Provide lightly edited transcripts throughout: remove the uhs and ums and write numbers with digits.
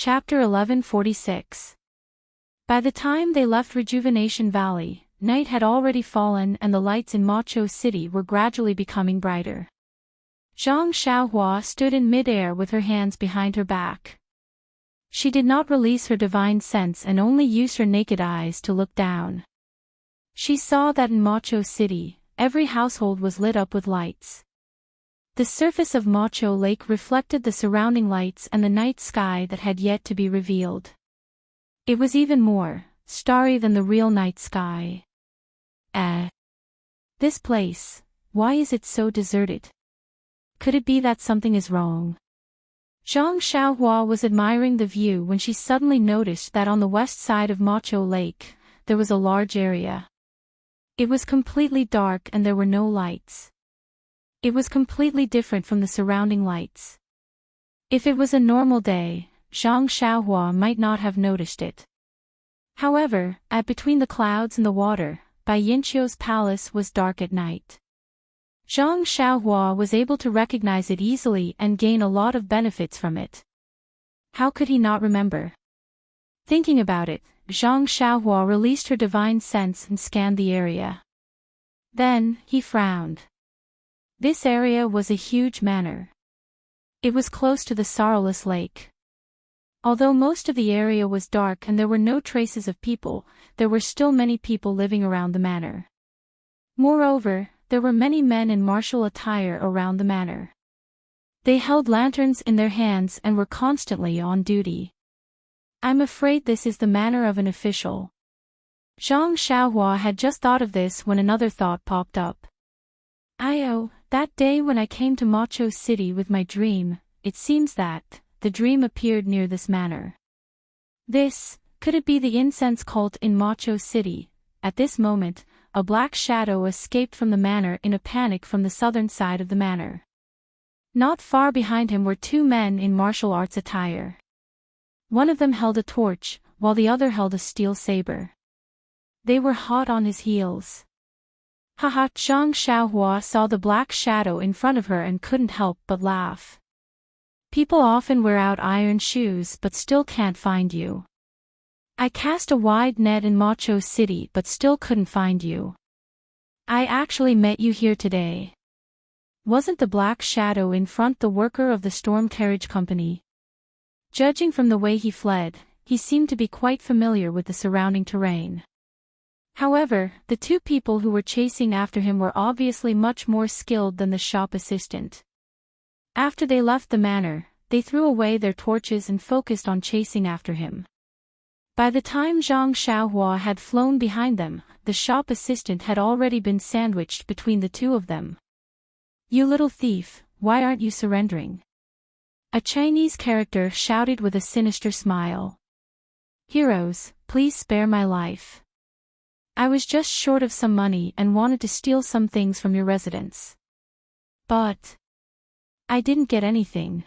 Chapter 1146. By the time they left Rejuvenation Valley, night had already fallen and the lights in Macho City were gradually becoming brighter. Zhang Xiaohua stood in mid-air with her hands behind her back. She did not release her divine sense and only used her naked eyes to look down. She saw that in Macho City, every household was lit up with lights. The surface of Macho Lake reflected the surrounding lights and the night sky that had yet to be revealed. It was even more starry than the real night sky. This place, why is it so deserted? Could it be that something is wrong? Zhang Xiaohua was admiring the view when she suddenly noticed that on the west side of Macho Lake, there was a large area. It was completely dark and there were no lights. It was completely different from the surrounding lights. If it was a normal day, Zhang Xiaohua might not have noticed it. However, between the clouds and the water, Bai Yinqiu's palace was dark at night. Zhang Xiaohua was able to recognize it easily and gain a lot of benefits from it. How could he not remember? Thinking about it, Zhang Xiaohua released her divine sense and scanned the area. Then, he frowned. This area was a huge manor. It was close to the Sorrowless Lake. Although most of the area was dark and there were no traces of people, there were still many people living around the manor. Moreover, there were many men in martial attire around the manor. They held lanterns in their hands and were constantly on duty. I'm afraid this is the manor of an official. Zhang Xiaohua had just thought of this when another thought popped up. That day when I came to Macho City with my dream, it seems that the dream appeared near this manor. Could it be the incense cult in Macho City? At this moment, a black shadow escaped from the manor in a panic from the southern side of the manor. Not far behind him were two men in martial arts attire. One of them held a torch, while the other held a steel saber. They were hot on his heels. Zhang Xiaohua saw the black shadow in front of her and couldn't help but laugh. People often wear out iron shoes but still can't find you. I cast a wide net in Macho City but still couldn't find you. I actually met you here today. Wasn't the black shadow in front the worker of the storm carriage company? Judging from the way he fled, he seemed to be quite familiar with the surrounding terrain. However, the two people who were chasing after him were obviously much more skilled than the shop assistant. After they left the manor, they threw away their torches and focused on chasing after him. By the time Zhang Xiaohua had flown behind them, the shop assistant had already been sandwiched between the two of them. You little thief, why aren't you surrendering? A Chinese character shouted with a sinister smile. Heroes, please spare my life. I was just short of some money and wanted to steal some things from your residence. But I didn't get anything.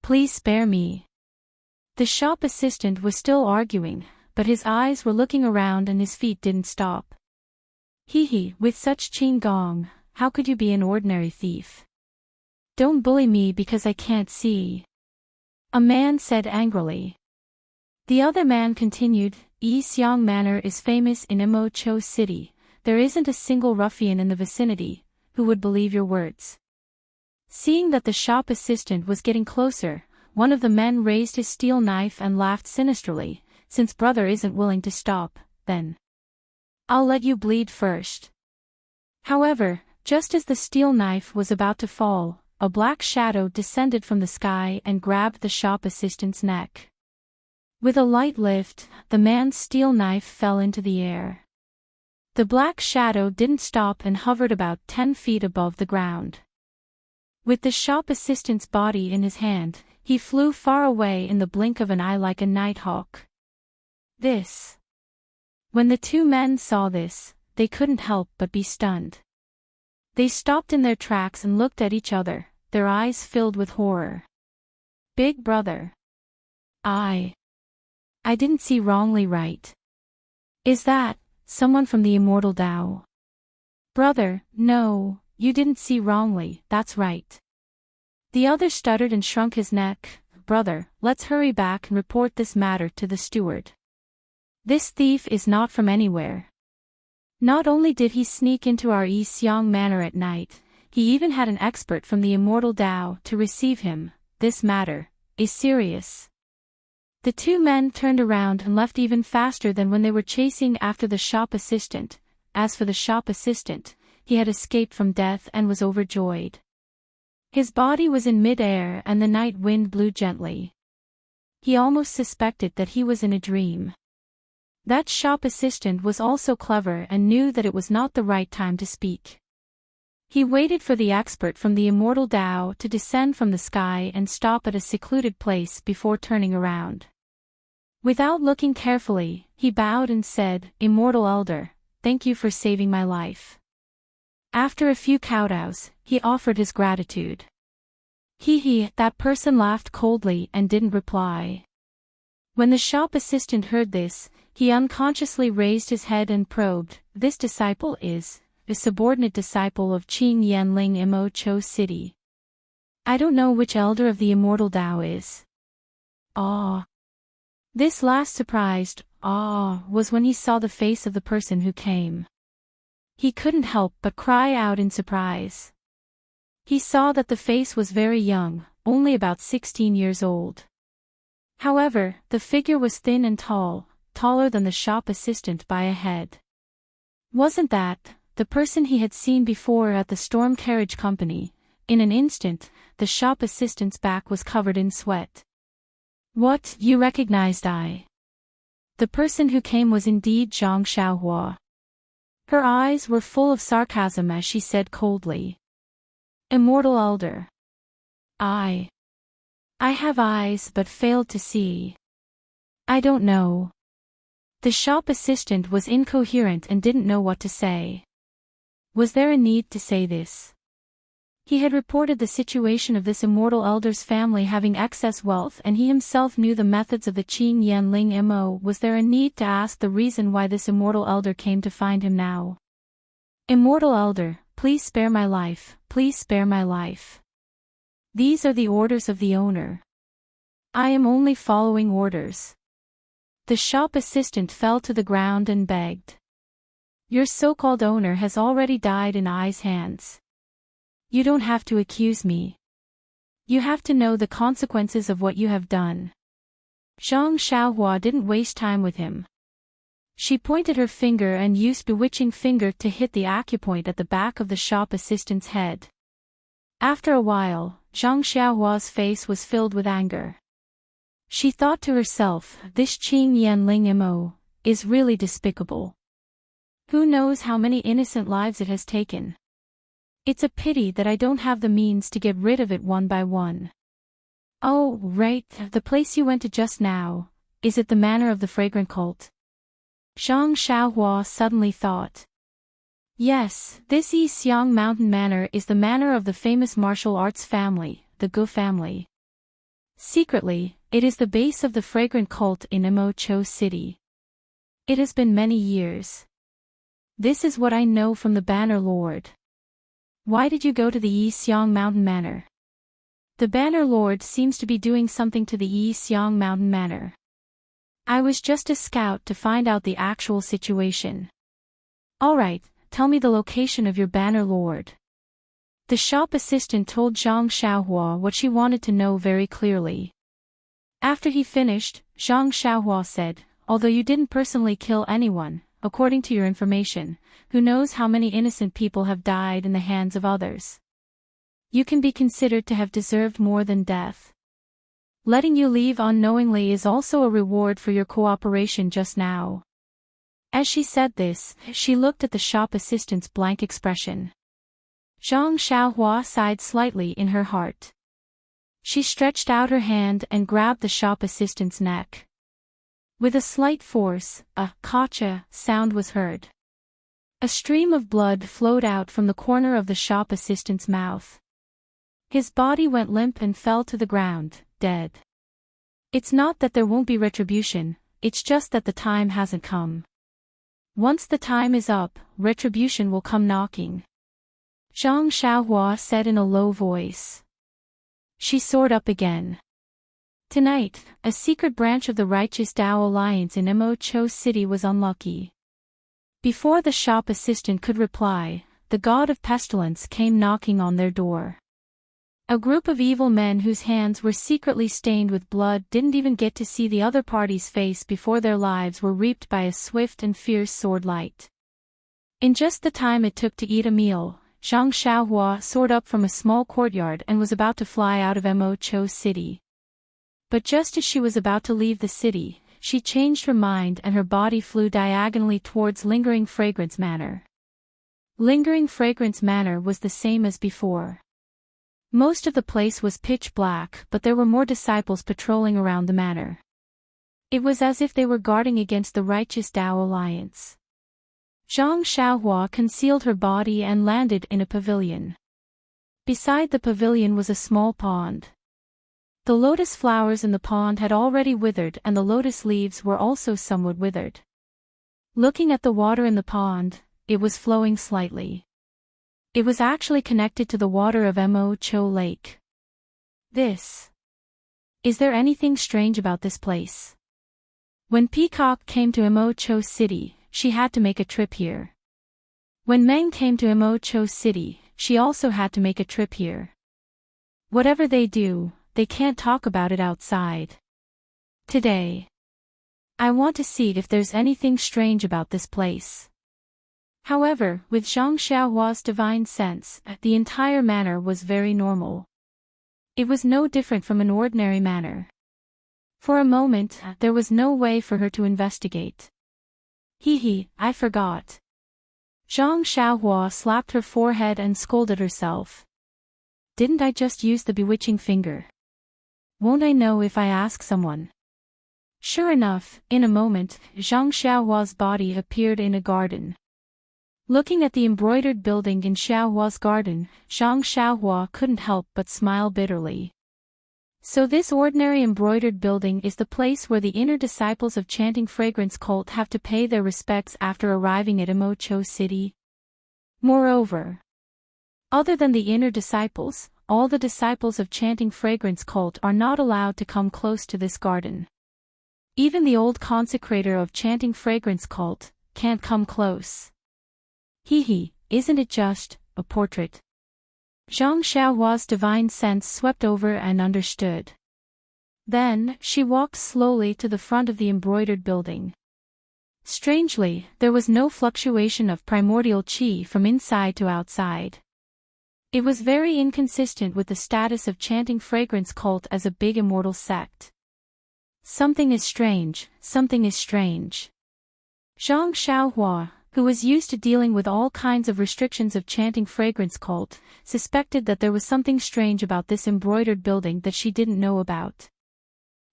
Please spare me. The shop assistant was still arguing, but his eyes were looking around and his feet didn't stop. With such qing gong, how could you be an ordinary thief? Don't bully me because I can't see. A man said angrily. The other man continued, Yixiang Manor is famous in Macho City. There isn't a single ruffian in the vicinity who would believe your words. Seeing that the shop assistant was getting closer, one of the men raised his steel knife and laughed sinisterly. Since brother isn't willing to stop, then I'll let you bleed first. However, just as the steel knife was about to fall, a black shadow descended from the sky and grabbed the shop assistant's neck. With a light lift, the man's steel knife fell into the air. The black shadow didn't stop and hovered about 10 feet above the ground. With the shop assistant's body in his hand, he flew far away in the blink of an eye like a nighthawk. When the two men saw this, they couldn't help but be stunned. They stopped in their tracks and looked at each other, their eyes filled with horror. Big brother. I didn't see wrongly, right? Is that someone from the immortal Tao? Brother, no, you didn't see wrongly, that's right. The other stuttered and shrunk his neck. brother, let's hurry back and report this matter to the steward. This thief is not from anywhere. Not only did he sneak into our Xiang manor at night, he even had an expert from the immortal Dao to receive him. This matter is serious. The two men turned around and left even faster than when they were chasing after the shop assistant. As for the shop assistant, he had escaped from death and was overjoyed. His body was in mid-air and the night wind blew gently. He almost suspected that he was in a dream. That shop assistant was also clever and knew that it was not the right time to speak. He waited for the expert from the immortal Dao to descend from the sky and stop at a secluded place before turning around. Without looking carefully, he bowed and said, "Immortal Elder, thank you for saving my life." After a few kowtows, he offered his gratitude. That person laughed coldly and didn't reply. When the shop assistant heard this, he unconsciously raised his head and probed, "This disciple is a subordinate disciple of Qing Yanling Mo Cho City. I don't know which elder of the immortal Dao is." Ah. This last surprised was when he saw the face of the person who came. He couldn't help but cry out in surprise. He saw that the face was very young, only about 16 years old. However, the figure was thin and tall, taller than the shop assistant by a head. Wasn't that the person he had seen before at the storm carriage company? In an instant, the shop assistant's back was covered in sweat. "What, you recognized I?" The person who came was indeed Zhang Xiaohua. Her eyes were full of sarcasm as she said coldly, "Immortal Elder. I have eyes but failed to see. I don't know." The shop assistant was incoherent and didn't know what to say. Was there a need to say this? He had reported the situation of this immortal elder's family having excess wealth and he himself knew the methods of the Qing Yanling Mo. Was there a need to ask the reason why this immortal elder came to find him now? "Immortal Elder, please spare my life, please spare my life. These are the orders of the owner. I am only following orders." The shop assistant fell to the ground and begged. "Your so-called owner has already died in I's hands. You don't have to accuse me. You have to know the consequences of what you have done." Zhang Xiaohua didn't waste time with him. She pointed her finger and used bewitching finger to hit the acupoint at the back of the shop assistant's head. After a while, Zhang Xiaohua's face was filled with anger. She thought to herself, "This Qing Yanling Mo is really despicable. Who knows how many innocent lives it has taken. It's a pity that I don't have the means to get rid of it one by one." "Oh, right, the place you went to just now. Is it the manor of the fragrant cult?" Zhang Xiaohua suddenly thought. Yes, this Yixiang Mountain Manor is the manor of the famous martial arts family, the Gu family. Secretly, it is the base of the fragrant cult in Mo Cho City. It has been many years. This is what I know from the Banner Lord. Why did you go to the Yixiang Mountain Manor? The Banner Lord seems to be doing something to the Yixiang Mountain Manor. I was just a scout to find out the actual situation. Alright, tell me the location of your Banner Lord. The shop assistant told Zhang Xiaohua what she wanted to know very clearly. After he finished, Zhang Xiaohua said, "Although you didn't personally kill anyone, according to your information, who knows how many innocent people have died in the hands of others? You can be considered to have deserved more than death. Letting you leave unknowingly is also a reward for your cooperation just now." As she said this, she looked at the shop assistant's blank expression. Zhang Xiaohua sighed slightly in her heart. She stretched out her hand and grabbed the shop assistant's neck. With a slight force, a "kacha" sound was heard. A stream of blood flowed out from the corner of the shop assistant's mouth. His body went limp and fell to the ground, dead. It's not that there won't be retribution, it's just that the time hasn't come. Once the time is up, retribution will come knocking. Zhang Xiaohua said in a low voice. She soared up again. Tonight, a secret branch of the Righteous Tao Alliance in Mo Cho City was unlucky. Before the shop assistant could reply, the god of pestilence came knocking on their door. A group of evil men whose hands were secretly stained with blood didn't even get to see the other party's face before their lives were reaped by a swift and fierce sword light. In just the time it took to eat a meal, Zhang Xiaohua soared up from a small courtyard and was about to fly out of Mo Cho City. But just as she was about to leave the city, she changed her mind and her body flew diagonally towards Lingering Fragrance Manor. Lingering Fragrance Manor was the same as before. Most of the place was pitch black, but there were more disciples patrolling around the manor. It was as if they were guarding against the Righteous Tao Alliance. Zhang Xiaohua concealed her body and landed in a pavilion. Beside the pavilion was a small pond. The lotus flowers in the pond had already withered and the lotus leaves were also somewhat withered. Looking at the water in the pond, it was flowing slightly. It was actually connected to the water of Mo Cho Lake. Is there anything strange about this place? When Peacock came to Mo Cho City, she had to make a trip here. When Meng came to Mo Cho City, she also had to make a trip here. Whatever they do, they can't talk about it outside. Today, I want to see if there's anything strange about this place. However, with Zhang Xiaohua's divine sense, the entire manor was very normal. It was no different from an ordinary manor. For a moment, there was no way for her to investigate. I forgot. Zhang Xiaohua slapped her forehead and scolded herself. Didn't I just use the bewitching finger? Won't I know if I ask someone? Sure enough, in a moment, Zhang Xiaohua's body appeared in a garden. Looking at the embroidered building in Xiaohua's garden, Zhang Xiaohua couldn't help but smile bitterly. So this ordinary embroidered building is the place where the inner disciples of Chanting Fragrance cult have to pay their respects after arriving at Mo Cho City? Moreover, other than the inner disciples, all the disciples of Chanting Fragrance cult are not allowed to come close to this garden. Even the old consecrator of Chanting Fragrance cult can't come close. Isn't it just a portrait? Zhang Xiaohua's divine sense swept over and understood. Then, she walked slowly to the front of the embroidered building. Strangely, there was no fluctuation of primordial qi from inside to outside. It was very inconsistent with the status of Chanting Fragrance cult as a big immortal sect. Something is strange, something is strange. Zhang Xiaohua, who was used to dealing with all kinds of restrictions of Chanting Fragrance cult, suspected that there was something strange about this embroidered building that she didn't know about.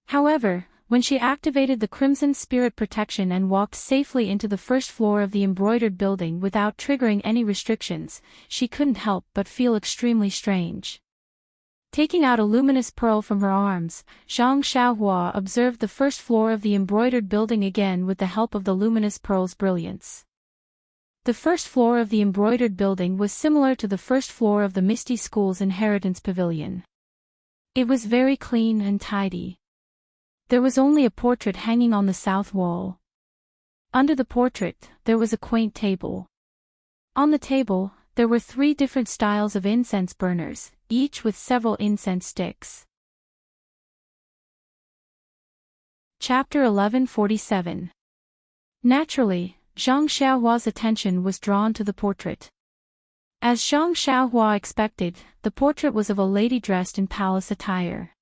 However, when she activated the Crimson Spirit Protection and walked safely into the first floor of the embroidered building without triggering any restrictions, she couldn't help but feel extremely strange. Taking out a luminous pearl from her arms, Zhang Xiaohua observed the first floor of the embroidered building again with the help of the luminous pearl's brilliance. The first floor of the embroidered building was similar to the first floor of the Misty School's Inheritance Pavilion. It was very clean and tidy. There was only a portrait hanging on the south wall. Under the portrait, there was a quaint table. On the table, there were 3 different styles of incense burners, each with several incense sticks. Chapter 1147. Naturally, Zhang Xiaohua's attention was drawn to the portrait. As Zhang Xiaohua expected, the portrait was of a lady dressed in palace attire.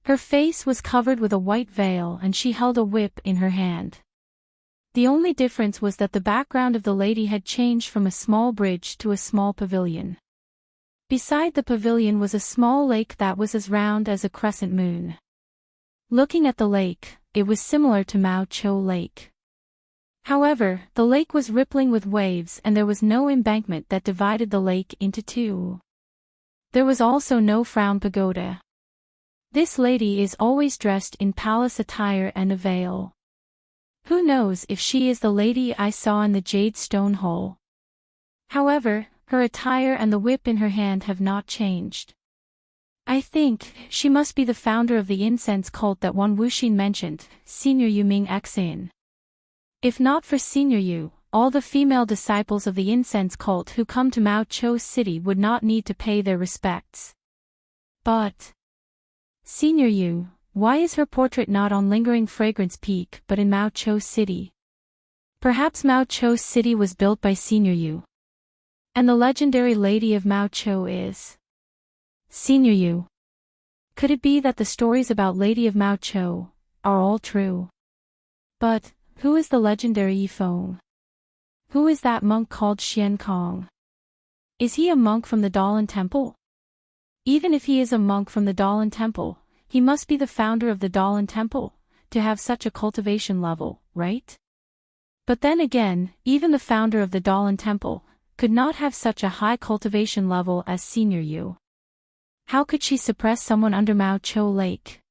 Her face was covered with a white veil and she held a whip in her hand. The only difference was that the background of the lady had changed from a small bridge to a small pavilion. Beside the pavilion was a small lake that was as round as a crescent moon. Looking at the lake, it was similar to Mo Cho Lake. However, the lake was rippling with waves and there was no embankment that divided the lake into 2. There was also no frown pagoda. This lady is always dressed in palace attire and a veil. Who knows if she is the lady I saw in the Jade Stone Hole? However, her attire and the whip in her hand have not changed. I think she must be the founder of the incense cult that Wan Wuxin mentioned, Senior Yu Ming Xin. If not for Senior Yu, all the female disciples of the incense cult who come to Mao Chou City would not need to pay their respects. But Senior Yu, why is her portrait not on Lingering Fragrance Peak but in Mao Chou City? Perhaps Mao Chou City was built by Senior Yu. And the legendary Lady of Mao Chou is Senior Yu. Could it be that the stories about Lady of Mao Chou are all true? But who is the legendary Yifeng? Who is that monk called Xian Kong? Is he a monk from the Dalan Temple? Even if he is a monk from the Dalan Temple, he must be the founder of the Dalan Temple, to have such a cultivation level, right? But then again, even the founder of the Dalan Temple could not have such a high cultivation level as Senior Yu. How could she suppress someone under Mao Chou Lake?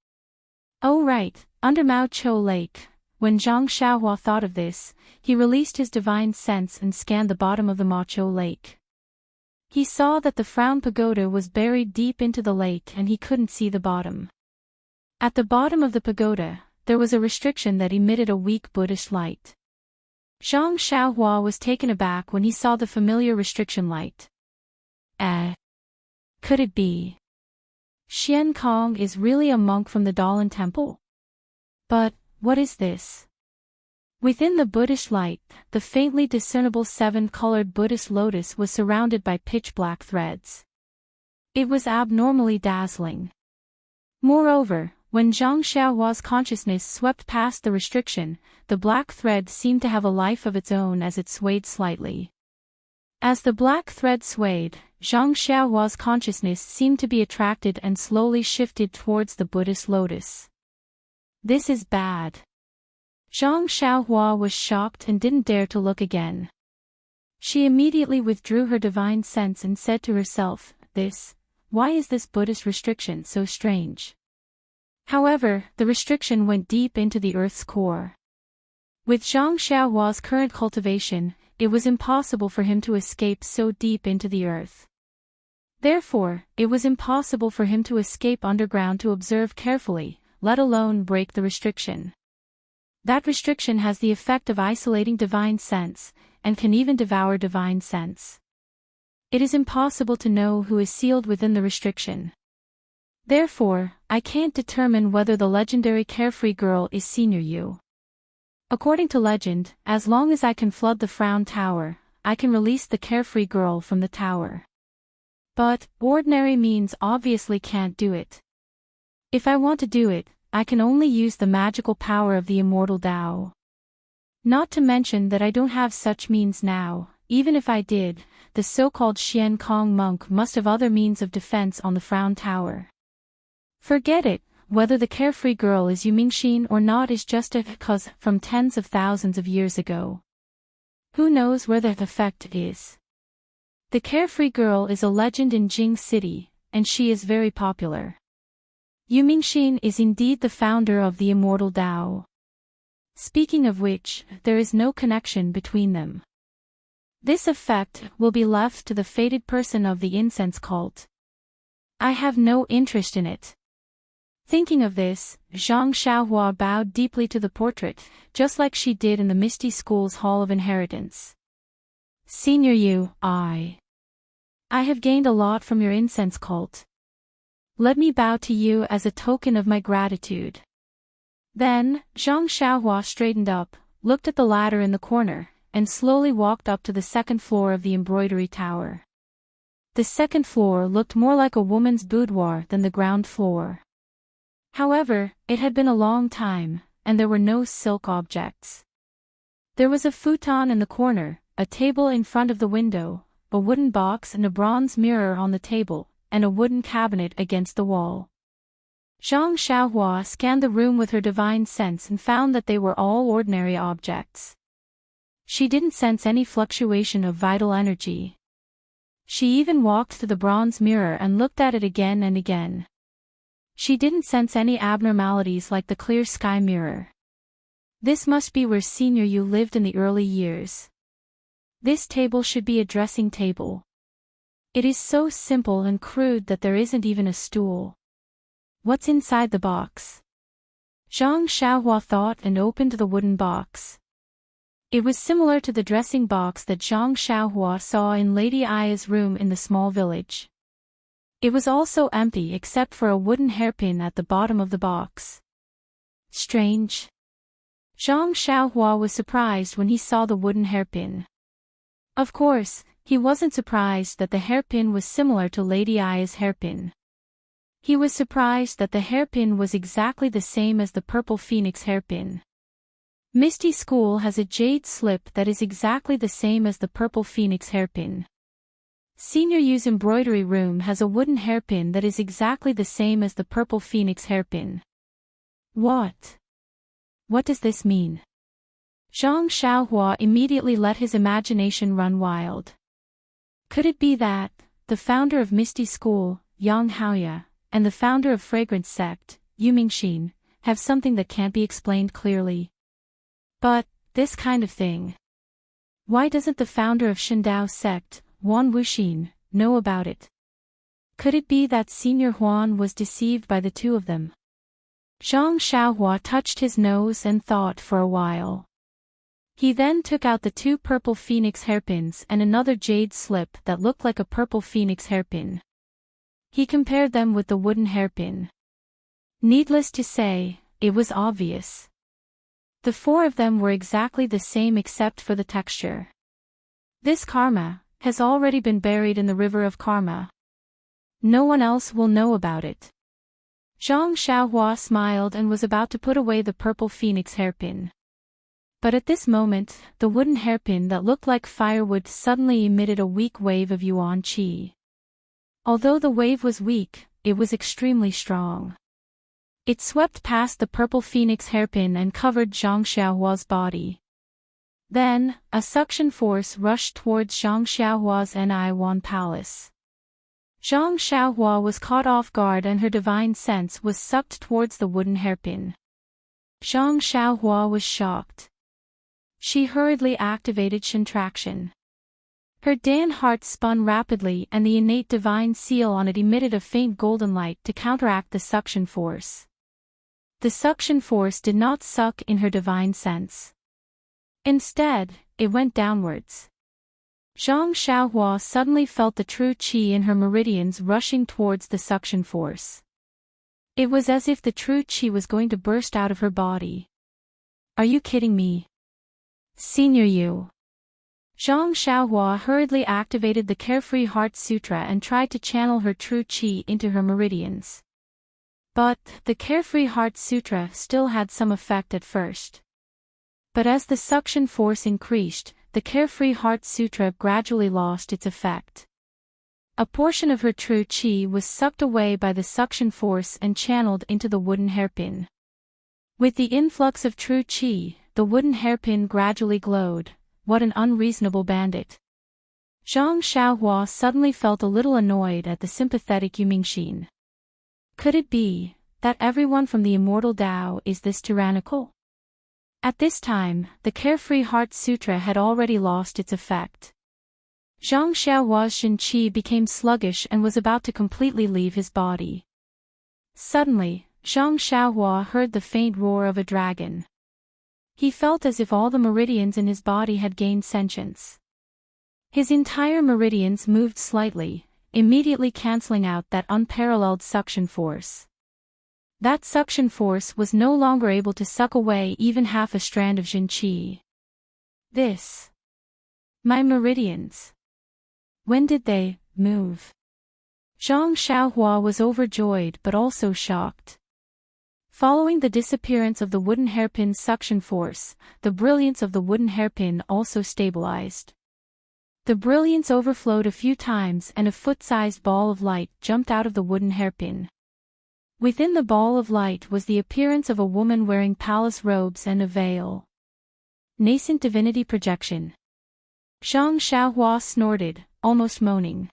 Oh right, under Mao Chou Lake. When Zhang Xiaohua thought of this, he released his divine sense and scanned the bottom of the Mao Chou Lake. He saw that the Frown Pagoda was buried deep into the lake and he couldn't see the bottom. At the bottom of the pagoda, there was a restriction that emitted a weak Buddhist light. Zhang Xiaohua was taken aback when he saw the familiar restriction light. Could it be Xian Kong is really a monk from the Dalan Temple? But what is this? Within the Buddhist light, the faintly discernible seven-colored Buddhist lotus was surrounded by pitch-black threads. It was abnormally dazzling. Moreover, when Zhang Xiaohua's consciousness swept past the restriction, the black thread seemed to have a life of its own as it swayed slightly. As the black thread swayed, Zhang Xiaohua's consciousness seemed to be attracted and slowly shifted towards the Buddhist lotus. This is bad. Zhang Xiaohua was shocked and didn't dare to look again. She immediately withdrew her divine sense and said to herself, why is this Buddhist restriction so strange? However, the restriction went deep into the earth's core. With Zhang Xiaohua's current cultivation, it was impossible for him to escape so deep into the earth. Therefore, it was impossible for him to escape underground to observe carefully, let alone break the restriction. That restriction has the effect of isolating divine sense, and can even devour divine sense. It is impossible to know who is sealed within the restriction. Therefore, I can't determine whether the legendary carefree girl is Senior Yu. According to legend, as long as I can flood the Frown Tower, I can release the carefree girl from the tower. But ordinary means obviously can't do it. If I want to do it, I can only use the magical power of the immortal Tao. Not to mention that I don't have such means now. Even if I did, the so-called Xian Kong monk must have other means of defense on the Frown Tower. Forget it, whether the carefree girl is Yu Mingxin or not is just a cause from tens of thousands of years ago. Who knows where the effect is? The carefree girl is a legend in Jing City, and she is very popular. Yu Mingxin is indeed the founder of the immortal Tao. Speaking of which, there is no connection between them. This effect will be left to the fated person of the incense cult. I have no interest in it. Thinking of this, Zhang Xiaohua bowed deeply to the portrait, just like she did in the Misty School's Hall of Inheritance. Senior Yu, I have gained a lot from your incense cult. Let me bow to you as a token of my gratitude. Then, Zhang Xiaohua straightened up, looked at the ladder in the corner, and slowly walked up to the second floor of the embroidery tower. The second floor looked more like a woman's boudoir than the ground floor. However, it had been a long time, and there were no silk objects. There was a futon in the corner, a table in front of the window, a wooden box and a bronze mirror on the table, and a wooden cabinet against the wall. Zhang Xiaohua scanned the room with her divine sense and found that they were all ordinary objects. She didn't sense any fluctuation of vital energy. She even walked to the bronze mirror and looked at it again and again. She didn't sense any abnormalities like the clear sky mirror. This must be where Senior Yu lived in the early years. This table should be a dressing table. It is so simple and crude that there isn't even a stool. What's inside the box? Zhang Xiaohua thought and opened the wooden box. It was similar to the dressing box that Zhang Xiaohua saw in Lady Aya's room in the small village. It was also empty except for a wooden hairpin at the bottom of the box. Strange. Zhang Xiaohua was surprised when he saw the wooden hairpin. Of course, he wasn't surprised that the hairpin was similar to Lady Aya's hairpin. He was surprised that the hairpin was exactly the same as the purple phoenix hairpin. Misty School has a jade slip that is exactly the same as the purple phoenix hairpin. Senior Yu's embroidery room has a wooden hairpin that is exactly the same as the purple phoenix hairpin. What? What does this mean? Zhang Xiaohua immediately let his imagination run wild. Could it be that the founder of Misty School, Yang Haoya, and the founder of Fragrance Sect, Yu Mingxin, have something that can't be explained clearly? But this kind of thing. Why doesn't the founder of Shindao Sect, Wan Wuxin, know about it? Could it be that Senior Huan was deceived by the two of them? Zhang Xiaohua touched his nose and thought for a while. He then took out the two purple phoenix hairpins and another jade slip that looked like a purple phoenix hairpin. He compared them with the wooden hairpin. Needless to say, it was obvious. The four of them were exactly the same except for the texture. This karma has already been buried in the river of karma. No one else will know about it. Zhang Xiaohua smiled and was about to put away the purple phoenix hairpin. But at this moment, the wooden hairpin that looked like firewood suddenly emitted a weak wave of yuan qi. Although the wave was weak, it was extremely strong. It swept past the purple phoenix hairpin and covered Zhang Xiaohua's body. Then, a suction force rushed towards Zhang Xiaohua's Niwan Palace. Zhang Xiaohua was caught off guard and her divine sense was sucked towards the wooden hairpin. Zhang Xiaohua was shocked. She hurriedly activated Shintraction. Her Dan heart spun rapidly and the innate divine seal on it emitted a faint golden light to counteract the suction force. The suction force did not suck in her divine sense. Instead, it went downwards. Zhang Xiaohua suddenly felt the true qi in her meridians rushing towards the suction force. It was as if the true qi was going to burst out of her body. Are you kidding me? Senior Yu. Zhang Xiaohua hurriedly activated the Carefree Heart Sutra and tried to channel her true qi into her meridians. But the Carefree Heart Sutra still had some effect at first. But as the suction force increased, the Carefree Heart Sutra gradually lost its effect. A portion of her true qi was sucked away by the suction force and channeled into the wooden hairpin. With the influx of true qi, the wooden hairpin gradually glowed. What an unreasonable bandit. Zhang Xiaohua suddenly felt a little annoyed at the sympathetic Yu Mingxin. Could it be that everyone from the Immortal Tao is this tyrannical? At this time, the Carefree Heart Sutra had already lost its effect. Zhang Xiaohua's Shin Qi became sluggish and was about to completely leave his body. Suddenly, Zhang Xiaohua heard the faint roar of a dragon. He felt as if all the meridians in his body had gained sentience. His entire meridians moved slightly, immediately canceling out that unparalleled suction force. That suction force was no longer able to suck away even half a strand of Jin Qi. My meridians. When did they move? Zhang Xiaohua was overjoyed but also shocked. Following the disappearance of the wooden hairpin's suction force, the brilliance of the wooden hairpin also stabilized. The brilliance overflowed a few times and a foot-sized ball of light jumped out of the wooden hairpin. Within the ball of light was the appearance of a woman wearing palace robes and a veil. Nascent divinity projection. Zhang Xiaohua snorted, almost moaning.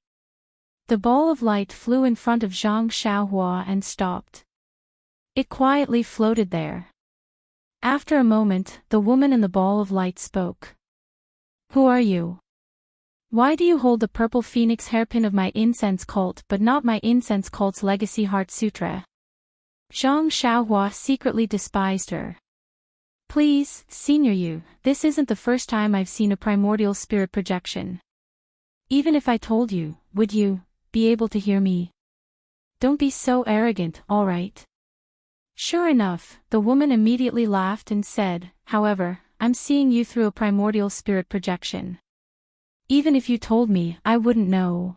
The ball of light flew in front of Zhang Xiaohua and stopped. It quietly floated there. After a moment, the woman in the ball of light spoke. Who are you? Why do you hold the purple phoenix hairpin of my incense cult but not my incense cult's legacy heart sutra? Zhang Xiaohua secretly despised her. Please, Senior Yu, this isn't the first time I've seen a primordial spirit projection. Even if I told you, would you be able to hear me? Don't be so arrogant, alright? Sure enough, the woman immediately laughed and said, however, I'm seeing you through a primordial spirit projection. Even if you told me, I wouldn't know.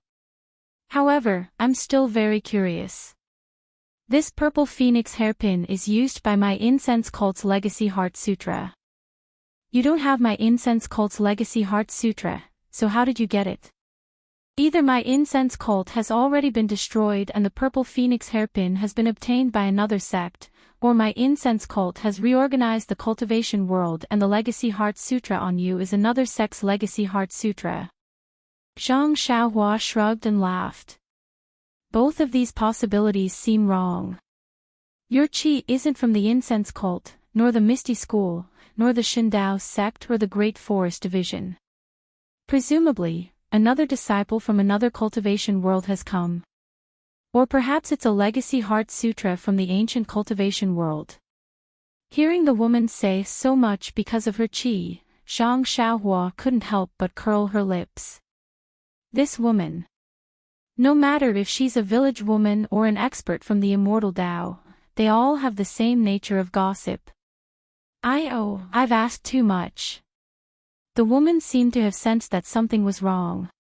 However, I'm still very curious. This purple phoenix hairpin is used by my incense cult's legacy heart sutra. You don't have my incense cult's legacy heart sutra, so how did you get it? Either my incense cult has already been destroyed and the purple phoenix hairpin has been obtained by another sect, or my incense cult has reorganized the cultivation world and the legacy heart sutra on you is another sect's legacy heart sutra. Zhang Xiaohua shrugged and laughed. Both of these possibilities seem wrong. Your qi isn't from the incense cult, nor the Misty School, nor the Shindao sect or the Great Forest Division. Presumably, another disciple from another cultivation world has come. Or perhaps it's a legacy heart sutra from the ancient cultivation world. Hearing the woman say so much because of her qi, Zhang Xiaohua couldn't help but curl her lips. This woman. No matter if she's a village woman or an expert from the immortal Tao, they all have the same nature of gossip. I've asked too much. The woman seemed to have sensed that something was wrong.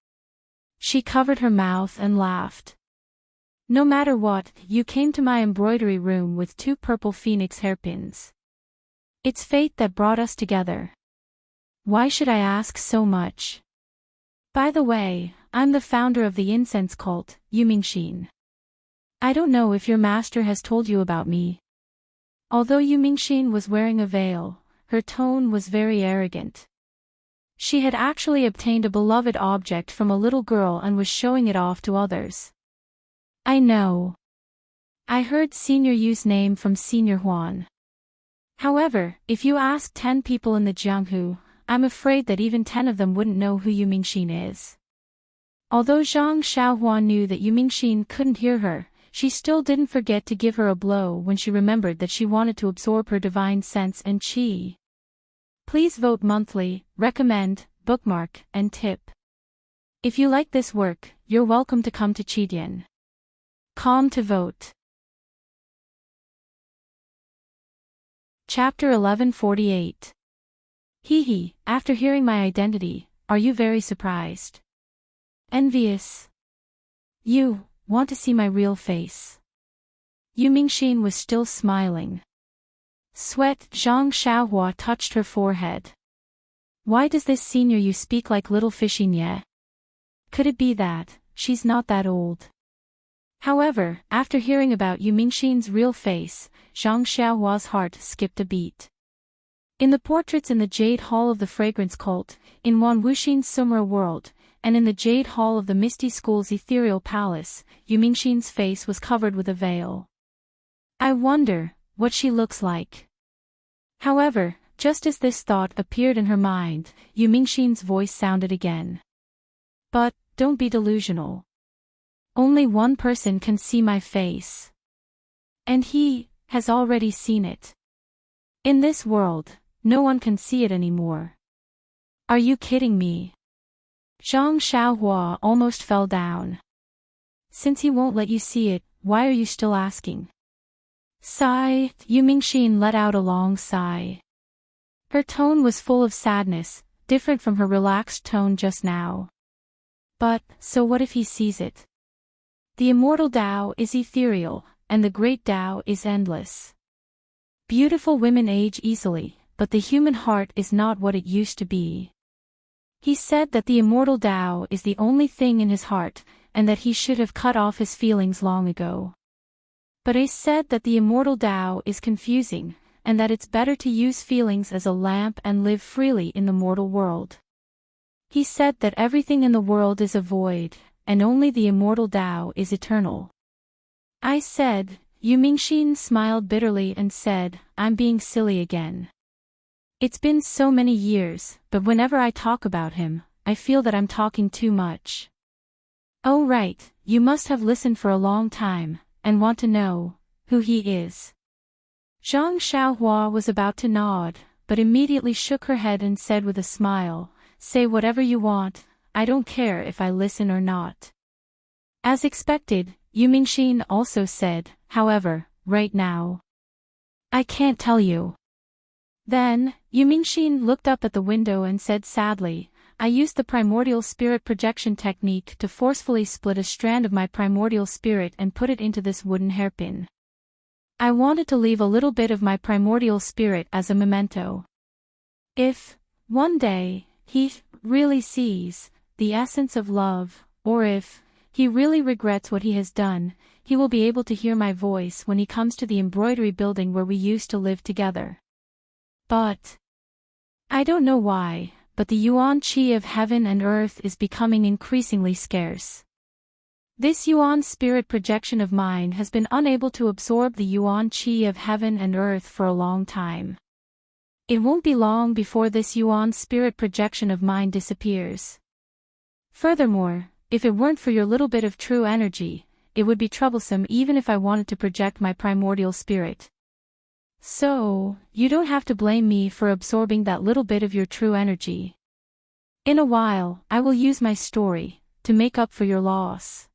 She covered her mouth and laughed. No matter what, you came to my embroidery room with 2 purple phoenix hairpins. It's fate that brought us together. Why should I ask so much? By the way, I'm the founder of the incense cult, Yumingxin. I don't know if your master has told you about me. Although Yumingxin was wearing a veil, her tone was very arrogant. She had actually obtained a beloved object from a little girl and was showing it off to others. I know. I heard Senior Yu's name from Senior Huan. However, if you ask 10 people in the Jianghu, I'm afraid that even 10 of them wouldn't know who Yumingxin is. Although Zhang Xiaohua knew that Yumingxin couldn't hear her, she still didn't forget to give her a blow when she remembered that she wanted to absorb her divine sense and qi. Please vote monthly, recommend, bookmark, and tip. If you like this work, you're welcome to come to Qidian. Com to vote. Chapter 1148. Hee, after hearing my identity, are you very surprised? Envious? You want to see my real face? Yumingxin was still smiling. Sweat. Zhang Xiaohua touched her forehead. Why does this Senior Yu speak like little fishy nye? Could it be that she's not that old? However, after hearing about Yumingxin's real face, Zhang Xiaohua's heart skipped a beat. In the portraits in the Jade Hall of the Fragrance Cult, in Wan Wuxin's Sumra world, and in the Jade Hall of the Misty School's Ethereal Palace, Yumingxin's face was covered with a veil. I wonder what she looks like. However, just as this thought appeared in her mind, Yumingxin's voice sounded again. But, don't be delusional. Only one person can see my face. And he has already seen it. In this world, no one can see it anymore. Are you kidding me? Zhang Xiaohua almost fell down. Since he won't let you see it, why are you still asking? Sigh. Yumingxin let out a long sigh. Her tone was full of sadness, different from her relaxed tone just now. But, so what if he sees it? The immortal Tao is ethereal, and the great Tao is endless. Beautiful women age easily, but the human heart is not what it used to be. He said that the immortal Tao is the only thing in his heart, and that he should have cut off his feelings long ago. But I said that the immortal Tao is confusing, and that it's better to use feelings as a lamp and live freely in the mortal world. He said that everything in the world is a void, and only the immortal Tao is eternal. I said, Yumingxin smiled bitterly and said, I'm being silly again. It's been so many years, but whenever I talk about him, I feel that I'm talking too much. Oh right, you must have listened for a long time, and want to know who he is. Zhang Xiaohua was about to nod, but immediately shook her head and said with a smile, "Say whatever you want, I don't care if I listen or not." As expected, Yu Mingxin also said, "However, right now, I can't tell you." Then, Yu Mingxin looked up at the window and said sadly, "I used the primordial spirit projection technique to forcefully split a strand of my primordial spirit and put it into this wooden hairpin. I wanted to leave a little bit of my primordial spirit as a memento. If, one day, he really sees the essence of love, or if he really regrets what he has done, he will be able to hear my voice when he comes to the embroidery building where we used to live together. But I don't know why, but the yuan qi of heaven and earth is becoming increasingly scarce. This yuan spirit projection of mine has been unable to absorb the yuan qi of heaven and earth for a long time. It won't be long before this yuan spirit projection of mine disappears. Furthermore, if it weren't for your little bit of true energy, it would be troublesome even if I wanted to project my primordial spirit. So, you don't have to blame me for absorbing that little bit of your true energy. In a while, I will use my story to make up for your loss."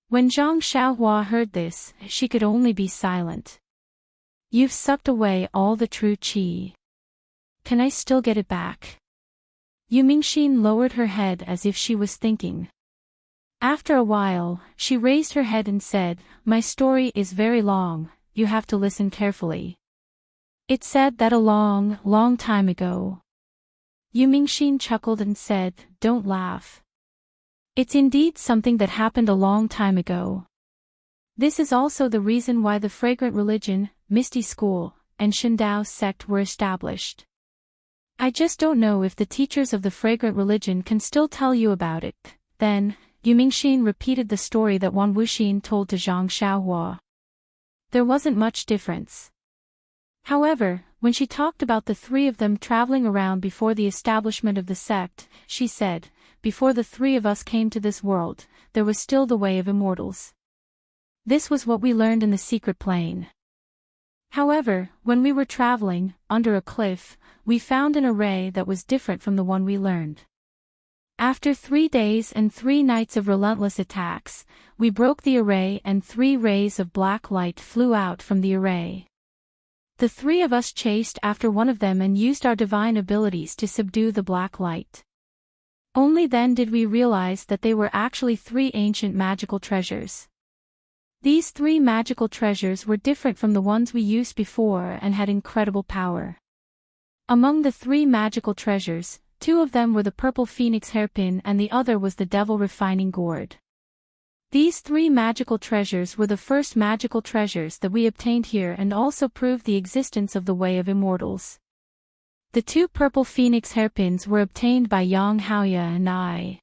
When Zhang Xiaohua heard this, she could only be silent. "You've sucked away all the true qi. Can I still get it back?" Yu Mingxin lowered her head as if she was thinking. After a while, she raised her head and said, "My story is very long, you have to listen carefully. It said that a long, long time ago." Yu Mingxin chuckled and said, "Don't laugh. It's indeed something that happened a long time ago. This is also the reason why the Fragrant Religion, Misty School, and Shindao sect were established. I just don't know if the teachers of the Fragrant Religion can still tell you about it." Then, Yu Mingxin repeated the story that Wan Wuxin told to Zhang Xiaohua. There wasn't much difference. However, when she talked about the three of them traveling around before the establishment of the sect, she said, "Before the three of us came to this world, there was still the way of immortals. This was what we learned in the secret plane. However, when we were traveling, under a cliff, we found an array that was different from the one we learned. After 3 days and 3 nights of relentless attacks, we broke the array and 3 rays of black light flew out from the array. The 3 of us chased after one of them and used our divine abilities to subdue the black light. Only then did we realize that they were actually 3 ancient magical treasures. These 3 magical treasures were different from the ones we used before and had incredible power. Among the 3 magical treasures, 2 of them were the purple phoenix hairpin and the other was the devil refining gourd. These 3 magical treasures were the first magical treasures that we obtained here and also proved the existence of the way of immortals. The 2 purple phoenix hairpins were obtained by Yang Haoya and I.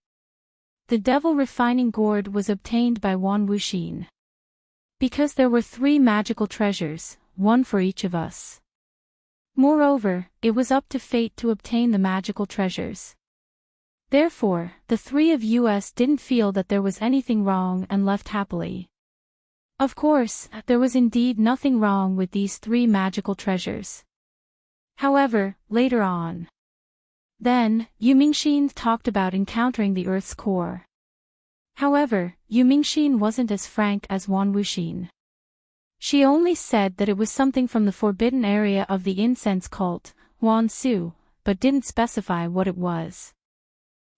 The devil refining gourd was obtained by Wan Wuxin. Because there were 3 magical treasures, 1 for each of us. Moreover, it was up to fate to obtain the magical treasures. Therefore, the 3 of us didn't feel that there was anything wrong and left happily. Of course, there was indeed nothing wrong with these 3 magical treasures. However, later on. Then, Yu Mingxin talked about encountering the Earth's core. However, Yu Mingxin wasn't as frank as Wan Wuxin. She only said that it was something from the forbidden area of the incense cult, Wan Su, but didn't specify what it was.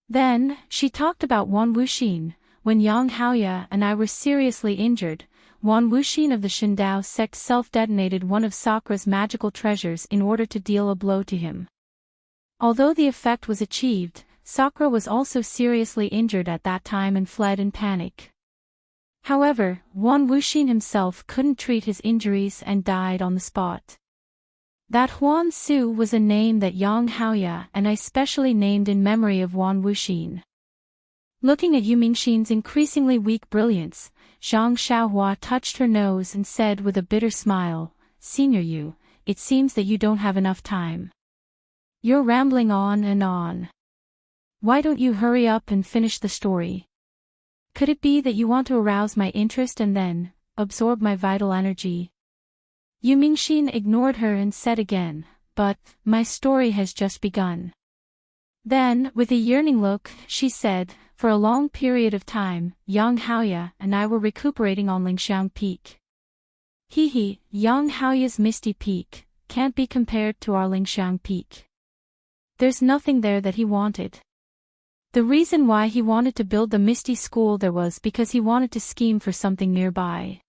Then, she talked about Wan Wuxin. When Yang Haoya and I were seriously injured, Wan Wuxin of the Shindao sect self-detonated one of Sakra's magical treasures in order to deal a blow to him. Although the effect was achieved, Sakra was also seriously injured at that time and fled in panic. However, Wan Wuxin himself couldn't treat his injuries and died on the spot. That Huan Su was a name that Yang Haoya and I specially named in memory of Wan Wuxin. Looking at Yu Mingxin's increasingly weak brilliance, Zhang Xiaohua touched her nose and said with a bitter smile, "Senior Yu, it seems that you don't have enough time. You're rambling on and on. Why don't you hurry up and finish the story? Could it be that you want to arouse my interest and then absorb my vital energy? Yu Mingxin ignored her and said again, but my story has just begun. Then, with a yearning look, she said, for a long period of time, Yang Haoya and I were recuperating on Lingxiang Peak. Yang Haoya's Misty Peak can't be compared to our Lingxiang Peak. There's nothing there that he wanted. The reason why he wanted to build the Misty School there was because he wanted to scheme for something nearby.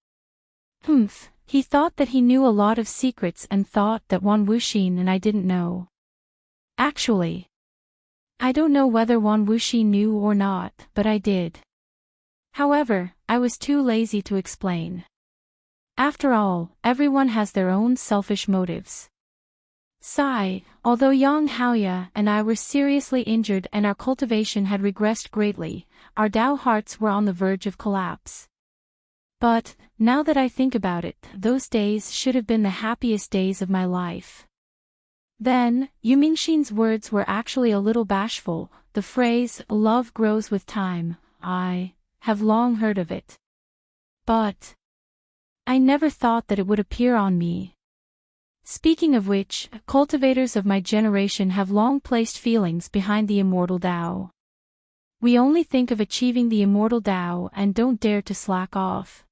He thought that he knew a lot of secrets and thought that Wan Wuxin and I didn't know. Actually, I don't know whether Wan Wuxin knew or not, but I did. However, I was too lazy to explain. After all, everyone has their own selfish motives. Although Yang Haoya and I were seriously injured and our cultivation had regressed greatly, our Dao hearts were on the verge of collapse. But, now that I think about it, those days should have been the happiest days of my life. Then, Yu Mingxin's words were actually a little bashful. The phrase, love grows with time, I have long heard of it. But I never thought that it would appear on me. Speaking of which, cultivators of my generation have long placed feelings behind the immortal Dao. We only think of achieving the immortal Dao and don't dare to slack off.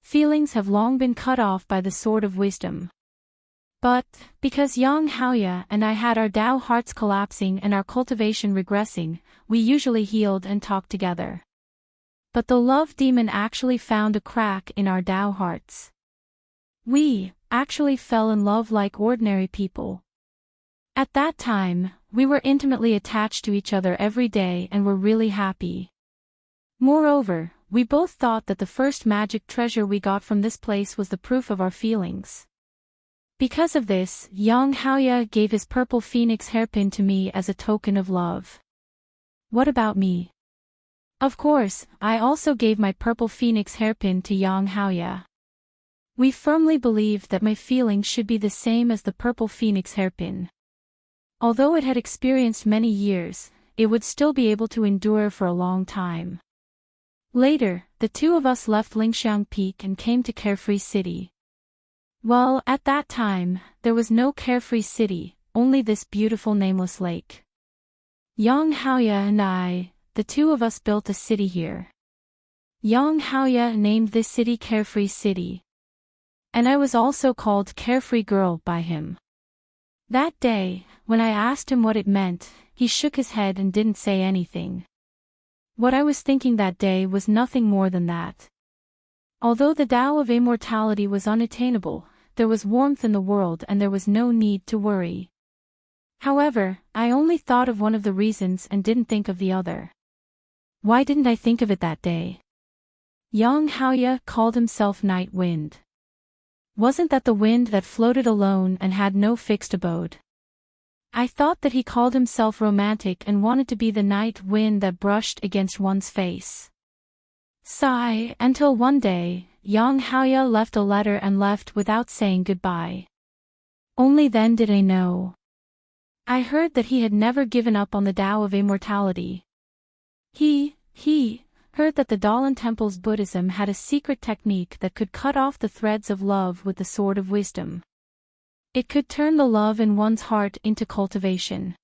Feelings have long been cut off by the sword of wisdom. But, because Yang Haoya and I had our Dao hearts collapsing and our cultivation regressing, we usually healed and talked together. But the love demon actually found a crack in our Dao hearts. We actually fell in love like ordinary people. At that time, we were intimately attached to each other every day and were really happy. Moreover, we both thought that the first magic treasure we got from this place was the proof of our feelings. Because of this, Yang Haoya gave his purple phoenix hairpin to me as a token of love. What about me? Of course, I also gave my purple phoenix hairpin to Yang Haoya. We firmly believed that my feelings should be the same as the purple phoenix hairpin. Although it had experienced many years, it would still be able to endure for a long time. Later, the two of us left Lingxiang Peak and came to Carefree City. Well, at that time, there was no Carefree City, only this beautiful nameless lake. Yang Haoya and I, the two of us built a city here. Yang Haoya named this city Carefree City. And I was also called Carefree Girl by him. That day, when I asked him what it meant, he shook his head and didn't say anything. What I was thinking that day was nothing more than that. Although the Tao of immortality was unattainable, there was warmth in the world and there was no need to worry. However, I only thought of one of the reasons and didn't think of the other. Why didn't I think of it that day? Yang Haoya called himself Night Wind. Wasn't that the wind that floated alone and had no fixed abode? I thought that he called himself romantic and wanted to be the night wind that brushed against one's face. Until one day, Yang Haoya left a letter and left without saying goodbye. Only then did I know. I heard that he had never given up on the Tao of immortality. He heard that the Dalan Temple's Buddhism had a secret technique that could cut off the threads of love with the sword of wisdom. It could turn the love in one's heart into cultivation.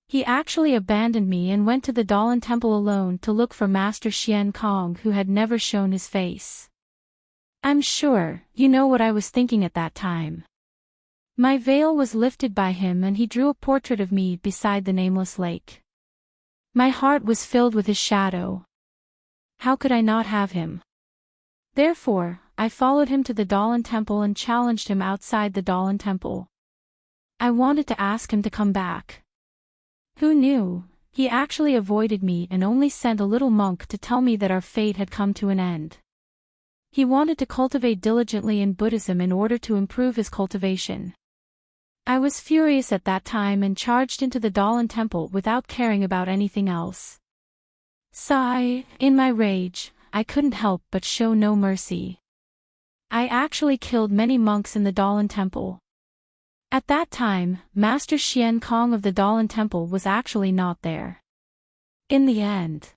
He actually abandoned me and went to the Dalan Temple alone to look for Master Xian Kong, who had never shown his face. I'm sure you know what I was thinking at that time. My veil was lifted by him and he drew a portrait of me beside the nameless lake. My heart was filled with his shadow. How could I not have him? Therefore, I followed him to the Dalan Temple and challenged him outside the Dalan Temple. I wanted to ask him to come back. Who knew? He actually avoided me and only sent a little monk to tell me that our fate had come to an end. He wanted to cultivate diligently in Buddhism in order to improve his cultivation. I was furious at that time and charged into the Dalan Temple without caring about anything else. In my rage, I couldn't help but show no mercy. I actually killed many monks in the Dalan Temple. At that time, Master Xian Kong of the Dalan Temple was actually not there. In the end,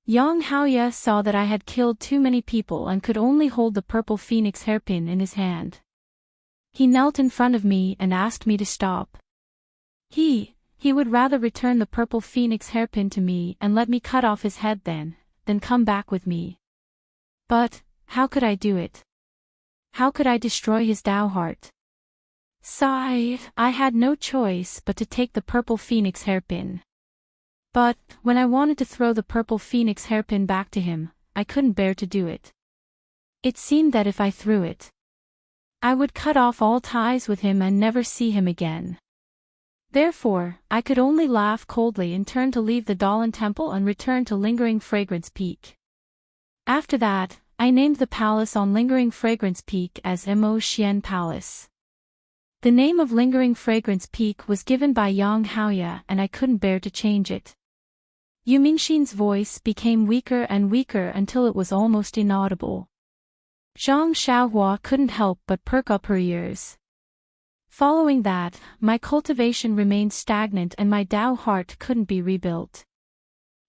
Yang Haoya saw that I had killed too many people and could only hold the purple phoenix hairpin in his hand. He knelt in front of me and asked me to stop. He would rather return the purple phoenix hairpin to me and let me cut off his head than come back with me. But, how could I do it? How could I destroy his Tao heart? Sigh, I had no choice but to take the purple phoenix hairpin. But, when I wanted to throw the purple phoenix hairpin back to him, I couldn't bear to do it. It seemed that if I threw it, I would cut off all ties with him and never see him again. Therefore, I could only laugh coldly and turn to leave the Dalan Temple and return to Lingering Fragrance Peak. After that, I named the palace on Lingering Fragrance Peak as Mo Xian Palace. The name of Lingering Fragrance Peak was given by Yang Haoya and I couldn't bear to change it. Yu Mingxin's voice became weaker and weaker until it was almost inaudible. Zhang Xiaohua couldn't help but perk up her ears. Following that, my cultivation remained stagnant and my Tao heart couldn't be rebuilt.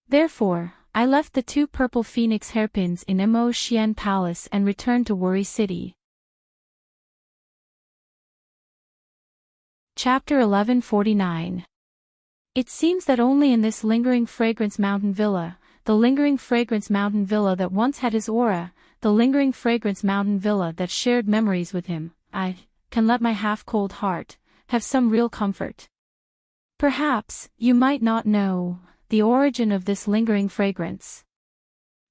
Therefore, I left the 2 purple phoenix hairpins in Mo Xian Palace and returned to Worry City. Chapter 1149. It seems that only in this Lingering Fragrance Mountain Villa, the Lingering Fragrance Mountain Villa that once had his aura, the Lingering Fragrance Mountain Villa that shared memories with him, I can let my half-cold heart have some real comfort. Perhaps, you might not know the origin of this lingering fragrance.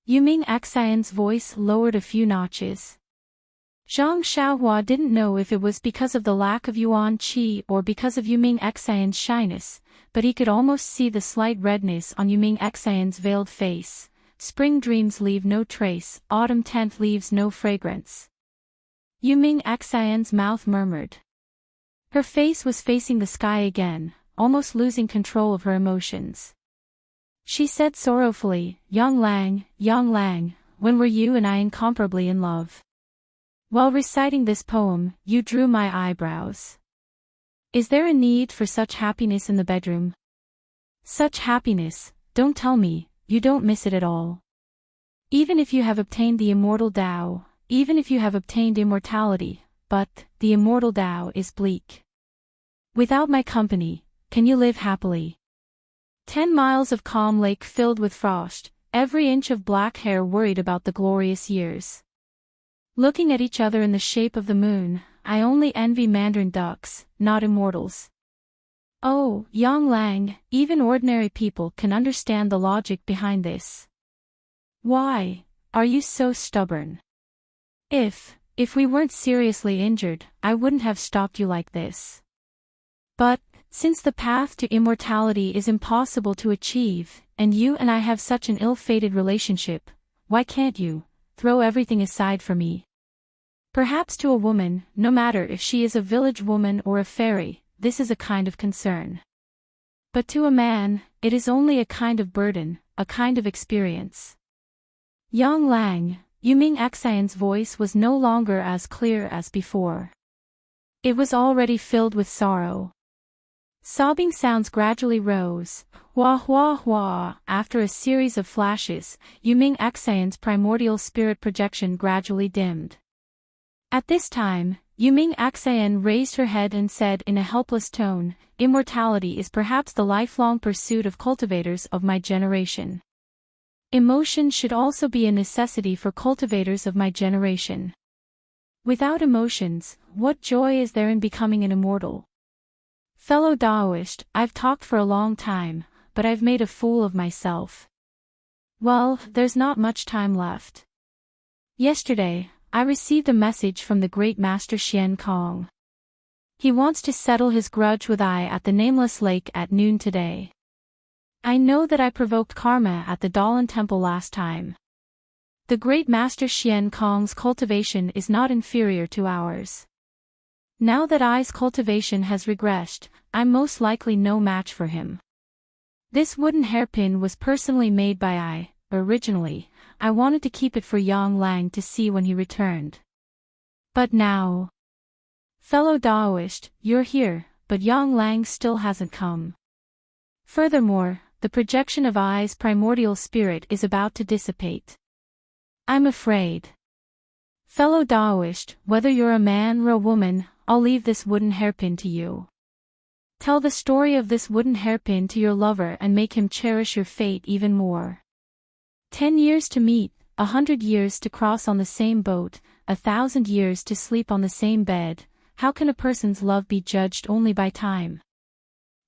Yuming Xian's voice lowered a few notches. Zhang Xiaohua didn't know if it was because of the lack of yuan qi or because of Yuming Xian's shyness, but he could almost see the slight redness on Yuming Xian's veiled face. Spring dreams leave no trace, autumn tent leaves no fragrance. Yuming Xian's mouth murmured. Her face was facing the sky again, almost losing control of her emotions. She said sorrowfully, Yang Lang, when were you and I incomparably in love? While reciting this poem, you drew my eyebrows. Is there a need for such happiness in the bedroom? Such happiness, don't tell me, you don't miss it at all. Even if you have obtained the immortal Tao, even if you have obtained immortality, but the immortal Tao is bleak. Without my company, can you live happily? 10 miles of calm lake filled with frost, every inch of black hair worried about the glorious years. Looking at each other in the shape of the moon, I only envy mandarin ducks, not immortals. Oh, Yang Lang, even ordinary people can understand the logic behind this. Why are you so stubborn? If we weren't seriously injured, I wouldn't have stopped you like this. But, since the path to immortality is impossible to achieve, and you and I have such an ill-fated relationship, why can't you throw everything aside for me? Perhaps to a woman, no matter if she is a village woman or a fairy, this is a kind of concern. But to a man, it is only a kind of burden, a kind of experience. Yang Lang, Yuming Xian's voice was no longer as clear as before. It was already filled with sorrow. Sobbing sounds gradually rose, hua hua hua. After a series of flashes, Yuming Xian's primordial spirit projection gradually dimmed. At this time, Yuming Xian raised her head and said in a helpless tone, immortality is perhaps the lifelong pursuit of cultivators of my generation. Emotion should also be a necessity for cultivators of my generation. Without emotions, what joy is there in becoming an immortal? Fellow Daoist, I've talked for a long time, but I've made a fool of myself. Well, there's not much time left. Yesterday, I received a message from the great master Xian Kong. He wants to settle his grudge with I at the Nameless Lake at noon today. I know that I provoked karma at the Dalan Temple last time. The great master Xian Kong's cultivation is not inferior to ours. Now that I's cultivation has regressed, I'm most likely no match for him. This wooden hairpin was personally made by I. Originally, I wanted to keep it for Yang Lang to see when he returned. But now... Fellow Daoist, you're here, but Yang Lang still hasn't come. Furthermore, the projection of I's primordial spirit is about to dissipate. I'm afraid. Fellow Taoist, whether you're a man or a woman, I'll leave this wooden hairpin to you. Tell the story of this wooden hairpin to your lover and make him cherish your fate even more. 10 years to meet, 100 years to cross on the same boat, 1,000 years to sleep on the same bed. How can a person's love be judged only by time?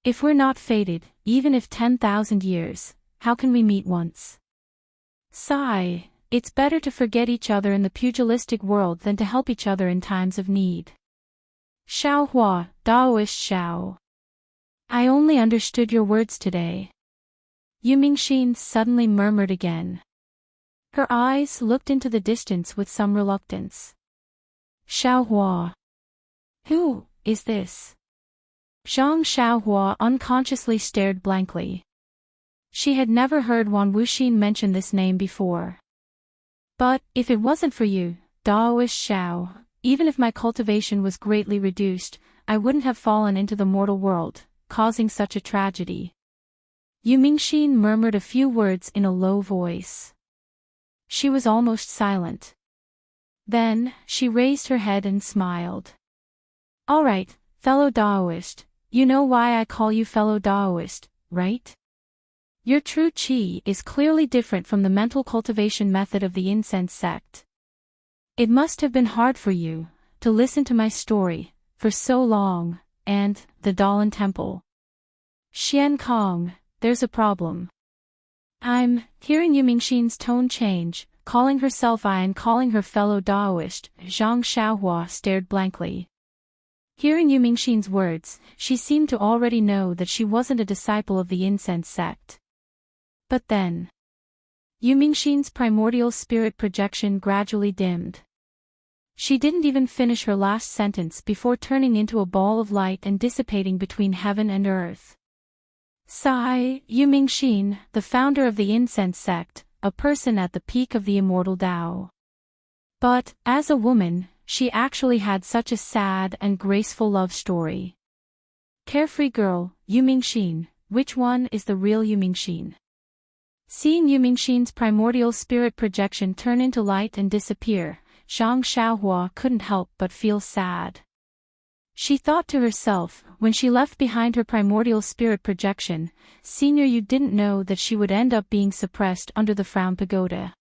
If we're not fated, even if 10,000 years, how can we meet once? Sigh, it's better to forget each other in the pugilistic world than to help each other in times of need. Xiao Hua, Daoist Xiao. I only understood your words today. Yu Mingxin suddenly murmured again. Her eyes looked into the distance with some reluctance. Xiao Hua. Who is this? Zhang Xiaohua unconsciously stared blankly. She had never heard Wan Wuxin mention this name before. But, if it wasn't for you, Daoist Xiao, even if my cultivation was greatly reduced, I wouldn't have fallen into the mortal world, causing such a tragedy. Yu Mingxin murmured a few words in a low voice. She was almost silent. Then, she raised her head and smiled. All right, fellow Daoist, you know why I call you fellow Daoist, right? Your true qi is clearly different from the mental cultivation method of the incense sect. It must have been hard for you to listen to my story for so long, and the Dalan Temple. Xian Kong, there's a problem. I'm hearing Yu Mingxin's tone change, calling herself I and calling her fellow Daoist. Zhang Xiaohua stared blankly. Hearing Yu Mingxin's words, she seemed to already know that she wasn't a disciple of the incense sect. But then, Yu Mingxin's primordial spirit projection gradually dimmed. She didn't even finish her last sentence before turning into a ball of light and dissipating between heaven and earth. Sigh, Yu Mingxin, the founder of the incense sect, a person at the peak of the immortal Tao. But, as a woman, she actually had such a sad and graceful love story. Carefree girl, Yu Mingxin, which one is the real Yu Mingxin? Seeing Yu Mingxin's primordial spirit projection turn into light and disappear, Zhang Xiaohua couldn't help but feel sad. She thought to herself, when she left behind her primordial spirit projection, Senior Yu didn't know that she would end up being suppressed under the Frown Pagoda.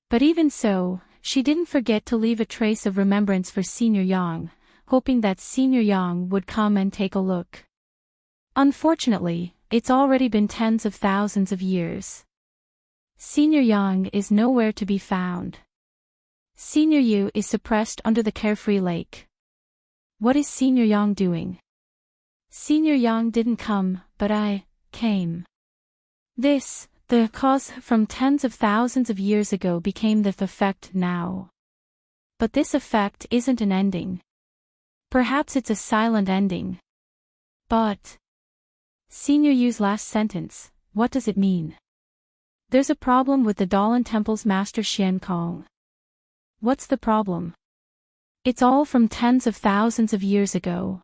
But even so, she didn't forget to leave a trace of remembrance for Senior Yang, hoping that Senior Yang would come and take a look. Unfortunately, it's already been tens of thousands of years. Senior Yang is nowhere to be found. Senior Yu is suppressed under the Carefree Lake. What is Senior Yang doing? Senior Yang didn't come, but I came. This, the cause from tens of thousands of years ago became the effect now. But this effect isn't an ending. Perhaps it's a silent ending. But Senior Yu's last sentence, what does it mean? There's a problem with the Dalan Temple's master Xian Kong. What's the problem? It's all from tens of thousands of years ago.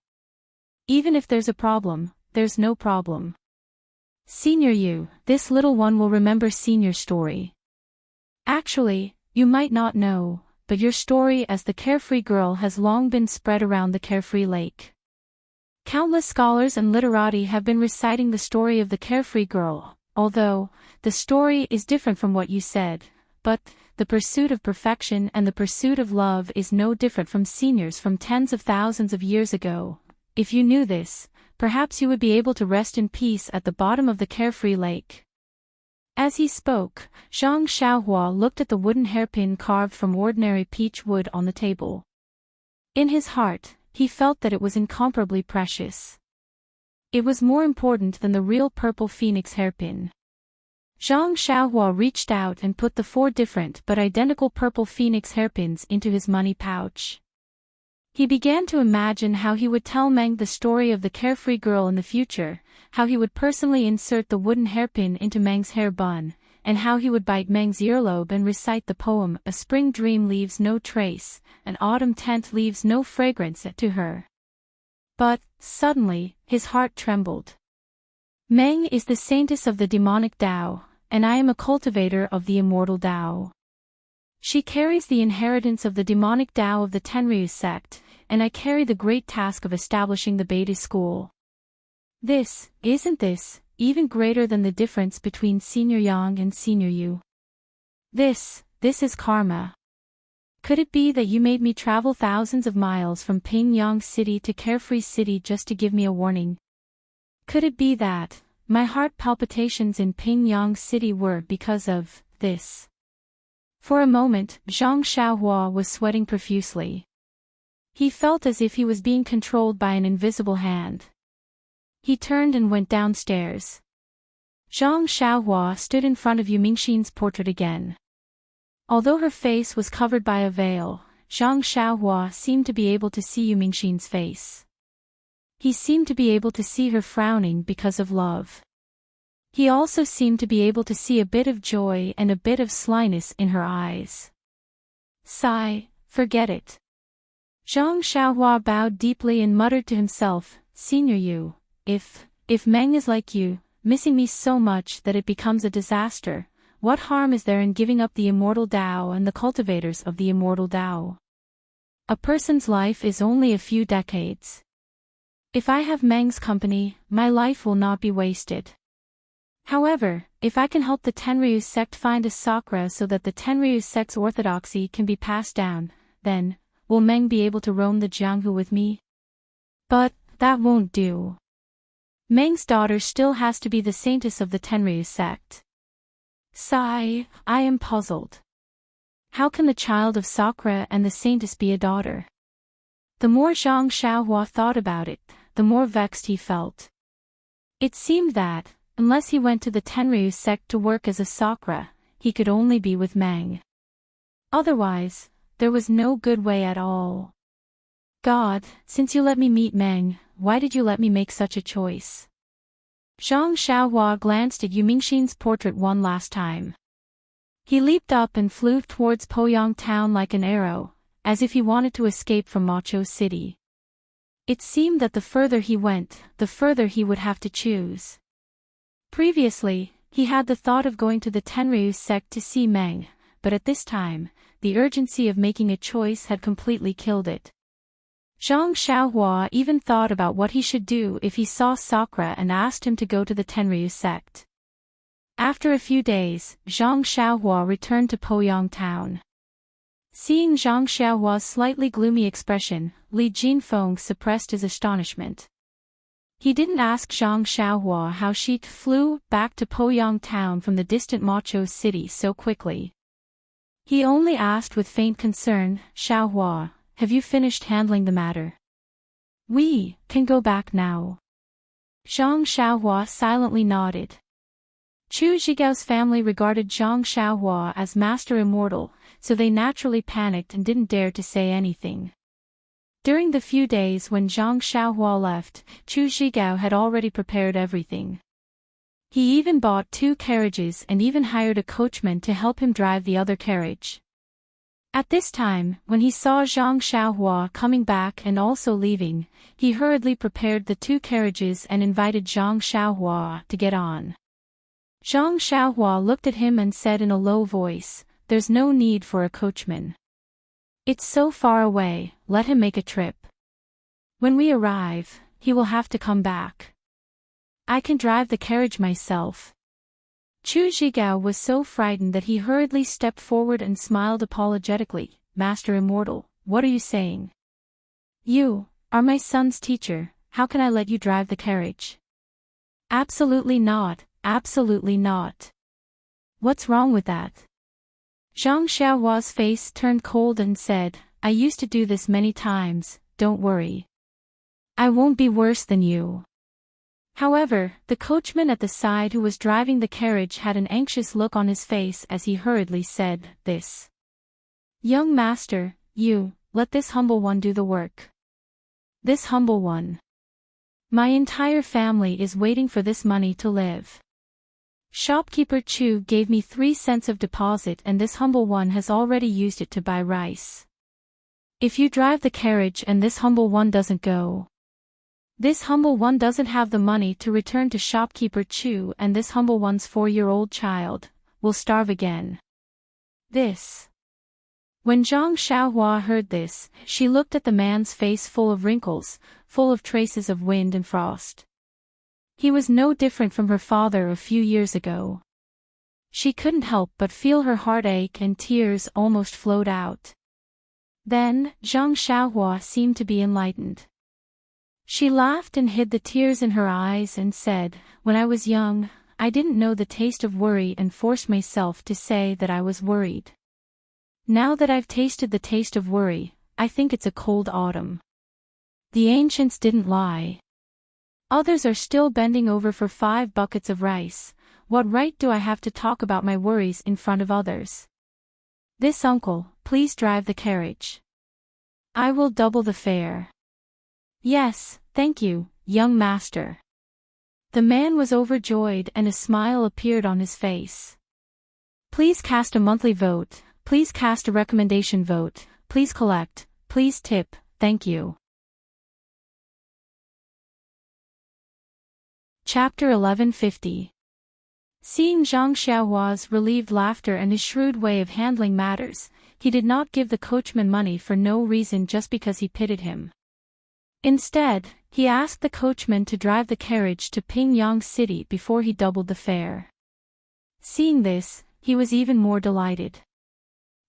Even if there's a problem, there's no problem. Senior Yu, this little one will remember Senior's story. Actually, you might not know, but your story as the Carefree Girl has long been spread around the Carefree Lake. Countless scholars and literati have been reciting the story of the Carefree Girl, although the story is different from what you said, but the pursuit of perfection and the pursuit of love is no different from Senior's from tens of thousands of years ago. If you knew this, perhaps you would be able to rest in peace at the bottom of the Carefree Lake. As he spoke, Zhang Xiaohua looked at the wooden hairpin carved from ordinary peach wood on the table. In his heart, he felt that it was incomparably precious. It was more important than the real purple phoenix hairpin. Zhang Xiaohua reached out and put the 4 different but identical purple phoenix hairpins into his money pouch. He began to imagine how he would tell Meng the story of the Carefree Girl in the future, how he would personally insert the wooden hairpin into Meng's hair bun, and how he would bite Meng's earlobe and recite the poem, "A spring dream leaves no trace, an autumn tent leaves no fragrance," to her. But, suddenly, his heart trembled. Meng is the saintess of the demonic Tao, and I am a cultivator of the immortal Tao. She carries the inheritance of the demonic Tao of the Tenryu sect, and I carry the great task of establishing the Beta school. Isn't this, even greater than the difference between Senior Yang and Senior Yu? This is karma. Could it be that you made me travel thousands of miles from Pingyang City to Carefree City just to give me a warning? Could it be that my heart palpitations in Pingyang City were because of this? For a moment, Zhang Xiaohua was sweating profusely. He felt as if he was being controlled by an invisible hand. He turned and went downstairs. Zhang Xiaohua stood in front of Yu Mingxin's portrait again. Although her face was covered by a veil, Zhang Xiaohua seemed to be able to see Yu Mingxin's face. He seemed to be able to see her frowning because of love. He also seemed to be able to see a bit of joy and a bit of slyness in her eyes. Sigh, forget it. Zhang Xiaohua bowed deeply and muttered to himself, Senior Yu, if Meng is like you, missing me so much that it becomes a disaster, what harm is there in giving up the immortal Tao and the cultivators of the immortal Tao? A person's life is only a few decades. If I have Meng's company, my life will not be wasted. However, if I can help the Tenryu sect find a Sakura so that the Tenryu sect's orthodoxy can be passed down, then, will Meng be able to roam the Jianghu with me? But that won't do. Meng's daughter still has to be the saintess of the Tenryu sect. Sigh, I am puzzled. How can the child of Sakura and the saintess be a daughter? The more Zhang Xiaohua thought about it, the more vexed he felt. It seemed that, unless he went to the Tenryu sect to work as a Sakura, he could only be with Meng. Otherwise, there was no good way at all. God, since you let me meet Meng, why did you let me make such a choice? Zhang Xiaohua glanced at Yu Mingxin's portrait one last time. He leaped up and flew towards Poyang town like an arrow, as if he wanted to escape from Macho City. It seemed that the further he went, the further he would have to choose. Previously, he had the thought of going to the Tenryu sect to see Meng, but at this time, the urgency of making a choice had completely killed it. Zhang Xiaohua even thought about what he should do if he saw Sakura and asked him to go to the Tenryu sect. After a few days, Zhang Xiaohua returned to Poyang town. Seeing Zhang Xiaohua's slightly gloomy expression, Li Jinfeng suppressed his astonishment. He didn't ask Zhang Xiaohua how she flew back to Poyang town from the distant Macho City so quickly. He only asked with faint concern, Xiaohua, have you finished handling the matter? We can go back now. Zhang Xiaohua silently nodded. Chu Zhigao's family regarded Zhang Xiaohua as Master Immortal, so they naturally panicked and didn't dare to say anything. During the few days when Zhang Xiaohua left, Chu Zhigao had already prepared everything. He even bought 2 carriages and even hired a coachman to help him drive the other carriage. At this time, when he saw Zhang Xiaohua coming back and also leaving, he hurriedly prepared the 2 carriages and invited Zhang Xiaohua to get on. Zhang Xiaohua looked at him and said in a low voice, "There's no need for a coachman. It's so far away, let him make a trip. When we arrive, he will have to come back. I can drive the carriage myself." Chu Zhigao was so frightened that he hurriedly stepped forward and smiled apologetically. "Master Immortal, what are you saying? You are my son's teacher, how can I let you drive the carriage?" "Absolutely not, absolutely not. What's wrong with that?" Zhang Xiaohua's face turned cold and said, "I used to do this many times, don't worry. I won't be worse than you." However, the coachman at the side who was driving the carriage had an anxious look on his face as he hurriedly said, "This young master, you, let this humble one do the work." "This humble one? My entire family is waiting for this money to live. Shopkeeper Chu gave me 3 cents of deposit and this humble one has already used it to buy rice. If you drive the carriage and this humble one doesn't go, This humble one doesn't have the money to return to shopkeeper Chu, and this humble one's 4-year-old child will starve again. This. When Zhang Xiaohua heard this, she looked at the man's face full of wrinkles, full of traces of wind and frost. He was no different from her father a few years ago. She couldn't help but feel her heart ache and tears almost flowed out. Then, Zhang Xiaohua seemed to be enlightened. She laughed and hid the tears in her eyes and said, "When I was young, I didn't know the taste of worry and forced myself to say that I was worried. Now that I've tasted the taste of worry, I think it's a cold autumn." The ancients didn't lie. Others are still bending over for 5 buckets of rice. What right do I have to talk about my worries in front of others? This uncle, please drive the carriage. I will double the fare. Yes, thank you, young master. The man was overjoyed and a smile appeared on his face. Please cast a monthly vote, please cast a recommendation vote, please collect, please tip, thank you. Chapter 1150. Seeing Zhang Xiaohua's relieved laughter and his shrewd way of handling matters, he did not give the coachman money for no reason just because he pitied him. Instead, he asked the coachman to drive the carriage to Pingyang City before he doubled the fare. Seeing this, he was even more delighted.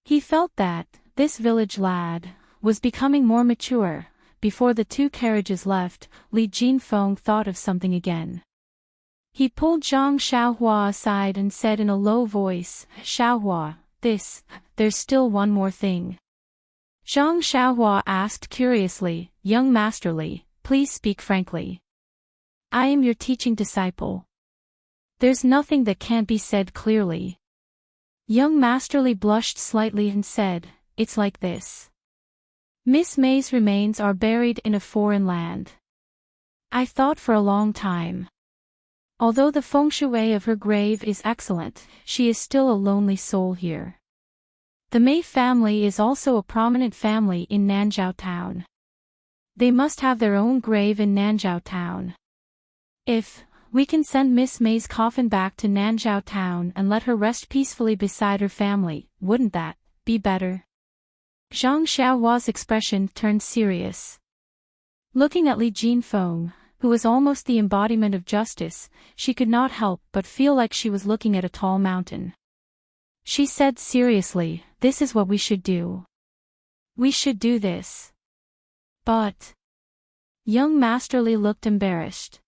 He felt that, this village lad, was becoming more mature. Before the 2 carriages left, Li Jinfeng thought of something again. He pulled Zhang Xiaohua aside and said in a low voice, "Xiaohua, there's still one more thing." Zhang Xiaohua asked curiously, "Young Master Li, please speak frankly. I am your teaching disciple. There's nothing that can't be said clearly." Young Master Li blushed slightly and said, "It's like this. Miss May's remains are buried in a foreign land. I thought for a long time. Although the feng shui of her grave is excellent, she is still a lonely soul here. The May family is also a prominent family in Nanzhao Town. They must have their own grave in Nanzhao Town. If we can send Miss May's coffin back to Nanzhao Town and let her rest peacefully beside her family, wouldn't that be better?" Zhang Xiaohua's expression turned serious. Looking at Li Jinfeng, who was almost the embodiment of justice, she could not help but feel like she was looking at a tall mountain. She said seriously, "This is what we should do. We should do this." But young Master Li looked embarrassed.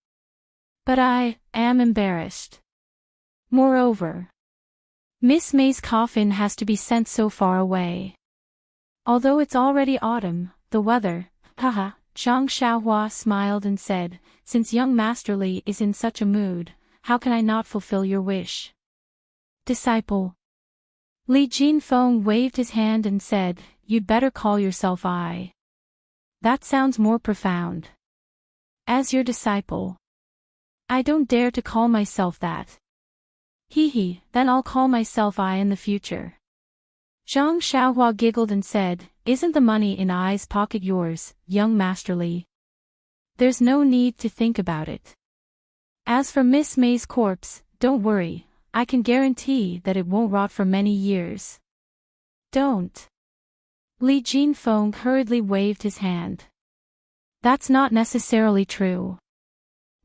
"But I am embarrassed. Moreover, Miss May's coffin has to be sent so far away. Although it's already autumn, the weather, haha." Zhang Xiaohua smiled and said, "Since young Master Li is in such a mood, how can I not fulfill your wish?" Disciple. Li Jinfeng waved his hand and said, "You'd better call yourself I. That sounds more profound. As your disciple. I don't dare to call myself that. Hee, then I'll call myself I in the future." Zhang Xiaohua giggled and said, "Isn't the money in I's pocket yours, young Master Li? There's no need to think about it. As for Miss May's corpse, don't worry, I can guarantee that it won't rot for many years." "Don't." Li Jinfeng hurriedly waved his hand. "That's not necessarily true.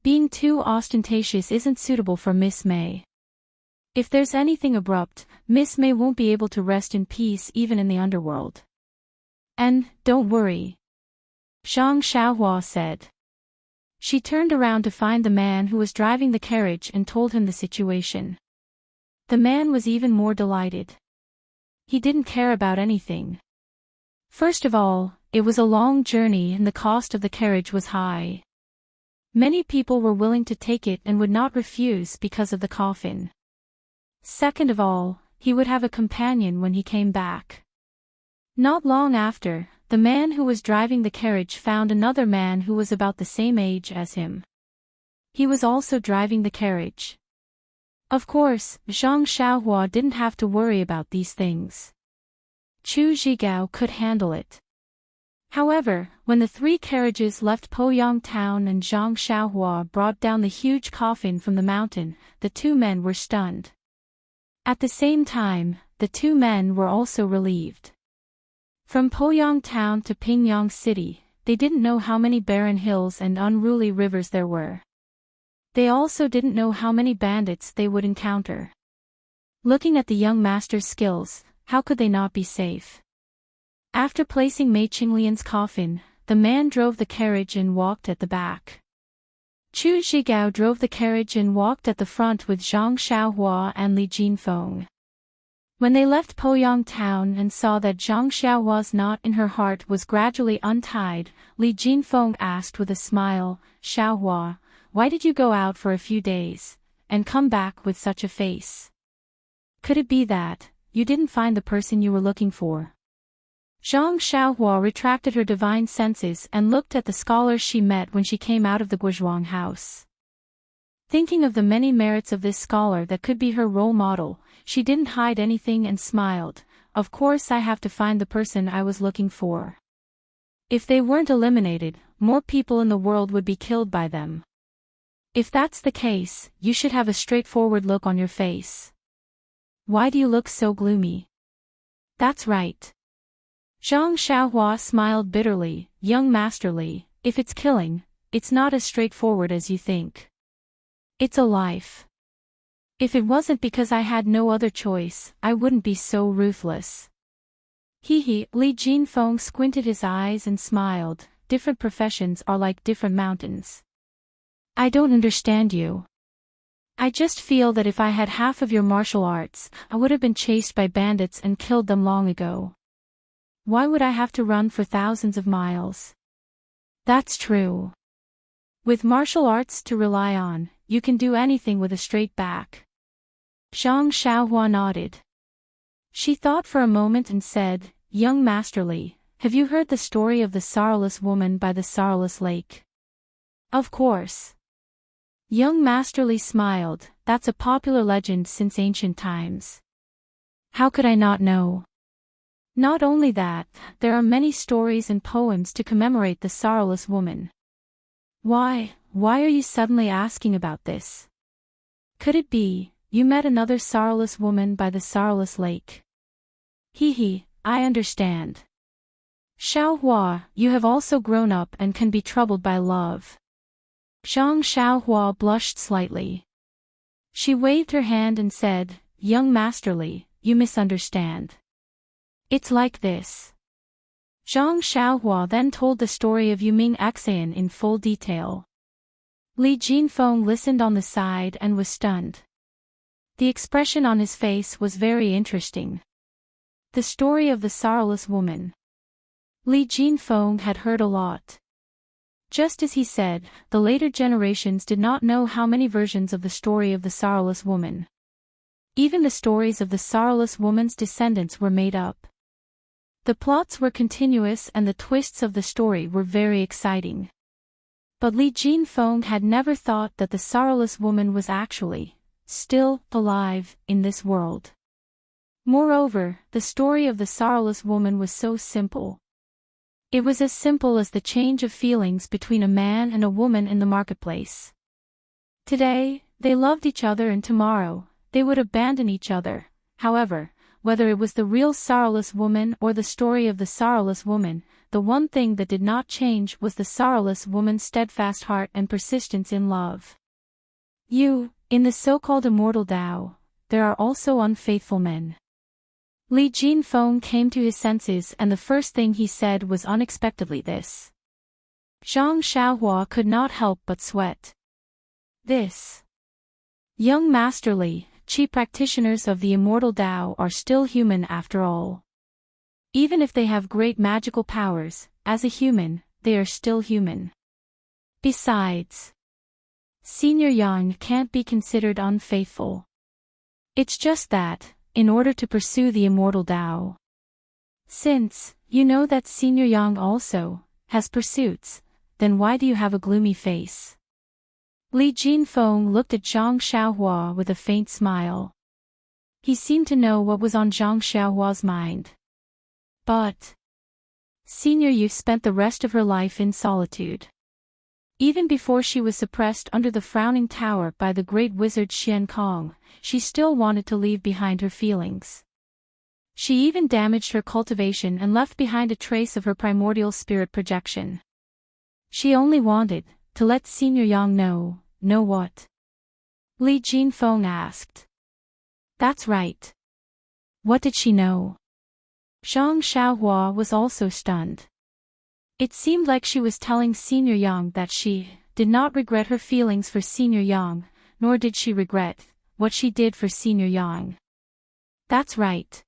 Being too ostentatious isn't suitable for Miss May. If there's anything abrupt, Miss May won't be able to rest in peace even in the underworld. And, don't worry," Zhang Xiaohua said. She turned around to find the man who was driving the carriage and told him the situation. The man was even more delighted. He didn't care about anything. First of all, it was a long journey and the cost of the carriage was high. Many people were willing to take it and would not refuse because of the coffin. Second of all, he would have a companion when he came back. Not long after, the man who was driving the carriage found another man who was about the same age as him. He was also driving the carriage. Of course, Zhang Xiaohua didn't have to worry about these things. Chu Zhigao could handle it. However, when the three carriages left Poyang town and Zhang Xiaohua brought down the huge coffin from the mountain, the two men were stunned. At the same time, the two men were also relieved. From Poyang town to Pingyang city, they didn't know how many barren hills and unruly rivers there were. They also didn't know how many bandits they would encounter. Looking at the young master's skills, how could they not be safe? After placing Mei Qinglian's coffin, the man drove the carriage and walked at the back. Chu Zhigao drove the carriage and walked at the front with Zhang Xiaohua and Li Jinfeng. When they left Poyang town and saw that Zhang Xiaohua's knot in her heart was gradually untied, Li Jinfeng asked with a smile, "Xiaohua, why did you go out for a few days, and come back with such a face? Could it be that you didn't find the person you were looking for?" Zhang Xiaohua retracted her divine senses and looked at the scholars she met when she came out of the Guozhuang house. Thinking of the many merits of this scholar that could be her role model, she didn't hide anything and smiled. "Of course I have to find the person I was looking for. If they weren't eliminated, more people in the world would be killed by them. If that's the case, you should have a straightforward look on your face. Why do you look so gloomy?" "That's right." Zhang Xiaohua smiled bitterly. "Young Master Li, if it's killing, it's not as straightforward as you think. It's a life. If it wasn't because I had no other choice, I wouldn't be so ruthless." He. Li Jinfeng squinted his eyes and smiled. "Different professions are like different mountains. I don't understand you. I just feel that if I had half of your martial arts, I would have been chased by bandits and killed them long ago. Why would I have to run for thousands of miles?" "That's true. With martial arts to rely on, you can do anything with a straight back." Zhang Xiaohua nodded. She thought for a moment and said, "Young Master Li, have you heard the story of the sorrowless woman by the sorrowless lake?" "Of course." Young Master Li smiled. "That's a popular legend since ancient times. How could I not know? Not only that, there are many stories and poems to commemorate the sorrowless woman." Why are you suddenly asking about this? Could it be, you met another sorrowless woman by the sorrowless lake?" I understand. Xiaohua, you have also grown up and can be troubled by love." Zhang Xiaohua blushed slightly. She waved her hand and said, "Young Master Li, you misunderstand. It's like this." Zhang Xiaohua then told the story of Yuming Xan in full detail. Li Jinfeng listened on the side and was stunned. The expression on his face was very interesting. The story of the sorrowless woman. Li Jinfeng had heard a lot. Just as he said, the later generations did not know how many versions of the story of the sorrowless woman. Even the stories of the sorrowless woman's descendants were made up. The plots were continuous and the twists of the story were very exciting. But Li Jinfeng had never thought that the sorrowless woman was actually still alive in this world. Moreover, the story of the sorrowless woman was so simple. It was as simple as the change of feelings between a man and a woman in the marketplace. Today, they loved each other and tomorrow, they would abandon each other. However, whether it was the real sorrowless woman or the story of the sorrowless woman, the one thing that did not change was the sorrowless woman's steadfast heart and persistence in love. In the so-called immortal Tao, there are also unfaithful men. Li Jinfeng came to his senses and the first thing he said was unexpectedly this. Zhang Xiaohua could not help but sweat. This. Young Master Li, chief practitioners of the immortal Tao are still human after all. Even if they have great magical powers, as a human, they are still human. Besides, Senior Yang can't be considered unfaithful. It's just that, in order to pursue the immortal Tao. Since, you know that Senior Yang also has pursuits, then why do you have a gloomy face? Li Jinfeng looked at Zhang Xiaohua with a faint smile. He seemed to know what was on Zhang Xiaohua's mind. But Senior Yu spent the rest of her life in solitude. Even before she was suppressed under the frowning tower by the great wizard Xian Kong, she still wanted to leave behind her feelings. She even damaged her cultivation and left behind a trace of her primordial spirit projection. She only wanted to let Senior Yang know what? Li Jinfeng asked. That's right. What did she know? Zhang Xiaohua was also stunned. It seemed like she was telling Senior Yang that she did not regret her feelings for Senior Yang, nor did she regret what she did for Senior Yang. That's right.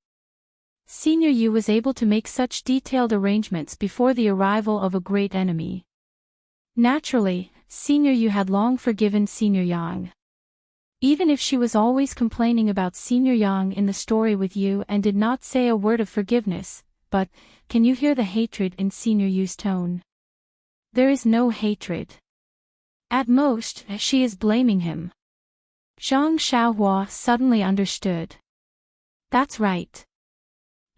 Senior Yu was able to make such detailed arrangements before the arrival of a great enemy. Naturally, Senior Yu had long forgiven Senior Yang. Even if she was always complaining about Senior Yang in the story with you and did not say a word of forgiveness, but, can you hear the hatred in Senior Yu's tone? There is no hatred. At most, she is blaming him. Zhang Xiaohua suddenly understood. That's right.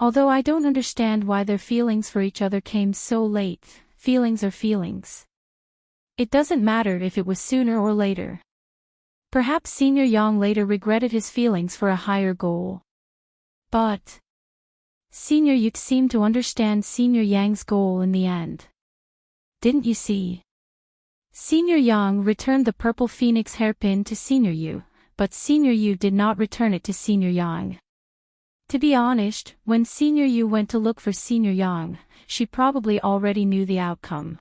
Although I don't understand why their feelings for each other came so late, feelings are feelings. It doesn't matter if it was sooner or later. Perhaps Senior Yang later regretted his feelings for a higher goal. But Senior Yu seemed to understand Senior Yang's goal in the end. Didn't you see? Senior Yang returned the purple phoenix hairpin to Senior Yu, but Senior Yu did not return it to Senior Yang. To be honest, when Senior Yu went to look for Senior Yang, she probably already knew the outcome.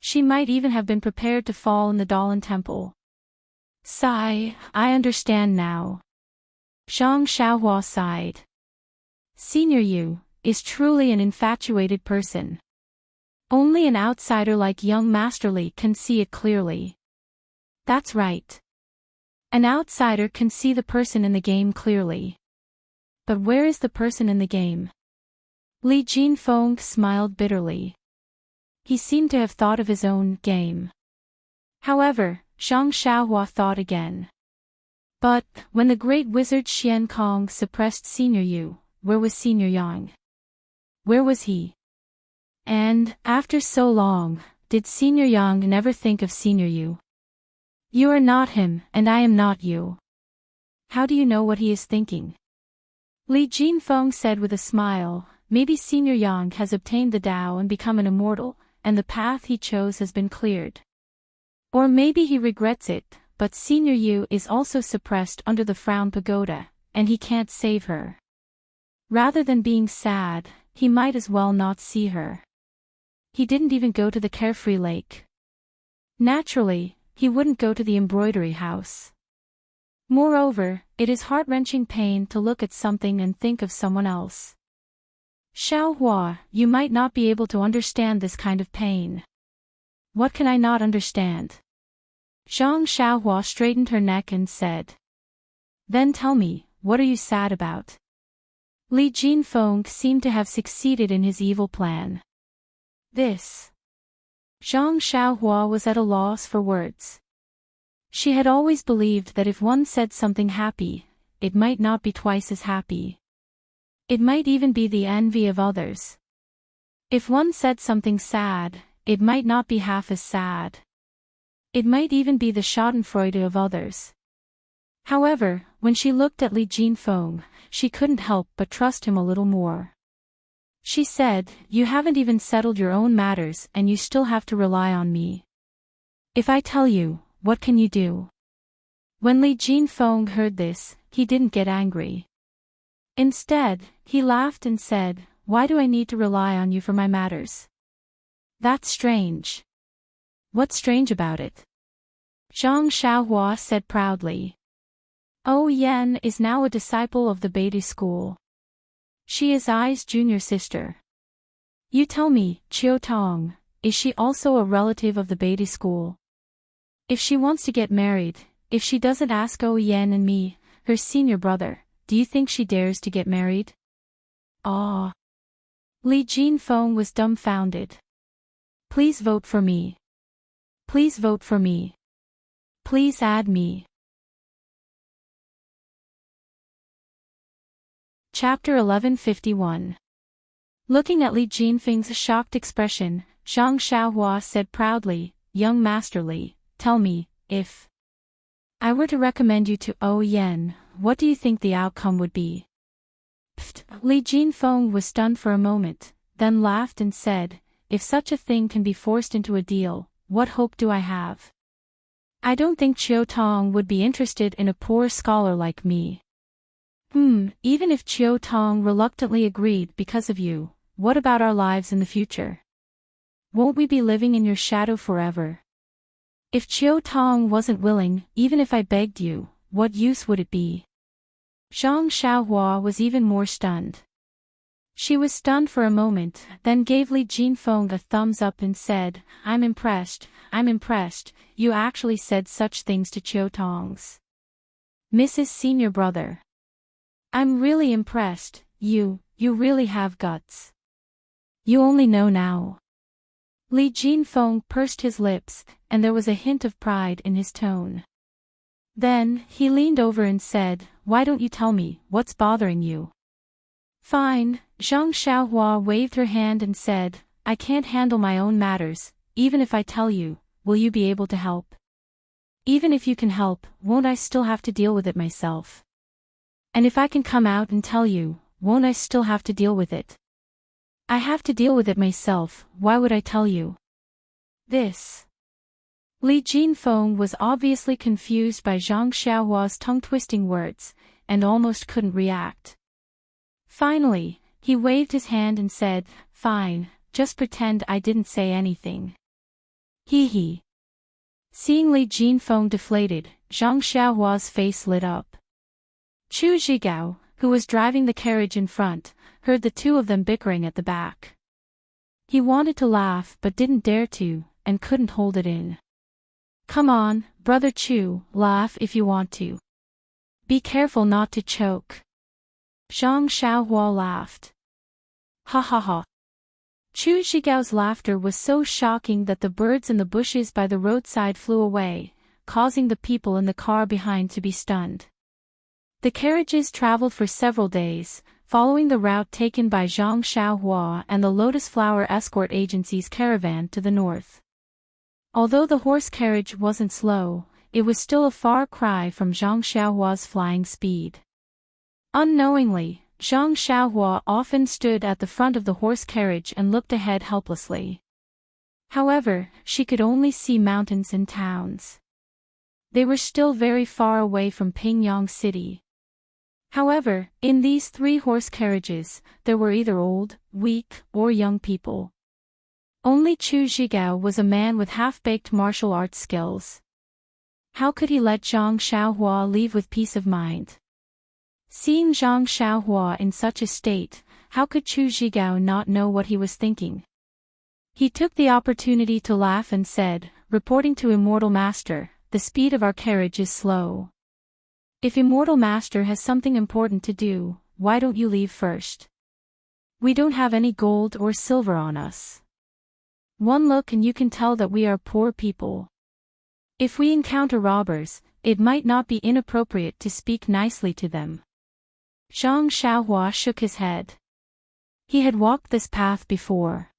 She might even have been prepared to fall in the Dalan Temple. Sigh, I understand now. Zhang Xiaohua sighed. Senior Yu is truly an infatuated person. Only an outsider like young Master Li can see it clearly. That's right. An outsider can see the person in the game clearly. But where is the person in the game? Li Jinfeng smiled bitterly. He seemed to have thought of his own game. However, Zhang Xiaohua thought again. But, when the great wizard Xian Kong suppressed Senior Yu, where was Senior Yang? Where was he? And, after so long, did Senior Yang never think of Senior Yu? You are not him, and I am not you. How do you know what he is thinking? Li Jinfeng said with a smile, maybe Senior Yang has obtained the Tao and become an immortal, and the path he chose has been cleared. Or maybe he regrets it, but Senior Yu is also suppressed under the Frown Pagoda, and he can't save her. Rather than being sad, he might as well not see her. He didn't even go to the Carefree Lake. Naturally, he wouldn't go to the embroidery house. Moreover, it is heart-wrenching pain to look at something and think of someone else. Xiaohua, you might not be able to understand this kind of pain. What can I not understand? Zhang Xiaohua straightened her neck and said. Then tell me, what are you sad about? Li Jinfeng seemed to have succeeded in his evil plan. This. Zhang Xiaohua was at a loss for words. She had always believed that if one said something happy, it might not be twice as happy. It might even be the envy of others. If one said something sad, it might not be half as sad. It might even be the schadenfreude of others. However, when she looked at Li Jinfeng, she couldn't help but trust him a little more. She said, you haven't even settled your own matters and you still have to rely on me. If I tell you, what can you do? When Li Jinfeng heard this, he didn't get angry. Instead, he laughed and said, why do I need to rely on you for my matters? That's strange. What's strange about it? Zhang Xiaohua said proudly. Oh Yan is now a disciple of the Beide school. She is Ai's junior sister. You tell me, Qiu Tong, is she also a relative of the Beide school? If she wants to get married, if she doesn't ask O Yan and me, her senior brother, do you think she dares to get married? Ah. Li Jinfeng was dumbfounded. Please vote for me. Please vote for me. Please add me. Chapter 1151. Looking at Li Jinfeng's shocked expression, Zhang Xiaohua said proudly, "Young Master Li, tell me, if I were to recommend you to Yan, what do you think the outcome would be?" Pfft. Li Jinfeng was stunned for a moment, then laughed and said, "If such a thing can be forced into a deal, what hope do I have? I don't think Qiu Tong would be interested in a poor scholar like me." Even if Qiu Tong reluctantly agreed because of you, what about our lives in the future? Won't we be living in your shadow forever? If Qiu Tong wasn't willing, even if I begged you, what use would it be? Zhang Xiaohua was even more stunned. She was stunned for a moment, then gave Li Jinfeng a thumbs up and said, I'm impressed, you actually said such things to Qiu Tong's Mrs. Senior Brother. I'm really impressed, you really have guts. You only know now. Li Jinfeng pursed his lips, and there was a hint of pride in his tone. Then, he leaned over and said, why don't you tell me, what's bothering you? Fine, Zhang Xiaohua waved her hand and said, I can't handle my own matters, even if I tell you, will you be able to help? Even if you can help, won't I still have to deal with it myself? And if I can come out and tell you, won't I still have to deal with it? I have to deal with it myself, why would I tell you this? Li Jinfeng was obviously confused by Zhang Xiaohua's tongue-twisting words, and almost couldn't react. Finally, he waved his hand and said, fine, just pretend I didn't say anything. Hee. Seeing Li Jinfeng deflated, Zhang Xiaohua's face lit up. Chu Zhigao, who was driving the carriage in front, heard the two of them bickering at the back. He wanted to laugh but didn't dare to, and couldn't hold it in. Come on, Brother Chu, laugh if you want to. Be careful not to choke. Zhang Xiaohua laughed. Ha ha ha. Chu Zhigao's laughter was so shocking that the birds in the bushes by the roadside flew away, causing the people in the car behind to be stunned. The carriages traveled for several days, following the route taken by Zhang Xiaohua and the Lotus Flower Escort Agency's caravan to the north. Although the horse carriage wasn't slow, it was still a far cry from Zhang Xiaohua's flying speed. Unknowingly, Zhang Xiaohua often stood at the front of the horse carriage and looked ahead helplessly. However, she could only see mountains and towns. They were still very far away from Pingyang City. However, in these 3 horse carriages, there were either old, weak, or young people. Only Chu Zhigao was a man with half-baked martial arts skills. How could he let Zhang Xiaohua leave with peace of mind? Seeing Zhang Xiaohua in such a state, how could Chu Zhigao not know what he was thinking? He took the opportunity to laugh and said, reporting to Immortal Master, the speed of our carriage is slow. If Immortal Master has something important to do, why don't you leave first? We don't have any gold or silver on us. One look and you can tell that we are poor people. If we encounter robbers, it might not be inappropriate to speak nicely to them. Zhang Xiaohua shook his head. He had walked this path before.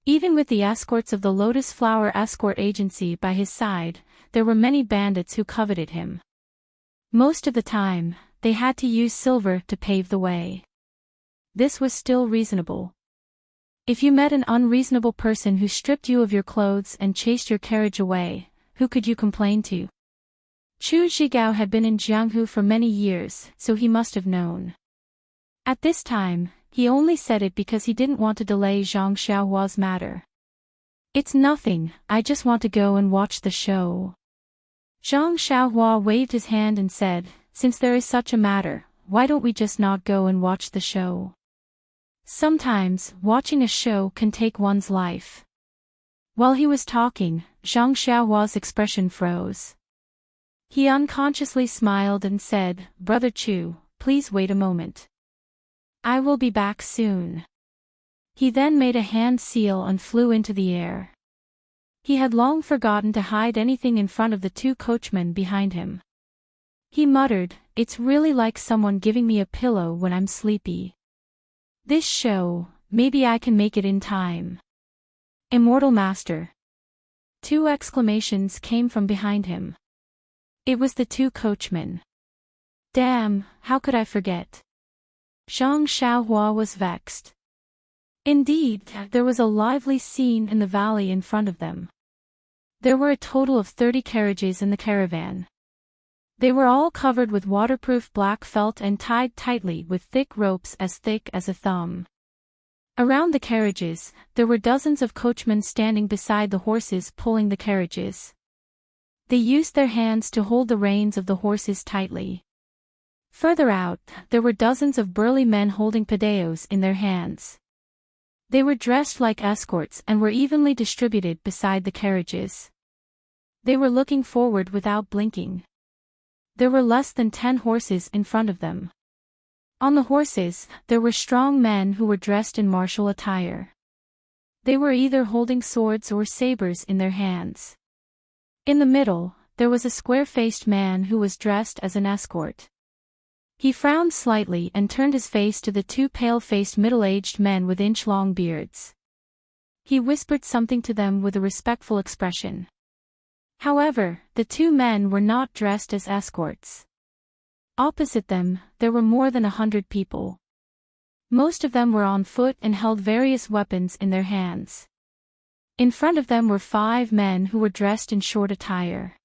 Even with the escorts of the Lotus Flower Escort Agency by his side, there were many bandits who coveted him. Most of the time, they had to use silver to pave the way. This was still reasonable. If you met an unreasonable person who stripped you of your clothes and chased your carriage away, who could you complain to? Chu Zhigao had been in Jianghu for many years, so he must have known. At this time, he only said it because he didn't want to delay Zhang Xiaohua's matter. It's nothing, I just want to go and watch the show. Zhang Xiaohua waved his hand and said, since there is such a matter, why don't we just not go and watch the show? Sometimes, watching a show can take one's life. While he was talking, Zhang Xiaohua's expression froze. He unconsciously smiled and said, Brother Chu, please wait a moment. I will be back soon. He then made a hand seal and flew into the air. He had long forgotten to hide anything in front of the 2 coachmen behind him. He muttered, it's really like someone giving me a pillow when I'm sleepy. This show, maybe I can make it in time. Immortal Master. 2 exclamations came from behind him. It was the 2 coachmen. Damn, how could I forget? Zhang Xiaohua was vexed. Indeed, there was a lively scene in the valley in front of them. There were a total of 30 carriages in the caravan. They were all covered with waterproof black felt and tied tightly with thick ropes as thick as a thumb. Around the carriages, there were dozens of coachmen standing beside the horses pulling the carriages. They used their hands to hold the reins of the horses tightly. Further out, there were dozens of burly men holding padeos in their hands. They were dressed like escorts and were evenly distributed beside the carriages. They were looking forward without blinking. There were less than 10 horses in front of them. On the horses, there were strong men who were dressed in martial attire. They were either holding swords or sabers in their hands. In the middle, there was a square-faced man who was dressed as an escort. He frowned slightly and turned his face to the 2 pale-faced middle-aged men with inch-long beards. He whispered something to them with a respectful expression. However, the 2 men were not dressed as escorts. Opposite them, there were more than 100 people. Most of them were on foot and held various weapons in their hands. In front of them were 5 men who were dressed in short attire.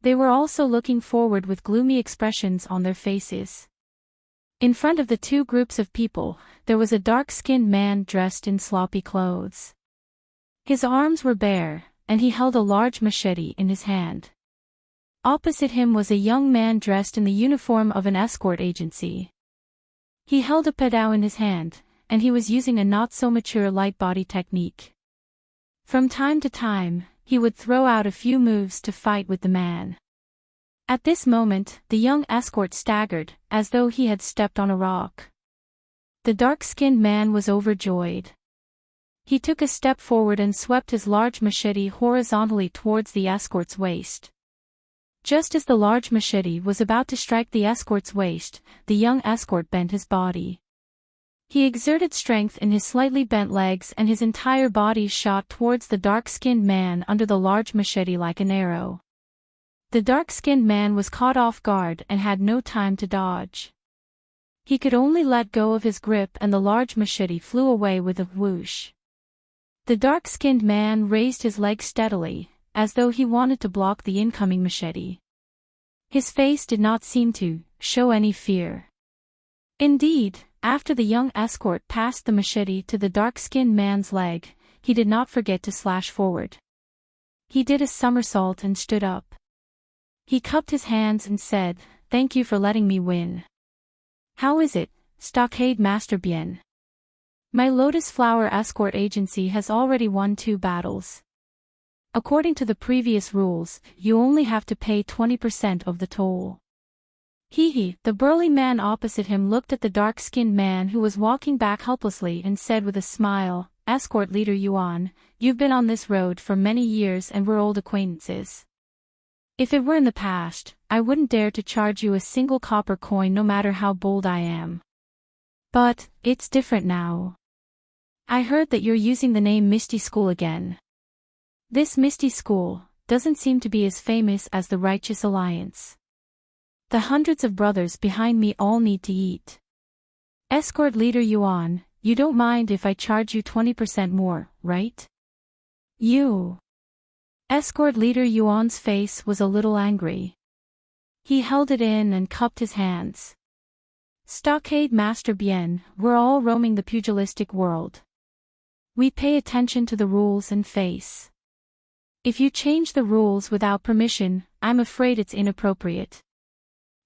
They were also looking forward with gloomy expressions on their faces. In front of the 2 groups of people, there was a dark-skinned man dressed in sloppy clothes. His arms were bare, and he held a large machete in his hand. Opposite him was a young man dressed in the uniform of an escort agency. He held a padao in his hand, and he was using a not-so-mature light body technique. From time to time, he would throw out a few moves to fight with the man. At this moment, the young escort staggered, as though he had stepped on a rock. The dark-skinned man was overjoyed. He took a step forward and swept his large machete horizontally towards the escort's waist. Just as the large machete was about to strike the escort's waist, the young escort bent his body. He exerted strength in his slightly bent legs and his entire body shot towards the dark-skinned man under the large machete like an arrow. The dark-skinned man was caught off guard and had no time to dodge. He could only let go of his grip and the large machete flew away with a whoosh. The dark-skinned man raised his leg steadily, as though he wanted to block the incoming machete. His face did not seem to show any fear. Indeed, after the young escort passed the machete to the dark-skinned man's leg, he did not forget to slash forward. He did a somersault and stood up. He cupped his hands and said, "Thank you for letting me win. How is it, Stockade Master Bien? My Lotus Flower Escort Agency has already won 2 battles. According to the previous rules, you only have to pay 20% of the toll." Hee. The burly man opposite him looked at the dark-skinned man who was walking back helplessly and said with a smile, "Escort Leader Yuan, you've been on this road for many years and we're old acquaintances. If it were in the past, I wouldn't dare to charge you a single copper coin no matter how bold I am. But, it's different now. I heard that you're using the name Misty School again. This Misty School doesn't seem to be as famous as the Righteous Alliance. The hundreds of brothers behind me all need to eat. Escort Leader Yuan, you don't mind if I charge you 20% more, right? You." Escort Leader Yuan's face was a little angry. He held it in and cupped his hands. "Stockade Master Bien, we're all roaming the pugilistic world. We pay attention to the rules and face. If you change the rules without permission, I'm afraid it's inappropriate."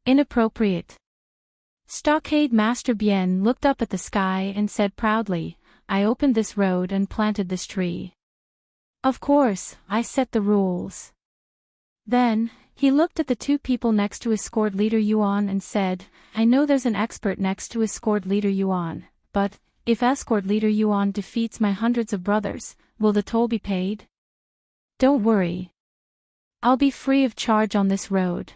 "Inappropriate?" Stockade Master Bien looked up at the sky and said proudly, "I opened this road and planted this tree. Of course, I set the rules." Then, he looked at the 2 people next to Escort Leader Yuan and said, "I know there's an expert next to Escort Leader Yuan, but, if Escort Leader Yuan defeats my hundreds of brothers, will the toll be paid? Don't worry. I'll be free of charge on this road.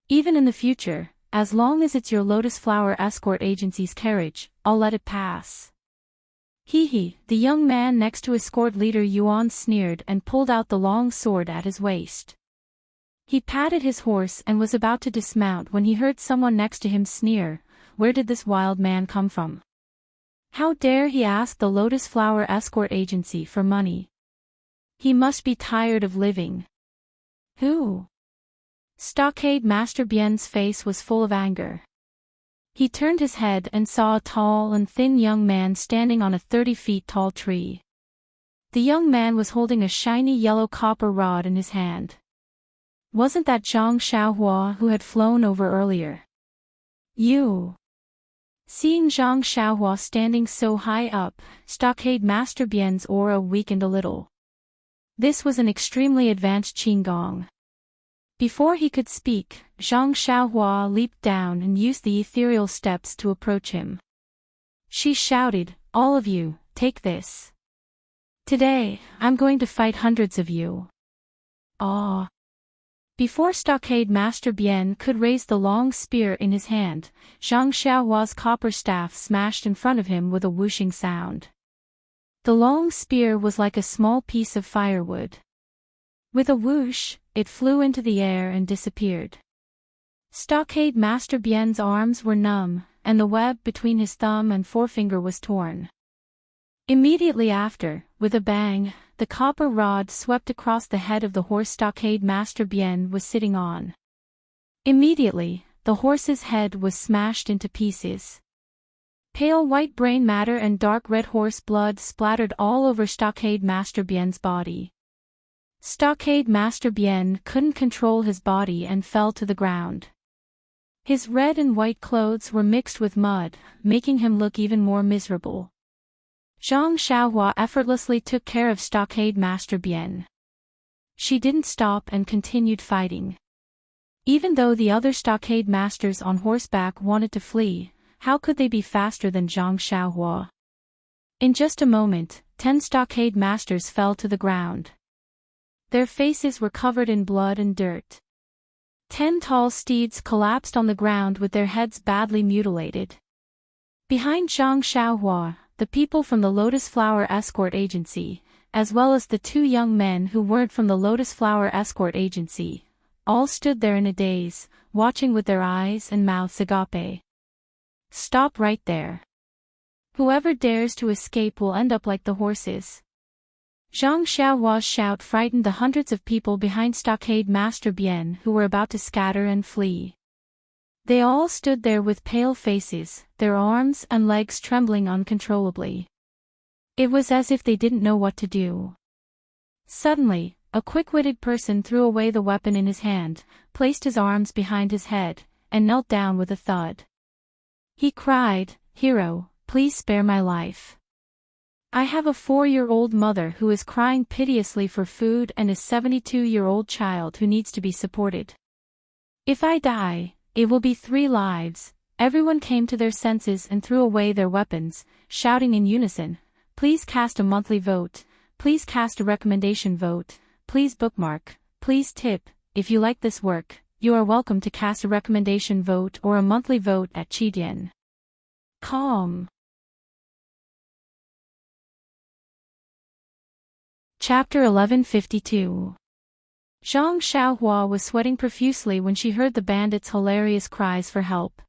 Even in the future, as long as it's your Lotus Flower Escort Agency's carriage, I'll let it pass." He, the young man next to escort leader Yuan sneered and pulled out the long sword at his waist. He patted his horse and was about to dismount when he heard someone next to him sneer, "Where did this wild man come from? How dare he ask the Lotus Flower Escort Agency for money? He must be tired of living." "Who?" Stockade Master Bien's face was full of anger. He turned his head and saw a tall and thin young man standing on a 30 feet tall tree. The young man was holding a shiny yellow copper rod in his hand. Wasn't that Zhang Xiaohua who had flown over earlier? "You." Seeing Zhang Xiaohua standing so high up, Stockade Master Bien's aura weakened a little. This was an extremely advanced Qinggong. Before he could speak, Zhang Xiaohua leaped down and used the ethereal steps to approach him. She shouted, "All of you, take this. Today, I'm going to fight hundreds of you." Ah! Before Stockade Master Bien could raise the long spear in his hand, Zhang Xiaohua's copper staff smashed in front of him with a whooshing sound. The long spear was like a small piece of firewood. With a whoosh, it flew into the air and disappeared. Stockade Master Bien's arms were numb, and the web between his thumb and forefinger was torn. Immediately after, with a bang, the copper rod swept across the head of the horse Stockade Master Bien was sitting on. Immediately, the horse's head was smashed into pieces. Pale white brain matter and dark red horse blood splattered all over Stockade Master Bien's body. Stockade Master Bien couldn't control his body and fell to the ground. His red and white clothes were mixed with mud, making him look even more miserable. Zhang Xiaohua effortlessly took care of Stockade Master Bien. She didn't stop and continued fighting. Even though the other Stockade Masters on horseback wanted to flee, how could they be faster than Zhang Xiaohua? In just a moment, 10 Stockade Masters fell to the ground. Their faces were covered in blood and dirt. 10 tall steeds collapsed on the ground with their heads badly mutilated. Behind Zhang Xiaohua, the people from the Lotus Flower Escort Agency, as well as the 2 young men who weren't from the Lotus Flower Escort Agency, all stood there in a daze, watching with their eyes and mouths agape. "Stop right there. Whoever dares to escape will end up like the horses." Zhang Xiaohua's shout frightened the hundreds of people behind Stockade Master Bien who were about to scatter and flee. They all stood there with pale faces, their arms and legs trembling uncontrollably. It was as if they didn't know what to do. Suddenly, a quick-witted person threw away the weapon in his hand, placed his arms behind his head, and knelt down with a thud. He cried, "Hero, please spare my life. I have a 4-year-old mother who is crying piteously for food and a 72-year-old child who needs to be supported. If I die, it will be 3 lives." Everyone came to their senses and threw away their weapons, shouting in unison, "Please cast a monthly vote, please cast a recommendation vote, please bookmark, please tip. If you like this work, you are welcome to cast a recommendation vote or a monthly vote at Qidian. Calm. Chapter 1152. Zhang Xiaohua was sweating profusely when she heard the bandits' hilarious cries for help.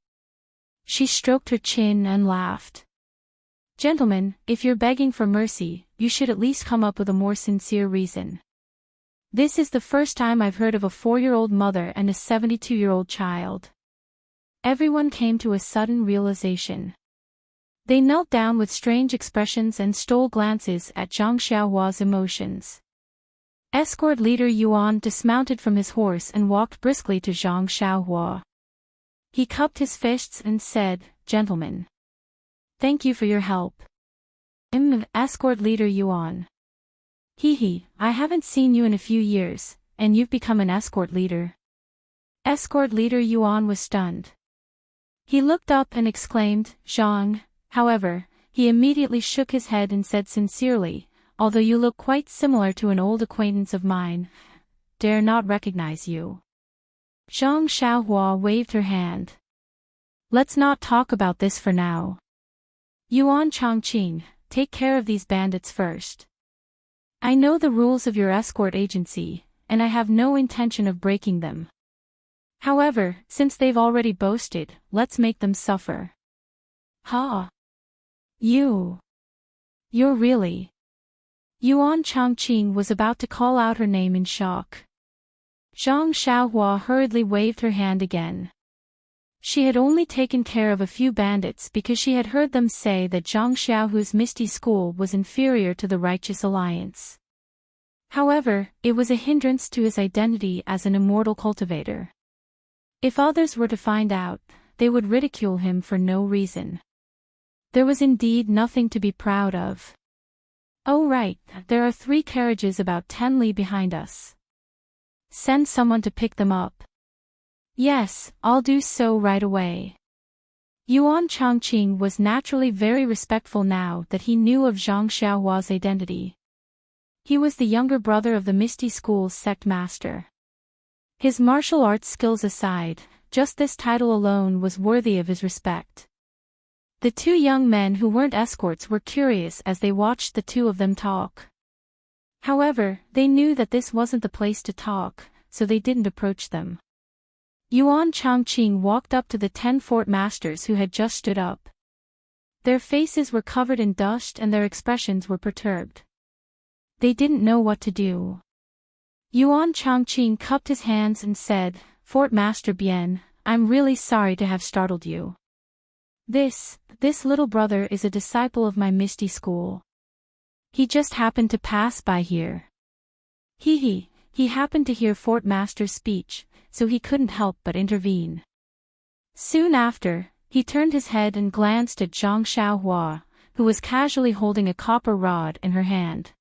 She stroked her chin and laughed. "Gentlemen, if you're begging for mercy, you should at least come up with a more sincere reason. This is the first time I've heard of a 4-year-old mother and a 72-year-old child." Everyone came to a sudden realization. They knelt down with strange expressions and stole glances at Zhang Xiaohua's emotions. Escort leader Yuan dismounted from his horse and walked briskly to Zhang Xiaohua. He cupped his fists and said, "Gentlemen, thank you for your help." Escort leader Yuan. I haven't seen you in a few years, and you've become an escort leader." Escort leader Yuan was stunned. He looked up and exclaimed, "Zhang." However, he immediately shook his head and said sincerely, "Although you look quite similar to an old acquaintance of mine, dare not recognize you." Zhang Xiaohua waved her hand. "Let's not talk about this for now. Yuan Chongqing, take care of these bandits first. I know the rules of your escort agency, and I have no intention of breaking them. However, since they've already boasted, let's make them suffer. Ha! You're really... Yuan Changqing was about to call out her name in shock. Zhang Xiaohua hurriedly waved her hand again. She had only taken care of a few bandits because she had heard them say that Zhang Xiaohu's Misty School was inferior to the Righteous Alliance. However, it was a hindrance to his identity as an immortal cultivator. If others were to find out, they would ridicule him for no reason. There was indeed nothing to be proud of. Oh right, there are 3 carriages about 10 li behind us. Send someone to pick them up. Yes, I'll do so right away. Yuan Changqing was naturally very respectful now that he knew of Zhang Xiaohua's identity. He was the younger brother of the Misty School's sect master. His martial arts skills aside, just this title alone was worthy of his respect. The 2 young men who weren't escorts were curious as they watched the 2 of them talk. However, they knew that this wasn't the place to talk, so they didn't approach them. Yuan Changqing walked up to the 10 fort masters who had just stood up. Their faces were covered in dust and their expressions were perturbed. They didn't know what to do. Yuan Changqing cupped his hands and said, "Fort Master Bien, I'm really sorry to have startled you. This little brother is a disciple of my Misty School. He just happened to pass by here." He happened to hear Fort Master's speech, so he couldn't help but intervene. Soon after, he turned his head and glanced at Zhang Xiaohua, who was casually holding a copper rod in her hand.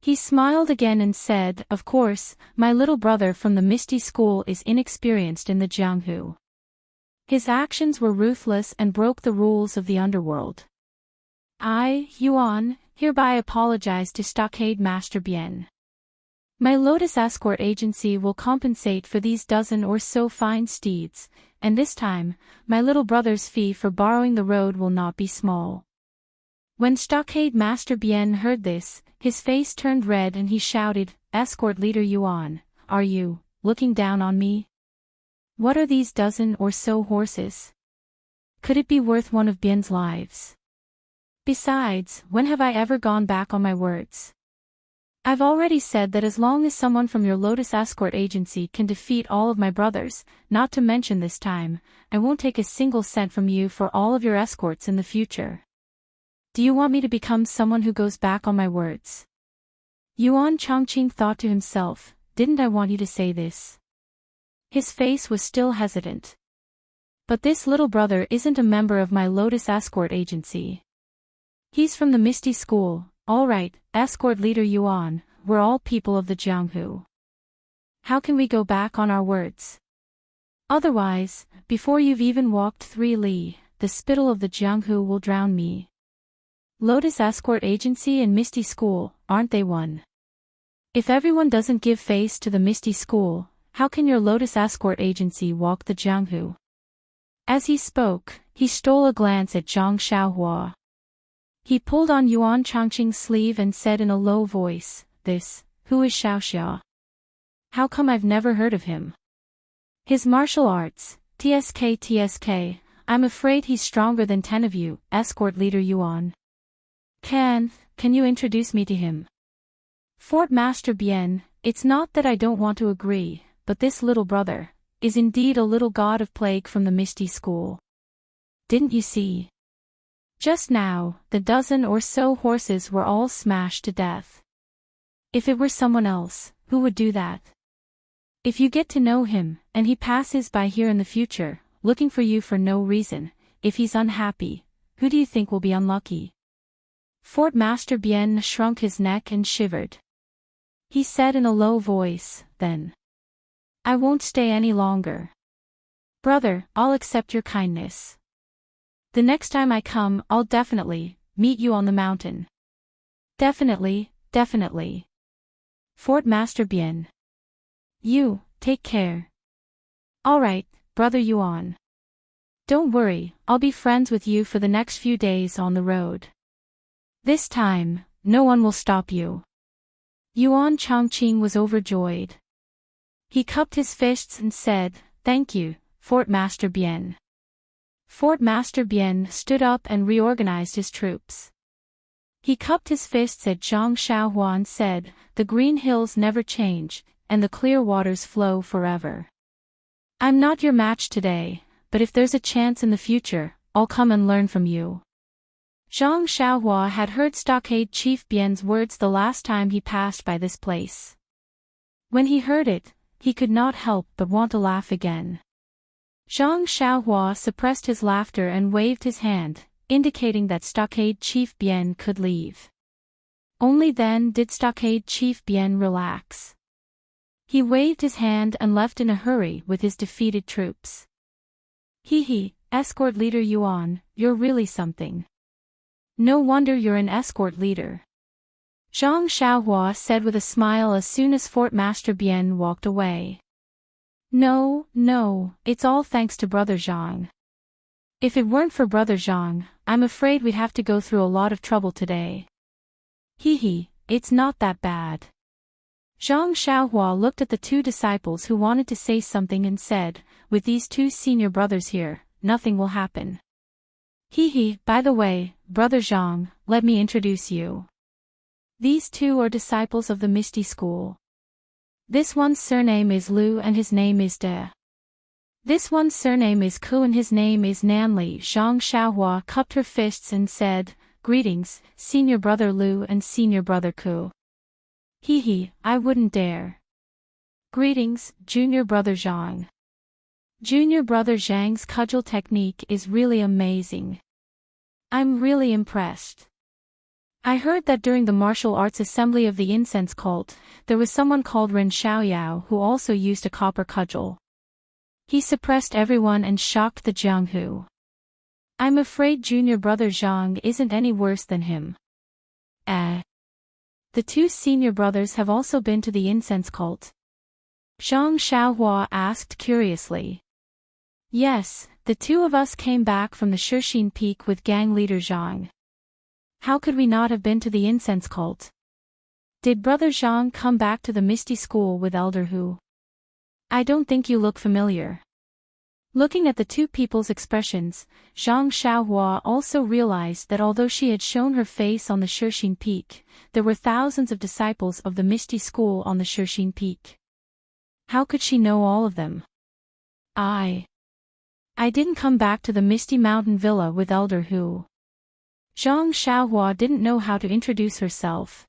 He smiled again and said, "Of course, my little brother from the Misty School is inexperienced in the Jianghu. His actions were ruthless and broke the rules of the underworld. I, Yuan, hereby apologize to Stockade Master Bien. My Lotus Escort Agency will compensate for these dozen or so fine steeds, and this time, my little brother's fee for borrowing the road will not be small." When Stockade Master Bien heard this, his face turned red and he shouted, "Escort Leader Yuan, are you looking down on me? What are these dozen or so horses? Could it be worth one of Bien's lives? Besides, when have I ever gone back on my words? I've already said that as long as someone from your Lotus Escort Agency can defeat all of my brothers, not to mention this time, I won't take a single cent from you for all of your escorts in the future. Do you want me to become someone who goes back on my words?" Yuan Changqing thought to himself, "Didn't I want you to say this?" His face was still hesitant. "But this little brother isn't a member of my Lotus Escort Agency. He's from the Misty School. All right, Escort Leader Yuan, we're all people of the Jianghu. How can we go back on our words? Otherwise, before you've even walked 3 li, the spittle of the Jianghu will drown me. Lotus Escort Agency and Misty School, aren't they one? If everyone doesn't give face to the Misty School, how can your Lotus Escort Agency walk the Jianghu?" As he spoke, he stole a glance at Zhang Xiaohua. He pulled on Yuan Changqing's sleeve and said in a low voice, "Who is Xiaoxia? How come I've never heard of him? His martial arts, TSK, I'm afraid he's stronger than 10 of you, Escort Leader Yuan. Can you introduce me to him?" "Fort Master Bien, it's not that I don't want to agree, but this little brother is indeed a little god of plague from the Misty School. Didn't you see? Just now, the dozen or so horses were all smashed to death. If it were someone else, who would do that? If you get to know him, and he passes by here in the future, looking for you for no reason, if he's unhappy, who do you think will be unlucky?" Fort Master Bien shrunk his neck and shivered. He said in a low voice, "Then I won't stay any longer. Brother, I'll accept your kindness. The next time I come, I'll definitely meet you on the mountain." Definitely. Fort Master Bien. You, take care. All right, Brother Yuan. Don't worry, I'll be friends with you for the next few days on the road. This time, no one will stop you. Yuan Chongqing was overjoyed. He cupped his fists and said, "Thank you, Fort Master Bien." Fort Master Bien stood up and reorganized his troops. He cupped his fists at Zhang Xiaohua and said, "The green hills never change, and the clear waters flow forever. I'm not your match today, but if there's a chance in the future, I'll come and learn from you." Zhang Xiaohua had heard Stockade Chief Bien's words the last time he passed by this place. When he heard it, he could not help but want to laugh again. Zhang Xiaohua suppressed his laughter and waved his hand, indicating that Stockade Chief Bien could leave. Only then did Stockade Chief Bien relax. He waved his hand and left in a hurry with his defeated troops. Hee, escort leader Yuan, you're really something. No wonder you're an escort leader. Zhang Xiaohua said with a smile as soon as Fort Master Bien walked away. No, it's all thanks to Brother Zhang. If it weren't for Brother Zhang, I'm afraid we'd have to go through a lot of trouble today. Hee, it's not that bad. Zhang Xiaohua looked at the two disciples who wanted to say something and said, "With these two senior brothers here, nothing will happen." Hee, by the way, Brother Zhang, let me introduce you. These two are disciples of the Misty School. This one's surname is Lu and his name is De. This one's surname is Ku and his name is Nanli. Zhang Xiaohua cupped her fists and said, "Greetings, Senior Brother Lu and Senior Brother Ku." Hee, I wouldn't dare. Greetings, Junior Brother Zhang. Junior Brother Zhang's cudgel technique is really amazing. I'm really impressed. I heard that during the martial arts assembly of the incense cult, there was someone called Ren Xiaoyao who also used a copper cudgel. He suppressed everyone and shocked the Jianghu. I'm afraid Junior Brother Zhang isn't any worse than him. The two senior brothers have also been to the incense cult? Zhang Xiaohua asked curiously. Yes, the two of us came back from the Shixin Peak with gang leader Zhang. How could we not have been to the incense cult? Did Brother Zhang come back to the Misty School with Elder Hu? I don't think you look familiar. Looking at the two people's expressions, Zhang Xiaohua also realized that although she had shown her face on the Shixin Peak, there were thousands of disciples of the Misty School on the Shixin Peak. How could she know all of them? I didn't come back to the Misty Mountain Villa with Elder Hu. Zhang Xiaohua didn't know how to introduce herself.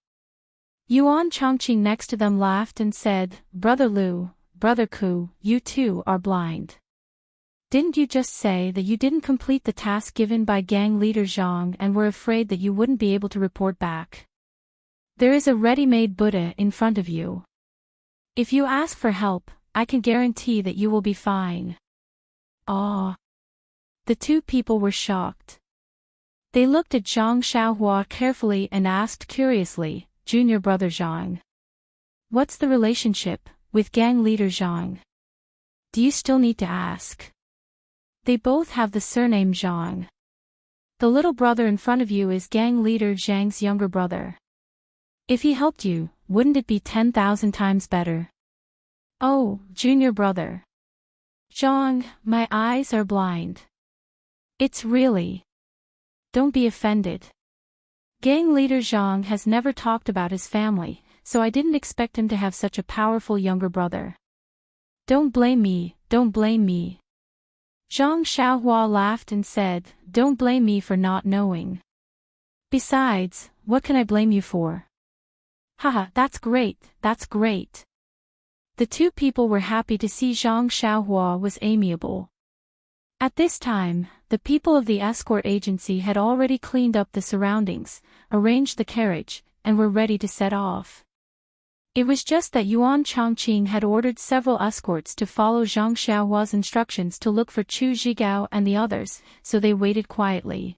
Yuan Chongqing next to them laughed and said, "Brother Lu, Brother Ku, you two are blind. Didn't you just say that you didn't complete the task given by gang leader Zhang and were afraid that you wouldn't be able to report back? There is a ready-made Buddha in front of you. If you ask for help, I can guarantee that you will be fine." Ah! The two people were shocked. They looked at Zhang Xiaohua carefully and asked curiously, "Junior Brother Zhang, what's the relationship with gang leader Zhang? Do you still need to ask? They both have the surname Zhang. The little brother in front of you is gang leader Zhang's younger brother. If he helped you, wouldn't it be 10,000 times better?" "Oh, Junior Brother Zhang, my eyes are blind. It's really... Don't be offended. Gang leader Zhang has never talked about his family, so I didn't expect him to have such a powerful younger brother. Don't blame me, don't blame me." Zhang Xiaohua laughed and said, "Don't blame me for not knowing. Besides, what can I blame you for?" Haha, that's great, that's great. The two people were happy to see Zhang Xiaohua was amiable. At this time, the people of the escort agency had already cleaned up the surroundings, arranged the carriage, and were ready to set off. It was just that Yuan Chongqing had ordered several escorts to follow Zhang Xiaohua's instructions to look for Chu Zhigao and the others, so they waited quietly.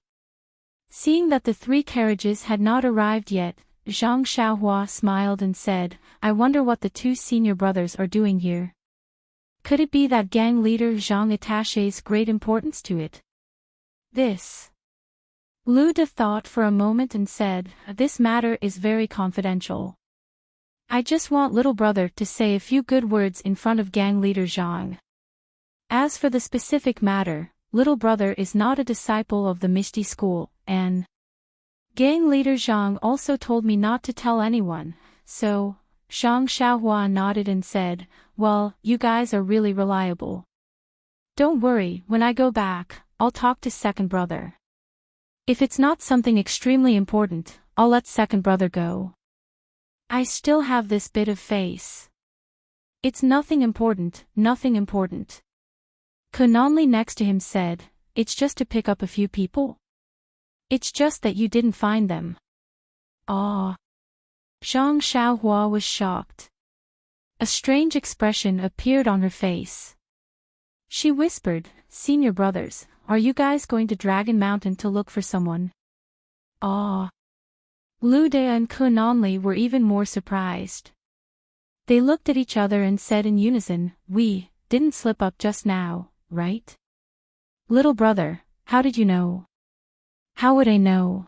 Seeing that the three carriages had not arrived yet, Zhang Xiaohua smiled and said, "I wonder what the two senior brothers are doing here. Could it be that gang leader Zhang attaches great importance to it? This Lu De thought for a moment and said, "This matter is very confidential. I just want little brother to say a few good words in front of gang leader Zhang. As for the specific matter, little brother is not a disciple of the Misty School, and gang leader Zhang also told me not to tell anyone, so." Zhang Xiaohua nodded and said, "Well, you guys are really reliable. Don't worry, when I go back, I'll talk to second brother. If it's not something extremely important, I'll let second brother go. I still have this bit of face. It's nothing important, nothing important." Kunonli next to him said, "It's just to pick up a few people? It's just that you didn't find them." Ah. Zhang Xiaohua was shocked. A strange expression appeared on her face. She whispered, "Senior brothers, are you guys going to Dragon Mountain to look for someone?" Ah. Lu De and Kunonli were even more surprised. They looked at each other and said in unison, "We didn't slip up just now, right? Little brother, how did you know?" "How would I know?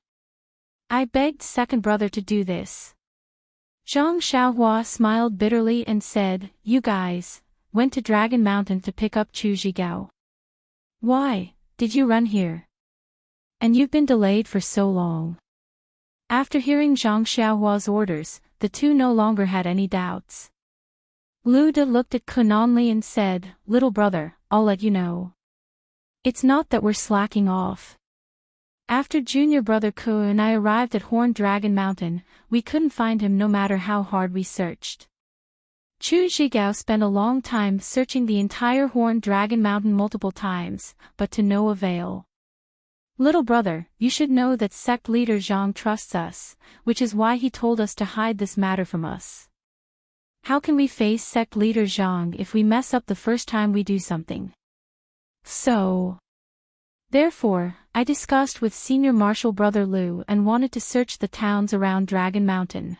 I begged second brother to do this." Zhang Xiaohua smiled bitterly and said, "You guys went to Dragon Mountain to pick up Chu Zhigao. Why did you run here? And you've been delayed for so long." After hearing Zhang Xiaohua's orders, the two no longer had any doubts. Lu De looked at Kunonli and said, "Little brother, I'll let you know. It's not that we're slacking off. After junior brother Ku and I arrived at Horned Dragon Mountain, we couldn't find him no matter how hard we searched. Chu Zhigao spent a long time searching the entire Horned Dragon Mountain multiple times, but to no avail. Little brother, you should know that sect leader Zhang trusts us, which is why he told us to hide this matter from us. How can we face sect leader Zhang if we mess up the first time we do something? Therefore, I discussed with senior marshal brother Lu and wanted to search the towns around Dragon Mountain.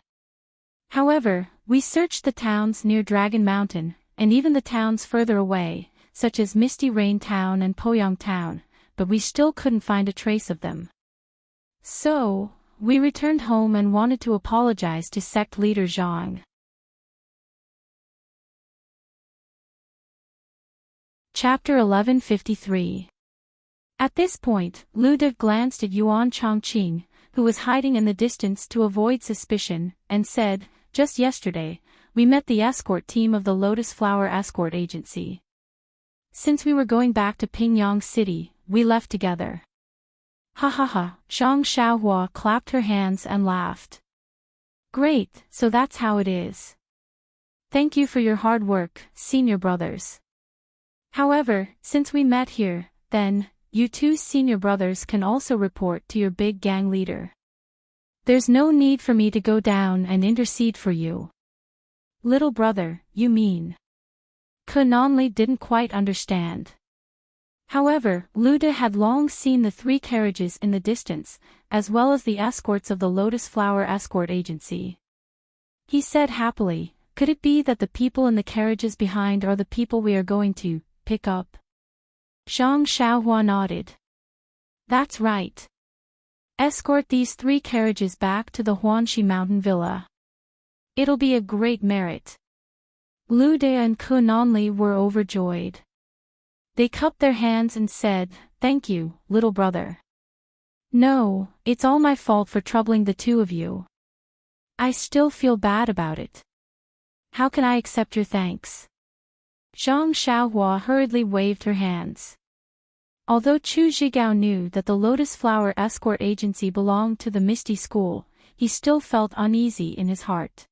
However, we searched the towns near Dragon Mountain, and even the towns further away, such as Misty Rain Town and Poyang Town, but we still couldn't find a trace of them. So, we returned home and wanted to apologize to sect leader Zhang." Chapter 1153. At this point, Lu De glanced at Yuan Chongqing, who was hiding in the distance to avoid suspicion, and said, "Just yesterday, we met the escort team of the Lotus Flower Escort Agency. Since we were going back to Pingyang City, we left together." Ha ha ha, Zhang Xiaohua clapped her hands and laughed. "Great, so that's how it is. Thank you for your hard work, senior brothers. However, since we met here, then, you two senior brothers can also report to your big gang leader. There's no need for me to go down and intercede for you." "Little brother, you mean?" Kunonli didn't quite understand. However, Lu De had long seen the three carriages in the distance, as well as the escorts of the Lotus Flower Escort Agency. He said happily, "Could it be that the people in the carriages behind are the people we are going to pick up?" Zhang Xiaohua nodded. "That's right. Escort these three carriages back to the Huanxi Mountain Villa. It'll be a great merit." Lu De and Kunonli were overjoyed. They cupped their hands and said, "Thank you, little brother. No, it's all my fault for troubling the two of you. I still feel bad about it. How can I accept your thanks?" Zhang Xiaohua hurriedly waved her hands. Although Chu Zhigao knew that the Lotus Flower Escort Agency belonged to the Misty School, he still felt uneasy in his heart.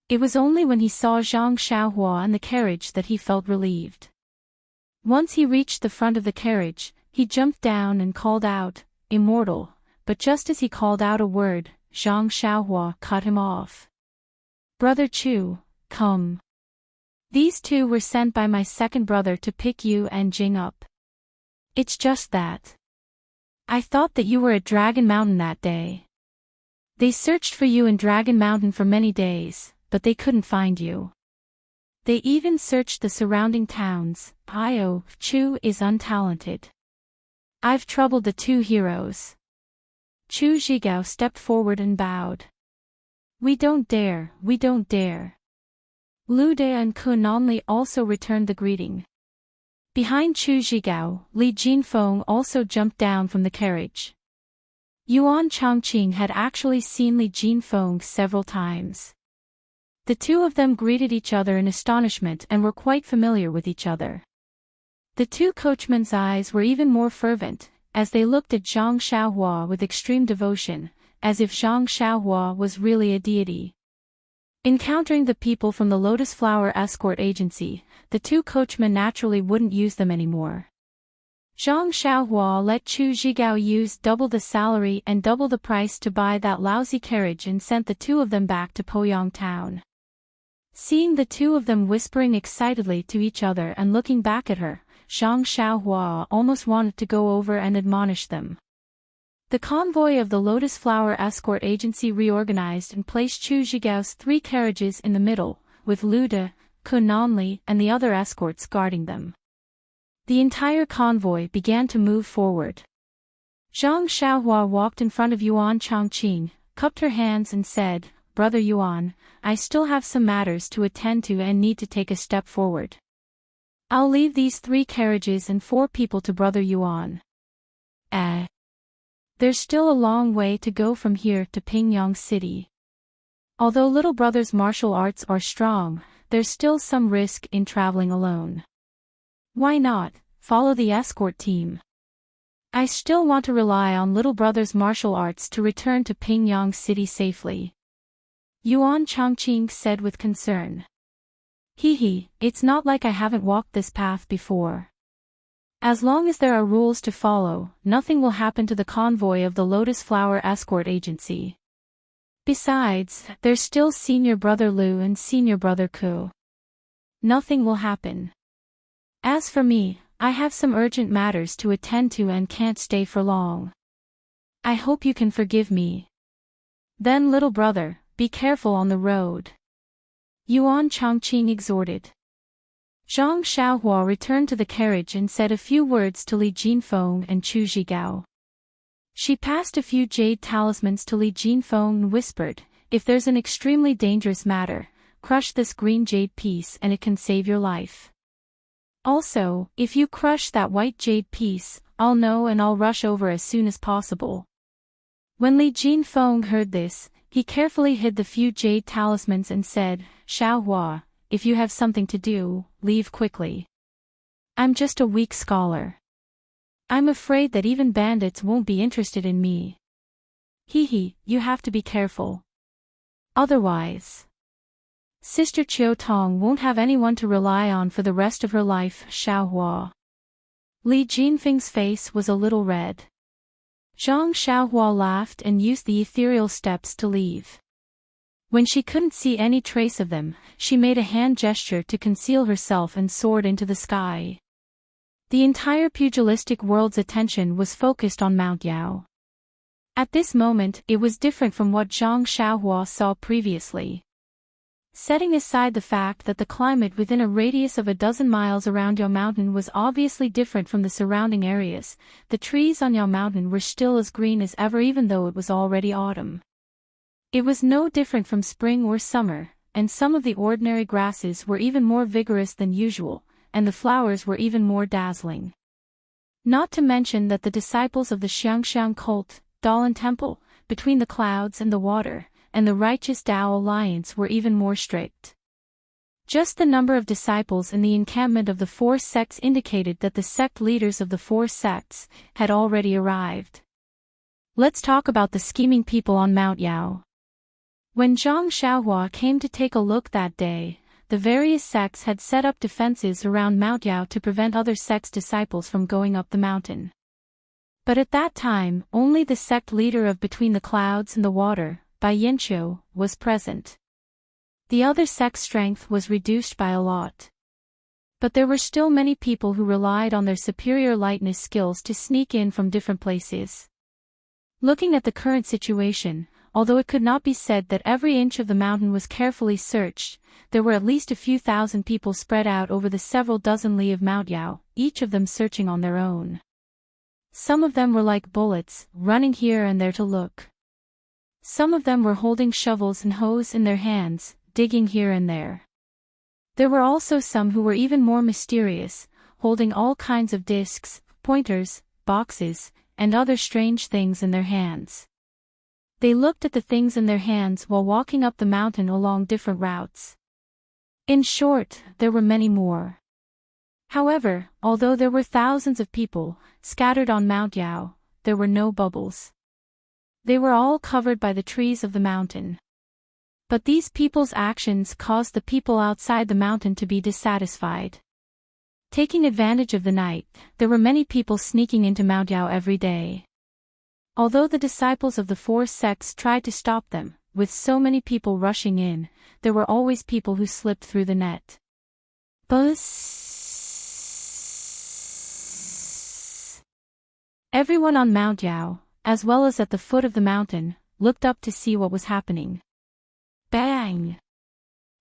It was only when he saw Zhang Xiaohua and the carriage that he felt relieved. Once he reached the front of the carriage, he jumped down and called out, "Immortal," but just as he called out a word, Zhang Xiaohua cut him off. "Brother Chu, come. These two were sent by my second brother to pick you and Jing up. It's just that I thought that you were at Dragon Mountain that day. They searched for you in Dragon Mountain for many days, but they couldn't find you. They even searched the surrounding towns. Chu is untalented. I've troubled the two heroes. Chu Zhigao stepped forward and bowed. We don't dare, we don't dare. Lu De and Kun Nonli also returned the greeting. Behind Chu Zhigao, Li Jinfeng also jumped down from the carriage. Yuan Chongqing had actually seen Li Jinfeng several times. The two of them greeted each other in astonishment and were quite familiar with each other. The two coachmen's eyes were even more fervent, as they looked at Zhang Xiaohua with extreme devotion, as if Zhang Xiaohua was really a deity. Encountering the people from the Lotus Flower Escort Agency, the two coachmen naturally wouldn't use them anymore. Zhang Xiaohua let Chu Zhigao use double the salary and double the price to buy that lousy carriage and sent the two of them back to Poyang town. Seeing the two of them whispering excitedly to each other and looking back at her, Zhang Xiaohua almost wanted to go over and admonish them. The convoy of the Lotus Flower Escort Agency reorganized and placed Chu Zhigao's 3 carriages in the middle, with Lu De, Kun Nonli and the other escorts guarding them. The entire convoy began to move forward. Zhang Xiaohua walked in front of Yuan Chongqing, cupped her hands and said, "Brother Yuan, I still have some matters to attend to and need to take a step forward. I'll leave these 3 carriages and 4 people to Brother Yuan. There's still a long way to go from here to Pingyang City. Although little brother's martial arts are strong, there's still some risk in traveling alone. Why not follow the escort team? I still want to rely on little brother's martial arts to return to Pingyang City safely," Yuan Chongqing said with concern. It's not like I haven't walked this path before. As long as there are rules to follow, nothing will happen to the convoy of the Lotus Flower Escort Agency. Besides, there's still Senior Brother Lu and Senior Brother Ku. Nothing will happen. As for me, I have some urgent matters to attend to and can't stay for long. I hope you can forgive me. Then little brother, be careful on the road," Yuan Chongqing exhorted. Zhang Xiaohua returned to the carriage and said a few words to Li Jinfeng and Chu Zhigao. She passed a few jade talismans to Li Jinfeng and whispered, "If there's an extremely dangerous matter, crush this green jade piece and it can save your life. Also, if you crush that white jade piece, I'll know and I'll rush over as soon as possible." When Li Jinfeng heard this, he carefully hid the few jade talismans and said, "Xiaohua, if you have something to do, leave quickly. I'm just a weak scholar. I'm afraid that even bandits won't be interested in me. You have to be careful. Otherwise, Sister Chiu Tong won't have anyone to rely on for the rest of her life." Xiaohua. Li Jinfeng's face was a little red. Zhang Xiaohua laughed and used the ethereal steps to leave. When she couldn't see any trace of them, she made a hand gesture to conceal herself and soared into the sky. The entire pugilistic world's attention was focused on Mount Yao. At this moment, it was different from what Zhang Xiaohua saw previously. Setting aside the fact that the climate within a radius of 12 miles around Yao Mountain was obviously different from the surrounding areas, the trees on Yao Mountain were still as green as ever even though it was already autumn. It was no different from spring or summer, and some of the ordinary grasses were even more vigorous than usual, and the flowers were even more dazzling. Not to mention that the disciples of the Xiangxiang cult, Dalan Temple, between the clouds and the water, and the righteous Tao Alliance were even more strict. Just the number of disciples in the encampment of the 4 sects indicated that the sect leaders of the 4 sects had already arrived. Let's talk about the scheming people on Mount Yao. When Zhang Xiaohua came to take a look that day, the various sects had set up defenses around Mount Yao to prevent other sects' disciples from going up the mountain. But at that time, only the sect leader of Between the Clouds and the Water, Bai Yanqiu, was present. The other sect's strength was reduced by a lot. But there were still many people who relied on their superior lightness skills to sneak in from different places. Looking at the current situation, although it could not be said that every inch of the mountain was carefully searched, there were at least a few thousand people spread out over the several dozen li of Mount Yao, each of them searching on their own. Some of them were like bullets, running here and there to look. Some of them were holding shovels and hoes in their hands, digging here and there. There were also some who were even more mysterious, holding all kinds of discs, pointers, boxes, and other strange things in their hands. They looked at the things in their hands while walking up the mountain along different routes. In short, there were many more. However, although there were thousands of people scattered on Mount Yao, there were no bubbles. They were all covered by the trees of the mountain. But these people's actions caused the people outside the mountain to be dissatisfied. Taking advantage of the night, there were many people sneaking into Mount Yao every day. Although the disciples of the four sects tried to stop them, with so many people rushing in, there were always people who slipped through the net. Buzz! Everyone on Mount Yao, as well as at the foot of the mountain, looked up to see what was happening. Bang!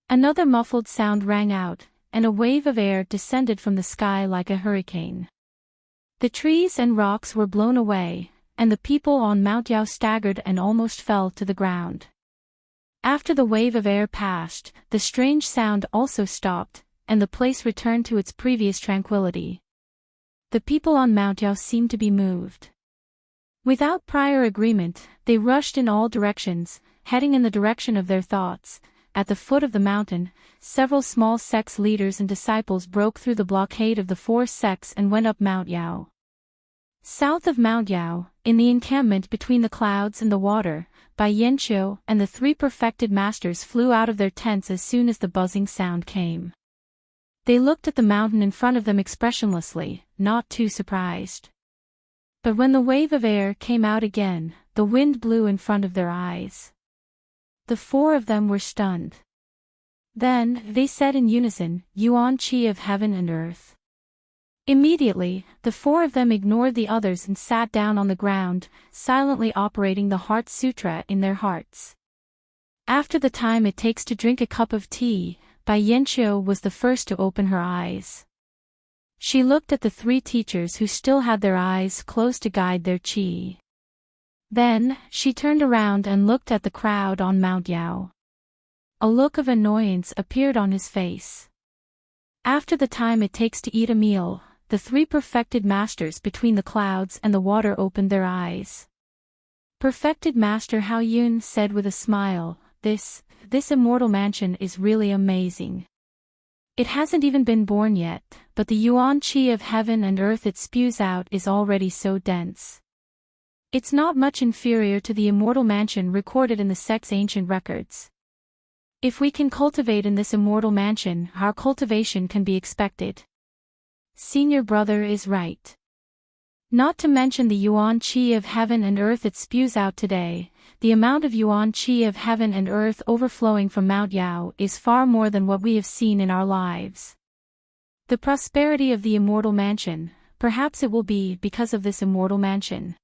Another muffled sound rang out, and a wave of air descended from the sky like a hurricane. The trees and rocks were blown away, and the people on Mount Yao staggered and almost fell to the ground. After the wave of air passed, the strange sound also stopped, and the place returned to its previous tranquility. The people on Mount Yao seemed to be moved. Without prior agreement, they rushed in all directions, heading in the direction of their thoughts. At the foot of the mountain, several small sects leaders and disciples broke through the blockade of the four sects and went up Mount Yao. South of Mount Yao, in the encampment between the clouds and the water, Bai Yanqiu and the three perfected masters flew out of their tents as soon as the buzzing sound came. They looked at the mountain in front of them expressionlessly, not too surprised. But when the wave of air came out again, the wind blew in front of their eyes. The four of them were stunned. Then, they said in unison, Yuan Qi of heaven and earth. Immediately, the four of them ignored the others and sat down on the ground, silently operating the Heart Sutra in their hearts. After the time it takes to drink a cup of tea, Bai Yanqiu was the first to open her eyes. She looked at the three teachers who still had their eyes closed to guide their qi. Then, she turned around and looked at the crowd on Mount Yao. A look of annoyance appeared on his face. After the time it takes to eat a meal, the three perfected masters between the clouds and the water opened their eyes. Perfected Master Hao Yun said with a smile, This immortal mansion is really amazing. It hasn't even been born yet, but the Yuan Qi of heaven and earth it spews out is already so dense. It's not much inferior to the immortal mansion recorded in the sect's ancient records. If we can cultivate in this immortal mansion, our cultivation can be expected. Senior brother is right. Not to mention the Yuan Qi of heaven and earth it spews out today, the amount of Yuan Qi of heaven and earth overflowing from Mount Yao is far more than what we have seen in our lives. The prosperity of the immortal mansion, perhaps it will be because of this immortal mansion.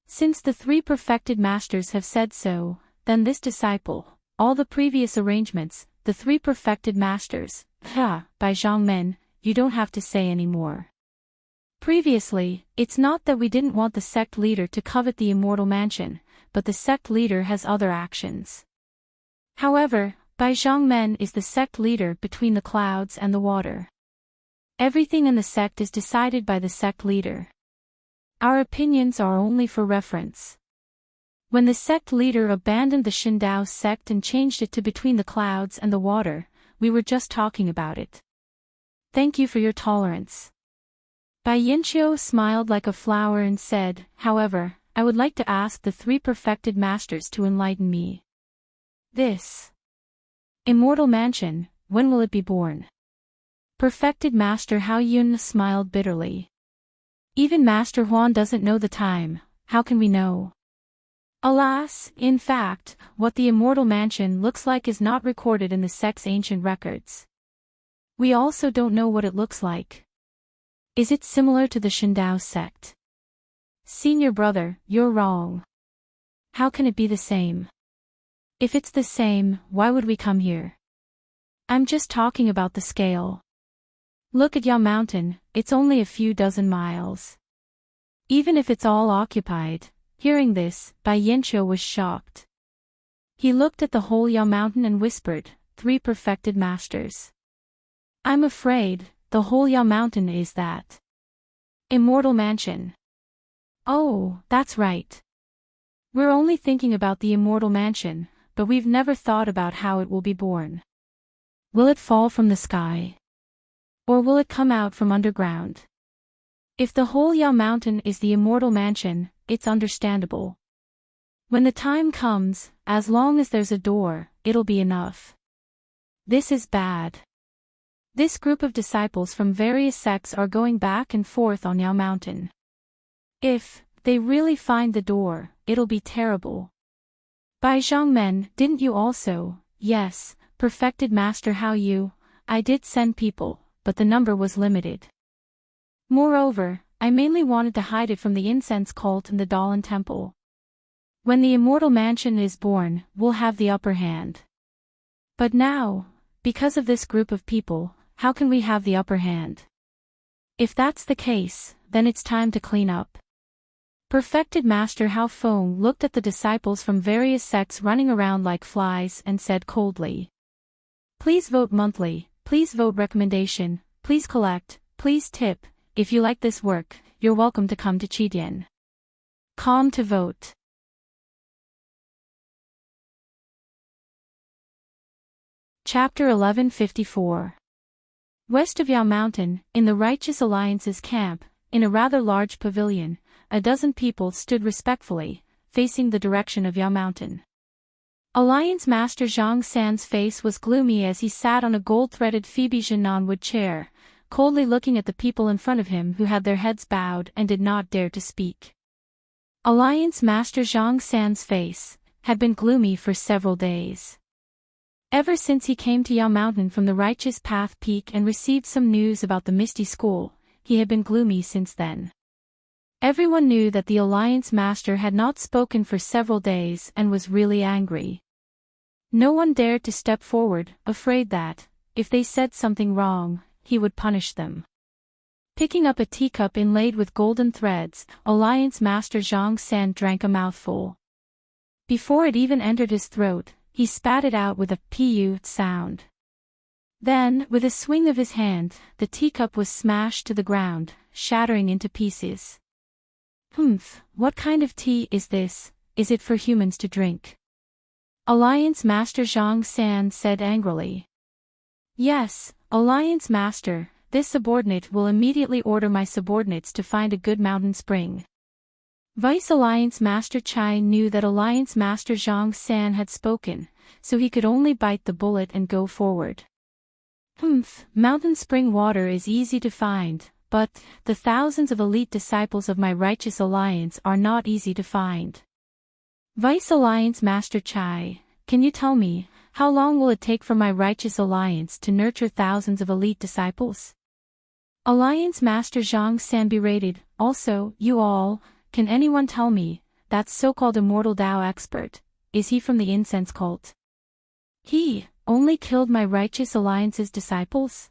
Since the three perfected masters have said so, then this disciple, all the previous arrangements, the three perfected masters, by Zhangmen, you don't have to say any more. Previously, it's not that we didn't want the sect leader to covet the immortal mansion, but the sect leader has other actions. However, Bai Zhangmen is the sect leader between the clouds and the water. Everything in the sect is decided by the sect leader. Our opinions are only for reference. When the sect leader abandoned the Shindao sect and changed it to between the clouds and the water, we were just talking about it. Thank you for your tolerance. Bai Yanqiu smiled like a flower and said, However, I would like to ask the three perfected masters to enlighten me. This immortal mansion, when will it be born? Perfected Master Hao Yun smiled bitterly. Even Master Huan doesn't know the time, how can we know? Alas, in fact, what the immortal mansion looks like is not recorded in the sect's ancient records. We also don't know what it looks like. Is it similar to the Shindao sect? Senior brother, you're wrong. How can it be the same? If it's the same, why would we come here? I'm just talking about the scale. Look at Yao Mountain, it's only a few dozen miles. Even if it's all occupied. Hearing this, Bai Yanqiu was shocked. He looked at the whole Yao Mountain and whispered, 3 perfected masters. I'm afraid, the whole Yao Mountain is that immortal mansion. Oh, that's right. We're only thinking about the immortal mansion, but we've never thought about how it will be born. Will it fall from the sky? Or will it come out from underground? If the whole Yao Mountain is the immortal mansion, it's understandable. When the time comes, as long as there's a door, it'll be enough. This is bad. This group of disciples from various sects are going back and forth on Yao Mountain. If they really find the door, it'll be terrible. Bai Zhongmen, didn't you also? Yes, perfected master Hao Yu. I did send people, but the number was limited. Moreover, I mainly wanted to hide it from the incense cult in the Dalan temple. When the immortal mansion is born, we'll have the upper hand. But now, because of this group of people, how can we have the upper hand? If that's the case, then it's time to clean up. Perfected Master Hao Feng looked at the disciples from various sects running around like flies and said coldly. Please vote monthly, please vote recommendation, please collect, please tip. If you like this work, you're welcome to come to Qidian. Calm to vote. Chapter 1154. West of Yao Mountain, in the Righteous Alliance's camp, in a rather large pavilion, a dozen people stood respectfully, facing the direction of Yao Mountain. Alliance Master Zhang San's face was gloomy as he sat on a gold-threaded Phoebe Jinan-wood chair, coldly looking at the people in front of him who had their heads bowed and did not dare to speak. Alliance Master Zhang San's face had been gloomy for several days. Ever since he came to Yao Mountain from the Righteous Path Peak and received some news about the Misty School, he had been gloomy since then. Everyone knew that the Alliance Master had not spoken for several days and was really angry. No one dared to step forward, afraid that, if they said something wrong, he would punish them. Picking up a teacup inlaid with golden threads, Alliance Master Zhang San drank a mouthful. Before it even entered his throat, he spat it out with a pu sound. Then, with a swing of his hand, the teacup was smashed to the ground, shattering into pieces. What kind of tea is this? Is it for humans to drink? Alliance Master Zhang San said angrily. Yes, Alliance Master, this subordinate will immediately order my subordinates to find a good mountain spring. Vice Alliance Master Chai knew that Alliance Master Zhang San had spoken, so he could only bite the bullet and go forward. Mountain spring water is easy to find, but the thousands of elite disciples of my Righteous Alliance are not easy to find. Vice Alliance Master Chai, can you tell me, how long will it take for my Righteous Alliance to nurture thousands of elite disciples? Alliance Master Zhang San berated, also, you all, can anyone tell me, that so-called immortal Tao expert, is he from the incense cult? He only killed my Righteous Alliance's disciples?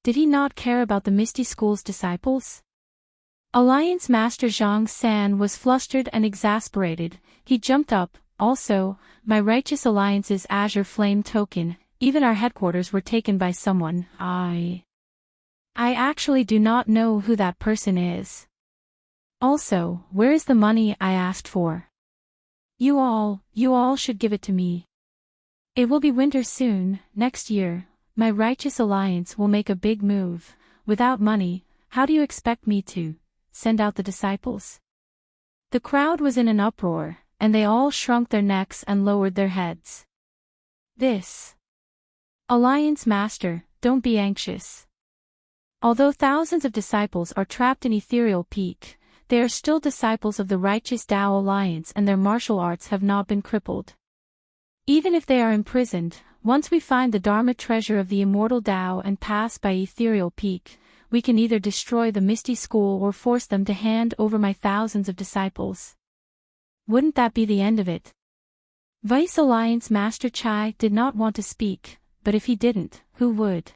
Did he not care about the Misty School's disciples? Alliance Master Zhang San was flustered and exasperated. He jumped up, also, my Righteous Alliance's Azure Flame token, even our headquarters were taken by someone. I actually do not know who that person is. Also, where is the money I asked for? You all should give it to me. It will be winter soon, next year. My Righteous Alliance will make a big move. Without money, how do you expect me to send out the disciples? The crowd was in an uproar, and they all shrunk their necks and lowered their heads. This Alliance Master, don't be anxious. Although thousands of disciples are trapped in Ethereal Peak, they are still disciples of the Righteous Tao Alliance and their martial arts have not been crippled. Even if they are imprisoned, once we find the Dharma treasure of the immortal Tao and pass by Ethereal Peak, we can either destroy the Misty School or force them to hand over my thousands of disciples. Wouldn't that be the end of it? Vice Alliance Master Chai did not want to speak, but if he didn't, who would?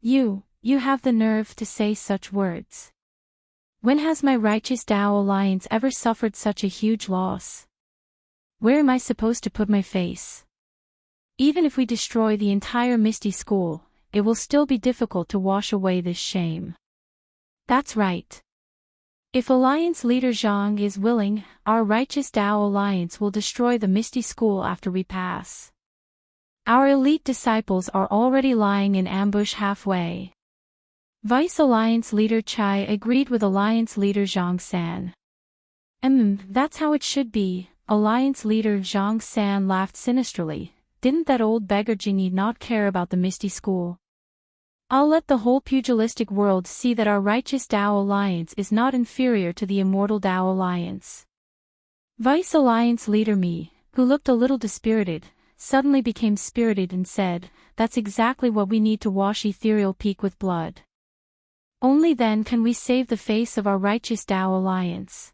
You have the nerve to say such words. When has my righteous Tao Alliance ever suffered such a huge loss? Where am I supposed to put my face? Even if we destroy the entire Misty School, it will still be difficult to wash away this shame. That's right. If Alliance Leader Zhang is willing, our righteous Tao Alliance will destroy the Misty School after we pass. Our elite disciples are already lying in ambush halfway. Vice Alliance Leader Chai agreed with Alliance Leader Zhang San. That's how it should be, Alliance Leader Zhang San laughed sinisterly. Didn't that old beggar Jingyi not care about the Misty School? I'll let the whole pugilistic world see that our righteous Tao Alliance is not inferior to the immortal Tao Alliance. Vice Alliance Leader Mi, who looked a little dispirited, suddenly became spirited and said, that's exactly what we need to wash Ethereal Peak with blood. Only then can we save the face of our righteous Tao Alliance.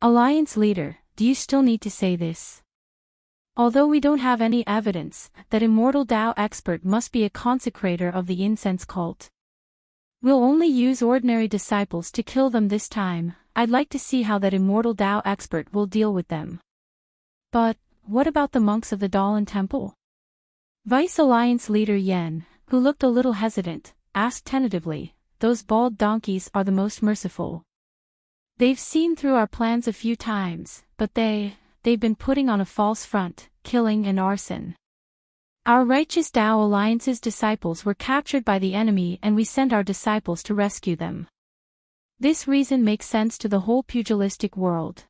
Alliance Leader, do you still need to say this? Although we don't have any evidence, that immortal Tao expert must be a consecrator of the incense cult. We'll only use ordinary disciples to kill them this time. I'd like to see how that immortal Tao expert will deal with them. But, what about the monks of the Dalan Temple? Vice Alliance Leader Yen, who looked a little hesitant, asked tentatively, those bald donkeys are the most merciful. They've seen through our plans a few times, but they've been putting on a false front, killing and arson. Our righteous Tao Alliance's disciples were captured by the enemy and we sent our disciples to rescue them. This reason makes sense to the whole pugilistic world.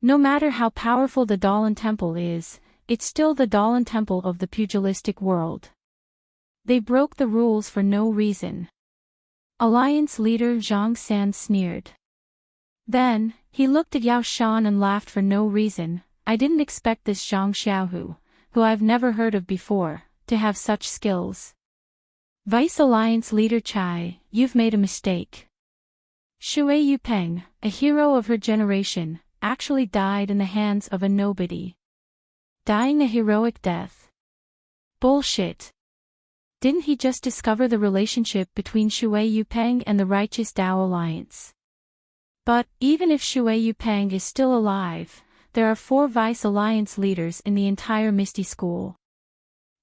No matter how powerful the Dalan Temple is, it's still the Dalan Temple of the pugilistic world. They broke the rules for no reason. Alliance Leader Zhang San sneered. Then, he looked at Yao Shan and laughed for no reason. I didn't expect this Zhang Xiaohu, who I've never heard of before, to have such skills. Vice Alliance Leader Chai, you've made a mistake. Shui Yupeng, a hero of her generation, actually died in the hands of a nobody. Dying a heroic death. Bullshit. Didn't he just discover the relationship between Shui Yupeng and the righteous Tao Alliance? But, even if Shui Yupeng is still alive, there are 4 Vice Alliance leaders in the entire Misty School.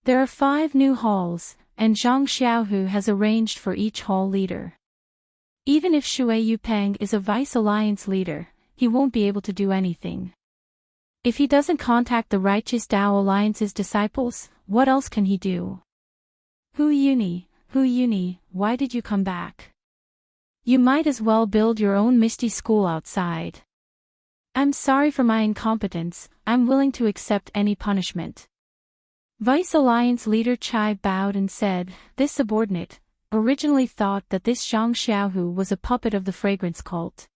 There are 5 new halls, and Zhang Xiaohu has arranged for each hall leader. Even if Shui Yupeng is a Vice Alliance leader, he won't be able to do anything. If he doesn't contact the righteous Tao Alliance's disciples, what else can he do? Hu Yuni, why did you come back? You might as well build your own Misty School outside. I'm sorry for my incompetence, I'm willing to accept any punishment. Vice Alliance Leader Chai bowed and said, this subordinate, originally thought that this Zhang Xiaohu was a puppet of the fragrance cult.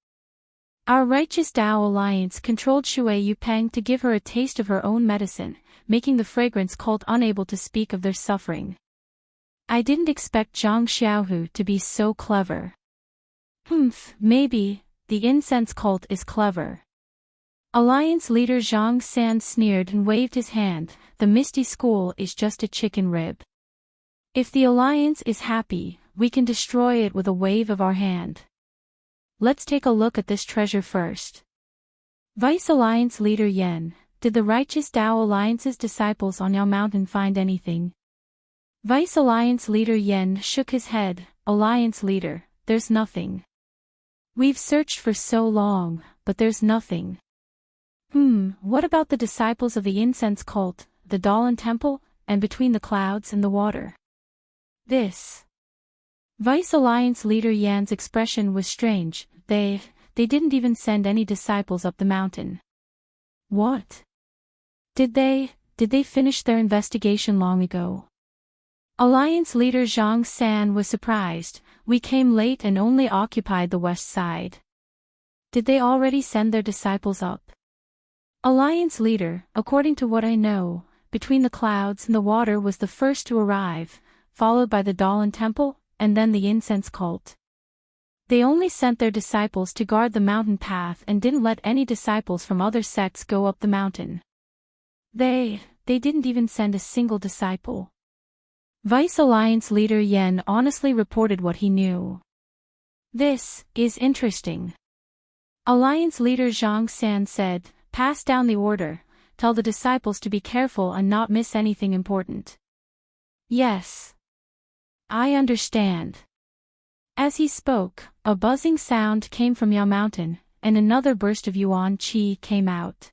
Our righteous Tao Alliance controlled Shui Yupeng to give her a taste of her own medicine, making the fragrance cult unable to speak of their suffering. I didn't expect Zhang Xiaohu to be so clever. Maybe, the incense cult is clever. Alliance Leader Zhang San sneered and waved his hand, the Misty School is just a chicken rib. If the Alliance is happy, we can destroy it with a wave of our hand. Let's take a look at this treasure first. Vice Alliance Leader Yen, did the righteous Tao Alliance's disciples on Yao Mountain find anything? Vice Alliance Leader Yen shook his head, Alliance Leader, there's nothing. We've searched for so long, but there's nothing. What about the disciples of the incense cult, the Dalan Temple, and between the clouds and the water? This. Vice Alliance Leader Yan's expression was strange. They didn't even send any disciples up the mountain. What? Did they finish their investigation long ago? Alliance Leader Zhang San was surprised. We came late and only occupied the west side. Did they already send their disciples up? Alliance Leader, according to what I know, between the clouds and the water was the first to arrive, followed by the Dalan Temple, and then the incense cult. They only sent their disciples to guard the mountain path and didn't let any disciples from other sects go up the mountain. They didn't even send a single disciple. Vice Alliance Leader Yen honestly reported what he knew. This is interesting. Alliance leader Zhang San said, pass down the order, tell the disciples to be careful and not miss anything important. Yes. I understand. As he spoke, a buzzing sound came from Yao Mountain, and another burst of yuan qi came out.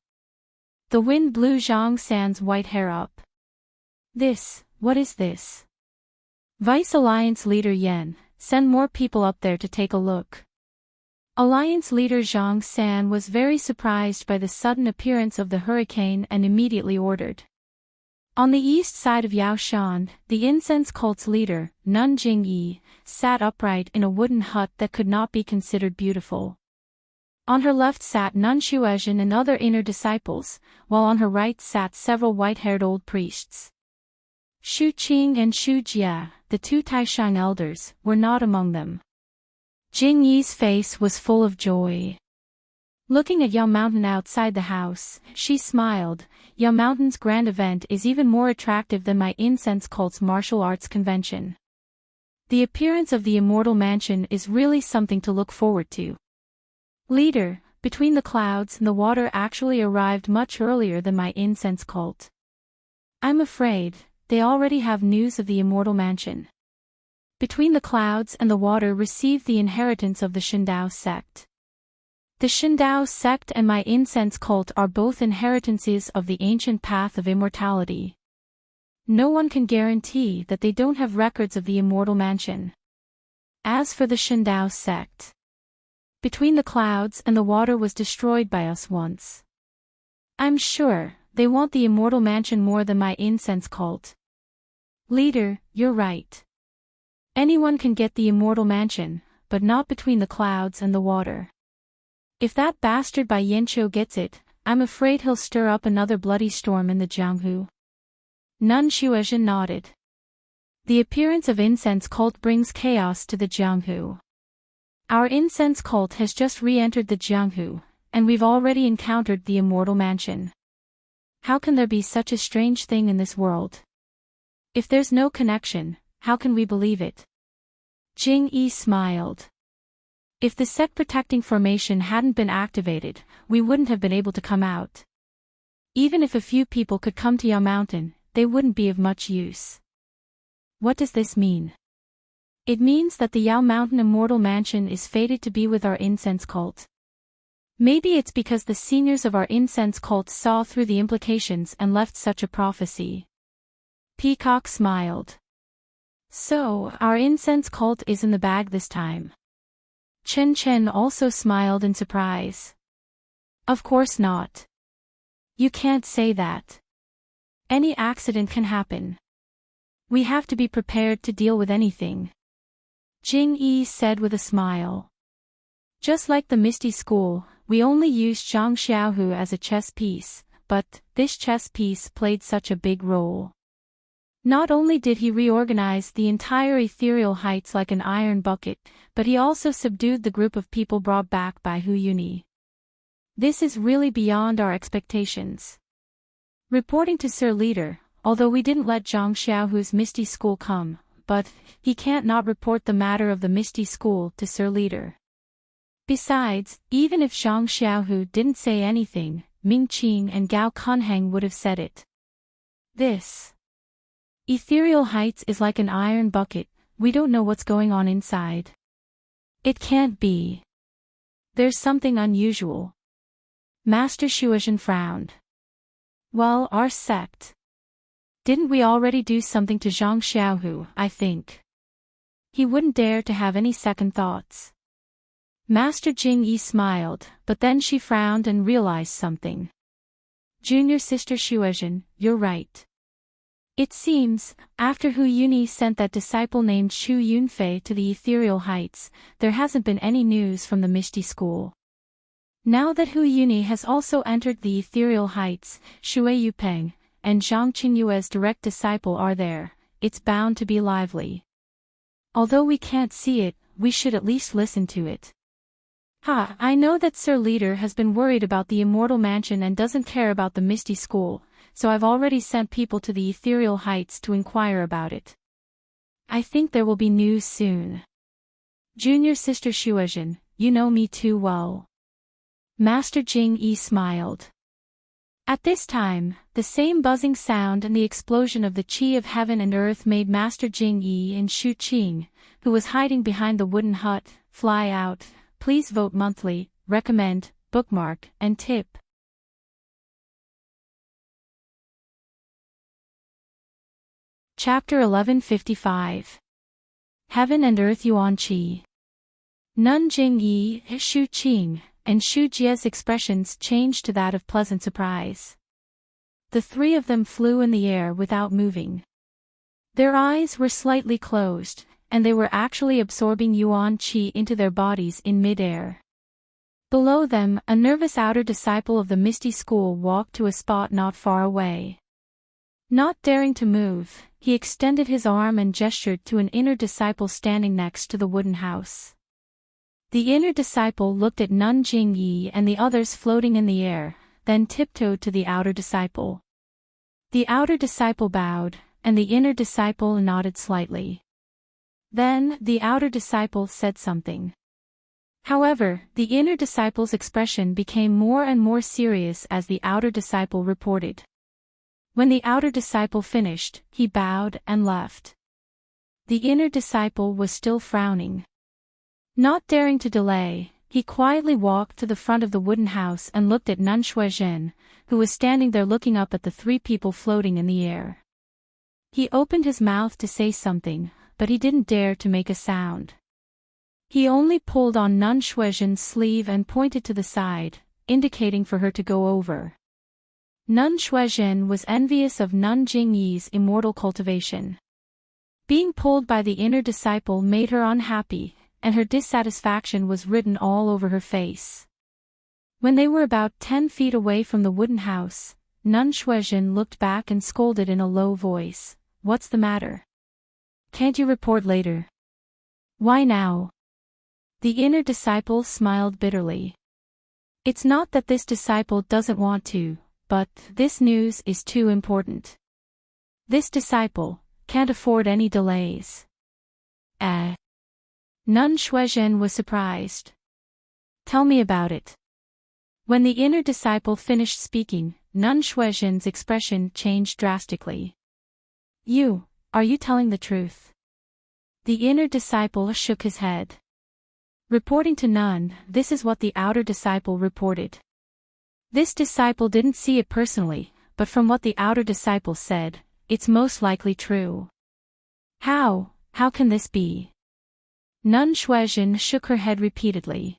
The wind blew Zhang San's white hair up. What is this? Vice Alliance leader Yen, send more people up there to take a look. Alliance leader Zhang San was very surprised by the sudden appearance of the hurricane and immediately ordered. On the east side of Yaoshan, the incense cult's leader, Nun Jingyi, sat upright in a wooden hut that could not be considered beautiful. On her left sat Nun Shuezhen and other inner disciples, while on her right sat several white-haired old priests. Shu Qing and Shu Jia, the two Taishan elders, were not among them. Jingyi's face was full of joy. Looking at Yao Mountain outside the house, she smiled. Yao Mountain's grand event is even more attractive than my incense cult's martial arts convention. The appearance of the immortal mansion is really something to look forward to. Leader, between the clouds and the water actually arrived much earlier than my incense cult. I'm afraid, they already have news of the immortal mansion. Between the clouds and the water received the inheritance of the Shindao sect. The Shindao sect and my incense cult are both inheritances of the ancient path of immortality. No one can guarantee that they don't have records of the immortal mansion. As for the Shindao sect, between the clouds and the water was destroyed by us once. I'm sure, they want the immortal mansion more than my incense cult. Leader, you're right. Anyone can get the immortal mansion, but not between the clouds and the water. If that bastard by Yanqiu gets it, I'm afraid he'll stir up another bloody storm in the Jianghu. Nun Shuezhen nodded. The appearance of incense cult brings chaos to the Jianghu. Our incense cult has just re-entered the Jianghu, and we've already encountered the immortal mansion. How can there be such a strange thing in this world? If there's no connection, how can we believe it? Jing Yi smiled. If the sect protecting formation hadn't been activated, we wouldn't have been able to come out. Even if a few people could come to Yao Mountain, they wouldn't be of much use. What does this mean? It means that the Yao Mountain Immortal Mansion is fated to be with our incense cult. Maybe it's because the seniors of our incense cult saw through the implications and left such a prophecy. Peacock smiled. So, our incense cult is in the bag this time. Chen Chen also smiled in surprise. Of course not. You can't say that. Any accident can happen. We have to be prepared to deal with anything. Jing Yi said with a smile. Just like the Misty School, we only used Zhang Xiaohu as a chess piece, but this chess piece played such a big role. Not only did he reorganize the entire ethereal heights like an iron bucket, but he also subdued the group of people brought back by Hu Yuni. This is really beyond our expectations. Reporting to Sir Leader, although we didn't let Zhang Xiaohu's Misty School come, but he can't not report the matter of the Misty School to Sir Leader. Besides, even if Zhang Xiaohu didn't say anything, Ming Qing and Gao Kunheng would have said it. This ethereal heights is like an iron bucket, we don't know what's going on inside. It can't be. There's something unusual. Master Shuezhen frowned. Well, our sect. Didn't we already do something to Zhang Xiaohu, I think? He wouldn't dare to have any second thoughts. Master Jing Yi smiled, but then she frowned and realized something. Junior sister Shuezhen, you're right. It seems, after Hu Yuni sent that disciple named Xu Yunfei to the ethereal heights, there hasn't been any news from the Misty School. Now that Hu Yuni has also entered the ethereal heights, Shui Yupeng and Zhang Qingyue's direct disciple are there, it's bound to be lively. Although we can't see it, we should at least listen to it. I know that Sir Leader has been worried about the Immortal Mansion and doesn't care about the Misty School, so I've already sent people to the ethereal heights to inquire about it. I think there will be news soon. Junior sister Shuozhen, you know me too well. Master Jing Yi smiled. At this time, the same buzzing sound and the explosion of the qi of heaven and earth made Master Jing Yi and Shu Qing, who was hiding behind the wooden hut, fly out. Please vote monthly, recommend, bookmark, and tip. Chapter 1155. Heaven and Earth Yuan Qi. Nun Jing Yi, Shu Qing, and Shu Jie's expressions changed to that of pleasant surprise. The three of them flew in the air without moving. Their eyes were slightly closed, and they were actually absorbing Yuan Qi into their bodies in mid-air. Below them, a nervous outer disciple of the Misty School walked to a spot not far away. Not daring to move, he extended his arm and gestured to an inner disciple standing next to the wooden house. The inner disciple looked at Nun Jing Yi and the others floating in the air, then tiptoed to the outer disciple. The outer disciple bowed, and the inner disciple nodded slightly. Then, the outer disciple said something. However, the inner disciple's expression became more and more serious as the outer disciple reported. When the outer disciple finished, he bowed and left. The inner disciple was still frowning. Not daring to delay, he quietly walked to the front of the wooden house and looked at Nun Shuozhen, who was standing there looking up at the three people floating in the air. He opened his mouth to say something, but he didn't dare to make a sound. He only pulled on Nun Shuozhen's sleeve and pointed to the side, indicating for her to go over. Nun Shuozhen was envious of Nun Jing Yi's immortal cultivation. Being pulled by the inner disciple made her unhappy, and her dissatisfaction was written all over her face. When they were about 10 feet away from the wooden house, Nun Shuozhen looked back and scolded in a low voice, "What's the matter? Can't you report later? Why now?" The inner disciple smiled bitterly. It's not that this disciple doesn't want to, but this news is too important. This disciple can't afford any delays. Nun Shuozhen was surprised. Tell me about it. When the inner disciple finished speaking, Nun Shuozhen's expression changed drastically. Are you telling the truth? The inner disciple shook his head. Reporting to Nun, this is what the outer disciple reported. This disciple didn't see it personally, but from what the outer disciple said, it's most likely true. How can this be? Nun Shuozhen shook her head repeatedly.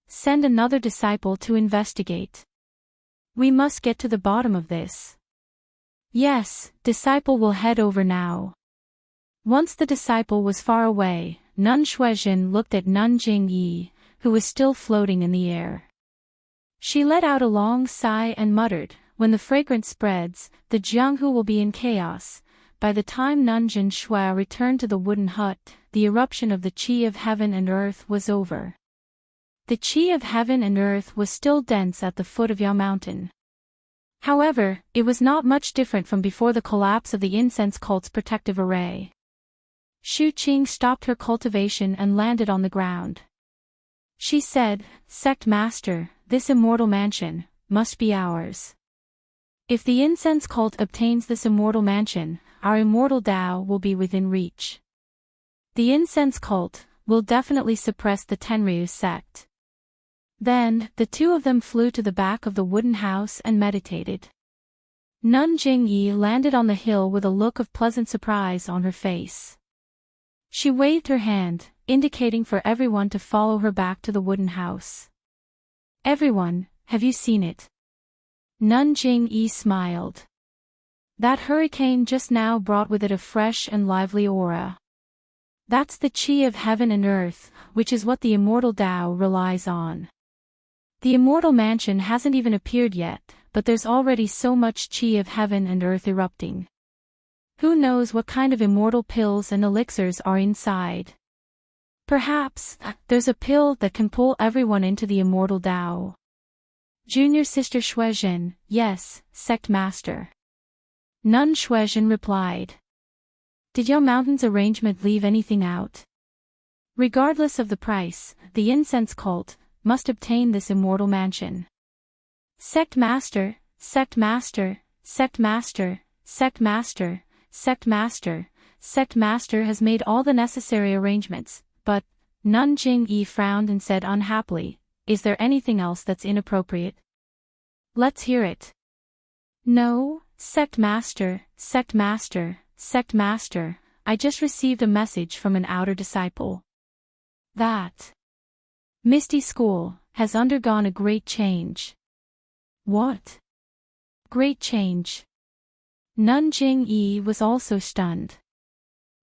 Send another disciple to investigate. We must get to the bottom of this. Yes, disciple will head over now. Once the disciple was far away, Nun Shuozhen looked at Nun Jing Yi, who was still floating in the air. She let out a long sigh and muttered, when the fragrance spreads, the Jianghu will be in chaos. By the time Nun Jin Shui returned to the wooden hut, the eruption of the qi of heaven and earth was over. The qi of heaven and earth was still dense at the foot of Yao Mountain. However, it was not much different from before the collapse of the incense cult's protective array. Shu Qing stopped her cultivation and landed on the ground. She said, "Sect Master, this immortal mansion must be ours. If the incense cult obtains this immortal mansion, our immortal Tao will be within reach. The incense cult will definitely suppress the Tenryu sect." Then, the two of them flew to the back of the wooden house and meditated. Nun Jing Yi landed on the hill with a look of pleasant surprise on her face. She waved her hand, indicating for everyone to follow her back to the wooden house. "Everyone, have you seen it?" Nun Jing Yi smiled. That hurricane just now brought with it a fresh and lively aura. That's the qi of heaven and earth, which is what the immortal Tao relies on. The immortal mansion hasn't even appeared yet, but there's already so much qi of heaven and earth erupting. Who knows what kind of immortal pills and elixirs are inside? Perhaps, there's a pill that can pull everyone into the immortal Tao. Junior sister Shuozhen, yes, sect master. Nun Shuozhen replied. Did Yao Mountain's arrangement leave anything out? Regardless of the price, the incense cult must obtain this immortal mansion. Sect Master, Sect Master, Sect Master, Sect Master, Sect Master, Sect Master has made all the necessary arrangements, but Nun Jing-yi frowned and said unhappily, "Is there anything else that's inappropriate? Let's hear it." "No, Sect Master, Sect Master, Sect Master, I just received a message from an outer disciple. That Misty School has undergone a great change." "What? Great change?" Nun Jing-yi was also stunned.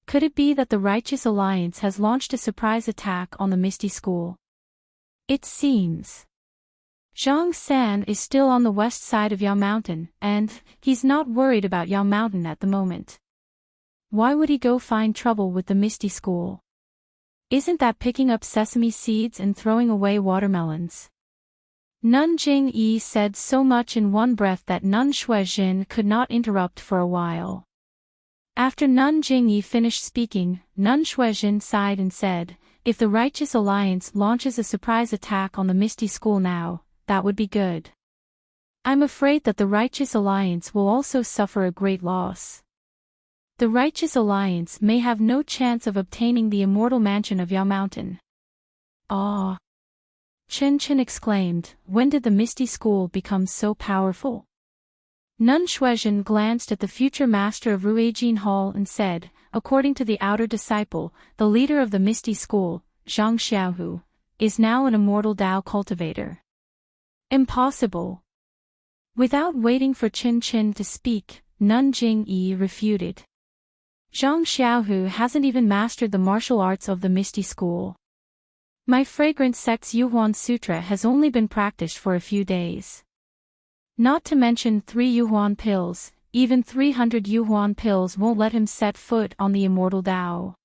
Could it be that the Righteous Alliance has launched a surprise attack on the Misty School? It seems Zhang San is still on the west side of Yao Mountain, and he's not worried about Yao Mountain at the moment. Why would he go find trouble with the Misty School? Isn't that picking up sesame seeds and throwing away watermelons? Nun Jing-yi said so much in one breath that Nun Shuijin could not interrupt for a while. After Nun Jing-yi finished speaking, Nun Shuijin sighed and said, "If the Righteous Alliance launches a surprise attack on the Misty School now, that would be good. I'm afraid that the Righteous Alliance will also suffer a great loss. The Righteous Alliance may have no chance of obtaining the immortal mansion of Yao Mountain." "Ah!" Chen Chen exclaimed, "When did the Misty School become so powerful?" Nun Shuijin glanced at the future master of Ruijin Hall and said, "According to the outer disciple, the leader of the Misty School, Zhang Xiaohu, is now an immortal Dao cultivator." "Impossible." Without waiting for Chen Chen to speak, Nun Jing-yi refuted. "Zhang Xiaohu hasn't even mastered the martial arts of the Misty School. My fragrant sect's Yuhuan Sutra has only been practiced for a few days. Not to mention 3 Yuhuan pills, even 300 Yuhuan pills won't let him set foot on the immortal Dao.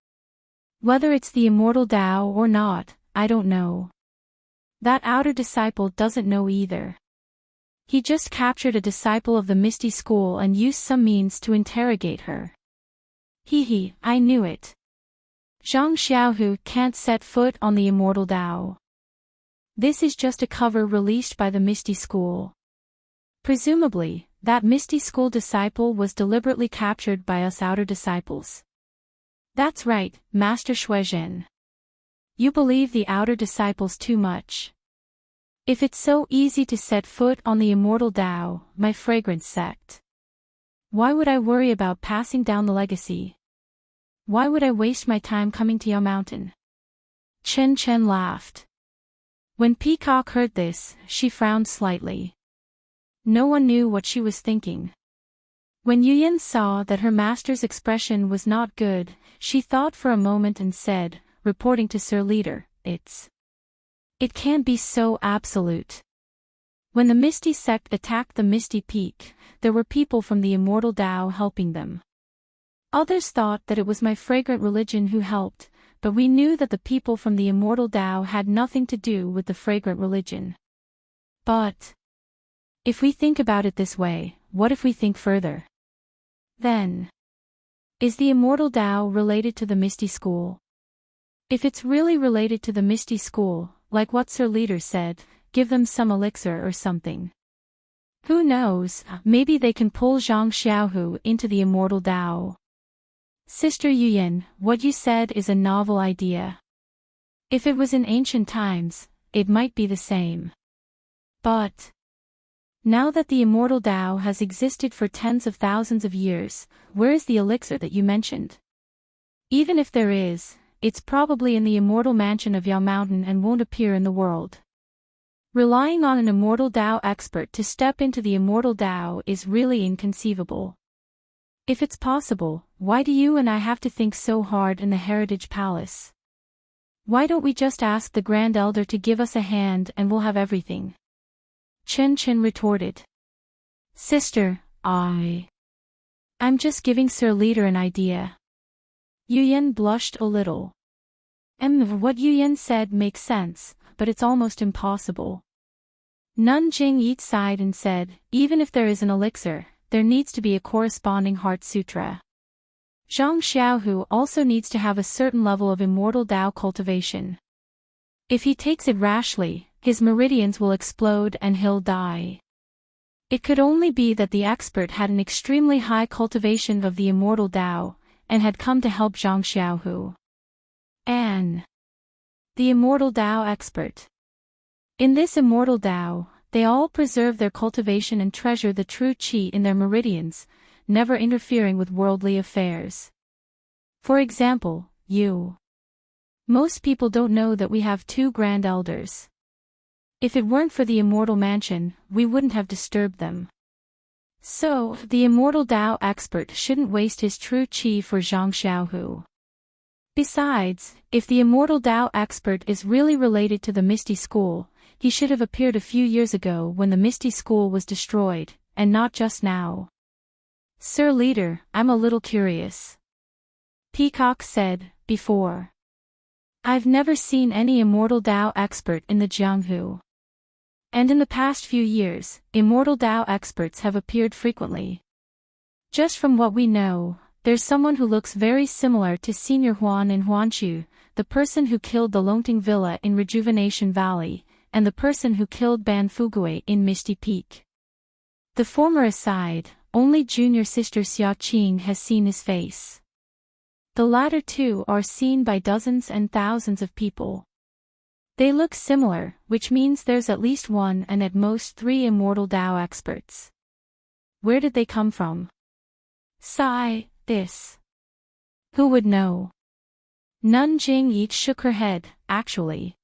Whether it's the immortal Dao or not, I don't know. That outer disciple doesn't know either. He just captured a disciple of the Misty School and used some means to interrogate her. Hee, I knew it. Zhang Xiaohu can't set foot on the immortal Dao. This is just a cover released by the Misty School. Presumably, that Misty School disciple was deliberately captured by us outer disciples." "That's right, Master Shuijin. You believe the outer disciples too much. If it's so easy to set foot on the immortal Dao, my fragrant sect, why would I worry about passing down the legacy? Why would I waste my time coming to Yao Mountain?" Chen Chen laughed. When Peacock heard this, she frowned slightly. No one knew what she was thinking. When Yuyan saw that her master's expression was not good, she thought for a moment and said, reporting to Sir Leader, It can't be so absolute. When the Misty Sect attacked the Misty Peak, there were people from the Immortal Dao helping them. Others thought that it was my fragrant religion who helped, but we knew that the people from the Immortal Dao had nothing to do with the fragrant religion. But if we think about it this way, what if we think further? Then, is the Immortal Dao related to the Misty School? If it's really related to the Misty School, like what Sir Leader said, give them some elixir or something. Who knows, maybe they can pull Zhang Xiaohu into the Immortal Dao. Sister Yuyan, what you said is a novel idea. If it was in ancient times, it might be the same. But now that the Immortal Dao has existed for tens of thousands of years, where is the elixir that you mentioned? Even if there is, it's probably in the immortal mansion of Yao Mountain and won't appear in the world. Relying on an Immortal Dao expert to step into the Immortal Dao is really inconceivable. If it's possible, why do you and I have to think so hard in the Heritage Palace? Why don't we just ask the Grand Elder to give us a hand and we'll have everything? Chen Chen retorted. Sister, I'm just giving Sir Leader an idea. Yuyan blushed a little. What Yuyan said makes sense, but it's almost impossible. Nun Jing-yi sighed and said, even if there is an elixir, there needs to be a corresponding Heart Sutra. Zhang Xiaohu also needs to have a certain level of immortal Dao cultivation. If he takes it rashly, his meridians will explode and he'll die. It could only be that the expert had an extremely high cultivation of the immortal Dao, and had come to help Zhang Xiaohu. The immortal Dao expert. In this immortal Dao, they all preserve their cultivation and treasure the true qi in their meridians, never interfering with worldly affairs. For example, you. Most people don't know that we have 2 grand elders. If it weren't for the immortal mansion, we wouldn't have disturbed them. So, the immortal Dao expert shouldn't waste his true qi for Zhang Xiaohu. Besides, if the immortal Dao expert is really related to the Misty School, he should have appeared a few years ago when the Misty School was destroyed, and not just now. Sir Leader, I'm a little curious. Peacock said, before. I've never seen any immortal Dao expert in the Jianghu. And in the past few years, immortal Dao experts have appeared frequently. Just from what we know, there's someone who looks very similar to Senior Huan in Huanchu, the person who killed the Longting Villa in Rejuvenation Valley, and the person who killed Ban Fugui in Misty Peak. The former aside, only junior sister Xia Qing has seen his face. The latter 2 are seen by dozens and thousands of people. They look similar, which means there's at least 1 and at most 3 immortal Dao experts. Where did they come from? Sigh, this. Who would know? Nun Jing each shook her head, actually.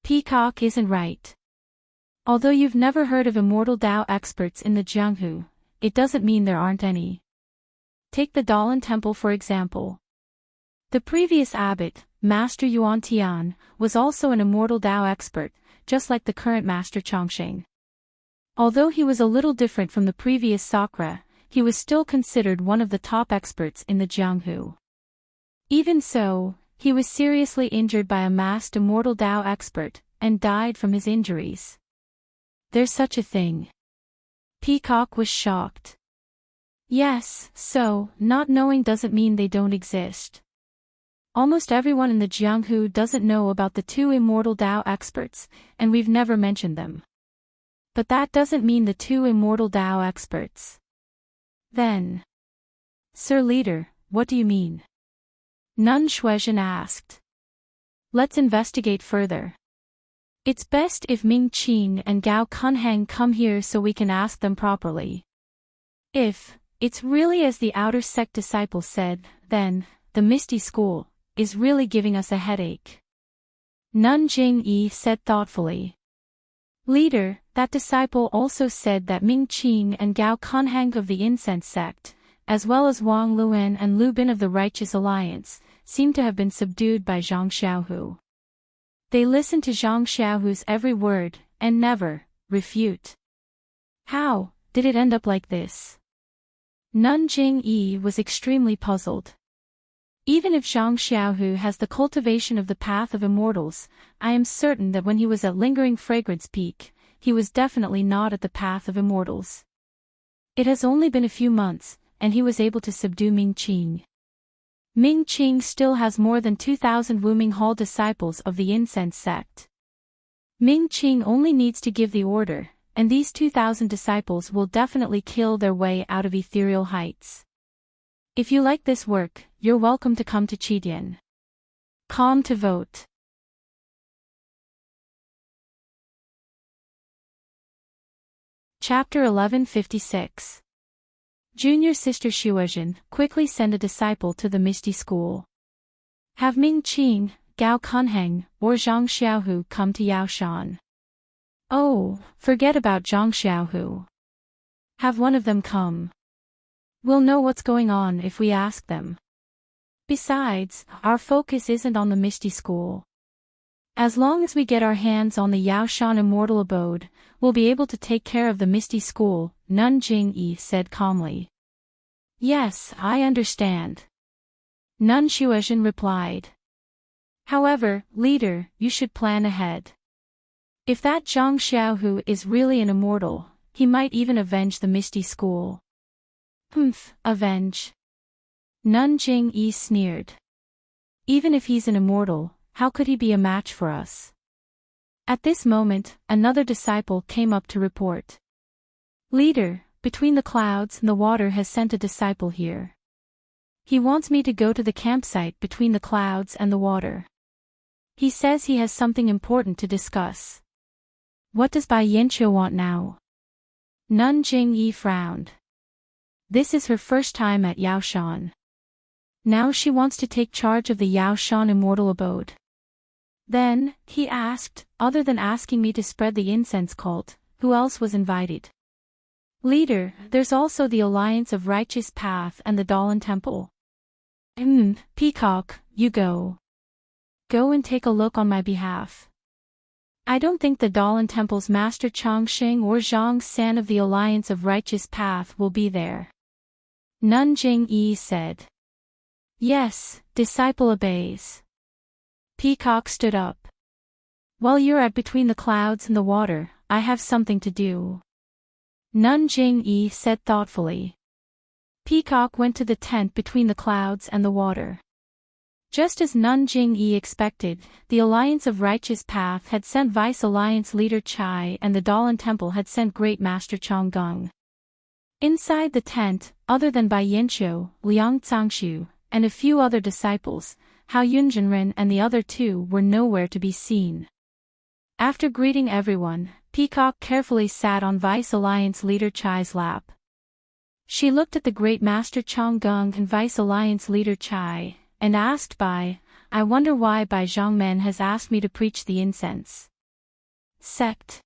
Peacock isn't right. Although you've never heard of immortal Dao experts in the Jianghu, it doesn't mean there aren't any. Take the Dalan Temple for example. The previous abbot, Master Yuan Tian, was also an immortal Dao expert, just like the current Master Chongqing. Although he was a little different from the previous Sakra, he was still considered one of the top experts in the Jianghu. Even so, he was seriously injured by a masked immortal Dao expert, and died from his injuries. There's such a thing. Peacock was shocked. Yes, so, not knowing doesn't mean they don't exist. Almost everyone in the Jianghu doesn't know about the 2 immortal Dao experts, and we've never mentioned them. But that doesn't mean the 2 immortal Dao experts. Then. Sir Leader, what do you mean? Nun Shuezhen asked. Let's investigate further. It's best if Ming Qing and Gao Kunheng come here so we can ask them properly. If it's really as the outer sect disciple said, then the Misty School is really giving us a headache. Nun Jingyi said thoughtfully. Leader, that disciple also said that Ming Qing and Gao Kunheng of the Incense sect, as well as Wang Luan and Lu Bin of the Righteous Alliance, seem to have been subdued by Zhang Xiaohu. They listen to Zhang Xiaohu's every word, and never refute. How did it end up like this? Nun Jingyi was extremely puzzled. Even if Zhang Xiaohu has the cultivation of the path of immortals, I am certain that when he was at Lingering Fragrance Peak, he was definitely not at the path of immortals. It has only been a few months, and he was able to subdue Ming Qing. Ming Qing still has more than 2,000 Wuming Hall disciples of the Incense sect. Ming Qing only needs to give the order, and these 2,000 disciples will definitely kill their way out of ethereal heights. If you like this work, you're welcome to come to Qidian. Calm to vote. Chapter 1156. Junior Sister Shuozhen, quickly send a disciple to the Misty School. Have Ming Qing, Gao Kunheng, or Zhang Xiaohu come to Yaoshan. Oh, forget about Zhang Xiaohu. Have one of them come. We'll know what's going on if we ask them. Besides, our focus isn't on the Misty School. As long as we get our hands on the Yaoshan Immortal Abode, we'll be able to take care of the Misty School, Nun Jingyi said calmly. Yes, I understand. Nun Shuozhen replied. However, leader, you should plan ahead. If that Zhang Xiaohu is really an immortal, he might even avenge the Misty School. Avenge. Nun Jing-yi sneered. Even if he's an immortal, how could he be a match for us? At this moment, another disciple came up to report. Leader, Between the Clouds and the Water has sent a disciple here. He wants me to go to the campsite Between the Clouds and the Water. He says he has something important to discuss. What does Bai Yanqiu want now? Nun Jing-yi frowned. This is her first time at Yaoshan. Now she wants to take charge of the Yaoshan Immortal Abode. Then, he asked, other than asking me to spread the incense cult, who else was invited? Leader, there's also the Alliance of Righteous Path and the Dalan Temple. Peacock, you go. Go and take a look on my behalf. I don't think the Dalan Temple's Master Chongqing or Zhang San of the Alliance of Righteous Path will be there. Nun Jing-yi said. Yes, disciple obeys. Peacock stood up. While you're at Between the Clouds and the Water, I have something to do. Nun Jing-yi said thoughtfully. Peacock went to the tent Between the Clouds and the Water. Just as Nun Jing-yi expected, the Alliance of Righteous Path had sent Vice Alliance leader Chai and the Dalan Temple had sent Great Master Chonggung. Inside the tent, other than Bai Yanqiu, Liang Zhangshu, and a few other disciples, Hao Yunjinren and the other two were nowhere to be seen. After greeting everyone, Peacock carefully sat on Vice Alliance leader Chai's lap. She looked at the Great Master Chonggung and Vice Alliance leader Chai, and asked I wonder why Bai Zhangmen has asked me to preach the incense sect.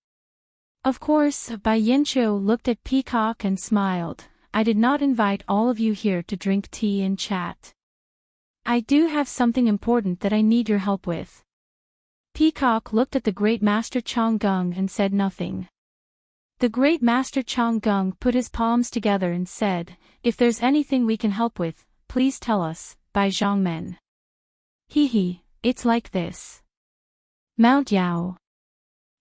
Of course, Bai Yanqiu looked at Peacock and smiled. I did not invite all of you here to drink tea and chat. I do have something important that I need your help with. Peacock looked at the Great Master Chonggung and said nothing. The Great Master Chonggung put his palms together and said, if there's anything we can help with, please tell us, Bai Zhangmen. It's like this. Mount Yao.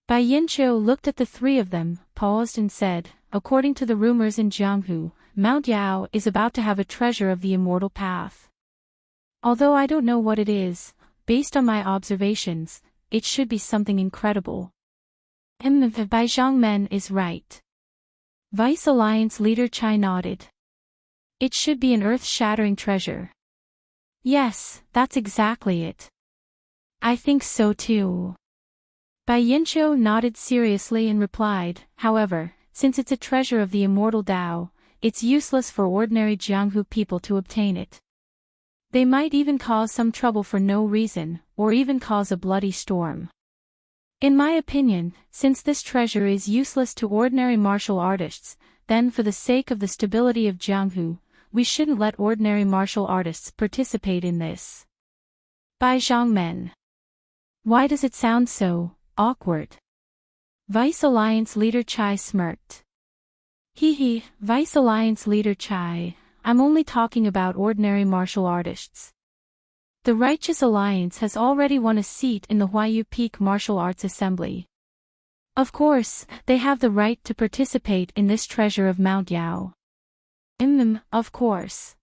Bai Yanqiu looked at the three of them, paused and said, according to the rumors in Jianghu, Mount Yao is about to have a treasure of the immortal path. Although I don't know what it is, based on my observations, it should be something incredible. Bai Zhangmen is right. Vice Alliance leader Chai nodded. It should be an earth-shattering treasure. Yes, that's exactly it. I think so too. Bai Yanqiu nodded seriously and replied, however, since it's a treasure of the immortal Tao, it's useless for ordinary Jianghu people to obtain it. They might even cause some trouble for no reason, or even cause a bloody storm. In my opinion, since this treasure is useless to ordinary martial artists, then for the sake of the stability of Jianghu, we shouldn't let ordinary martial artists participate in this. Bai Zhangmen. Why does it sound so awkward? Vice Alliance leader Chai smirked. Vice Alliance leader Chai, I'm only talking about ordinary martial artists. The Righteous Alliance has already won a seat in the Huayu Peak Martial Arts Assembly. Of course, they have the right to participate in this treasure of Mount Yao. Of course.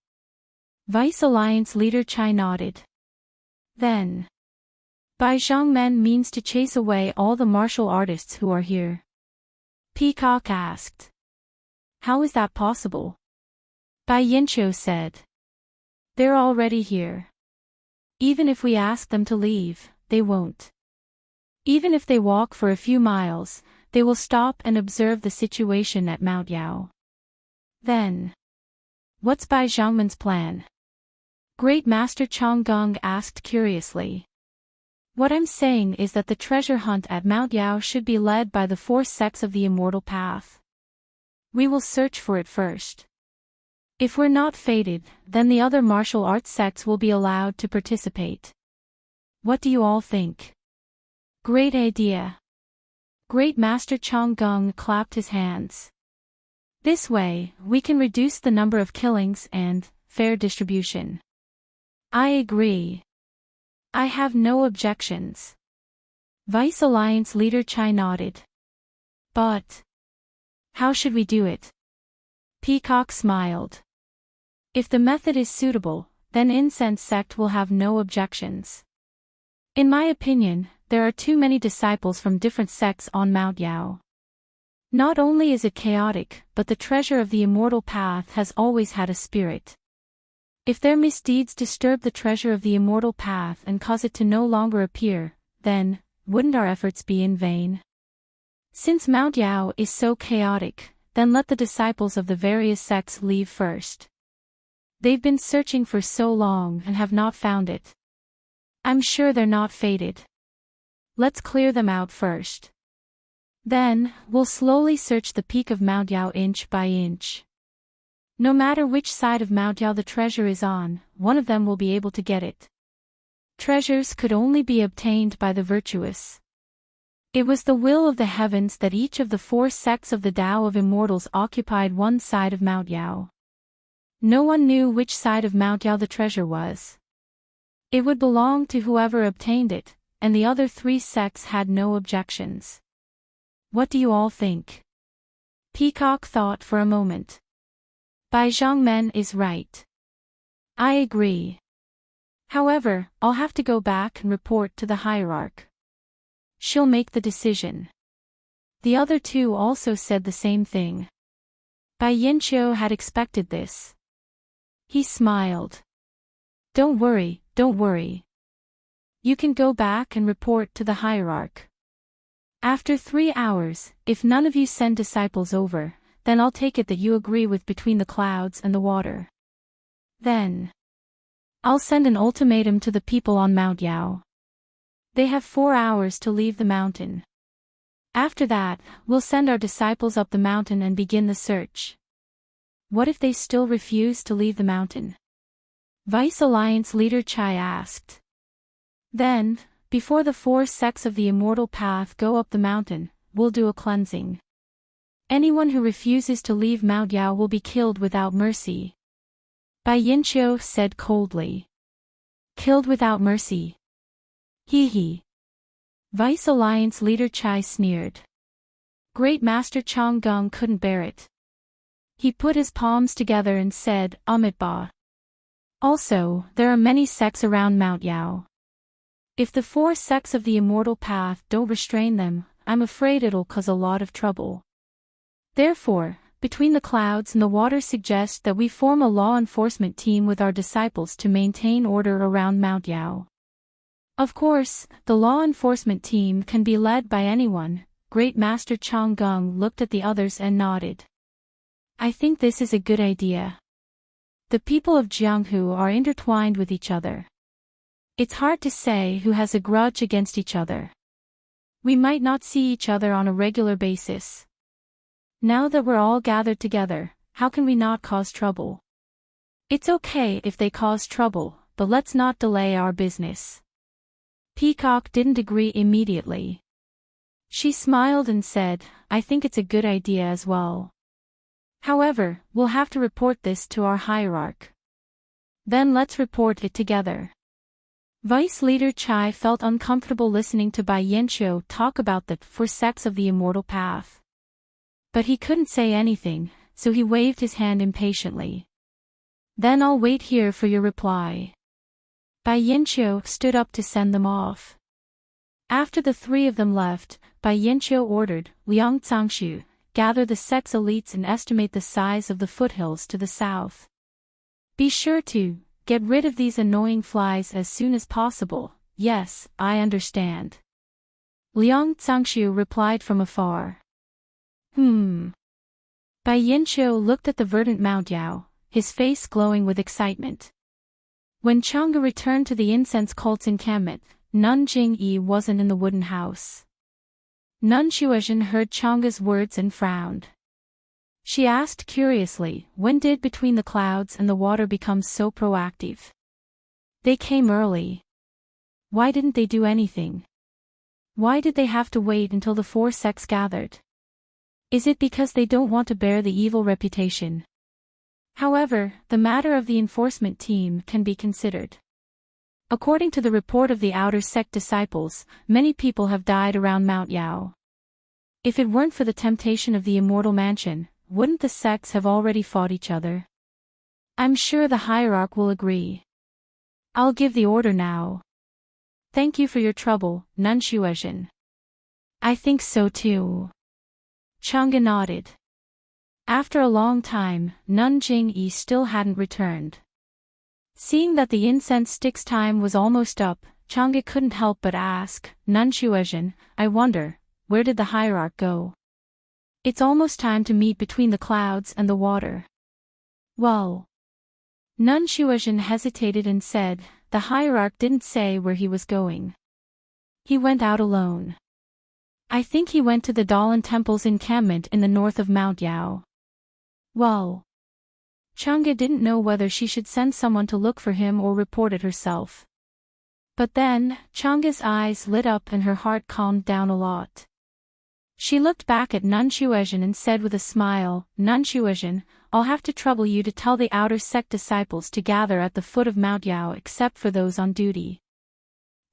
Vice Alliance leader Chai nodded. Then. Bai Zhangmen means to chase away all the martial artists who are here. Peacock asked. How is that possible? Bai Yanqiu said. They're already here. Even if we ask them to leave, they won't. Even if they walk for a few miles, they will stop and observe the situation at Mount Yao. Then. What's Bai Zhangmen's plan? Great Master Chonggung asked curiously. What I'm saying is that the treasure hunt at Mount Yao should be led by the 4 sects of the Immortal Path. We will search for it first. If we're not fated, then the other martial arts sects will be allowed to participate. What do you all think? Great idea. Great Master Chonggung clapped his hands. This way, we can reduce the number of killings and fair distribution. I agree. I have no objections. Vice Alliance leader Chai nodded. But how should we do it? Peacock smiled. If the method is suitable, then Incense sect will have no objections. In my opinion, there are too many disciples from different sects on Mount Yao. Not only is it chaotic, but the treasure of the immortal path has always had a spirit. If their misdeeds disturb the treasure of the immortal path and cause it to no longer appear, then, wouldn't our efforts be in vain? Since Mount Yao is so chaotic, then let the disciples of the various sects leave first. They've been searching for so long and have not found it. I'm sure they're not fated. Let's clear them out first. Then, we'll slowly search the peak of Mount Yao inch by inch. No matter which side of Mount Yao the treasure is on, one of them will be able to get it. Treasures could only be obtained by the virtuous. It was the will of the heavens that each of the 4 sects of the Tao of Immortals occupied one side of Mount Yao. No one knew which side of Mount Yao the treasure was. It would belong to whoever obtained it, and the other 3 sects had no objections. What do you all think? Peacock thought for a moment. Bai Zhongmen is right. I agree. However, I'll have to go back and report to the hierarch. She'll make the decision. The other 2 also said the same thing. Bai Yanqiu had expected this. He smiled. Don't worry, don't worry. You can go back and report to the hierarch. After 3 hours, if none of you send disciples over, then I'll take it that you agree with between the clouds and the water. Then, I'll send an ultimatum to the people on Mount Yao. They have 4 hours to leave the mountain. After that, we'll send our disciples up the mountain and begin the search. What if they still refuse to leave the mountain? Vice Alliance leader Chai asked. Then, before the 4 sects of the immortal path go up the mountain, we'll do a cleansing. Anyone who refuses to leave Mount Yao will be killed without mercy. Bai Yanqiu said coldly. Killed without mercy. Hee hee. Vice Alliance leader Chai sneered. Great Master Chang Gung couldn't bear it. He put his palms together and said, Amitabha. Also, there are many sects around Mount Yao. If the 4 sects of the immortal path don't restrain them, I'm afraid it'll cause a lot of trouble. Therefore, between the clouds and the water suggest that we form a law enforcement team with our disciples to maintain order around Mount Yao. Of course, the law enforcement team can be led by anyone. Great Master Chang Gung looked at the others and nodded. I think this is a good idea. The people of Jianghu are intertwined with each other. It's hard to say who has a grudge against each other. We might not see each other on a regular basis. Now that we're all gathered together, how can we not cause trouble? It's okay if they cause trouble, but let's not delay our business. Peacock didn't agree immediately. She smiled and said, I think it's a good idea as well. However, we'll have to report this to our hierarch. Then let's report it together. Vice Leader Chai felt uncomfortable listening to Bai Yanqiu talk about the 4 sects of the immortal path. But he couldn't say anything, so he waved his hand impatiently. Then I'll wait here for your reply. Bai Yanqiu stood up to send them off. After the 3 of them left, Bai Yanqiu ordered Liang Cangshu, gather the sect's elites and estimate the size of the foothills to the south. Be sure to get rid of these annoying flies as soon as possible. Yes, I understand. Liang Cangshu replied from afar. Bai Yanqiu looked at the verdant Mount Yao, his face glowing with excitement. When Chang'e returned to the incense cult's encampment, Nun Jingyi wasn't in the wooden house. Nun Shuozhen heard Chang'e's words and frowned. She asked curiously, when did Between the Clouds and the Water become so proactive? They came early. Why didn't they do anything? Why did they have to wait until the 4 sects gathered? Is it because they don't want to bear the evil reputation? However, the matter of the enforcement team can be considered. According to the report of the outer sect disciples, many people have died around Mount Yao. If it weren't for the temptation of the immortal mansion, wouldn't the sects have already fought each other? I'm sure the hierarch will agree. I'll give the order now. Thank you for your trouble, Nunshuezhen. I think so too. Chang'e nodded. After a long time, Nun Jingyi still hadn't returned. Seeing that the incense stick's time was almost up, Chang'e couldn't help but ask, Nunshuezhen, I wonder, where did the hierarch go? It's almost time to meet between the clouds and the water. Well. Nunshuezhen hesitated and said, the hierarch didn't say where he was going. He went out alone. I think he went to the Dalan Temple's encampment in the north of Mount Yao. Well. Chang'e didn't know whether she should send someone to look for him or report it herself. But then, Chang'e's eyes lit up and her heart calmed down a lot. She looked back at Nunshuezhen and said with a smile, Nunshuezhen, I'll have to trouble you to tell the outer sect disciples to gather at the foot of Mount Yao except for those on duty.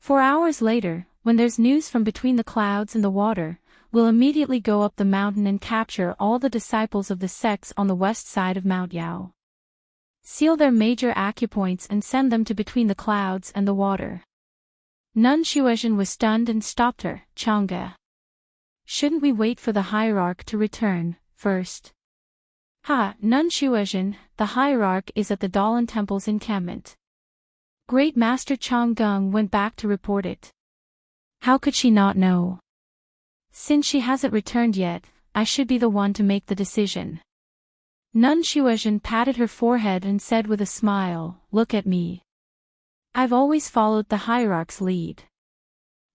4 hours later, when there's news from between the clouds and the water, we'll immediately go up the mountain and capture all the disciples of the sects on the west side of Mount Yao. Seal their major acupoints and send them to between the clouds and the water. Nunshuezhen was stunned and stopped her, Chang'e. Shouldn't we wait for the hierarch to return, first? Nunshuezhen, the hierarch is at the Dalan Temple's encampment. Great Master Chang'e went back to report it. How could she not know? Since she hasn't returned yet, I should be the one to make the decision. Nunshuezhen patted her forehead and said with a smile, look at me. I've always followed the hierarch's lead.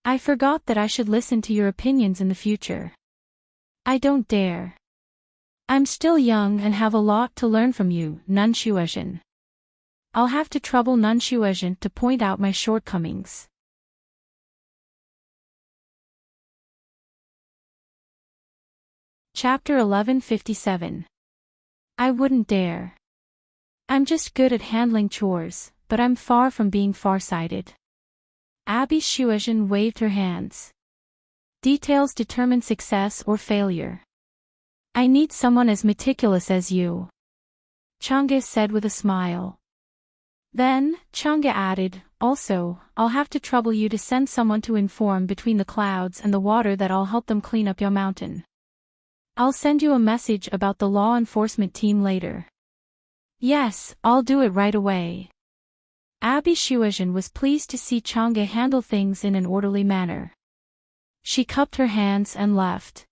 I forgot that I should listen to your opinions in the future. I don't dare. I'm still young and have a lot to learn from you, Nunshuezhen. I'll have to trouble Nunshuezhen to point out my shortcomings. Chapter 1157. I wouldn't dare. I'm just good at handling chores, but I'm far from being farsighted. Abby Shuezhen waved her hands. Details determine success or failure. I need someone as meticulous as you. Chang'e said with a smile. Then, Chang'e added, also, I'll have to trouble you to send someone to inform between the clouds and the water that I'll help them clean up your mountain. I'll send you a message about the law enforcement team later. Yes, I'll do it right away. Abby Shuezhen was pleased to see Chang'e handle things in an orderly manner. She cupped her hands and left.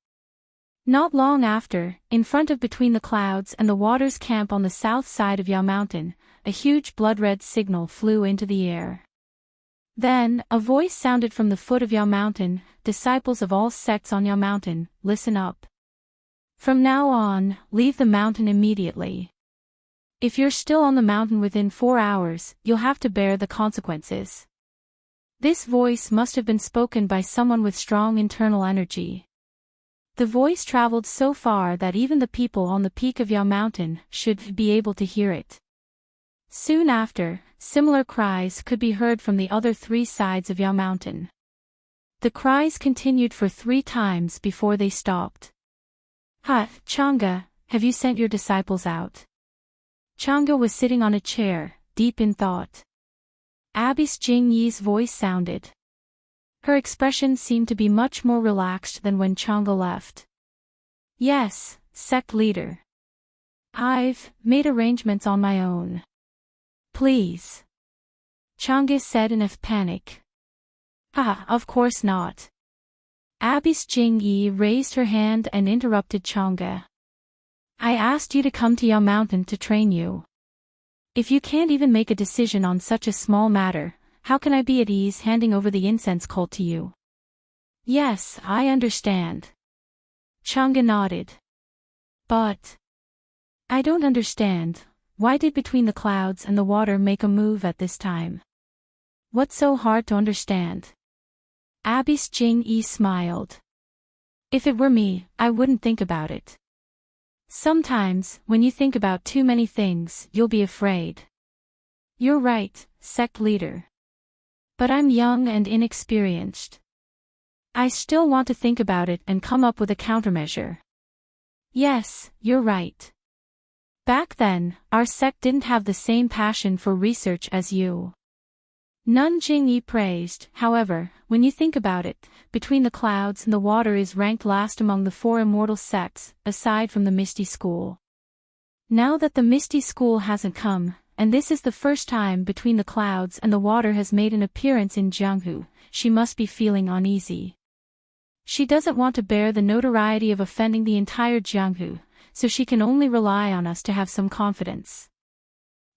Not long after, in front of Between the Clouds and the Water's camp on the south side of Yao Mountain, a huge blood-red signal flew into the air. Then, a voice sounded from the foot of Yao Mountain, disciples of all sects on Yao Mountain, listen up. From now on, leave the mountain immediately. If you're still on the mountain within 4 hours, you'll have to bear the consequences. This voice must have been spoken by someone with strong internal energy. The voice traveled so far that even the people on the peak of Yao Mountain should be able to hear it. Soon after, similar cries could be heard from the other 3 sides of Yao Mountain. The cries continued for 3 times before they stopped. Chang'e, have you sent your disciples out? Chang'e was sitting on a chair, deep in thought. Abbess Jingyi's voice sounded. Her expression seemed to be much more relaxed than when Chang'e left. Yes, sect leader. I've made arrangements on my own. Please. Chang'e said in a panic. Of course not. Abbess Jingyi raised her hand and interrupted Chang'e. I asked you to come to Yao Mountain to train you. If you can't even make a decision on such a small matter, how can I be at ease handing over the incense cult to you? Yes, I understand. Chang'e nodded. But I don't understand, why did Between the Clouds and the Water make a move at this time? What's so hard to understand? Abbess Jingyi smiled. If it were me, I wouldn't think about it. Sometimes, when you think about too many things, you'll be afraid. You're right, sect leader. But I'm young and inexperienced. I still want to think about it and come up with a countermeasure. Yes, you're right. Back then, our sect didn't have the same passion for research as you. Nun Jingyi praised. However, when you think about it, Between the Clouds and the Water is ranked last among the 4 immortal sects, aside from the Misty School. Now that the Misty School hasn't come, and this is the first time Between the Clouds and the Water has made an appearance in Jianghu, she must be feeling uneasy. She doesn't want to bear the notoriety of offending the entire Jianghu, so she can only rely on us to have some confidence.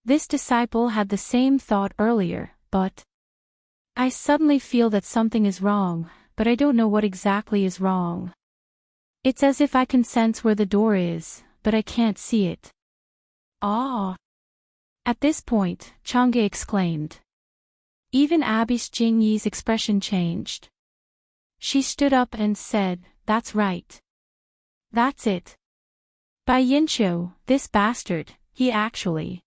This disciple had the same thought earlier, but I suddenly feel that something is wrong, but I don't know what exactly is wrong. It's as if I can sense where the door is, but I can't see it. Ah! At this point, Chang'e exclaimed. Even Abbess Jingyi's expression changed. She stood up and said, "That's right. That's it. By Yinqiu, this bastard, he actually.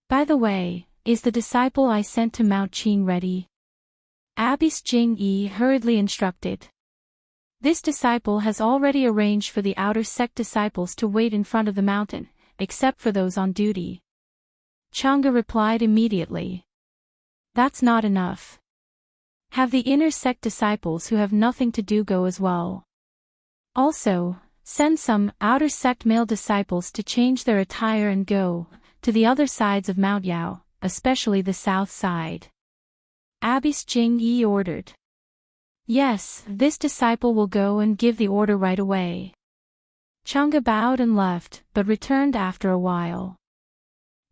By the way, is the disciple I sent to Mount Qing ready?" Abbess Jingyi hurriedly instructed. This disciple has already arranged for the outer sect disciples to wait in front of the mountain, except for those on duty. Chang'e replied immediately. That's not enough. Have the inner sect disciples who have nothing to do go as well. Also, send some outer sect male disciples to change their attire and go to the other sides of Mount Yao, especially the south side. Abbess Jingyi ordered. Yes, this disciple will go and give the order right away. Chang'e bowed and left, but returned after a while.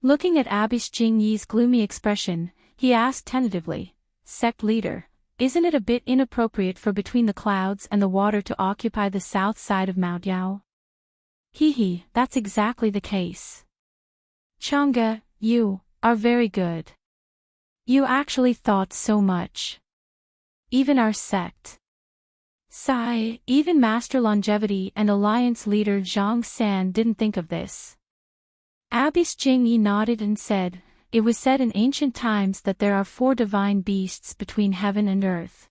Looking at Abbess Jingyi's gloomy expression, he asked tentatively, "Sect leader, isn't it a bit inappropriate for Between the Clouds and the Water to occupy the south side of Mount Yao?" He, that's exactly the case. Chang'e, you are very good. You actually thought so much. Even our sect. Sigh, even Master Longevity and Alliance leader Zhang San didn't think of this. Abbess Jingyi nodded and said, "It was said in ancient times that there are 4 divine beasts between heaven and earth.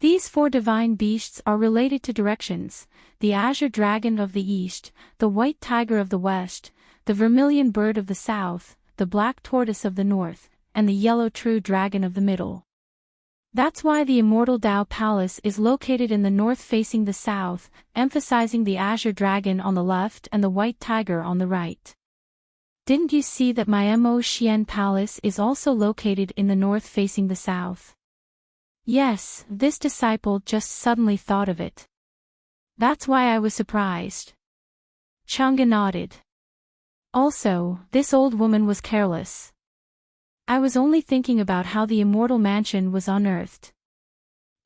These 4 divine beasts are related to directions: the azure dragon of the east, the white tiger of the west, the vermilion bird of the south, the black tortoise of the north, and the yellow true dragon of the middle. That's why the immortal Dao Palace is located in the north facing the south, emphasizing the azure dragon on the left and the white tiger on the right. Didn't you see that my Mo Xian Palace is also located in the north facing the south?" Yes, this disciple just suddenly thought of it. That's why I was surprised. Chang'e nodded. Also, this old woman was careless. I was only thinking about how the immortal mansion was unearthed.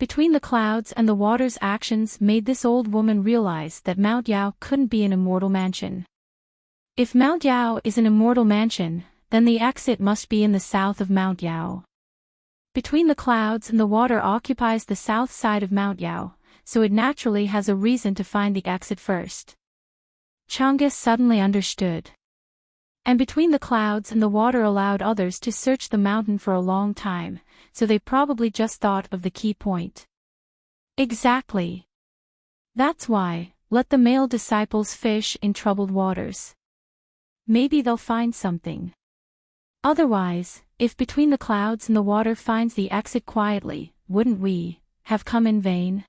Between the Clouds and the Water's actions made this old woman realize that Mount Yao couldn't be an immortal mansion. If Mount Yao is an immortal mansion, then the exit must be in the south of Mount Yao. Between the Clouds and the Water occupies the south side of Mount Yao, so it naturally has a reason to find the exit first. Chang'e suddenly understood. And Between the Clouds and the Water allowed others to search the mountain for a long time, so they probably just thought of the key point. Exactly. That's why, let the male disciples fish in troubled waters. Maybe they'll find something. Otherwise, if Between the Clouds and the Water finds the exit quietly, wouldn't we have come in vain?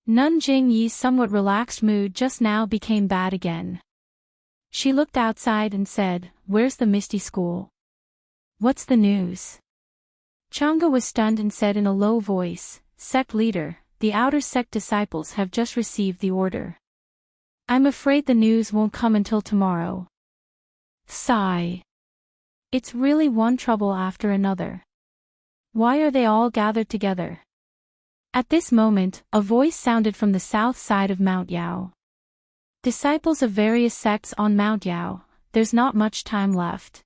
Nun Jingyi's somewhat relaxed mood just now became bad again. She looked outside and said, "Where's the Misty School? What's the news?" Chang'e was stunned and said in a low voice, "Sect leader, the outer sect disciples have just received the order. I'm afraid the news won't come until tomorrow." Sigh. It's really one trouble after another. Why are they all gathered together? At this moment, a voice sounded from the south side of Mount Yao. Disciples of various sects on Mount Yao, there's not much time left.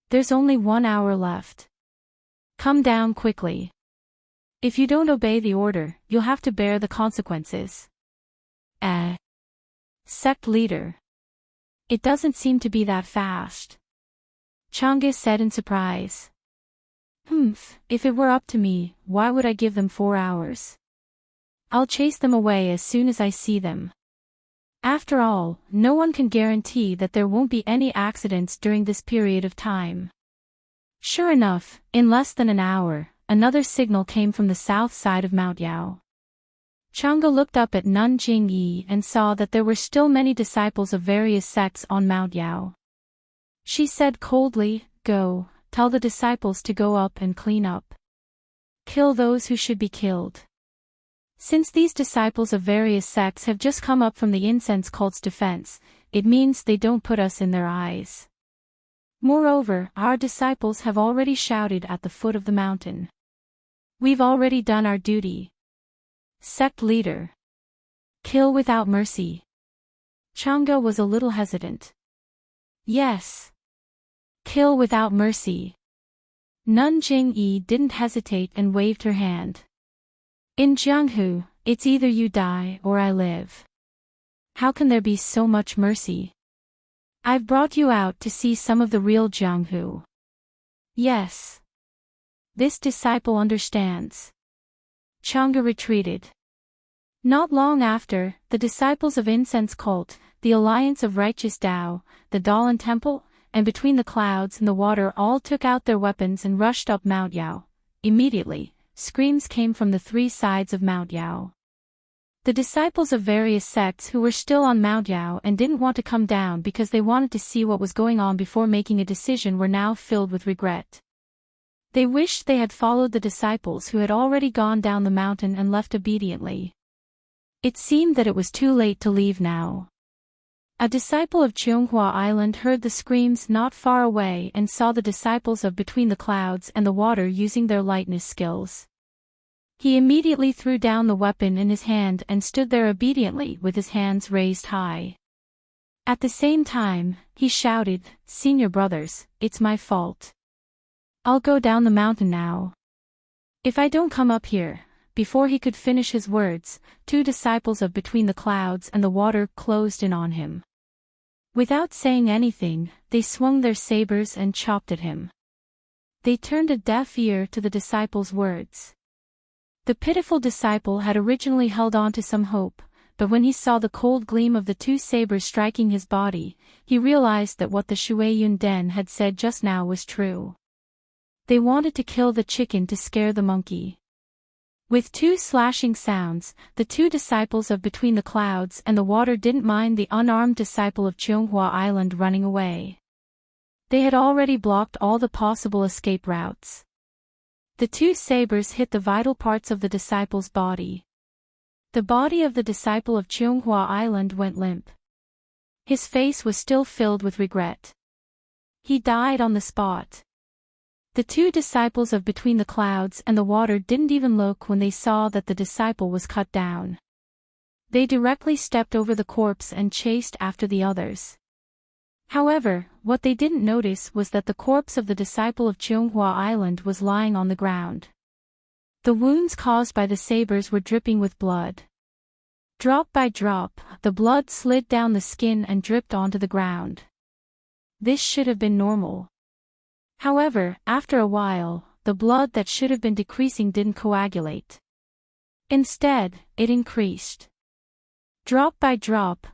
There's only 1 hour left. Come down quickly. If you don't obey the order, you'll have to bear the consequences. Sect leader. It doesn't seem to be that fast. Chang'e said in surprise. If it were up to me, why would I give them 4 hours? I'll chase them away as soon as I see them. After all, no one can guarantee that there won't be any accidents during this period of time. Sure enough, in less than an hour, another signal came from the south side of Mount Yao. Chang'e looked up at Nun Jingyi and saw that there were still many disciples of various sects on Mount Yao. She said coldly, "Go, tell the disciples to go up and clean up. Kill those who should be killed. Since these disciples of various sects have just come up from the incense cult's defense, it means they don't put us in their eyes. Moreover, our disciples have already shouted at the foot of the mountain. We've already done our duty. Sect leader. Kill without mercy." Chang'e was a little hesitant. "Yes. Kill without mercy." Nun Jingyi didn't hesitate and waved her hand. "In Jianghu, it's either you die or I live. How can there be so much mercy? I've brought you out to see some of the real Jianghu." "Yes. This disciple understands." Chang'e retreated. Not long after, the disciples of Incense Cult, the Alliance of Righteous Tao, the Dalan Temple, and Between the Clouds and the Water all took out their weapons and rushed up Mount Yao. Immediately, screams came from the three sides of Mount Yao. The disciples of various sects who were still on Mount Yao and didn't want to come down because they wanted to see what was going on before making a decision were now filled with regret. They wished they had followed the disciples who had already gone down the mountain and left obediently. It seemed that it was too late to leave now. A disciple of Cheonghua Island heard the screams not far away and saw the disciples of Between the Clouds and the Water using their lightness skills. He immediately threw down the weapon in his hand and stood there obediently with his hands raised high. At the same time, he shouted, "Senior brothers, it's my fault. I'll go down the mountain now. If I don't come up here." Before he could finish his words, two disciples of Between the Clouds and the Water closed in on him. Without saying anything, they swung their sabers and chopped at him. They turned a deaf ear to the disciples' words. The pitiful disciple had originally held on to some hope, but when he saw the cold gleam of the two sabers striking his body, he realized that what the Shuiyun Den had said just now was true. They wanted to kill the chicken to scare the monkey. With two slashing sounds, the two disciples of Between the Clouds and the Water didn't mind the unarmed disciple of Cheonghua Island running away. They had already blocked all the possible escape routes. The two sabers hit the vital parts of the disciple's body. The body of the disciple of Cheonghua Island went limp. His face was still filled with regret. He died on the spot. The two disciples of Between the Clouds and the Water didn't even look when they saw that the disciple was cut down. They directly stepped over the corpse and chased after the others. However, what they didn't notice was that the corpse of the disciple of Cheonghua Island was lying on the ground. The wounds caused by the sabers were dripping with blood. Drop by drop, the blood slid down the skin and dripped onto the ground. This should have been normal. However, after a while, the blood that should have been decreasing didn't coagulate. Instead, it increased. Drop by drop,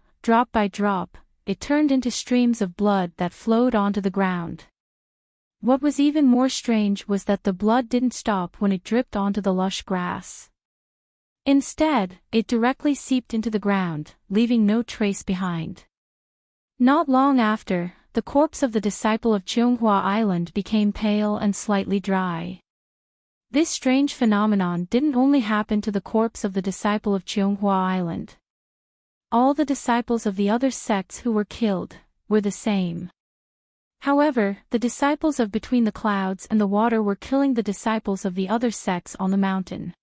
it turned into streams of blood that flowed onto the ground. What was even more strange was that the blood didn't stop when it dripped onto the lush grass. Instead, it directly seeped into the ground, leaving no trace behind. Not long after, the corpse of the disciple of Cheonghua Island became pale and slightly dry. This strange phenomenon didn't only happen to the corpse of the disciple of Cheonghua Island. All the disciples of the other sects who were killed were the same. However, the disciples of Between the Clouds and the Water were killing the disciples of the other sects on the mountain.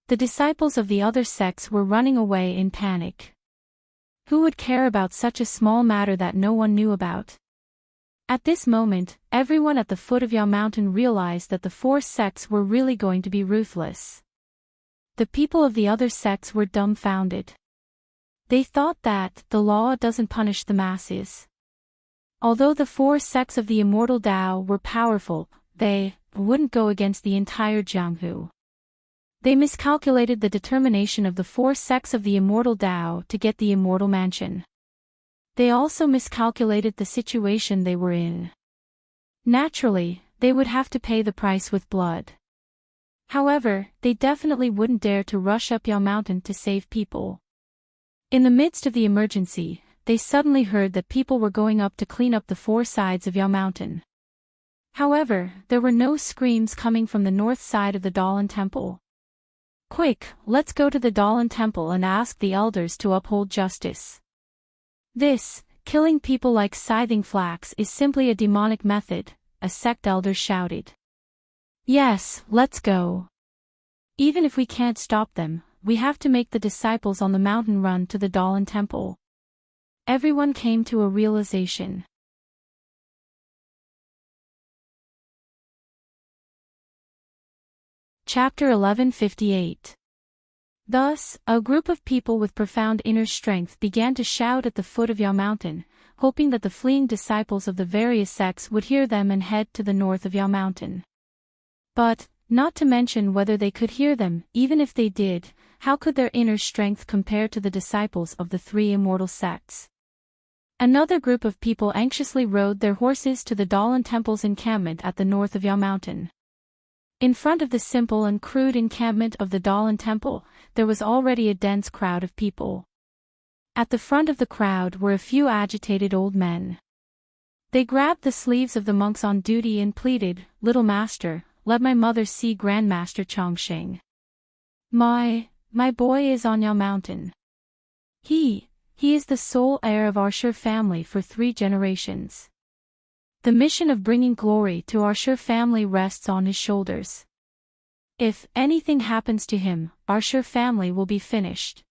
The disciples of the other sects were running away in panic. Who would care about such a small matter that no one knew about? At this moment, everyone at the foot of Yao Mountain realized that the four sects were really going to be ruthless. The people of the other sects were dumbfounded. They thought that the law doesn't punish the masses. Although the four sects of the immortal Tao were powerful, they wouldn't go against the entire Jianghu. They miscalculated the determination of the 4 sects of the immortal Tao to get the immortal mansion. They also miscalculated the situation they were in. Naturally, they would have to pay the price with blood. However, they definitely wouldn't dare to rush up Yao Mountain to save people. In the midst of the emergency, they suddenly heard that people were going up to clean up the 4 sides of Yao Mountain. However, there were no screams coming from the north side of the Dalan Temple. Quick, let's go to the Dalan Temple and ask the elders to uphold justice. This, killing people like scything flax, is simply a demonic method, a sect elder shouted. Yes, let's go. Even if we can't stop them, we have to make the disciples on the mountain run to the Dalan Temple. Everyone came to a realization. Chapter 1158. Thus, a group of people with profound inner strength began to shout at the foot of Yao Mountain, hoping that the fleeing disciples of the various sects would hear them and head to the north of Yao Mountain. But, not to mention whether they could hear them, even if they did, how could their inner strength compare to the disciples of the 3 immortal sects? Another group of people anxiously rode their horses to the Dalan Temple's encampment at the north of Yao Mountain. In front of the simple and crude encampment of the Dalan Temple, there was already a dense crowd of people. At the front of the crowd were a few agitated old men. They grabbed the sleeves of the monks on duty and pleaded, "Little master, let my mother see Grandmaster Chongqing. My boy is on Yao Mountain. He is the sole heir of our Shi family for 3 generations. The mission of bringing glory to our Shi family rests on his shoulders. If anything happens to him, our Shi family will be finished.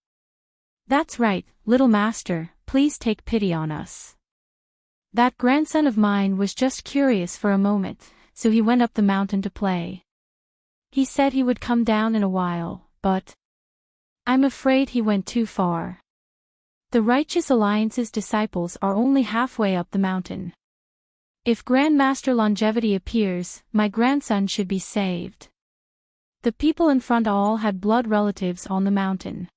That's right, little master, please take pity on us." That grandson of mine was just curious for a moment, so he went up the mountain to play. He said he would come down in a while, but I'm afraid he went too far. The Righteous Alliance's disciples are only halfway up the mountain. If Grandmaster Longevity appears, my grandson should be saved. The people in front all had blood relatives on the mountain.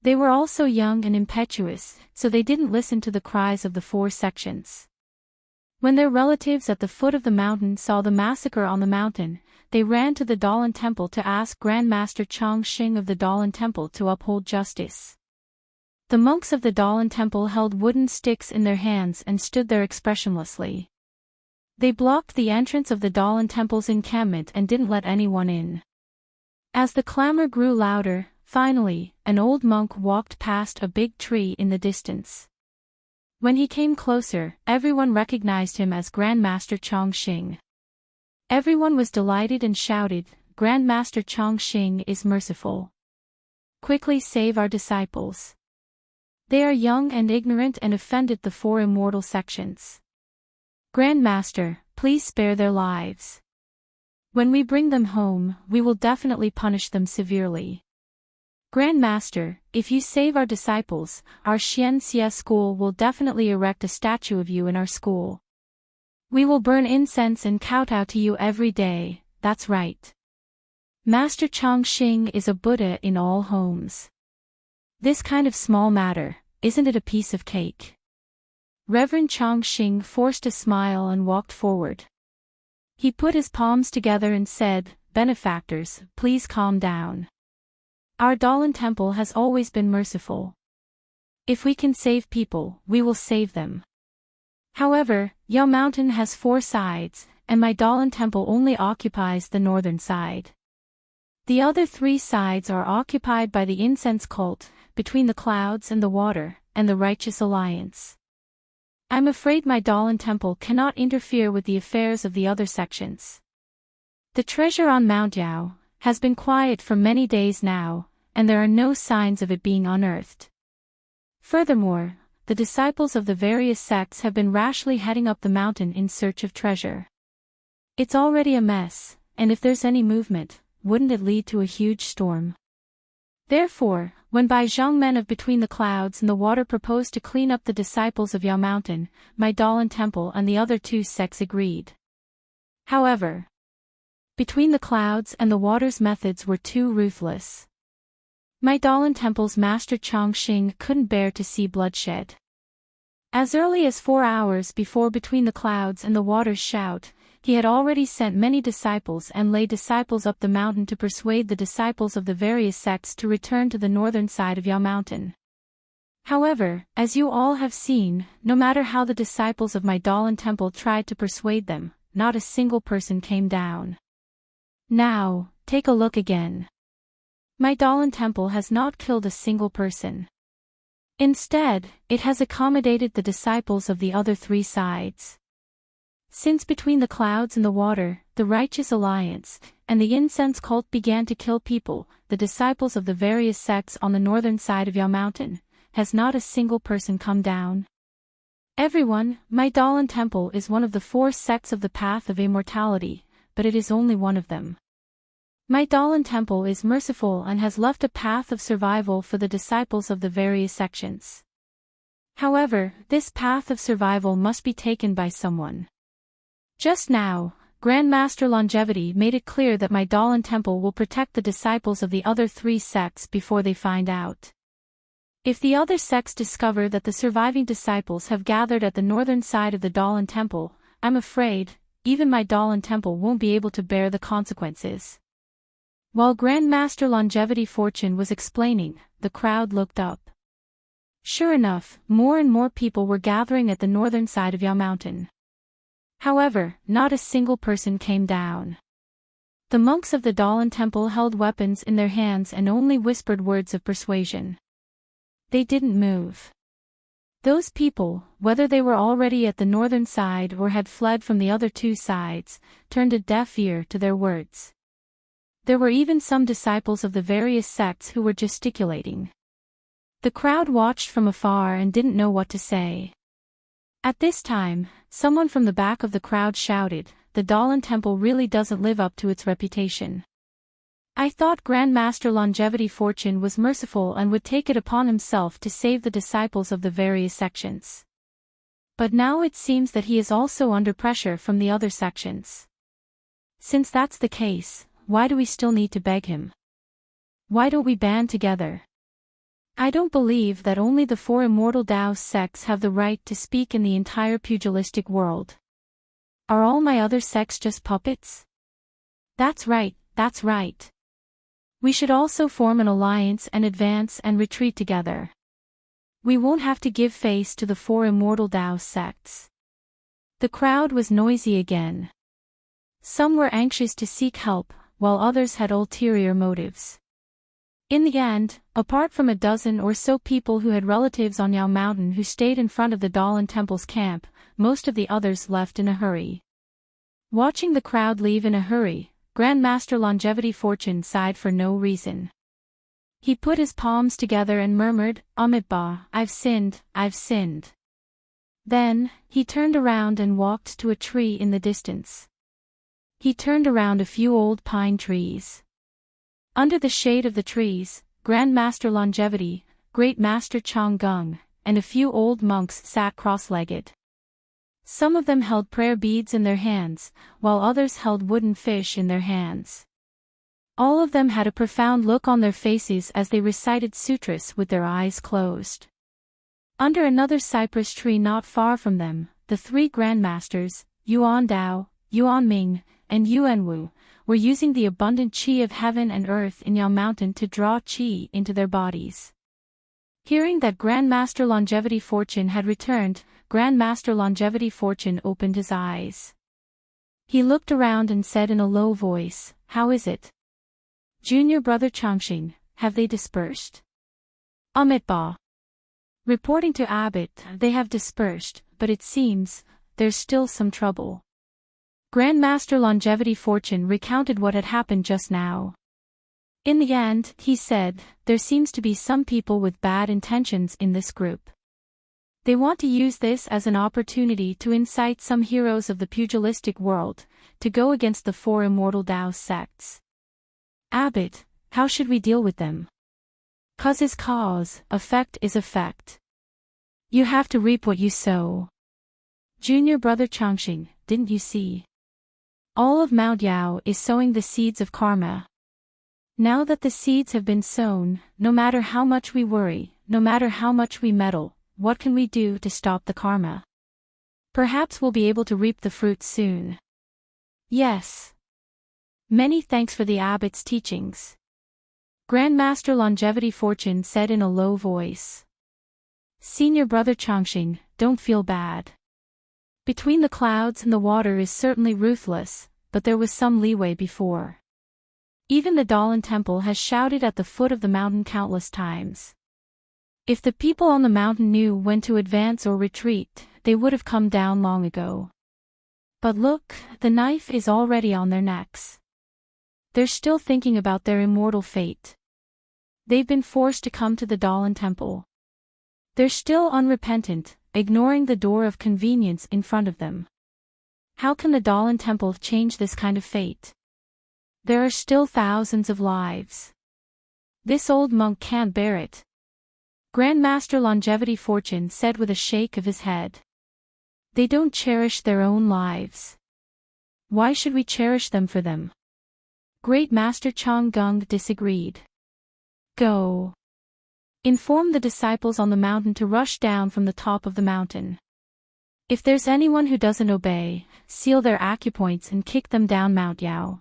They were also young and impetuous, so they didn't listen to the cries of the 4 sections. When their relatives at the foot of the mountain saw the massacre on the mountain, they ran to the Dalan Temple to ask Grandmaster Chongqing of the Dalan Temple to uphold justice. The monks of the Dalan Temple held wooden sticks in their hands and stood there expressionlessly. They blocked the entrance of the Dalan Temple's encampment and didn't let anyone in. As the clamor grew louder, finally, an old monk walked past a big tree in the distance. When he came closer, everyone recognized him as Grandmaster Chongqing. Everyone was delighted and shouted, "Grandmaster Chongqing is merciful. Quickly save our disciples. They are young and ignorant and offended the 4 immortal sections. Grandmaster, please spare their lives. When we bring them home, we will definitely punish them severely. Grandmaster, if you save our disciples, our Xianxia school will definitely erect a statue of you in our school. We will burn incense and kowtow to you every day, that's right. Master Chongqing is a Buddha in all homes. This kind of small matter, isn't it a piece of cake?" Reverend Chongqing forced a smile and walked forward. He put his palms together and said, "Benefactors, please calm down. Our Dalan Temple has always been merciful. If we can save people, we will save them. However, Yao Mountain has 4 sides, and my Dalan Temple only occupies the northern side. The other 3 sides are occupied by the incense cult, between the clouds and the water, and the Righteous Alliance. I'm afraid my Dalan Temple cannot interfere with the affairs of the other sections. The treasure on Mount Yao has been quiet for many days now, and there are no signs of it being unearthed. Furthermore, the disciples of the various sects have been rashly heading up the mountain in search of treasure. It's already a mess, and if there's any movement, wouldn't it lead to a huge storm? Therefore, when Bai Zhangmen of Between the Clouds and the Water proposed to clean up the disciples of Yao Mountain, my Dalan Temple and the other 2 sects agreed. However, Between the clouds and the water's methods were too ruthless. My Dalan Temple's master Chongqing couldn't bear to see bloodshed. As early as 4 hours before Between the Clouds and the Water's shout, he had already sent many disciples and lay disciples up the mountain to persuade the disciples of the various sects to return to the northern side of Yao Mountain. However, as you all have seen, no matter how the disciples of my Dalan Temple tried to persuade them, not a single person came down. Now, take a look again. My Dalan Temple has not killed a single person. Instead, it has accommodated the disciples of the other 3 sides. Since Between the Clouds and the Water, the Righteous Alliance, and the incense cult began to kill people, the disciples of the various sects on the northern side of Yao Mountain, has not a single person come down. Everyone, my Dalan Temple is one of the 4 sects of the Path of Immortality, but it is only one of them. My Dalan Temple is merciful and has left a path of survival for the disciples of the various sections. However, this path of survival must be taken by someone. Just now, Grandmaster Longevity made it clear that my Dalan Temple will protect the disciples of the other 3 sects before they find out. If the other sects discover that the surviving disciples have gathered at the northern side of the Dalan Temple, I'm afraid, even my Dalan Temple won't be able to bear the consequences. While Grandmaster Longevity Fortune was explaining, the crowd looked up. Sure enough, more and more people were gathering at the northern side of Yao Mountain. However, not a single person came down. The monks of the Dalan Temple held weapons in their hands and only whispered words of persuasion. They didn't move. Those people, whether they were already at the northern side or had fled from the other 2 sides, turned a deaf ear to their words. There were even some disciples of the various sects who were gesticulating. The crowd watched from afar and didn't know what to say. At this time, someone from the back of the crowd shouted, "The Dalan Temple really doesn't live up to its reputation. I thought Grandmaster Longevity Fortune was merciful and would take it upon himself to save the disciples of the various sections. But now it seems that he is also under pressure from the other sections. Since that's the case, why do we still need to beg him? Why don't we band together? I don't believe that only the 4 immortal Dao sects have the right to speak in the entire pugilistic world. Are all my other sects just puppets? That's right, that's right. We should also form an alliance and advance and retreat together. We won't have to give face to the 4 immortal Dao sects." The crowd was noisy again. Some were anxious to seek help, while others had ulterior motives. In the end, apart from a dozen or so people who had relatives on Yao Mountain who stayed in front of the Dalan Temple's camp, most of the others left in a hurry. Watching the crowd leave in a hurry, Grandmaster Longevity Fortune sighed for no reason. He put his palms together and murmured, "Amitabha, I've sinned, I've sinned." Then, he turned around and walked to a tree in the distance. He turned around a few old pine trees. Under the shade of the trees, Grandmaster Longevity, Great Master Changgung, and a few old monks sat cross-legged. Some of them held prayer beads in their hands, while others held wooden fish in their hands. All of them had a profound look on their faces as they recited sutras with their eyes closed. Under another cypress tree not far from them, the 3 grandmasters, Yuan Dao, Yuan Ming, and Yuan Wu, were using the abundant qi of heaven and earth in Yao Mountain to draw qi into their bodies. Hearing that Grandmaster Longevity Fortune had returned, Grandmaster Longevity Fortune opened his eyes. He looked around and said in a low voice, "How is it? Junior brother Chongqing, have they dispersed?" "Amitabha. Reporting to Abbot, they have dispersed, but it seems, there's still some trouble." Grandmaster Longevity Fortune recounted what had happened just now. In the end, he said, there seems to be some people with bad intentions in this group. They want to use this as an opportunity to incite some heroes of the pugilistic world to go against the 4 immortal Dao sects. Abbot, how should we deal with them? Cause is cause, effect is effect. You have to reap what you sow. Junior brother Chongqing, didn't you see? All of Mao Diao is sowing the seeds of karma. Now that the seeds have been sown, no matter how much we worry, no matter how much we meddle, what can we do to stop the karma? Perhaps we'll be able to reap the fruits soon. Yes. Many thanks for the abbot's teachings. Grandmaster Longevity Fortune said in a low voice. Senior brother Changxing, don't feel bad. Between the clouds and the water is certainly ruthless, but there was some leeway before. Even the Dalan Temple has shouted at the foot of the mountain countless times. If the people on the mountain knew when to advance or retreat, they would have come down long ago. But look, the knife is already on their necks. They're still thinking about their immortal fate. They've been forced to come to the Dalan Temple. They're still unrepentant, ignoring the door of convenience in front of them. How can the Dalan Temple change this kind of fate? There are still thousands of lives. This old monk can't bear it. Grandmaster Longevity Fortune said with a shake of his head. They don't cherish their own lives. Why should we cherish them for them? Great Master Chang Gung disagreed. Go. Inform the disciples on the mountain to rush down from the top of the mountain. If there's anyone who doesn't obey, seal their acupoints and kick them down Mount Yao.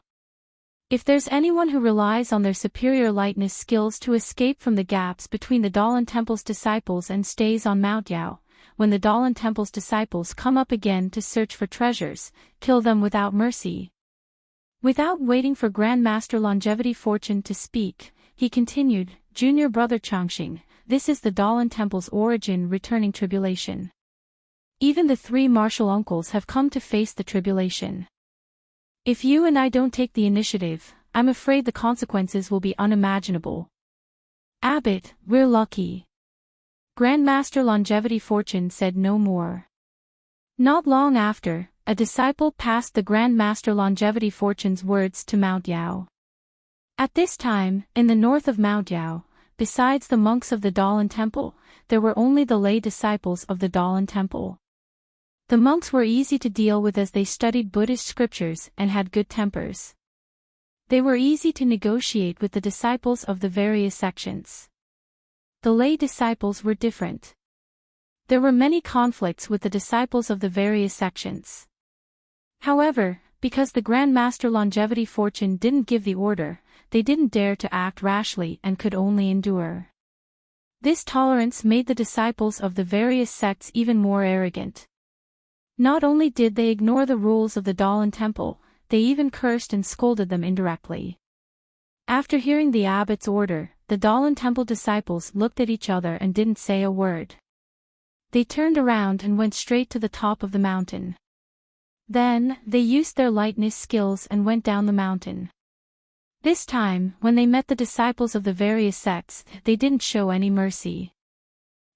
If there's anyone who relies on their superior lightness skills to escape from the gaps between the Dalan Temple's disciples and stays on Mount Yao, when the Dalan Temple's disciples come up again to search for treasures, kill them without mercy. Without waiting for Grandmaster Longevity Fortune to speak, he continued, Junior brother Changxing, this is the Dalan Temple's origin returning tribulation. Even the three martial uncles have come to face the tribulation. If you and I don't take the initiative, I'm afraid the consequences will be unimaginable. Abbot, we're lucky. Grandmaster Longevity Fortune said no more. Not long after, a disciple passed the Grandmaster Longevity Fortune's words to Mount Yao. At this time, in the north of Mount Yao, besides the monks of the Dalan Temple, there were only the lay disciples of the Dalan Temple. The monks were easy to deal with as they studied Buddhist scriptures and had good tempers. They were easy to negotiate with the disciples of the various sections. The lay disciples were different. There were many conflicts with the disciples of the various sections. However, because the Grandmaster Longevity Fortune didn't give the order, they didn't dare to act rashly and could only endure. This tolerance made the disciples of the various sects even more arrogant. Not only did they ignore the rules of the Dalan Temple, they even cursed and scolded them indirectly. After hearing the abbot's order, the Dalan Temple disciples looked at each other and didn't say a word. They turned around and went straight to the top of the mountain. Then, they used their lightness skills and went down the mountain. This time, when they met the disciples of the various sects, they didn't show any mercy.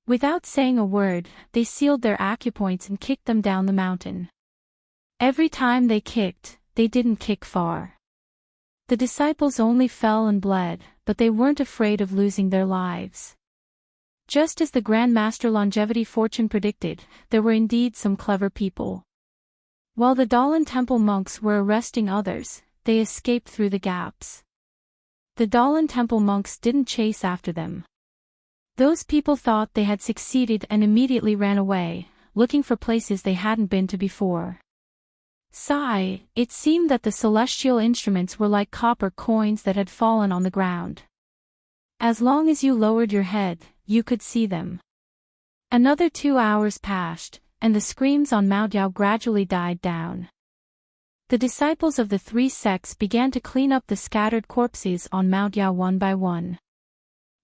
Without saying a word, they sealed their acupoints and kicked them down the mountain. Every time they kicked, they didn't kick far. The disciples only fell and bled, but they weren't afraid of losing their lives. Just as the Grandmaster Longevity Fortune predicted, there were indeed some clever people. While the Dalan Temple monks were arresting others, they escaped through the gaps. The Dalan Temple monks didn't chase after them. Those people thought they had succeeded and immediately ran away, looking for places they hadn't been to before. Sigh, it seemed that the celestial instruments were like copper coins that had fallen on the ground. As long as you lowered your head, you could see them. Another 2 hours passed, and the screams on Mount Yao gradually died down. The disciples of the three sects began to clean up the scattered corpses on Mount Yao one by one.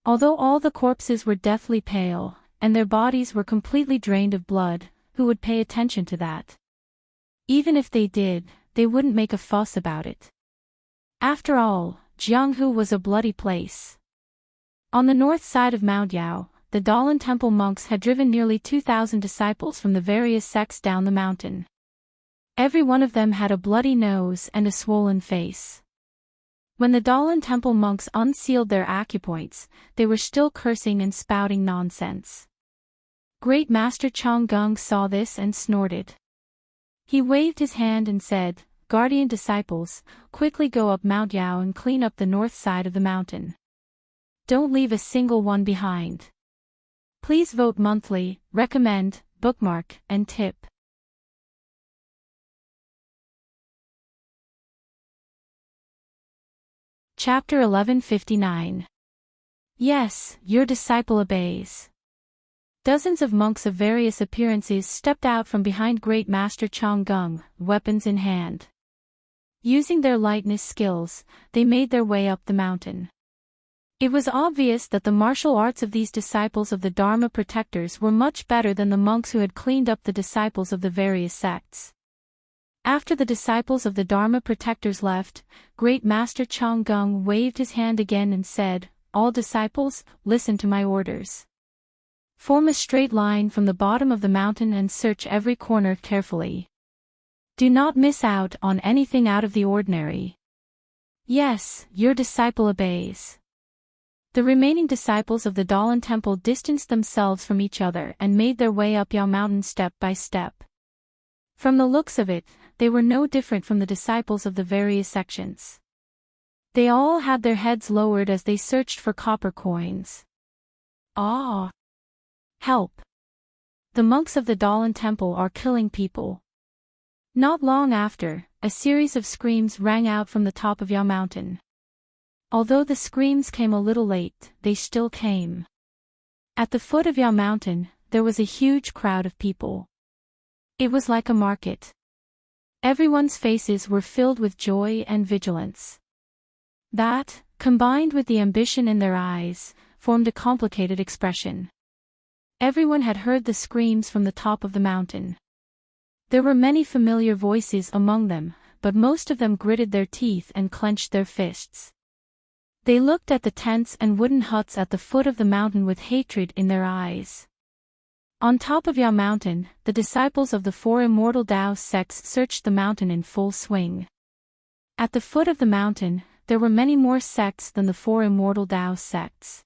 Although all the corpses were deathly pale, and their bodies were completely drained of blood, who would pay attention to that? Even if they did, they wouldn't make a fuss about it. After all, Jianghu was a bloody place. On the north side of Mount Yao, the Dalan Temple monks had driven nearly 2,000 disciples from the various sects down the mountain. Every one of them had a bloody nose and a swollen face. When the Dalan Temple monks unsealed their acupoints, they were still cursing and spouting nonsense. Great Master Chang Gung saw this and snorted. He waved his hand and said, guardian disciples, quickly go up Mount Yao and clean up the north side of the mountain. Don't leave a single one behind. Please vote monthly, recommend, bookmark, and tip. Chapter 1159. Yes, your disciple obeys. Dozens of monks of various appearances stepped out from behind Great Master Changgung, weapons in hand. Using their lightness skills, they made their way up the mountain. It was obvious that the martial arts of these disciples of the Dharma protectors were much better than the monks who had cleaned up the disciples of the various sects. After the disciples of the Dharma protectors left, Great Master Changgung waved his hand again and said, "All disciples, listen to my orders. Form a straight line from the bottom of the mountain and search every corner carefully. Do not miss out on anything out of the ordinary." Yes, your disciple obeys. The remaining disciples of the Dalan temple distanced themselves from each other and made their way up Yao Mountain step by step. From the looks of it, they were no different from the disciples of the various sections. They all had their heads lowered as they searched for copper coins. Ah! Help! The monks of the Dalan temple are killing people. Not long after, a series of screams rang out from the top of Yao Mountain. Although the screams came a little late, they still came. At the foot of Yao Mountain, there was a huge crowd of people. It was like a market. Everyone's faces were filled with joy and vigilance. That, combined with the ambition in their eyes, formed a complicated expression. Everyone had heard the screams from the top of the mountain. There were many familiar voices among them, but most of them gritted their teeth and clenched their fists. They looked at the tents and wooden huts at the foot of the mountain with hatred in their eyes. On top of Yao Mountain, the disciples of the four immortal Tao sects searched the mountain in full swing. At the foot of the mountain, there were many more sects than the four immortal Tao sects.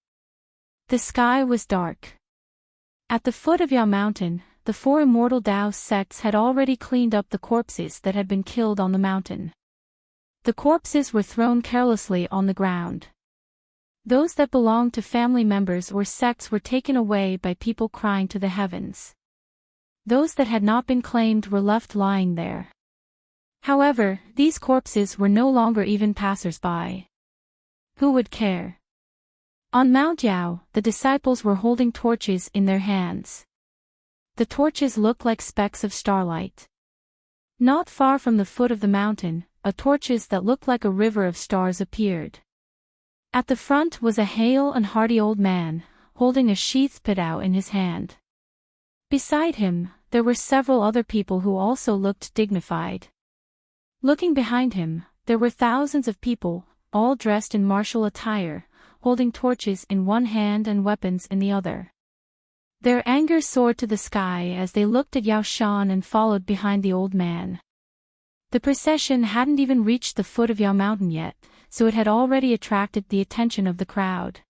The sky was dark. At the foot of Yao Mountain, the four immortal Tao sects had already cleaned up the corpses that had been killed on the mountain. The corpses were thrown carelessly on the ground. Those that belonged to family members or sects were taken away by people crying to the heavens. Those that had not been claimed were left lying there. However, these corpses were no longer even passers-by. Who would care? On Mount Yao, the disciples were holding torches in their hands. The torches looked like specks of starlight. Not far from the foot of the mountain, torches that looked like a river of stars appeared. At the front was a hale and hearty old man, holding a sheathed pitao in his hand. Beside him, there were several other people who also looked dignified. Looking behind him, there were thousands of people, all dressed in martial attire, holding torches in one hand and weapons in the other. Their anger soared to the sky as they looked at Yao Shan and followed behind the old man. The procession hadn't even reached the foot of Yao Mountain yet, so it had already attracted the attention of the crowd.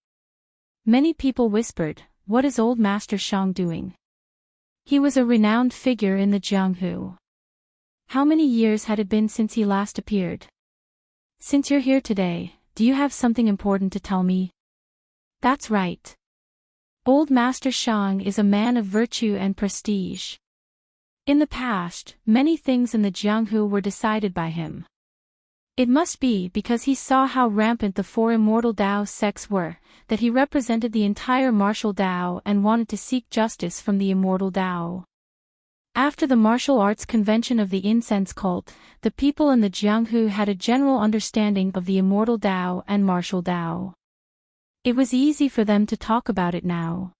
Many people whispered, "What is old Master Shang doing?" He was a renowned figure in the Jianghu. How many years had it been since he last appeared? Since you're here today, do you have something important to tell me? That's right. Old Master Shang is a man of virtue and prestige. In the past, many things in the Jianghu were decided by him. It must be because he saw how rampant the four immortal Tao sects were, that he represented the entire martial Tao and wanted to seek justice from the immortal Tao. After the martial arts convention of the incense cult, the people in the Jianghu had a general understanding of the immortal Tao and martial Tao. It was easy for them to talk about it now.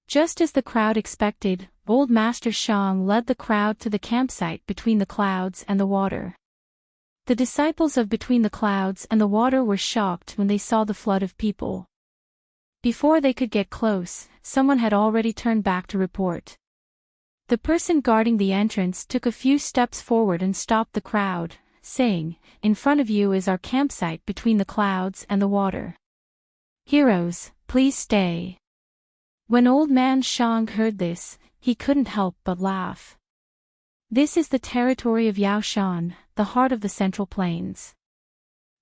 Just as the crowd expected, old Master Shang led the crowd to the campsite between the clouds and the water. The disciples of Between the Clouds and the Water were shocked when they saw the flood of people. Before they could get close, someone had already turned back to report. The person guarding the entrance took a few steps forward and stopped the crowd, saying, "In front of you is our campsite between the clouds and the water. Heroes, please stay." When old man Shang heard this, he couldn't help but laugh. This is the territory of Yaoshan, the heart of the Central Plains.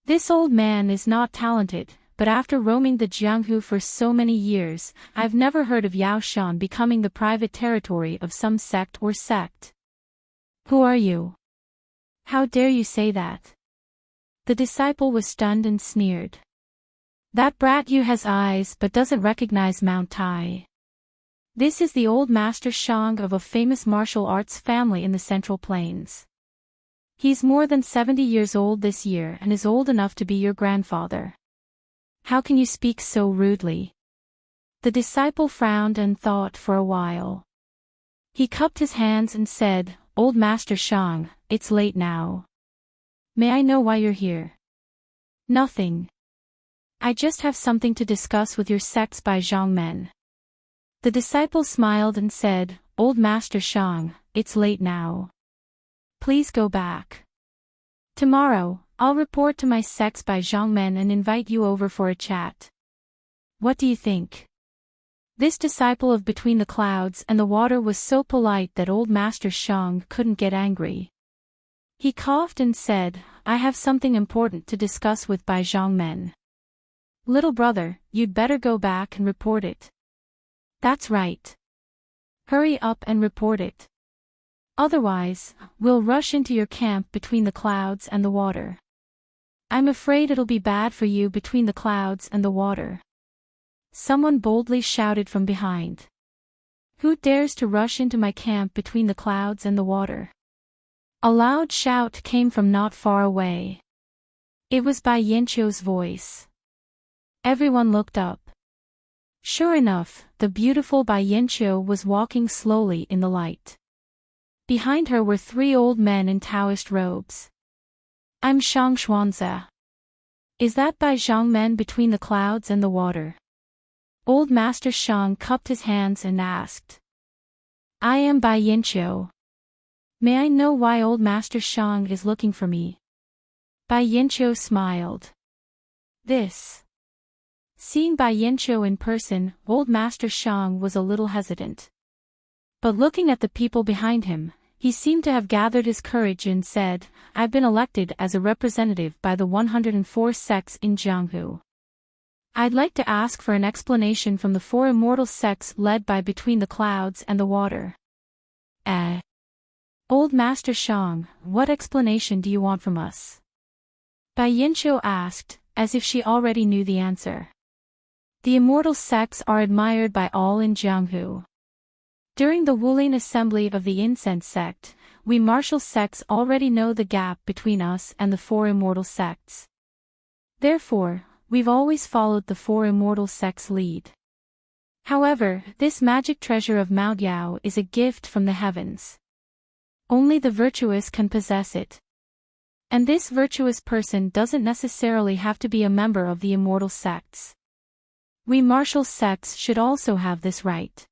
This old man is not talented, but after roaming the Jianghu for so many years, I've never heard of Yaoshan becoming the private territory of some sect or sect. Who are you? How dare you say that? The disciple was stunned and sneered. That brat Yu has eyes but doesn't recognize Mount Tai. This is the old master Shang of a famous martial arts family in the Central Plains. He's more than 70 years old this year and is old enough to be your grandfather. How can you speak so rudely? The disciple frowned and thought for a while. He cupped his hands and said, Old Master Shang, it's late now. May I know why you're here? Nothing. I just have something to discuss with your sects by Zhangmen. The disciple smiled and said, Old Master Shang, it's late now. Please go back. Tomorrow, I'll report to my sects by Zhangmen and invite you over for a chat. What do you think? This disciple of Between the Clouds and the Water was so polite that old Master Shang couldn't get angry. He coughed and said, I have something important to discuss with Bai Zhangmen. Little brother, you'd better go back and report it. That's right. Hurry up and report it. Otherwise, we'll rush into your camp Between the Clouds and the Water. I'm afraid it'll be bad for you Between the Clouds and the Water. Someone boldly shouted from behind. Who dares to rush into my camp Between the Clouds and the Water? A loud shout came from not far away. It was Bai Yanqiu's voice. Everyone looked up. Sure enough, the beautiful Bai Yanqiu was walking slowly in the light. Behind her were 3 old men in Taoist robes. I'm Shang Xuanze. Is that Bai Zhangmen Between the Clouds and the Water? Old Master Shang cupped his hands and asked. I am Bai Yanqiu. May I know why old Master Shang is looking for me? Bai Yanqiu smiled. This. Seeing Bai Yanqiu in person, old Master Shang was a little hesitant. But looking at the people behind him, he seemed to have gathered his courage and said, I've been elected as a representative by the 104 sects in Jianghu. I'd like to ask for an explanation from the 4 immortal sects led by Between the Clouds and the Water. Old Master Shang, what explanation do you want from us? Bai Yanqiu asked, as if she already knew the answer. The immortal sects are admired by all in Jianghu. During the Wulin assembly of the Incense sect, we martial sects already know the gap between us and the 4 immortal sects. Therefore, we've always followed the 4 immortal sects' lead. However, this magic treasure of Mount Yao is a gift from the heavens. Only the virtuous can possess it. And this virtuous person doesn't necessarily have to be a member of the immortal sects. We martial sects should also have this right.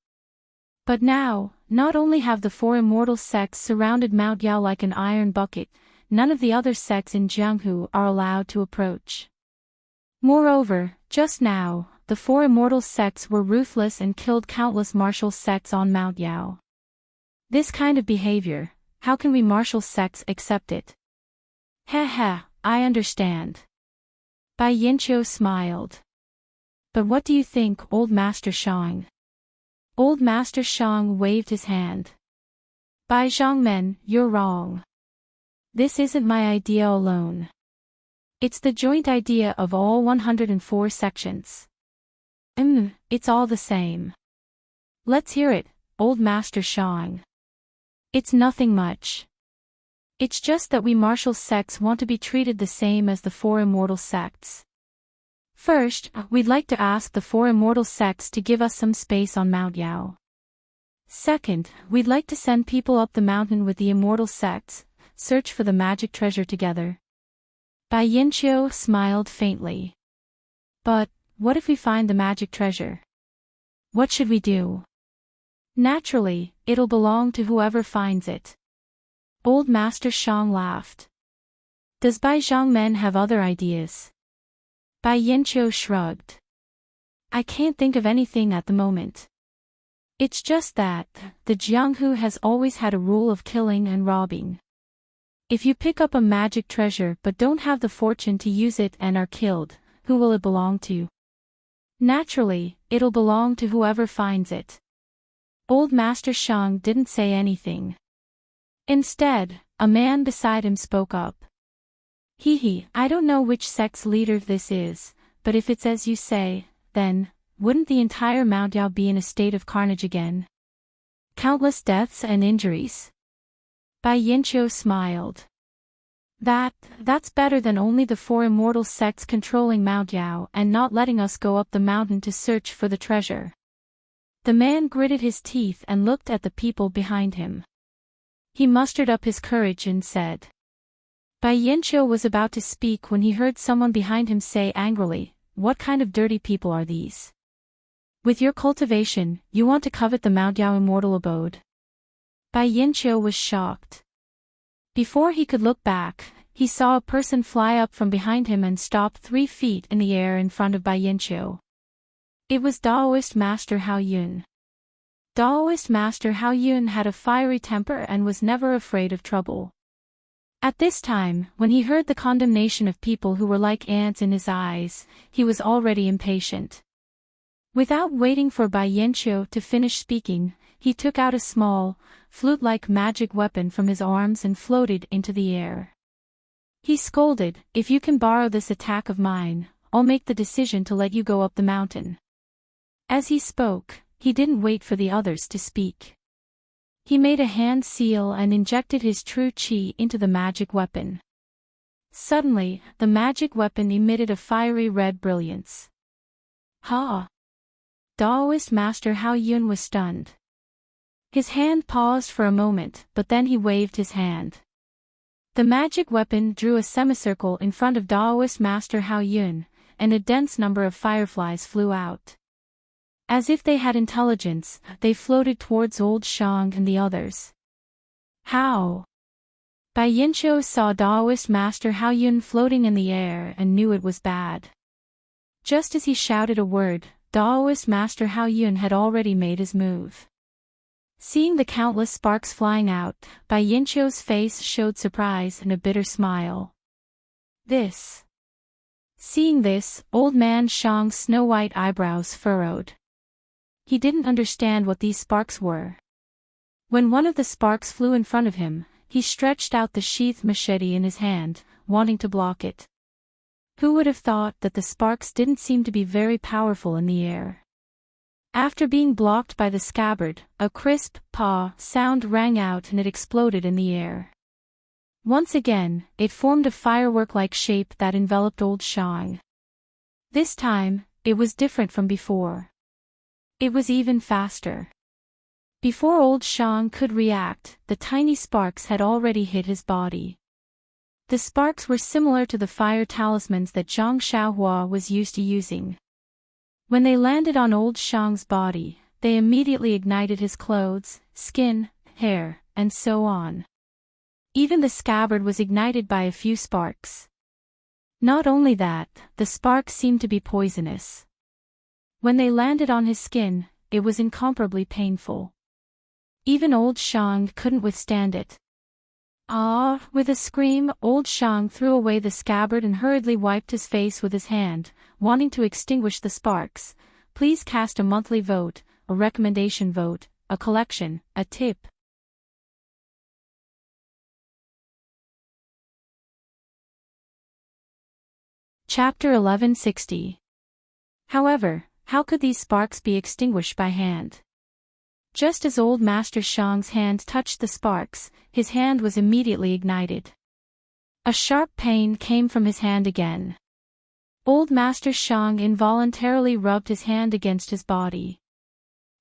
But now, not only have the 4 immortal sects surrounded Mount Yao like an iron bucket, none of the other sects in Jianghu are allowed to approach. Moreover, just now, the 4 immortal sects were ruthless and killed countless martial sects on Mount Yao. This kind of behavior, how can we martial sects accept it? Heh, I understand. Bai Yanqiu smiled. But what do you think, old Master Shang? Old Master Shang waved his hand. Bai Zhangmen, you're wrong. This isn't my idea alone. It's the joint idea of all 104 sections. It's all the same. Let's hear it, old Master Shang. It's nothing much. It's just that we martial sects want to be treated the same as the 4 immortal sects. First, we'd like to ask the 4 immortal sects to give us some space on Mount Yao. Second, we'd like to send people up the mountain with the immortal sects, search for the magic treasure together. Bai Yanqiu smiled faintly. But, what if we find the magic treasure? What should we do? Naturally, it'll belong to whoever finds it. Old Master Shang laughed. Does Bai Zhangmen have other ideas? Bai Yanqiu shrugged. I can't think of anything at the moment. It's just that, the Jianghu has always had a rule of killing and robbing. If you pick up a magic treasure but don't have the fortune to use it and are killed, who will it belong to? Naturally, it'll belong to whoever finds it. Old Master Shang didn't say anything. Instead, a man beside him spoke up. I don't know which sect's leader this is, but if it's as you say, then, wouldn't the entire Mount Yao be in a state of carnage again? Countless deaths and injuries. Bai Yinqiu smiled. That's better than only the 4 immortal sects controlling Mount Yao and not letting us go up the mountain to search for the treasure. The man gritted his teeth and looked at the people behind him. He mustered up his courage and said. Bai Yinqiu was about to speak when he heard someone behind him say angrily, "What kind of dirty people are these? With your cultivation, you want to covet the Mount Yao immortal abode?" Bai Yinqiu was shocked. Before he could look back, he saw a person fly up from behind him and stop 3 feet in the air in front of Bai Yinqiu. It was Daoist Master Hao Yun. Daoist Master Hao Yun had a fiery temper and was never afraid of trouble. At this time, when he heard the condemnation of people who were like ants in his eyes, he was already impatient. Without waiting for Bai Yinqiu to finish speaking, he took out a small, flute-like magic weapon from his arms and floated into the air. He scolded, "If you can borrow this attack of mine, I'll make the decision to let you go up the mountain." As he spoke, he didn't wait for the others to speak. He made a hand seal and injected his true qi into the magic weapon. Suddenly, the magic weapon emitted a fiery red brilliance. Ha! Daoist Master Hao Yun was stunned. His hand paused for a moment, but then he waved his hand. The magic weapon drew a semicircle in front of Daoist Master Hao Yun, and a dense number of fireflies flew out. As if they had intelligence, they floated towards Old Shang and the others. How? Bai Yinqiu saw Daoist Master Hao Yun floating in the air and knew it was bad. Just as he shouted a word, Daoist Master Hao Yun had already made his move. Seeing the countless sparks flying out, Bai Yinqiu's face showed surprise and a bitter smile. Seeing this, Old Man Shang's snow-white eyebrows furrowed. He didn't understand what these sparks were. When one of the sparks flew in front of him, he stretched out the sheathed machete in his hand, wanting to block it. Who would have thought that the sparks didn't seem to be very powerful in the air? After being blocked by the scabbard, a crisp "paw" sound rang out and it exploded in the air. Once again, it formed a firework-like shape that enveloped Old Shang. This time, it was different from before. It was even faster. Before Old Shang could react, the tiny sparks had already hit his body. The sparks were similar to the fire talismans that Zhang Xiaohua was used to using. When they landed on Old Shang's body, they immediately ignited his clothes, skin, hair, and so on. Even the scabbard was ignited by a few sparks. Not only that, the sparks seemed to be poisonous. When they landed on his skin, it was incomparably painful. Even Old Shang couldn't withstand it. With a scream, Old Shang threw away the scabbard and hurriedly wiped his face with his hand, wanting to extinguish the sparks. Please cast a monthly vote, a recommendation vote, a collection, a tip. Chapter 1160. However, how could these sparks be extinguished by hand? Just as Old Master Shang's hand touched the sparks, his hand was immediately ignited. A sharp pain came from his hand again. Old Master Shang involuntarily rubbed his hand against his body.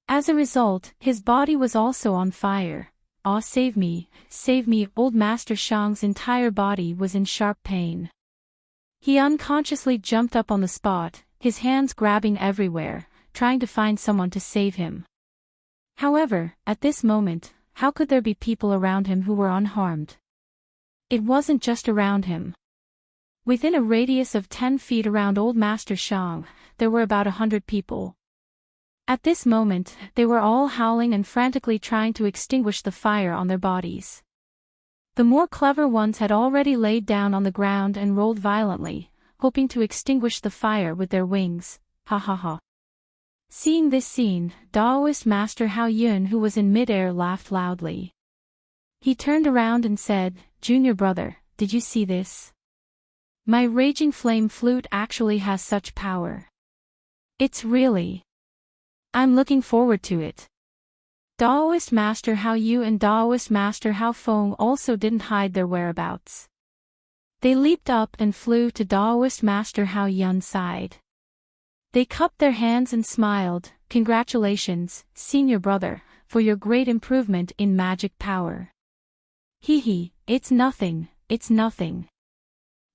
As a result, his body was also on fire. Save me, save me! Old Master Shang's entire body was in sharp pain. He unconsciously jumped up on the spot, his hands grabbing everywhere, trying to find someone to save him. However, at this moment, how could there be people around him who were unharmed? It wasn't just around him. Within a radius of 10 feet around Old Master Shang, there were about 100 people. At this moment, they were all howling and frantically trying to extinguish the fire on their bodies. The more clever ones had already laid down on the ground and rolled violently, hoping to extinguish the fire with their wings. Ha ha ha. Seeing this scene, Taoist Master Hao Yun, who was in midair, laughed loudly. He turned around and said, "Junior brother, did you see this? My raging flame flute actually has such power. It's really... I'm looking forward to it." Taoist Master Hao Yu and Taoist Master Hao Feng also didn't hide their whereabouts. They leaped up and flew to Taoist Master Hao Yun's side. They cupped their hands and smiled. "Congratulations, senior brother, for your great improvement in magic power." "Hee, it's nothing, it's nothing."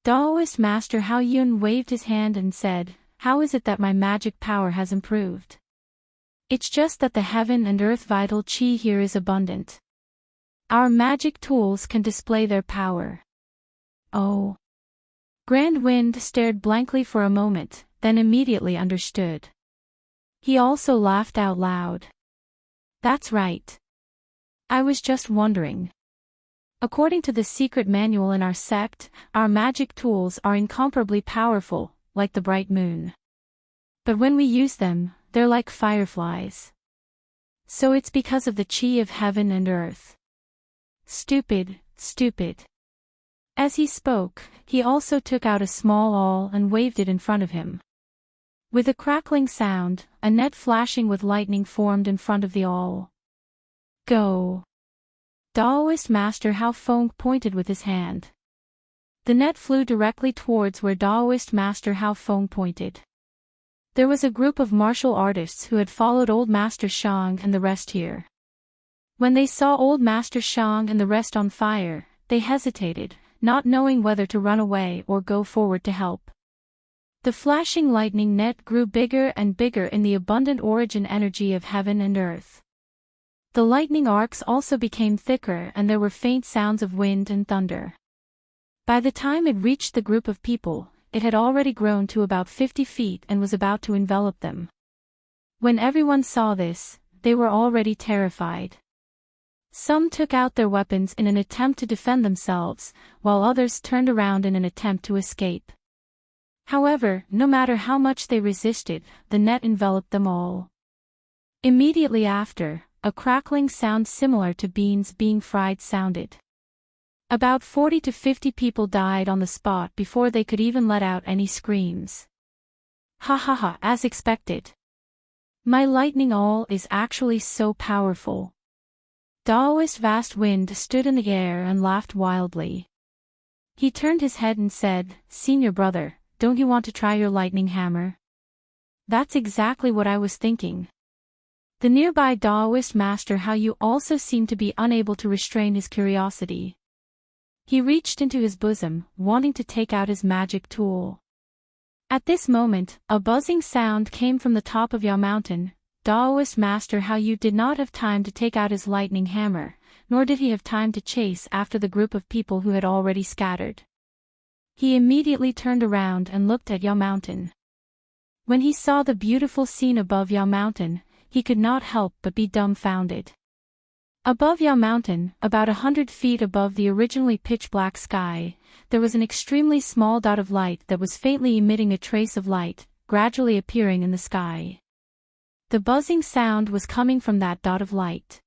Taoist Master Hao Yun waved his hand and said, "How is it that my magic power has improved? It's just that the heaven and earth vital chi here is abundant. Our magic tools can display their power." "Oh." Grand Wind stared blankly for a moment, then immediately understood. He also laughed out loud. "That's right. I was just wondering. According to the secret manual in our sect, our magic tools are incomparably powerful, like the bright moon. But when we use them, they're like fireflies. So it's because of the chi of heaven and earth." "Stupid, stupid." As he spoke, he also took out a small awl and waved it in front of him. With a crackling sound, a net flashing with lightning formed in front of the awl. "Go!" Taoist Master Hao Feng pointed with his hand. The net flew directly towards where Taoist Master Hao Feng pointed. There was a group of martial artists who had followed Old Master Shang and the rest here. When they saw Old Master Shang and the rest on fire, they hesitated, not knowing whether to run away or go forward to help. The flashing lightning net grew bigger and bigger in the abundant origin energy of heaven and earth. The lightning arcs also became thicker and there were faint sounds of wind and thunder. By the time it reached the group of people, it had already grown to about 50 feet and was about to envelop them. When everyone saw this, they were already terrified. Some took out their weapons in an attempt to defend themselves, while others turned around in an attempt to escape. However, no matter how much they resisted, the net enveloped them all. Immediately after, a crackling sound similar to beans being fried sounded. About 40 to 50 people died on the spot before they could even let out any screams. "Ha ha ha, as expected. My lightning awl is actually so powerful." Taoist Vast Wind stood in the air and laughed wildly. He turned his head and said, "Senior brother, don't you want to try your lightning hammer?" "That's exactly what I was thinking." The nearby Taoist Master Hao Yu also seemed to be unable to restrain his curiosity. He reached into his bosom, wanting to take out his magic tool. At this moment, a buzzing sound came from the top of Yao Mountain. Taoist Master Hao Yu did not have time to take out his lightning hammer, nor did he have time to chase after the group of people who had already scattered. He immediately turned around and looked at Yao Mountain. When he saw the beautiful scene above Yao Mountain, he could not help but be dumbfounded. Above Yao Mountain, about 100 feet above the originally pitch-black sky, there was an extremely small dot of light that was faintly emitting a trace of light, gradually appearing in the sky. The buzzing sound was coming from that dot of light.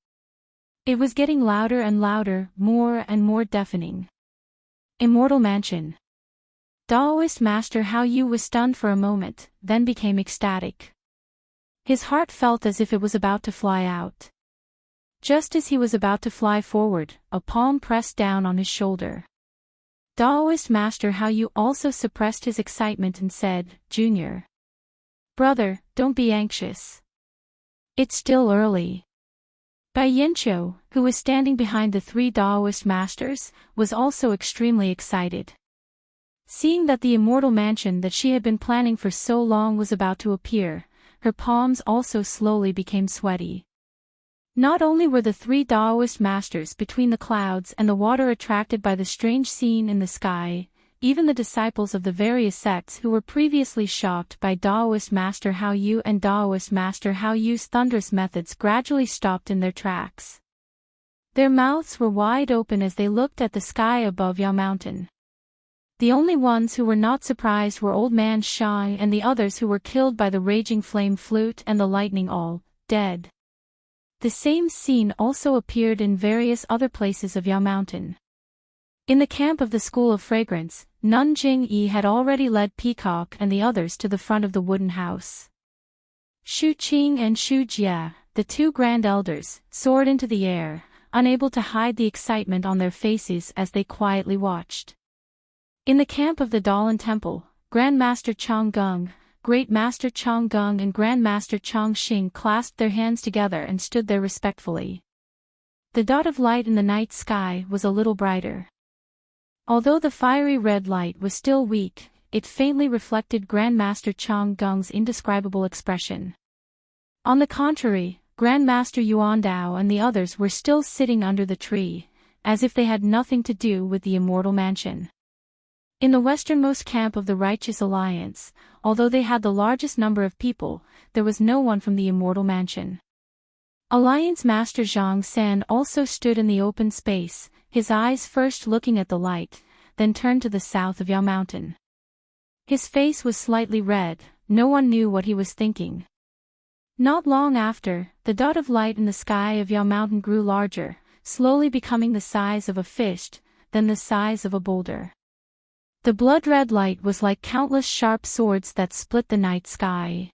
It was getting louder and louder, more and more deafening. Immortal Mansion. Taoist Master Hao Yu was stunned for a moment, then became ecstatic. His heart felt as if it was about to fly out. Just as he was about to fly forward, a palm pressed down on his shoulder. Taoist Master Hao Yu also suppressed his excitement and said, "Junior brother, don't be anxious. It's still early." Bai Yanqiu, who was standing behind the three Taoist masters, was also extremely excited. Seeing that the immortal mansion that she had been planning for so long was about to appear, her palms also slowly became sweaty. Not only were the three Taoist masters between the clouds and the water attracted by the strange scene in the sky, even the disciples of the various sects who were previously shocked by Daoist Master Hao Yu and Daoist Master Hao Yu's thunderous methods gradually stopped in their tracks. Their mouths were wide open as they looked at the sky above Yao Mountain. The only ones who were not surprised were Old Man Shai and the others who were killed by the raging flame flute and the lightning, all dead. The same scene also appeared in various other places of Yao Mountain. In the camp of the School of Fragrance, Nun Jing-yi had already led Peacock and the others to the front of the wooden house. Shu Qing and Shu Jia, the two grand elders, soared into the air, unable to hide the excitement on their faces as they quietly watched. In the camp of the Dalan Temple, Grand Master Chang Gung, Great Master Chang Gung and Grand Master Chang Xing clasped their hands together and stood there respectfully. The dot of light in the night sky was a little brighter. Although the fiery red light was still weak, it faintly reflected Grand Master Chang Gung's indescribable expression. On the contrary, Grand Master Yuan Dao and the others were still sitting under the tree, as if they had nothing to do with the immortal mansion. In the westernmost camp of the Righteous Alliance, although they had the largest number of people, there was no one from the immortal mansion. Alliance Master Zhang San also stood in the open space, his eyes first looking at the light, then turned to the south of Yao Mountain. His face was slightly red, no one knew what he was thinking. Not long after, the dot of light in the sky of Yao Mountain grew larger, slowly becoming the size of a fist, then the size of a boulder. The blood-red light was like countless sharp swords that split the night sky.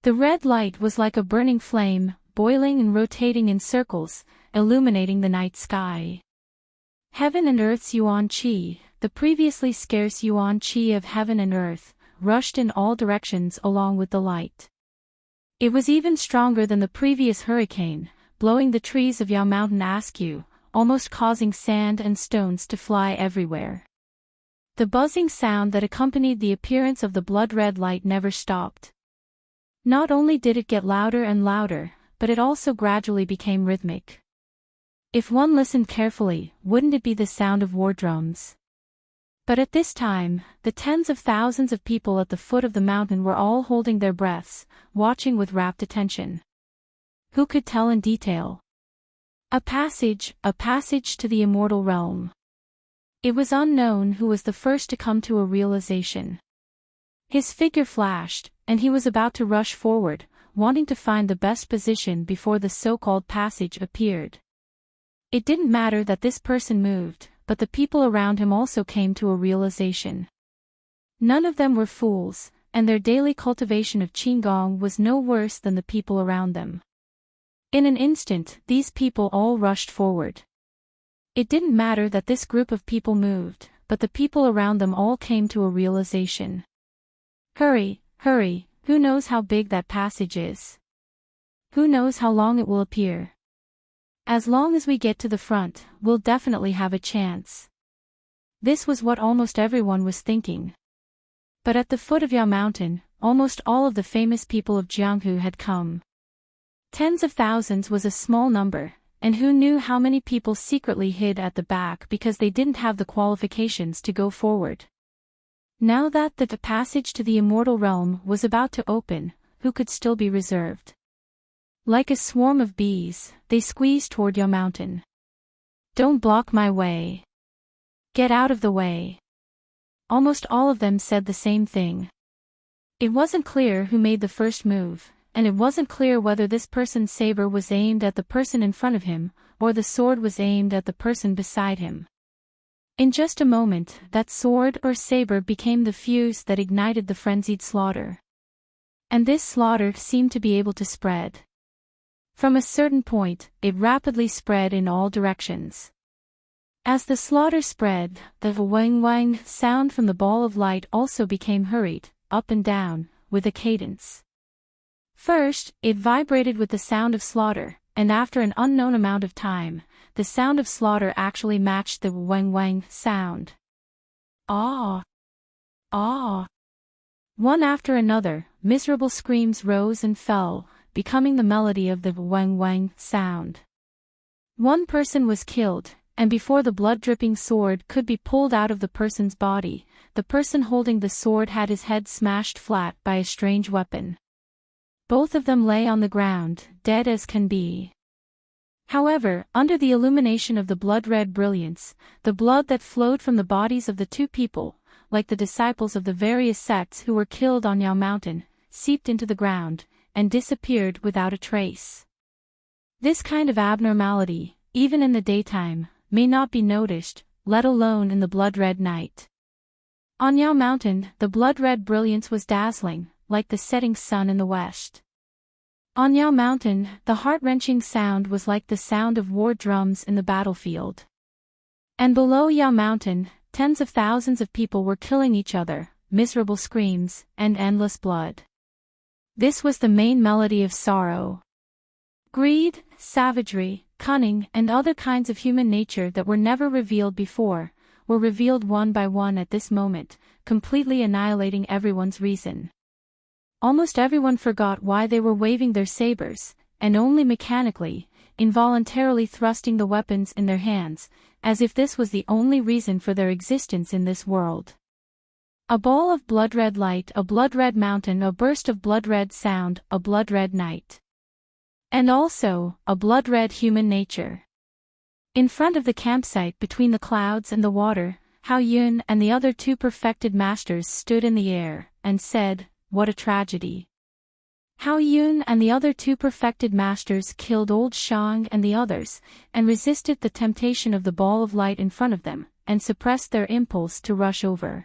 The red light was like a burning flame, boiling and rotating in circles, illuminating the night sky. Heaven and Earth's Yuan Qi, the previously scarce Yuan Qi of heaven and earth, rushed in all directions along with the light. It was even stronger than the previous hurricane, blowing the trees of Yao Mountain askew, almost causing sand and stones to fly everywhere. The buzzing sound that accompanied the appearance of the blood-red light never stopped. Not only did it get louder and louder, but it also gradually became rhythmic. If one listened carefully, wouldn't it be the sound of war drums? But at this time, the tens of thousands of people at the foot of the mountain were all holding their breaths, watching with rapt attention. Who could tell in detail? A passage to the immortal realm. It was unknown who was the first to come to a realization. His figure flashed, and he was about to rush forward, wanting to find the best position before the so-called passage appeared. It didn't matter that this person moved, but the people around him also came to a realization. None of them were fools, and their daily cultivation of Qigong was no worse than the people around them. In an instant, these people all rushed forward. It didn't matter that this group of people moved, but the people around them all came to a realization. Hurry, hurry, who knows how big that passage is? Who knows how long it will appear? As long as we get to the front, we'll definitely have a chance. This was what almost everyone was thinking. But at the foot of Yao Mountain, almost all of the famous people of Jianghu had come. Tens of thousands was a small number, and who knew how many people secretly hid at the back because they didn't have the qualifications to go forward. Now that the passage to the immortal realm was about to open, who could still be reserved? Like a swarm of bees, they squeezed toward Yao Mountain. Don't block my way. Get out of the way. Almost all of them said the same thing. It wasn't clear who made the first move, and it wasn't clear whether this person's saber was aimed at the person in front of him, or the sword was aimed at the person beside him. In just a moment, that sword or saber became the fuse that ignited the frenzied slaughter. And this slaughter seemed to be able to spread. From a certain point, it rapidly spread in all directions. As the slaughter spread, the wang-wang sound from the ball of light also became hurried, up and down, with a cadence. First, it vibrated with the sound of slaughter, and after an unknown amount of time, the sound of slaughter actually matched the wang-wang sound. Ah! Ah! One after another, miserable screams rose and fell, becoming the melody of the wang-wang sound. One person was killed, and before the blood-dripping sword could be pulled out of the person's body, the person holding the sword had his head smashed flat by a strange weapon. Both of them lay on the ground, dead as can be. However, under the illumination of the blood-red brilliance, the blood that flowed from the bodies of the two people, like the disciples of the various sects who were killed on Yao Mountain, seeped into the ground, and disappeared without a trace. This kind of abnormality, even in the daytime, may not be noticed, let alone in the blood-red night. On Yao Mountain, the blood-red brilliance was dazzling, like the setting sun in the west. On Yao Mountain, the heart-wrenching sound was like the sound of war drums in the battlefield. And below Yao Mountain, tens of thousands of people were killing each other, miserable screams, and endless blood. This was the main melody of sorrow. Greed, savagery, cunning, and other kinds of human nature that were never revealed before, were revealed one by one at this moment, completely annihilating everyone's reason. Almost everyone forgot why they were waving their sabers, and only mechanically, involuntarily thrusting the weapons in their hands, as if this was the only reason for their existence in this world. A ball of blood-red light, a blood-red mountain, a burst of blood-red sound, a blood-red night. And also, a blood-red human nature. In front of the campsite between the clouds and the water, Hao Yun and the other two perfected masters stood in the air, and said, "What a tragedy." Hao Yun and the other two perfected masters killed old Shang and the others, and resisted the temptation of the ball of light in front of them, and suppressed their impulse to rush over.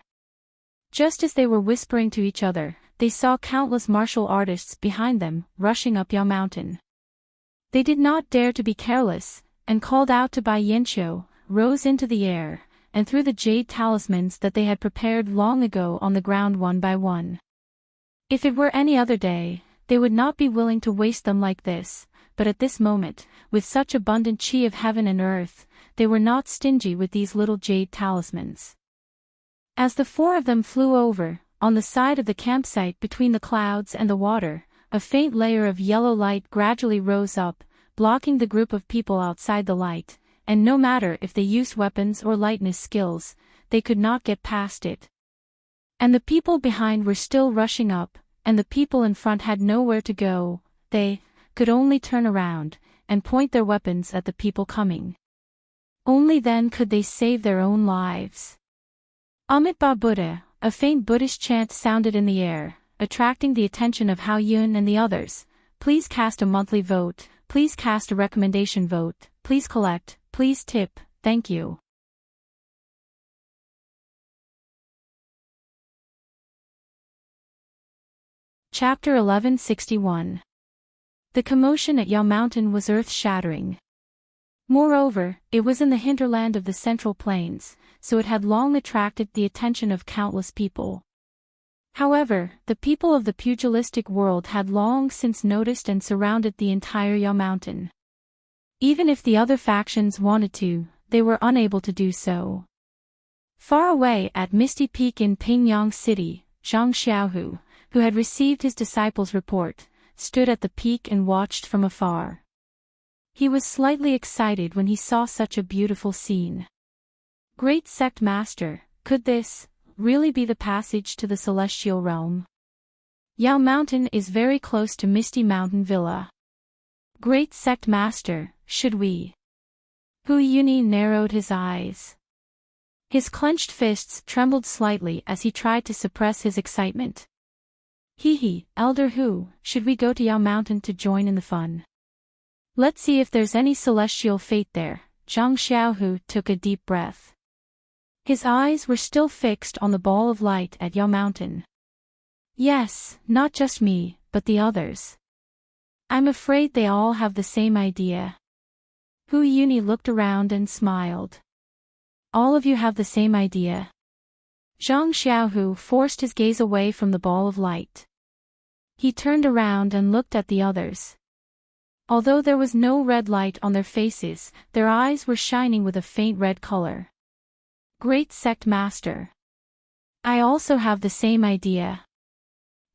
Just as they were whispering to each other, they saw countless martial artists behind them, rushing up Yao Mountain. They did not dare to be careless, and called out to Bai Yanqiu, rose into the air, and threw the jade talismans that they had prepared long ago on the ground one by one. If it were any other day, they would not be willing to waste them like this, but at this moment, with such abundant qi of heaven and earth, they were not stingy with these little jade talismans. As the four of them flew over, on the side of the campsite between the clouds and the water, a faint layer of yellow light gradually rose up, blocking the group of people outside the light, and no matter if they used weapons or lightness skills, they could not get past it. And the people behind were still rushing up, and the people in front had nowhere to go, they could only turn around, and point their weapons at the people coming. Only then could they save their own lives. Amitabha Buddha, a faint Buddhist chant sounded in the air, attracting the attention of Hao Yun and the others. Please cast a monthly vote, please cast a recommendation vote, please collect, please tip, thank you. Chapter 1161. The commotion at Yao Mountain was earth-shattering. Moreover, it was in the hinterland of the Central Plains, so it had long attracted the attention of countless people. However, the people of the pugilistic world had long since noticed and surrounded the entire Yao Mountain. Even if the other factions wanted to, they were unable to do so. Far away at Misty Peak in Pingyang City, Zhang Xiaohu, who had received his disciple's report, stood at the peak and watched from afar. He was slightly excited when he saw such a beautiful scene. Great Sect Master, could this really be the passage to the celestial realm? Yao Mountain is very close to Misty Mountain Villa. Great Sect Master, should we? Hu Yuni narrowed his eyes. His clenched fists trembled slightly as he tried to suppress his excitement. Hee, Elder Hu, should we go to Yao Mountain to join in the fun? Let's see if there's any celestial fate there. Zhang Xiaohu took a deep breath. His eyes were still fixed on the ball of light at Yao Mountain. Yes, not just me, but the others. I'm afraid they all have the same idea. Hu Yuni looked around and smiled. All of you have the same idea. Zhang Xiaohu forced his gaze away from the ball of light. He turned around and looked at the others. Although there was no red light on their faces, their eyes were shining with a faint red color. Great Sect Master. I also have the same idea.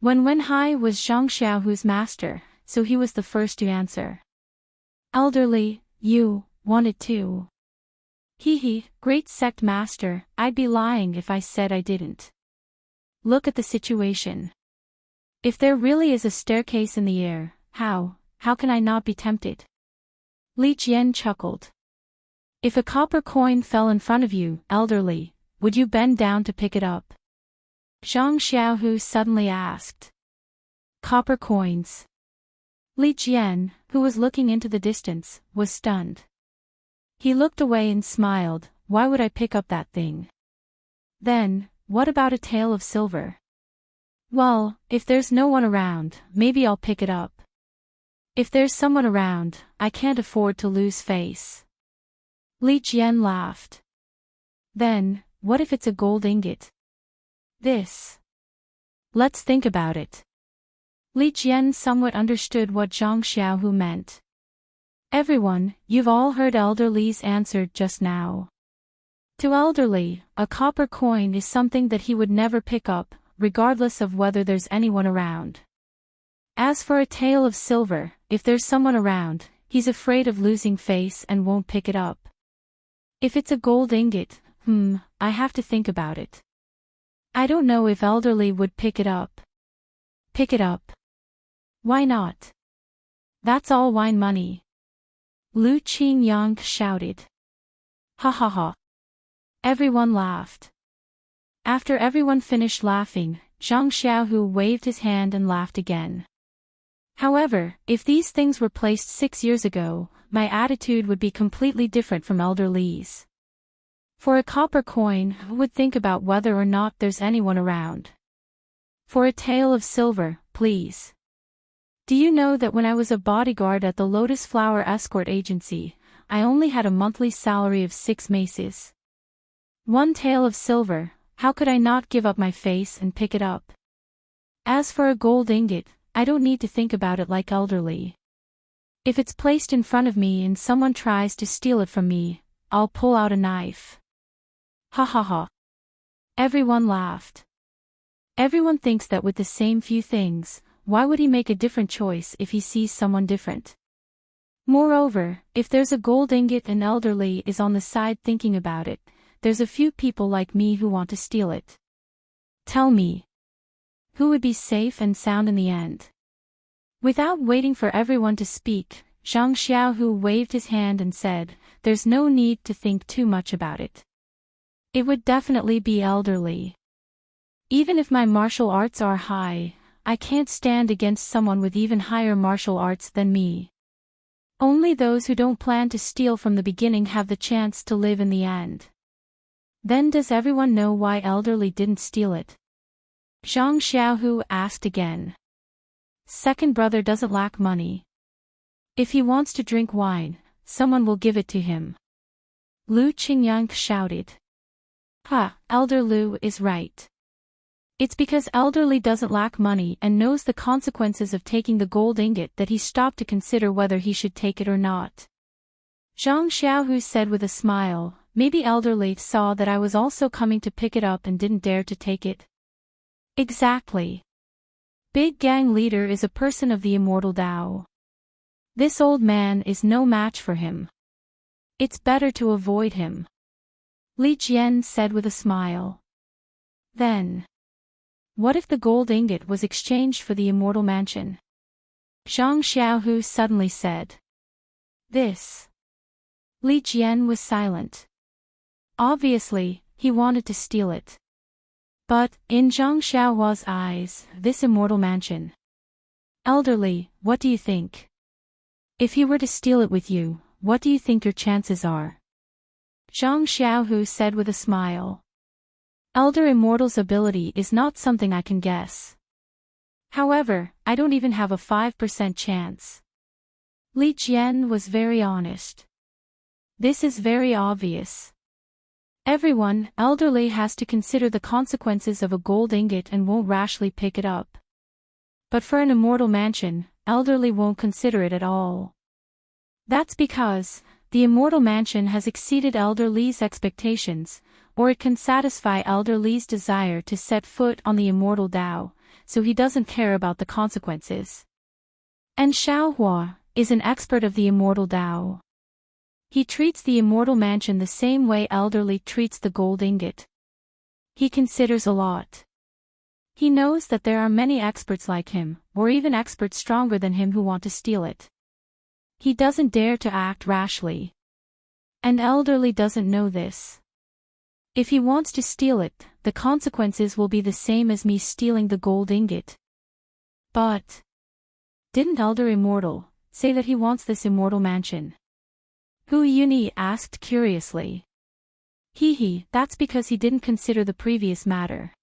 When Wenhai was Zhang Xiaohu's master, so he was the first to answer. Elderly, you wanted to. Hee hee, great sect master, I'd be lying if I said I didn't. Look at the situation. If there really is a staircase in the air, how can I not be tempted? Li Jian chuckled. If a copper coin fell in front of you, elderly, would you bend down to pick it up? Zhang Xiaohu suddenly asked. Copper coins. Li Jian, who was looking into the distance, was stunned. He looked away and smiled. Why would I pick up that thing? Then, what about a tail of silver? Well, if there's no one around, maybe I'll pick it up. If there's someone around, I can't afford to lose face. Li Jian laughed. Then, what if it's a gold ingot? Let's think about it. Li Jian somewhat understood what Zhang Xiaohu meant. Everyone, you've all heard Elder Li's answer just now. To Elder Li, a copper coin is something that he would never pick up, regardless of whether there's anyone around. As for a tail of silver, if there's someone around, he's afraid of losing face and won't pick it up. If it's a gold ingot, I have to think about it. I don't know if Elder Li would pick it up. Pick it up. Why not? That's all wine money. Lu Qingyang shouted. Ha ha ha. Everyone laughed. After everyone finished laughing, Zhang Xiaohu waved his hand and laughed again. However, if these things were placed 6 years ago, my attitude would be completely different from Elder Li's. For a copper coin, who would think about whether or not there's anyone around? For a tail of silver, please. Do you know that when I was a bodyguard at the Lotus Flower Escort Agency, I only had a monthly salary of 6 maces? 1 tail of silver, how could I not give up my face and pick it up? As for a gold ingot, I don't need to think about it like Elder Li. If it's placed in front of me and someone tries to steal it from me, I'll pull out a knife. Ha ha ha. Everyone laughed. Everyone thinks that with the same few things, why would he make a different choice if he sees someone different? Moreover, if there's a gold ingot and Elder Li is on the side thinking about it, there's a few people like me who want to steal it. Tell me. Who would be safe and sound in the end? Without waiting for everyone to speak, Zhang Xiaohu waved his hand and said, there's no need to think too much about it. It would definitely be Elder Li. Even if my martial arts are high, I can't stand against someone with even higher martial arts than me. Only those who don't plan to steal from the beginning have the chance to live in the end. Then does everyone know why Elder Li didn't steal it? Zhang Xiaohu asked again. Second brother doesn't lack money. If he wants to drink wine, someone will give it to him. Lu Qingyang shouted. Ha, Elder Lu is right. It's because Elder Li doesn't lack money and knows the consequences of taking the gold ingot that he stopped to consider whether he should take it or not. Zhang Xiaohu said with a smile, maybe Elder Li saw that I was also coming to pick it up and didn't dare to take it. Exactly. Big Gang Leader is a person of the immortal Tao. This old man is no match for him. It's better to avoid him. Li Jian said with a smile. Then, what if the gold ingot was exchanged for the immortal mansion? Zhang Xiaohu suddenly said. Li Jian was silent. Obviously, he wanted to steal it. But, in Zhang Xiaohua's eyes, this immortal mansion. Elder Li, what do you think? If he were to steal it with you, what do you think your chances are? Zhang Xiaohu said with a smile. Elder Immortal's ability is not something I can guess. However, I don't even have a 5% chance. Li Jian was very honest. This is very obvious. Everyone, Elder Li has to consider the consequences of a gold ingot and won't rashly pick it up. But for an immortal mansion, Elder Li won't consider it at all. That's because, the immortal mansion has exceeded Elder Li's expectations, or it can satisfy Elder Li's desire to set foot on the immortal Tao, so he doesn't care about the consequences. And Xiaohua is an expert of the immortal Tao. He treats the immortal mansion the same way elderly treats the gold ingot. He considers a lot. He knows that there are many experts like him, or even experts stronger than him who want to steal it. He doesn't dare to act rashly. And elderly doesn't know this. If he wants to steal it, the consequences will be the same as me stealing the gold ingot. But didn't Elder Immortal say that he wants this immortal mansion? Hu Yuni asked curiously. That's because he didn't consider the previous matter.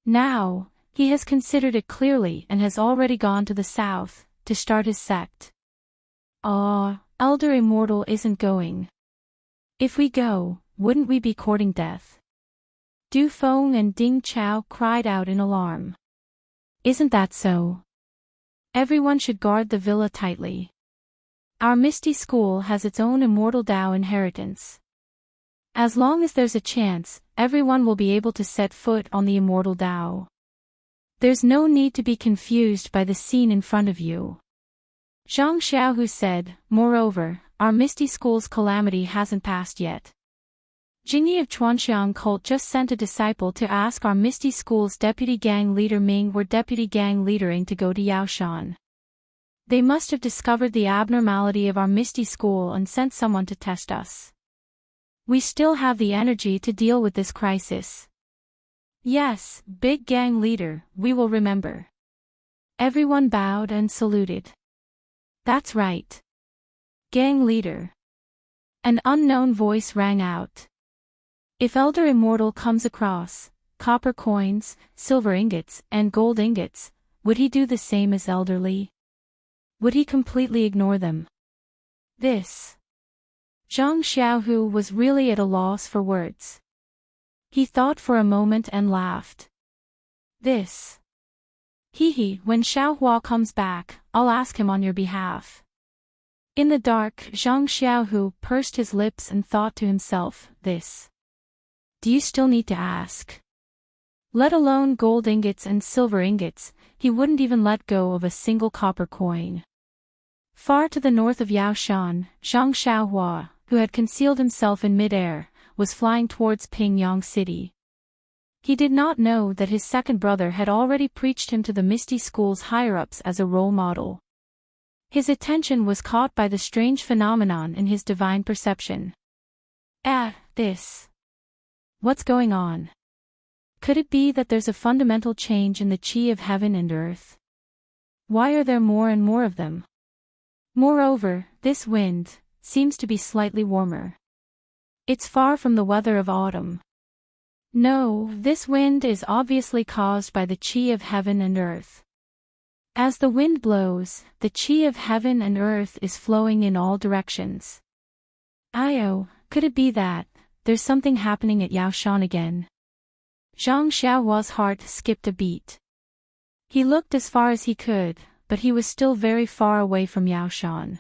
Now, he has considered it clearly and has already gone to the south, to start his sect. Elder Immortal isn't going. If we go, wouldn't we be courting death? Du Feng and Ding Chao cried out in alarm. Isn't that so? Everyone should guard the villa tightly. Our Misty School has its own immortal Dao inheritance. As long as there's a chance, everyone will be able to set foot on the immortal Dao. There's no need to be confused by the scene in front of you. Zhang Xiaohu said, moreover, our Misty School's calamity hasn't passed yet. Jingyi of Chuanxiang cult just sent a disciple to ask our Misty School's deputy gang leader Ming or deputy gang leader Ing to go to Yaoshan. They must have discovered the abnormality of our Misty School and sent someone to test us. We still have the energy to deal with this crisis. Yes, big gang leader, we will remember. Everyone bowed and saluted. That's right. Gang leader. An unknown voice rang out. If Elder Immortal comes across copper coins, silver ingots, and gold ingots, would he do the same as elderly? Would he completely ignore them? This. Zhang Xiaohu was really at a loss for words. He thought for a moment and laughed. This. When Xiaohua comes back, I'll ask him on your behalf. In the dark, Zhang Xiaohu pursed his lips and thought to himself, this. Do you still need to ask? Let alone gold ingots and silver ingots, he wouldn't even let go of a single copper coin. Far to the north of Yaoshan, Zhang Xiaohua, who had concealed himself in midair, was flying towards Pingyang City. He did not know that his second brother had already preached him to the Misty School's higher-ups as a role model. His attention was caught by the strange phenomenon in his divine perception. This. What's going on? Could it be that there's a fundamental change in the chi of heaven and earth? Why are there more and more of them? Moreover, this wind seems to be slightly warmer. It's far from the weather of autumn. No, this wind is obviously caused by the chi of heaven and earth. As the wind blows, the chi of heaven and earth is flowing in all directions. Could it be that there's something happening at Yaoshan again? Zhang Xiaohua's heart skipped a beat. He looked as far as he could, but he was still very far away from Yaoshan.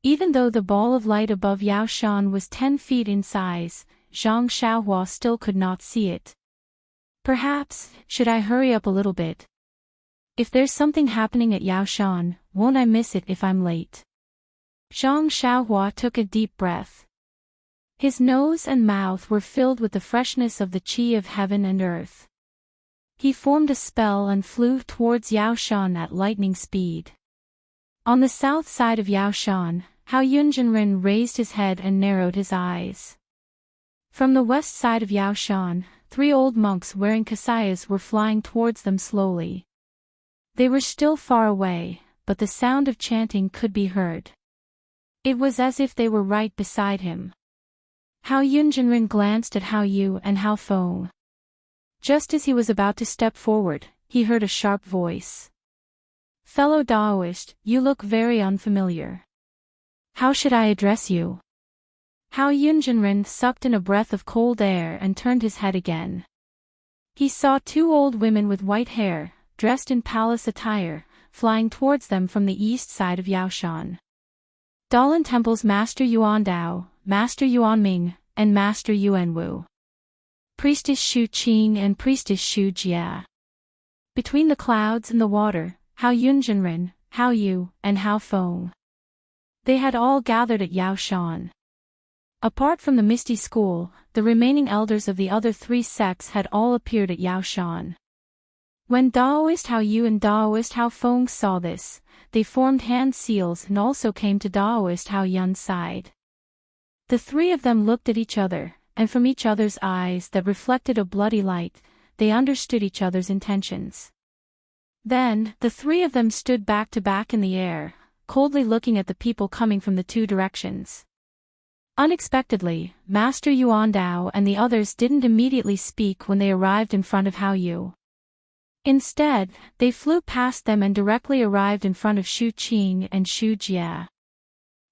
Even though the ball of light above Yaoshan was 10 feet in size, Zhang Xiaohua still could not see it. Perhaps, should I hurry up a little bit? If there's something happening at Yaoshan, won't I miss it if I'm late? Zhang Xiaohua took a deep breath. His nose and mouth were filled with the freshness of the chi of heaven and earth. He formed a spell and flew towards Yaoshan at lightning speed. On the south side of Yaoshan, Hao Yunjinren raised his head and narrowed his eyes. From the west side of Yaoshan, 3 old monks wearing kasayas were flying towards them slowly. They were still far away, but the sound of chanting could be heard. It was as if they were right beside him. Hao Yunjinren glanced at Hao Yu and Hao Feng. Just as he was about to step forward, he heard a sharp voice. Fellow Daoist, you look very unfamiliar. How should I address you? Hao Yunjinren sucked in a breath of cold air and turned his head again. He saw 2 old women with white hair, dressed in palace attire, flying towards them from the east side of Yaoshan. Dalan Temple's Master Yuan Dao, Master Yuan Ming, and Master Yuan Wu. Priestess Xu Qing and Priestess Xu Jia. Between the clouds and the water, Hao Yunjinren, Hao Yu, and Hao Feng. They had all gathered at Yaoshan. Apart from the Misty School, the remaining elders of the other three sects had all appeared at Yaoshan. When Daoist Hao Yu and Daoist Hao Feng saw this, they formed hand seals and also came to Daoist Hao Yun's side. The three of them looked at each other, and from each other's eyes that reflected a bloody light, they understood each other's intentions. Then, the three of them stood back to back in the air, coldly looking at the people coming from the two directions. Unexpectedly, Master Yuan Dao and the others didn't immediately speak when they arrived in front of Hao Yu. Instead, they flew past them and directly arrived in front of Shu Qing and Shu Jia.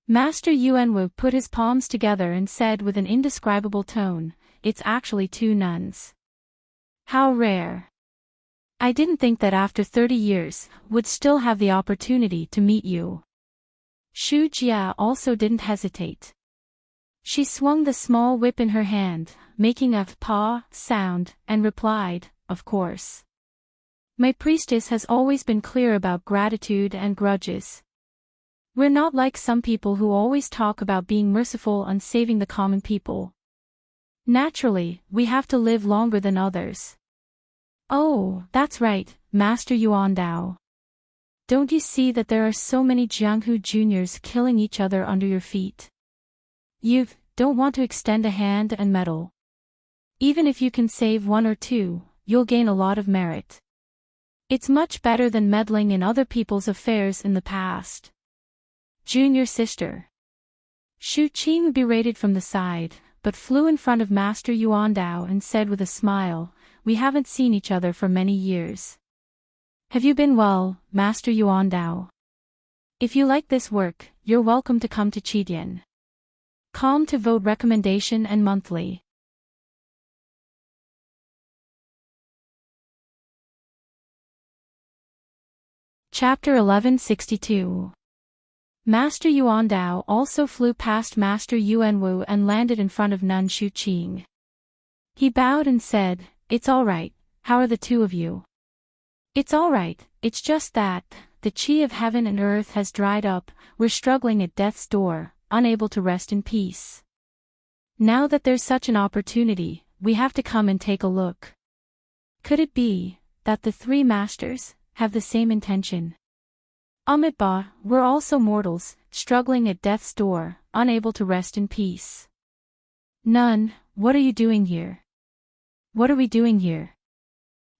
Master Yuanwu put his palms together and said with an indescribable tone, "It's actually two nuns. How rare. I didn't think that after 30 years, would still have the opportunity to meet you." Shu Jia also didn't hesitate. She swung the small whip in her hand, making a "pa" sound, and replied, "Of course. My priestess has always been clear about gratitude and grudges. We're not like some people who always talk about being merciful and saving the common people. Naturally, we have to live longer than others." "Oh, that's right, Master Yuan Dao. Don't you see that there are so many Jianghu juniors killing each other under your feet? You don't want to extend a hand and meddle. Even if you can save one or two, you'll gain a lot of merit. It's much better than meddling in other people's affairs in the past." "Junior sister." Shu Qing berated from the side, but flew in front of Master Yuan Dao and said with a smile, "We haven't seen each other for many years. Have you been well, Master Yuan Dao? If you like this work, you're welcome to come to Qidian. Com to vote recommendation and monthly." Chapter 1162. Master Yuan Dao also flew past Master Yuanwu and landed in front of Nun Shu Qing. He bowed and said, "It's all right. How are the two of you?" "It's all right, it's just that the qi of heaven and earth has dried up, we're struggling at death's door, unable to rest in peace. Now that there's such an opportunity, we have to come and take a look. Could it be that the three masters have the same intention? Amitabha, we're also mortals, struggling at death's door, unable to rest in peace. Nun, what are you doing here? What are we doing here?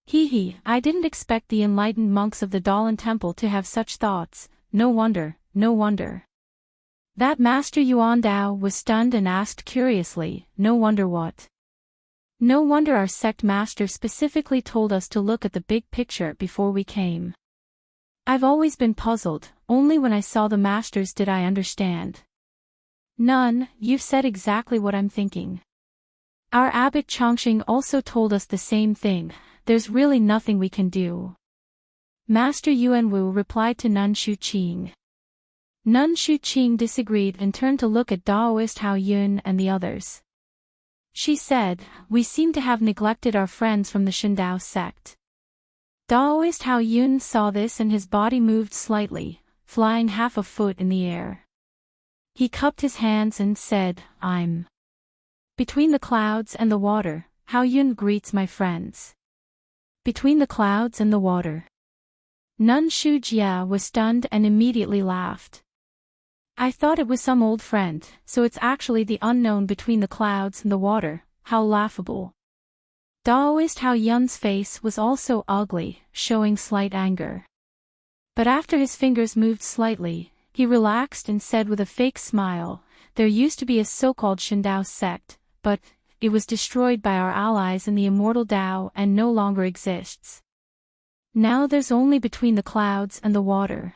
Hee, I didn't expect the enlightened monks of the Dalan Temple to have such thoughts, no wonder, no wonder." That Master Yuan Dao was stunned and asked curiously, "No wonder what?" "No wonder our sect master specifically told us to look at the big picture before we came. I've always been puzzled, only when I saw the masters did I understand." "Nun, you've said exactly what I'm thinking. Our abbot Chongqing also told us the same thing, there's really nothing we can do." Master Yuanwu replied to Nun Shu Qing. Nun Shu Qing disagreed and turned to look at Daoist Hao Yun and the others. She said, "We seem to have neglected our friends from the Shindao sect." Daoist Hao Yun saw this and his body moved slightly, flying half a foot in the air. He cupped his hands and said, "I'm between the clouds and the water, Hao Yun greets my friends." Between the clouds and the water. Nun Shu Jia was stunned and immediately laughed. "I thought it was some old friend, so it's actually the unknown between the clouds and the water, how laughable." Daoist Hao Yun's face was also ugly, showing slight anger. But after his fingers moved slightly, he relaxed and said with a fake smile, "There used to be a so-called Shindao sect, but it was destroyed by our allies in the immortal Dao and no longer exists. Now there's only between the clouds and the water.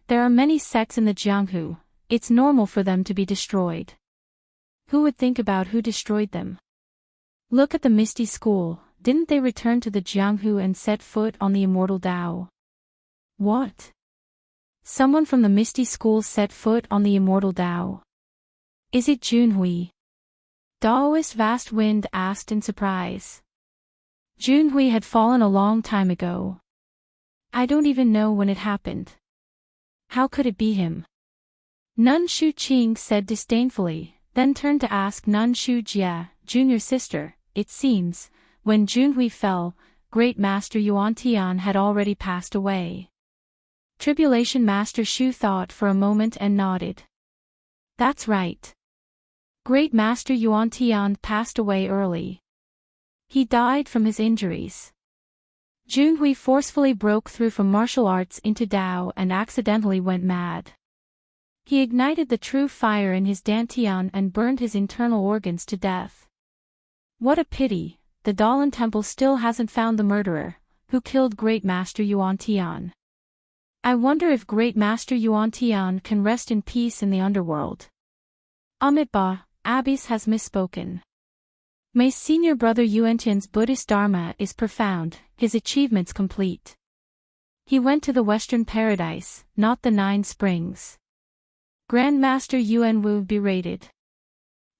There are many sects in the Jianghu, it's normal for them to be destroyed. Who would think about who destroyed them? Look at the Misty School, didn't they return to the Jianghu and set foot on the immortal Dao?" "What? Someone from the Misty School set foot on the immortal Dao? Is it Junhui?" Daoist Vast Wind asked in surprise. Junhui had fallen a long time ago. I don't even know when it happened. How could it be him? Nun Shu Qing said disdainfully, then turned to ask Nun Shu Jie, junior sister. It seems, when Junhui fell, Great Master Yuan Tian had already passed away. Tribulation Master Shu thought for a moment and nodded. That's right. Great Master Yuan Tian passed away early. He died from his injuries. Junhui forcefully broke through from martial arts into Dao and accidentally went mad. He ignited the true fire in his dantian and burned his internal organs to death. What a pity, the Dalan Temple still hasn't found the murderer, who killed Great Master Yuan Tian. I wonder if Great Master Yuan Tian can rest in peace in the underworld. Amitabha, Abbes has misspoken. My senior brother Yuantian's Buddhist Dharma is profound, his achievements complete. He went to the Western Paradise, not the 9 Springs. Grand Master Yuan Wu berated.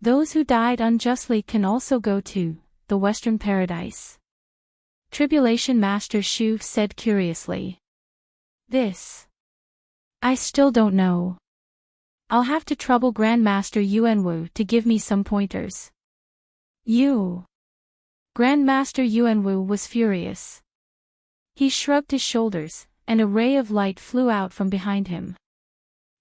Those who died unjustly can also go to the Western Paradise. Tribulation Master Shu said curiously. This. I still don't know. I'll have to trouble Grand Master Yuan Wu to give me some pointers. You. Grand Master Yuan Wu was furious. He shrugged his shoulders, and a ray of light flew out from behind him.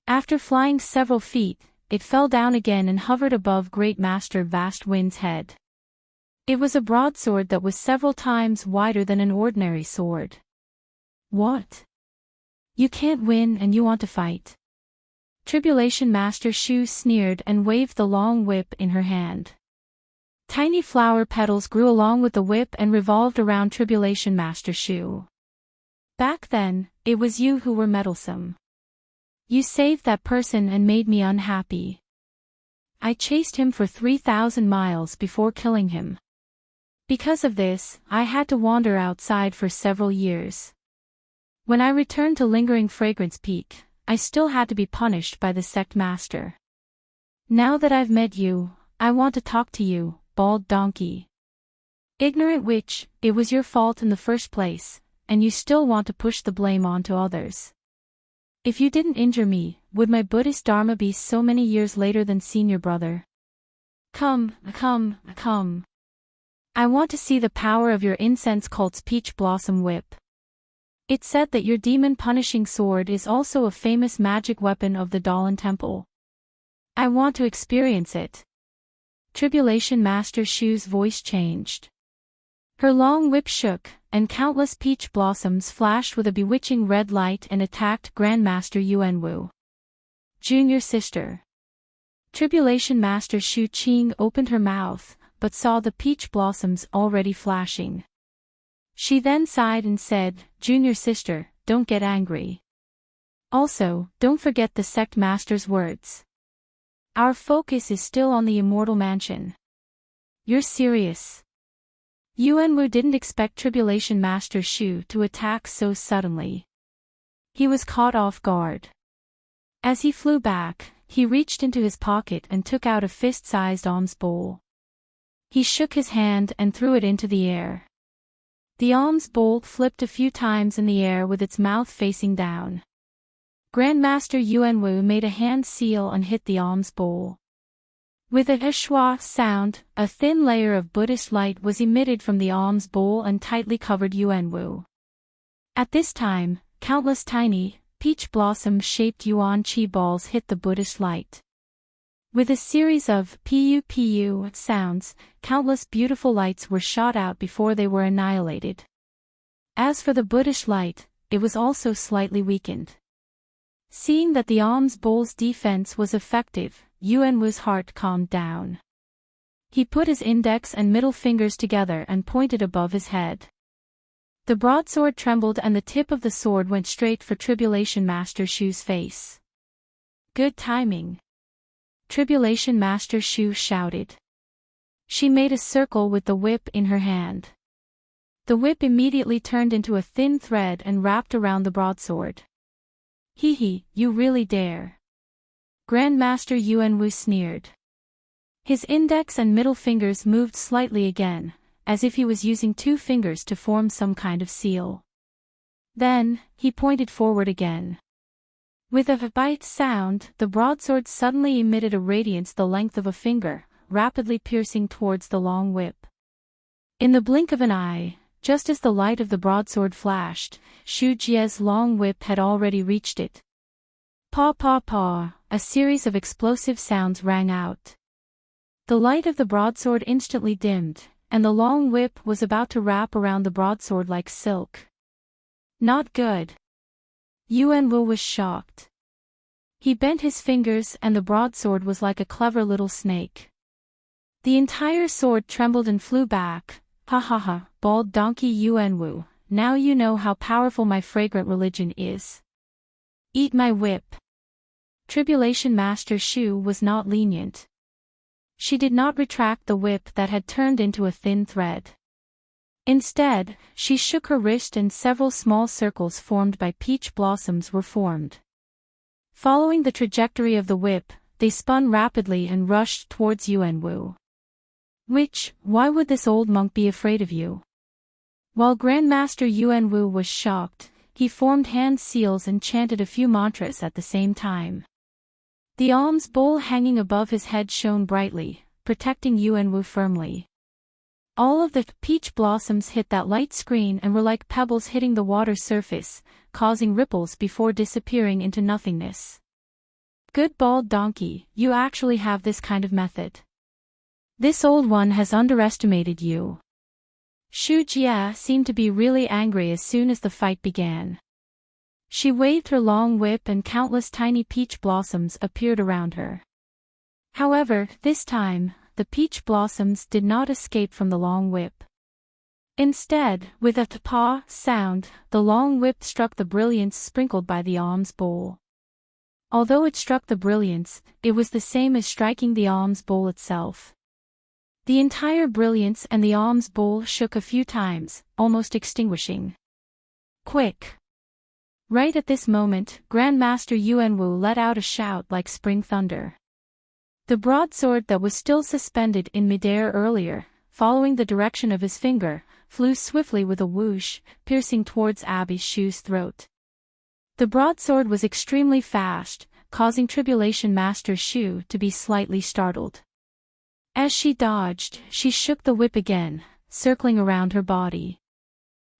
After flying several feet, it fell down again and hovered above Great Master Vast Wind's head. It was a broadsword that was several times wider than an ordinary sword. What? You can't win and you want to fight? Tribulation Master Shu sneered and waved the long whip in her hand. Tiny flower petals grew along with the whip and revolved around Tribulation Master Shu. Back then, it was you who were meddlesome. You saved that person and made me unhappy. I chased him for 3,000 miles before killing him. Because of this, I had to wander outside for several years. When I returned to Lingering Fragrance Peak, I still had to be punished by the sect master. Now that I've met you, I want to talk to you, bald donkey. Ignorant witch, it was your fault in the first place, and you still want to push the blame onto others. If you didn't injure me, would my Buddhist Dharma be so many years later than senior brother? Come. I want to see the power of your incense cult's peach blossom whip. It's said that your demon-punishing sword is also a famous magic weapon of the Dalan Temple. I want to experience it. Tribulation Master Shu's voice changed. Her long whip shook, and countless peach blossoms flashed with a bewitching red light and attacked Grandmaster Yuan Wu. Junior sister. Tribulation Master Shu Qing opened her mouth, but saw the peach blossoms already flashing. She then sighed and said, Junior sister, don't get angry. Also, don't forget the sect master's words. Our focus is still on the immortal mansion. You're serious? Yuan Wu didn't expect Tribulation Master Shu to attack so suddenly. He was caught off guard. As he flew back, he reached into his pocket and took out a fist-sized alms bowl. He shook his hand and threw it into the air. The alms bowl flipped a few times in the air with its mouth facing down. Grandmaster Yuan Wu made a hand seal and hit the alms bowl. With a shwa sound, a thin layer of Buddhist light was emitted from the alms bowl and tightly covered Yuan Wu. At this time, countless tiny, peach blossom-shaped yuan qi balls hit the Buddhist light. With a series of pu sounds, countless beautiful lights were shot out before they were annihilated. As for the Buddhist light, it was also slightly weakened. Seeing that the alms bowl's defense was effective, Yuan Wu's heart calmed down. He put his index and middle fingers together and pointed above his head. The broadsword trembled and the tip of the sword went straight for Tribulation Master Shu's face. Good timing. Tribulation Master Shu shouted. She made a circle with the whip in her hand. The whip immediately turned into a thin thread and wrapped around the broadsword. Hee, you really dare. Grandmaster Yuan Wu sneered. His index and middle fingers moved slightly again, as if he was using 2 fingers to form some kind of seal. Then, he pointed forward again. With a bite sound, the broadsword suddenly emitted a radiance the length of a finger, rapidly piercing towards the long whip. In the blink of an eye, just as the light of the broadsword flashed, Shu Jie's long whip had already reached it. Paw paw paw, a series of explosive sounds rang out. The light of the broadsword instantly dimmed, and the long whip was about to wrap around the broadsword like silk. Not good. Yuan Wu was shocked. He bent his fingers and the broadsword was like a clever little snake. The entire sword trembled and flew back. Ha ha ha, bald donkey Yuan Wu, now you know how powerful my fragrant religion is. Eat my whip. Tribulation Master Shu was not lenient. She did not retract the whip that had turned into a thin thread. Instead, she shook her wrist and several small circles formed by peach blossoms were formed. Following the trajectory of the whip, they spun rapidly and rushed towards Yuan Wu. Why would this old monk be afraid of you? While Grandmaster Yuan Wu was shocked, he formed hand seals and chanted a few mantras at the same time. The alms bowl hanging above his head shone brightly, protecting Yuan Wu firmly. All of the peach blossoms hit that light screen and were like pebbles hitting the water surface, causing ripples before disappearing into nothingness. Good bald donkey, you actually have this kind of method. This old one has underestimated you. Shu Jia seemed to be really angry as soon as the fight began. She waved her long whip and countless tiny peach blossoms appeared around her. However, this time, the peach blossoms did not escape from the long whip. Instead, with a paw sound, the long whip struck the brilliance sprinkled by the alms bowl. Although it struck the brilliance, it was the same as striking the alms bowl itself. The entire brilliance and the alms bowl shook a few times, almost extinguishing. Quick! Right at this moment, Grandmaster Yuan Wu let out a shout like spring thunder. The broadsword that was still suspended in midair earlier, following the direction of his finger, flew swiftly with a whoosh, piercing towards Abby Shu's throat. The broadsword was extremely fast, causing Tribulation Master Shu to be slightly startled. As she dodged, she shook the whip again, circling around her body.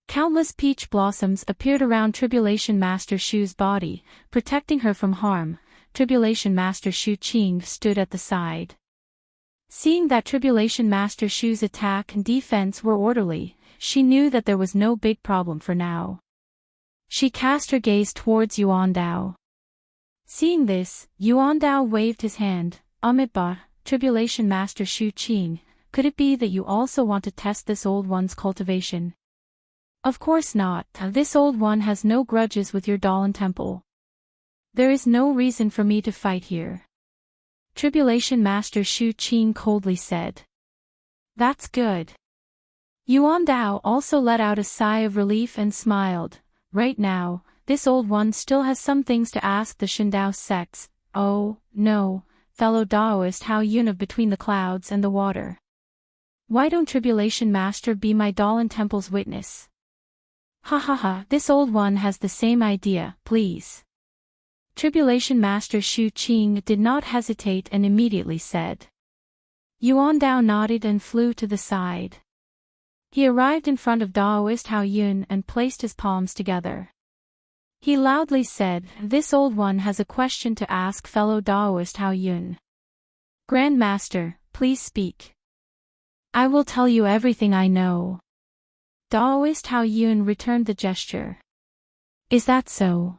Countless peach blossoms appeared around Tribulation Master Shu's body, protecting her from harm. Tribulation Master Shu Qing stood at the side. Seeing that Tribulation Master Shu's attack and defense were orderly, she knew that there was no big problem for now. She cast her gaze towards Yuan Dao. Seeing this, Yuan Dao waved his hand. Amitabha, Tribulation Master Shu Qing, could it be that you also want to test this old one's cultivation? Of course not, this old one has no grudges with your Dalan temple. There is no reason for me to fight here. Tribulation Master Shu Qing coldly said. That's good. Yuan Dao also let out a sigh of relief and smiled. Right now, this old one still has some things to ask the Shindao sects. Oh, no, fellow Daoist Hao Yun of Between the Clouds and the Water. Why don't Tribulation Master be my Dalan temple's witness? Ha ha ha, this old one has the same idea, please. Tribulation Master Shu Qing did not hesitate and immediately said. Yuan Dao nodded and flew to the side. He arrived in front of Daoist Hao Yun and placed his palms together. He loudly said, this old one has a question to ask fellow Daoist Hao Yun. Grand Master, please speak. I will tell you everything I know. Daoist Hao Yun returned the gesture. Is that so?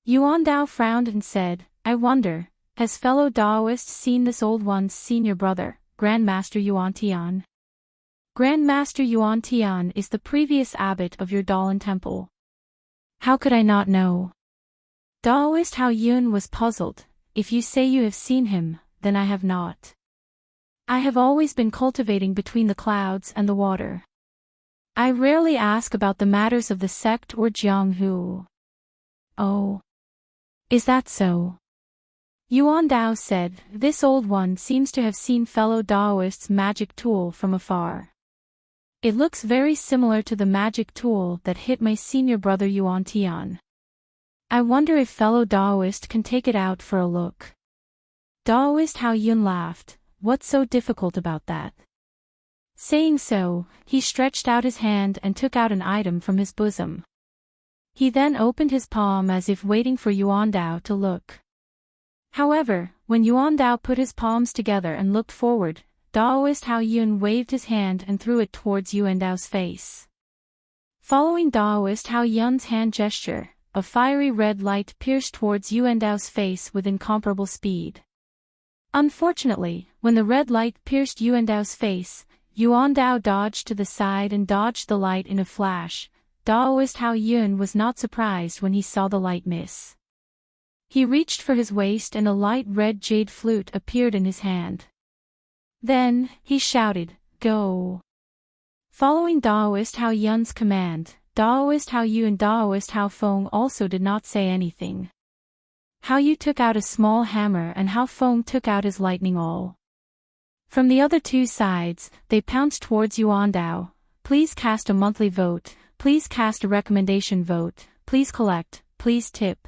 Yuan Dao frowned and said, I wonder, has fellow Daoist seen this old one's senior brother, Grandmaster Yuan Tian? Grandmaster Yuan Tian is the previous abbot of your Dalan temple. How could I not know? Daoist Hao Yun was puzzled. If you say you have seen him, then I have not. I have always been cultivating between the clouds and the water. I rarely ask about the matters of the sect or Jianghu. Oh. Is that so? Yuan Dao said, this old one seems to have seen fellow Daoist's magic tool from afar. It looks very similar to the magic tool that hit my senior brother Yuan Tian. I wonder if fellow Daoist can take it out for a look. Daoist Hao Yun laughed. What's so difficult about that? Saying so, he stretched out his hand and took out an item from his bosom. He then opened his palm as if waiting for Yuan Dao to look. However, when Yuan Dao put his palms together and looked forward, Daoist Hao Yun waved his hand and threw it towards Yuan Dao's face. Following Daoist Hao Yun's hand gesture, a fiery red light pierced towards Yuan Dao's face with incomparable speed. Unfortunately, when the red light pierced Yuan Dao's face, Yuan Dao dodged to the side and dodged the light in a flash. Daoist Hao Yun was not surprised when he saw the light miss. He reached for his waist and a light red jade flute appeared in his hand. Then, he shouted, "Go!" Following Daoist Hao Yun's command, Daoist Hao Yu and Daoist Hao Feng also did not say anything. Hao Yu took out a small hammer and Hao Feng took out his lightning awl. From the other two sides, they pounced towards Yuan Dao. Please cast a monthly vote, please cast a recommendation vote, please collect, please tip.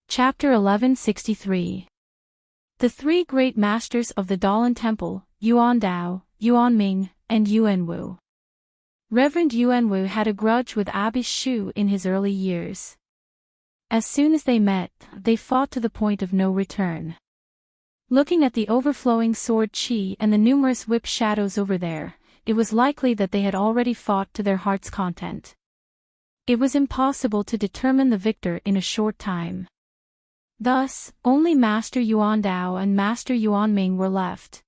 Chapter 1163. The three great masters of the Dalan Temple, Yuan Dao, Yuan Ming, and Yuan Wu. Reverend Yuan Wu had a grudge with Abbot Shu in his early years. As soon as they met, they fought to the point of no return. Looking at the overflowing sword chi and the numerous whip shadows over there, it was likely that they had already fought to their heart's content. It was impossible to determine the victor in a short time. Thus, only Master Yuan Dao and Master Yuan Ming were left.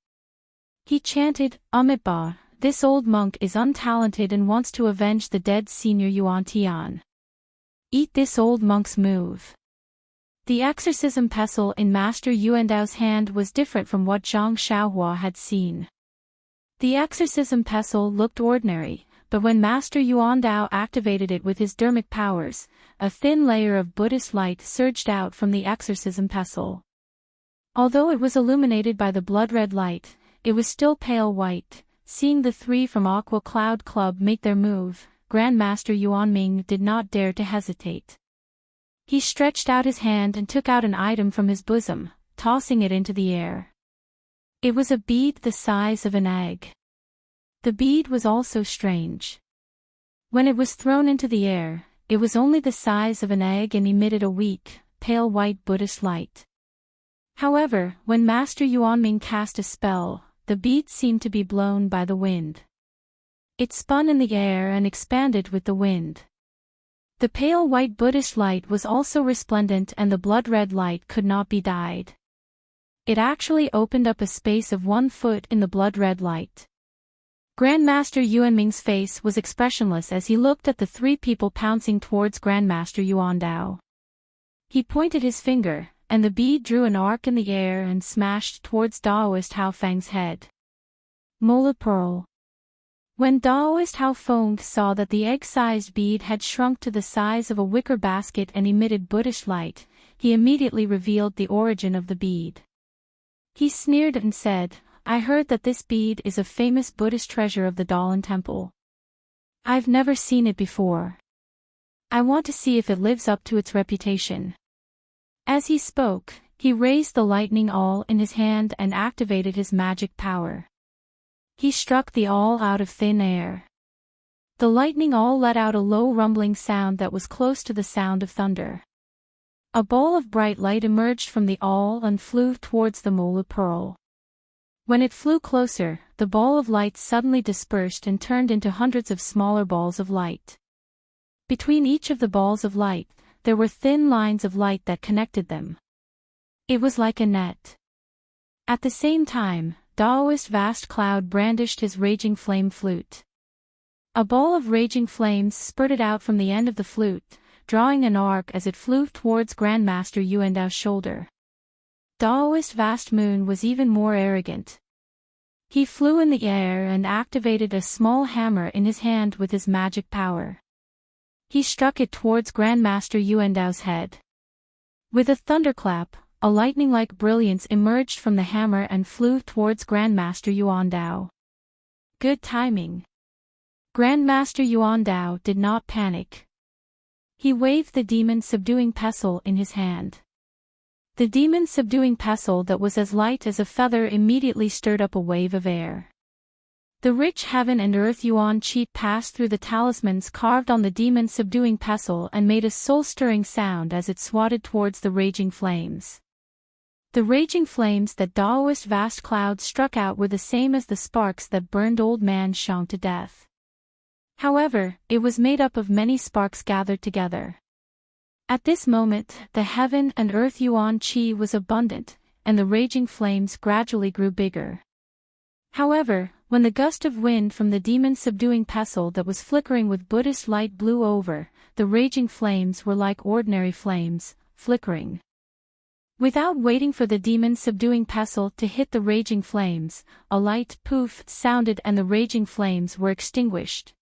He chanted, "Amitabha, this old monk is untalented and wants to avenge the dead senior Yuan Tian. Eat this old monk's move." The exorcism pestle in Master Yuan Dao's hand was different from what Zhang Xiaohua had seen. The exorcism pestle looked ordinary, but when Master Yuan Dao activated it with his dermic powers, a thin layer of Buddhist light surged out from the exorcism pestle. Although it was illuminated by the blood-red light, it was still pale white. Seeing the three from Aqua Cloud Club make their move, Grandmaster Yuan Ming did not dare to hesitate. He stretched out his hand and took out an item from his bosom, tossing it into the air. It was a bead the size of an egg. The bead was also strange. When it was thrown into the air, it was only the size of an egg and emitted a weak, pale white Buddhist light. However, when Master Yuan Ming cast a spell, the bead seemed to be blown by the wind. It spun in the air and expanded with the wind. The pale white Buddhist light was also resplendent and the blood-red light could not be dyed. It actually opened up a space of 1 foot in the blood-red light. Grandmaster Yuan Ming's face was expressionless as he looked at the three people pouncing towards Grandmaster Yuan Dao. He pointed his finger, and the bead drew an arc in the air and smashed towards Daoist Hao Feng's head. Mola Pearl. When Daoist Hao Feng saw that the egg-sized bead had shrunk to the size of a wicker basket and emitted Buddhist light, he immediately revealed the origin of the bead. He sneered and said, "I heard that this bead is a famous Buddhist treasure of the Dalan Temple. I've never seen it before. I want to see if it lives up to its reputation." As he spoke, he raised the lightning awl in his hand and activated his magic power. He struck the awl out of thin air. The lightning awl let out a low rumbling sound that was close to the sound of thunder. A ball of bright light emerged from the awl and flew towards the Mola Pearl. When it flew closer, the ball of light suddenly dispersed and turned into hundreds of smaller balls of light. Between each of the balls of light, there were thin lines of light that connected them. It was like a net. At the same time, Daoist Vast Cloud brandished his raging flame flute. A ball of raging flames spurted out from the end of the flute, drawing an arc as it flew towards Grandmaster Yuan Dao's shoulder. Daoist Vast Moon was even more arrogant. He flew in the air and activated a small hammer in his hand with his magic power. He struck it towards Grandmaster Yuan Dao's head. With a thunderclap, a lightning-like brilliance emerged from the hammer and flew towards Grandmaster Yuan Dao. good timing. Grandmaster Yuandao did not panic. He waved the demon-subduing pestle in his hand. The demon-subduing pestle that was as light as a feather immediately stirred up a wave of air. The rich heaven and earth yuan qi passed through the talismans carved on the demon-subduing pestle and made a soul-stirring sound as it swatted towards the raging flames. The raging flames that Daoist vast clouds struck out were the same as the sparks that burned old man Shang to death. However, it was made up of many sparks gathered together. At this moment, the heaven and earth yuan qi was abundant, and the raging flames gradually grew bigger. However, when the gust of wind from the demon-subduing pestle that was flickering with Buddhist light blew over, the raging flames were like ordinary flames, flickering. Without waiting for the demon-subduing pestle to hit the raging flames, a light poof sounded and the raging flames were extinguished.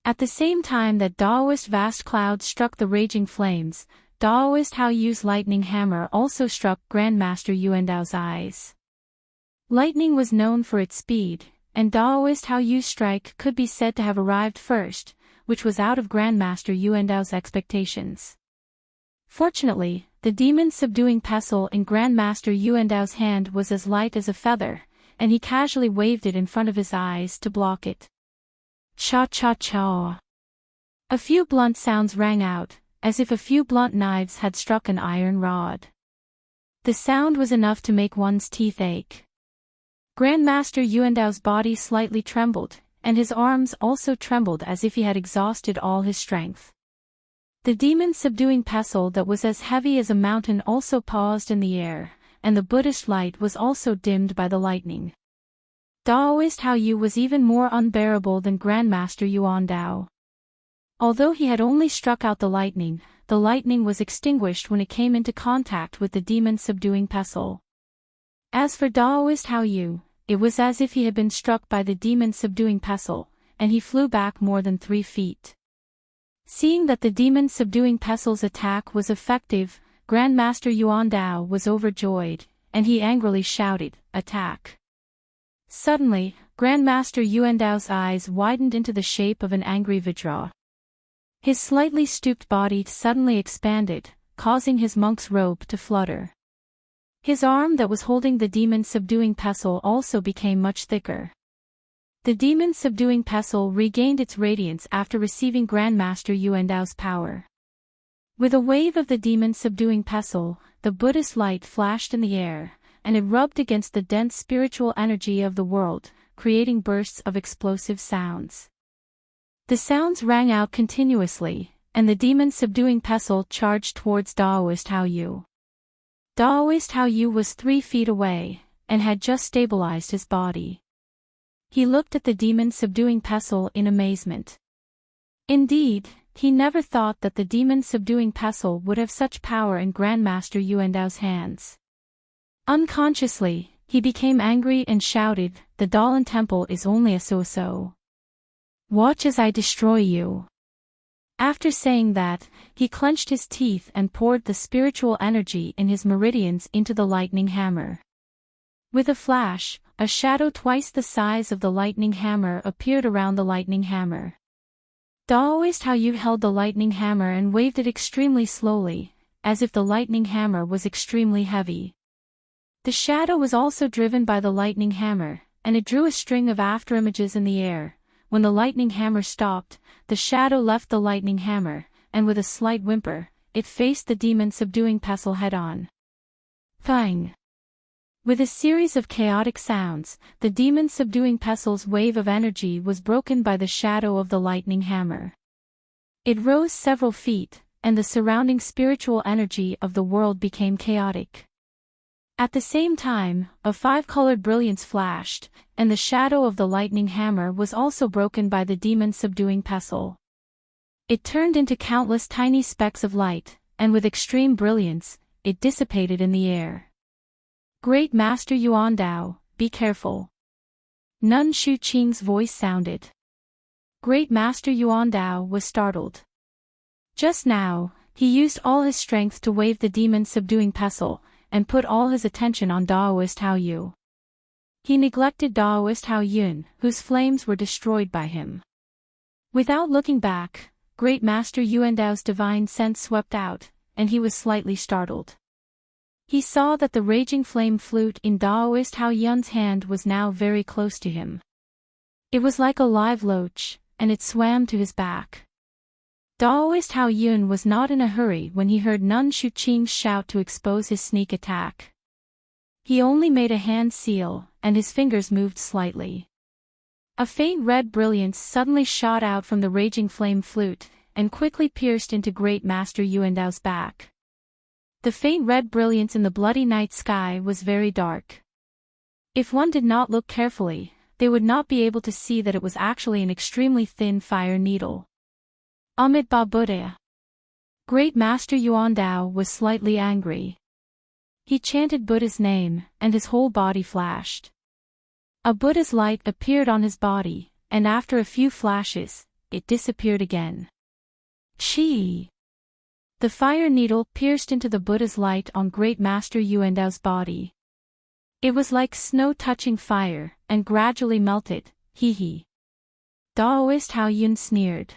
At the same time that Daoist vast clouds struck the raging flames, Daoist Hao Yu's lightning hammer also struck Grandmaster Yuandao's eyes. Lightning was known for its speed, and Daoist Hao Yu's strike could be said to have arrived first, which was out of Grandmaster Yuandao's expectations. Fortunately, the demon-subduing pestle in Grandmaster Yuandao's hand was as light as a feather, and he casually waved it in front of his eyes to block it. Cha-cha-cha. A few blunt sounds rang out, as if a few blunt knives had struck an iron rod. The sound was enough to make one's teeth ache. Grandmaster Yuandao's body slightly trembled, and his arms also trembled as if he had exhausted all his strength. The demon-subduing pestle that was as heavy as a mountain also paused in the air, and the Buddhist light was also dimmed by the lightning. Daoist Hao Yu was even more unbearable than Grandmaster Yuandao. Although he had only struck out the lightning was extinguished when it came into contact with the demon-subduing pestle. As for Daoist Hao Yu, it was as if he had been struck by the demon-subduing pestle, and he flew back more than 3 feet. Seeing that the demon-subduing pestle's attack was effective, Grandmaster Yuandao was overjoyed, and he angrily shouted, "Attack!" Suddenly, Grandmaster Yuandao's eyes widened into the shape of an angry Vajra. His slightly stooped body suddenly expanded, causing his monk's robe to flutter. His arm that was holding the demon-subduing pestle also became much thicker. The demon-subduing pestle regained its radiance after receiving Grandmaster Yuandao's power. With a wave of the demon-subduing pestle, the Buddhist light flashed in the air, and it rubbed against the dense spiritual energy of the world, creating bursts of explosive sounds. The sounds rang out continuously, and the demon-subduing pestle charged towards Daoist Hao Yu. Daoist Hao Yu was 3 feet away, and had just stabilized his body. He looked at the demon-subduing pestle in amazement. Indeed, he never thought that the demon-subduing pestle would have such power in Grandmaster Yuandao's hands. Unconsciously, he became angry and shouted, "The Dalan Temple is only a so-so. Watch as I destroy you." After saying that, he clenched his teeth and poured the spiritual energy in his meridians into the lightning hammer. With a flash, a shadow twice the size of the lightning hammer appeared around the lightning hammer. Daoist Hao Yu held the lightning hammer and waved it extremely slowly, as if the lightning hammer was extremely heavy. The shadow was also driven by the lightning hammer, and it drew a string of afterimages in the air. When the lightning hammer stopped, the shadow left the lightning hammer, and with a slight whimper, it faced the demon-subduing pestle head-on. Thang! With a series of chaotic sounds, the demon-subduing pestle's wave of energy was broken by the shadow of the lightning hammer. It rose several feet, and the surrounding spiritual energy of the world became chaotic. At the same time, a 5-colored brilliance flashed, and the shadow of the lightning hammer was also broken by the demon-subduing pestle. It turned into countless tiny specks of light, and with extreme brilliance, it dissipated in the air. "Great Master Yuandao, be careful." Nun Shuqing's voice sounded. Great Master Yuandao was startled. Just now, he used all his strength to wave the demon-subduing pestle, and put all his attention on Daoist Hao Yu. He neglected Daoist Hao Yun, whose flames were destroyed by him. Without looking back, Great Master Yuandao's divine sense swept out, and he was slightly startled. He saw that the raging flame flute in Daoist Hao Yun's hand was now very close to him. It was like a live loach, and it swam to his back. Daoist Hao Yun was not in a hurry when he heard Nun Shuqing's shout to expose his sneak attack. He only made a hand seal, and his fingers moved slightly. A faint red brilliance suddenly shot out from the raging flame flute, and quickly pierced into Great Master Yuandao's back. The faint red brilliance in the bloody night sky was very dark. If one did not look carefully, they would not be able to see that it was actually an extremely thin fire needle. Amit Ba Buddha. Great Master Yuandao was slightly angry. He chanted Buddha's name, and his whole body flashed. A Buddha's light appeared on his body, and after a few flashes, it disappeared again. Chi! The fire needle pierced into the Buddha's light on Great Master Yuandao's body. It was like snow touching fire, and gradually melted, hee. Daoist Hao Yun sneered.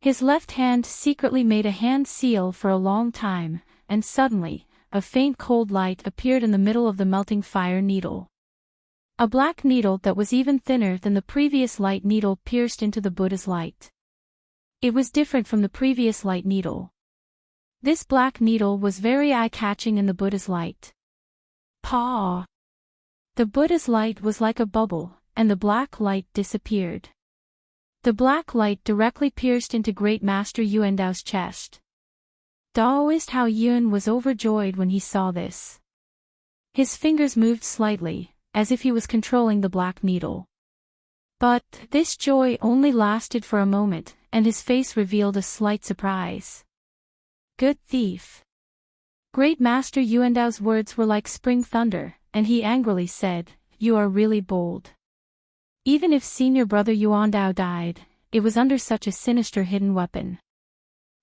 His left hand secretly made a hand seal for a long time, and suddenly, a faint cold light appeared in the middle of the melting fire needle. A black needle that was even thinner than the previous light needle pierced into the Buddha's light. It was different from the previous light needle. This black needle was very eye-catching in the Buddha's light. Paw! The Buddha's light was like a bubble, and the black light disappeared. The black light directly pierced into Great Master Yuandao's chest. Daoist Hao Yun was overjoyed when he saw this. His fingers moved slightly, as if he was controlling the black needle. But this joy only lasted for a moment, and his face revealed a slight surprise. Good thief! Great Master Yuandao's words were like spring thunder, and he angrily said, "You are really bold. Even if senior brother Yuandao died, it was under such a sinister hidden weapon.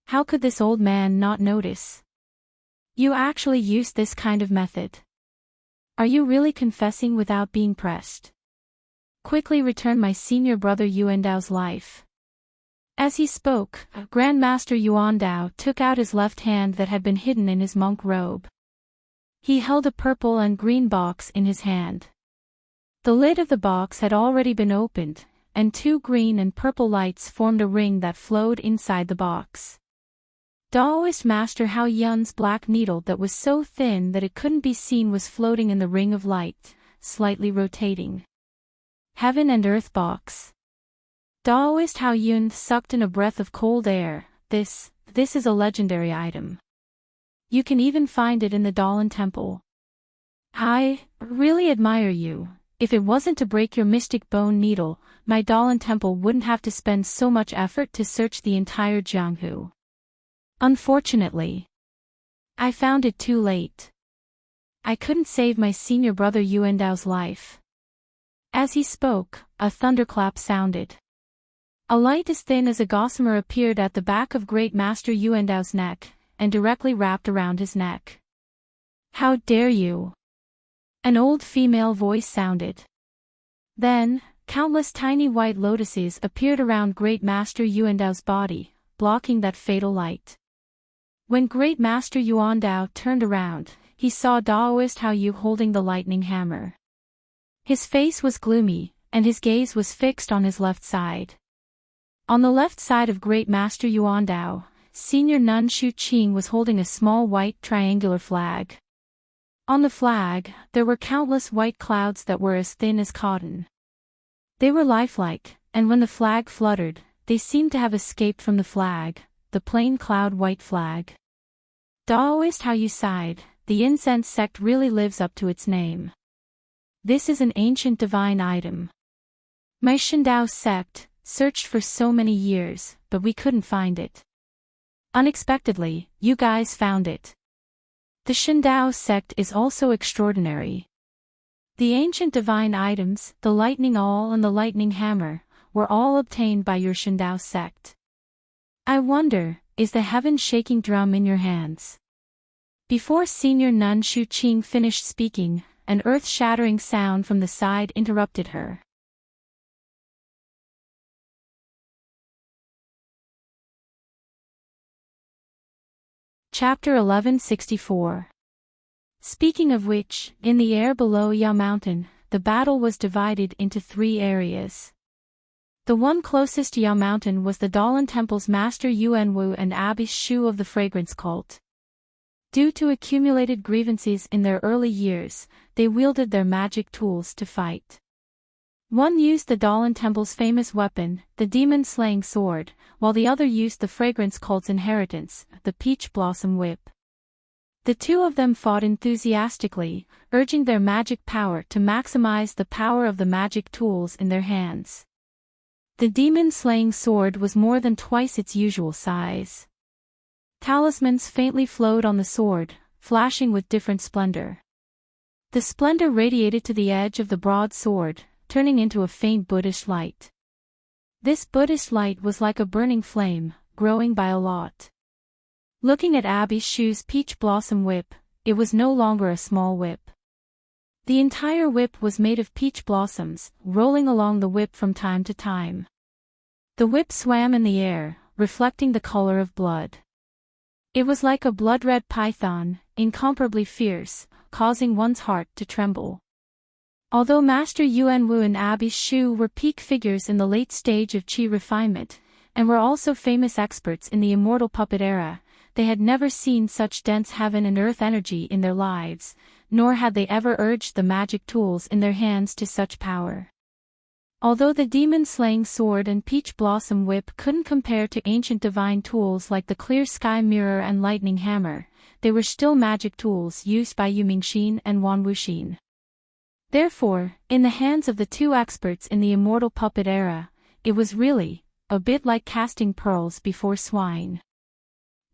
How could this old man not notice? You actually used this kind of method. Are you really confessing without being pressed? Quickly return my senior brother Yuandao's life." As he spoke, Grandmaster Yuandao took out his left hand that had been hidden in his monk robe. He held a purple and green box in his hand. The lid of the box had already been opened, and two green and purple lights formed a ring that flowed inside the box. Daoist Master Hao Yun's black needle that was so thin that it couldn't be seen was floating in the ring of light, slightly rotating. Heaven and Earth Box. Daoist Hao Yun sucked in a breath of cold air. This is a legendary item. You can even find it in the Dalan Temple. I really admire you. If it wasn't to break your mystic bone needle, my Dalan Temple wouldn't have to spend so much effort to search the entire Jianghu. Unfortunately, I found it too late. I couldn't save my senior brother Yuandao's life. As he spoke, a thunderclap sounded. A light as thin as a gossamer appeared at the back of Great Master Yuandao's neck, and directly wrapped around his neck. How dare you! An old female voice sounded. Then, countless tiny white lotuses appeared around Great Master Yuandao's body, blocking that fatal light. When Great Master Yuandao turned around, he saw Daoist Hao Yu holding the lightning hammer. His face was gloomy, and his gaze was fixed on his left side. On the left side of Great Master Yuandao, Senior Nun Shuqing was holding a small white triangular flag. On the flag, there were countless white clouds that were as thin as cotton. They were lifelike, and when the flag fluttered, they seemed to have escaped from the flag, the plain cloud white flag. Daoist Hao Yu sighed, the incense sect really lives up to its name. This is an ancient divine item. My Shindao sect searched for so many years, but we couldn't find it. Unexpectedly, you guys found it. The Shindao sect is also extraordinary. The ancient divine items, the lightning awl and the lightning hammer, were all obtained by your Shindao sect. I wonder, is the heaven-shaking drum in your hands? Before Senior Nun Shuqing finished speaking, an earth-shattering sound from the side interrupted her. Chapter 1164. Speaking of which, in the air below Ya Mountain, the battle was divided into 3 areas. The one closest to Ya Mountain was the Dalan Temple's Master Yuanwu and Abbess Shu of the Fragrance Cult. Due to accumulated grievances in their early years, they wielded their magic tools to fight. One used the Dalan Temple's famous weapon, the demon-slaying sword, while the other used the Fragrance Cult's inheritance, the Peach Blossom Whip. The two of them fought enthusiastically, urging their magic power to maximize the power of the magic tools in their hands. The demon-slaying sword was more than twice its usual size. Talismans faintly flowed on the sword, flashing with different splendor. The splendor radiated to the edge of the broad sword, turning into a faint Buddhist light. This Buddhist light was like a burning flame, growing by a lot. Looking at Abbess Shu's peach blossom whip, it was no longer a small whip. The entire whip was made of peach blossoms, rolling along the whip from time to time. The whip swam in the air, reflecting the color of blood. It was like a blood-red python, incomparably fierce, causing one's heart to tremble. Although Master Yuanwu and Abbess Shu were peak figures in the late stage of Qi refinement, and were also famous experts in the immortal puppet era, they had never seen such dense heaven and earth energy in their lives, nor had they ever urged the magic tools in their hands to such power. Although the demon-slaying sword and peach blossom whip couldn't compare to ancient divine tools like the clear sky mirror and lightning hammer, they were still magic tools used by Yu Mingxin and Wan Wuxin. Therefore, in the hands of the two experts in the immortal puppet era, it was really a bit like casting pearls before swine.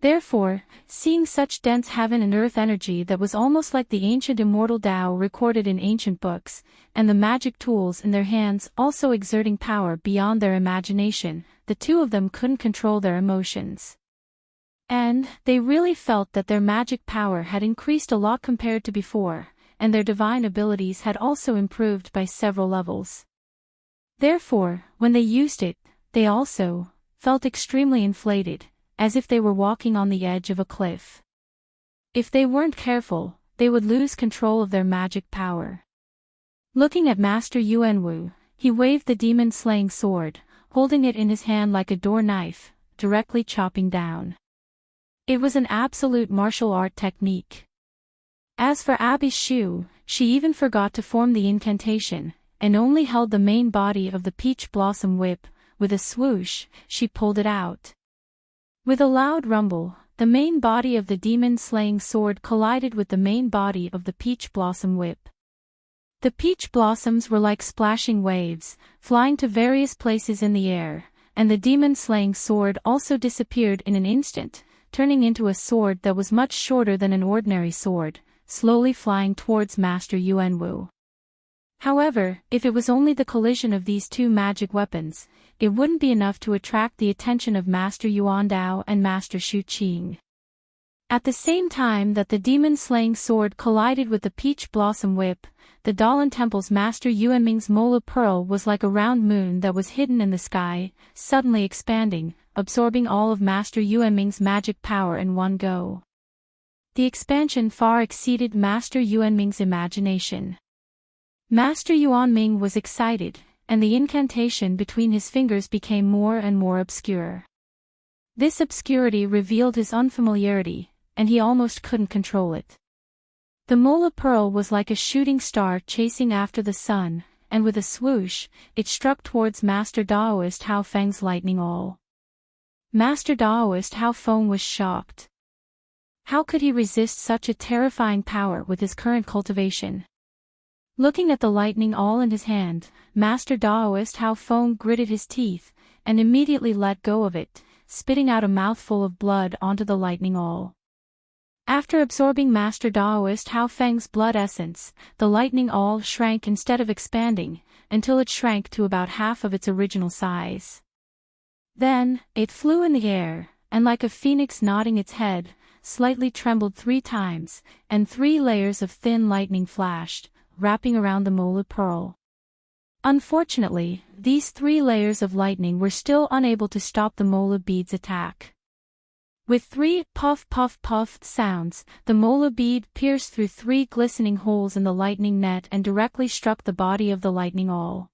Therefore, seeing such dense heaven and earth energy that was almost like the ancient immortal Tao recorded in ancient books, and the magic tools in their hands also exerting power beyond their imagination, the two of them couldn't control their emotions. And they really felt that their magic power had increased a lot compared to before, and their divine abilities had also improved by several levels. Therefore, when they used it, they also felt extremely inflated, as if they were walking on the edge of a cliff. If they weren't careful, they would lose control of their magic power. Looking at Master Yuanwu, he waved the demon-slaying sword, holding it in his hand like a door knife, directly chopping down. It was an absolute martial art technique. As for Abbess Shu, she even forgot to form the incantation, and only held the main body of the peach blossom whip. With a swoosh, she pulled it out. With a loud rumble, the main body of the demon-slaying sword collided with the main body of the peach blossom whip. The peach blossoms were like splashing waves, flying to various places in the air, and the demon-slaying sword also disappeared in an instant, turning into a sword that was much shorter than an ordinary sword, slowly flying towards Master Yuanwu. However, if it was only the collision of these two magic weapons, it wouldn't be enough to attract the attention of Master Yuan Dao and Master Shu Qing. At the same time that the demon-slaying sword collided with the peach blossom whip, the Dalan Temple's Master Yuanming's Mola Pearl was like a round moon that was hidden in the sky, suddenly expanding, absorbing all of Master Yuanming's magic power in one go. The expansion far exceeded Master Yuanming's imagination. Master Yuanming was excited, and the incantation between his fingers became more and more obscure. This obscurity revealed his unfamiliarity, and he almost couldn't control it. The Mola Pearl was like a shooting star chasing after the sun, and with a swoosh, it struck towards Master Daoist Hao Feng's lightning awl. Master Daoist Hao Feng was shocked. How could he resist such a terrifying power with his current cultivation? Looking at the lightning awl in his hand, Master Daoist Hao Feng gritted his teeth, and immediately let go of it, spitting out a mouthful of blood onto the lightning awl. After absorbing Master Daoist Hao Feng's blood essence, the lightning awl shrank instead of expanding, until it shrank to about half of its original size. Then, it flew in the air, and like a phoenix nodding its head, slightly trembled 3 times, and 3 layers of thin lightning flashed, wrapping around the Mola Pearl. Unfortunately, these 3 layers of lightning were still unable to stop the Mola bead's attack. With 3 puff puff puff sounds, the Mola bead pierced through 3 glistening holes in the lightning net and directly struck the body of the lightning owl.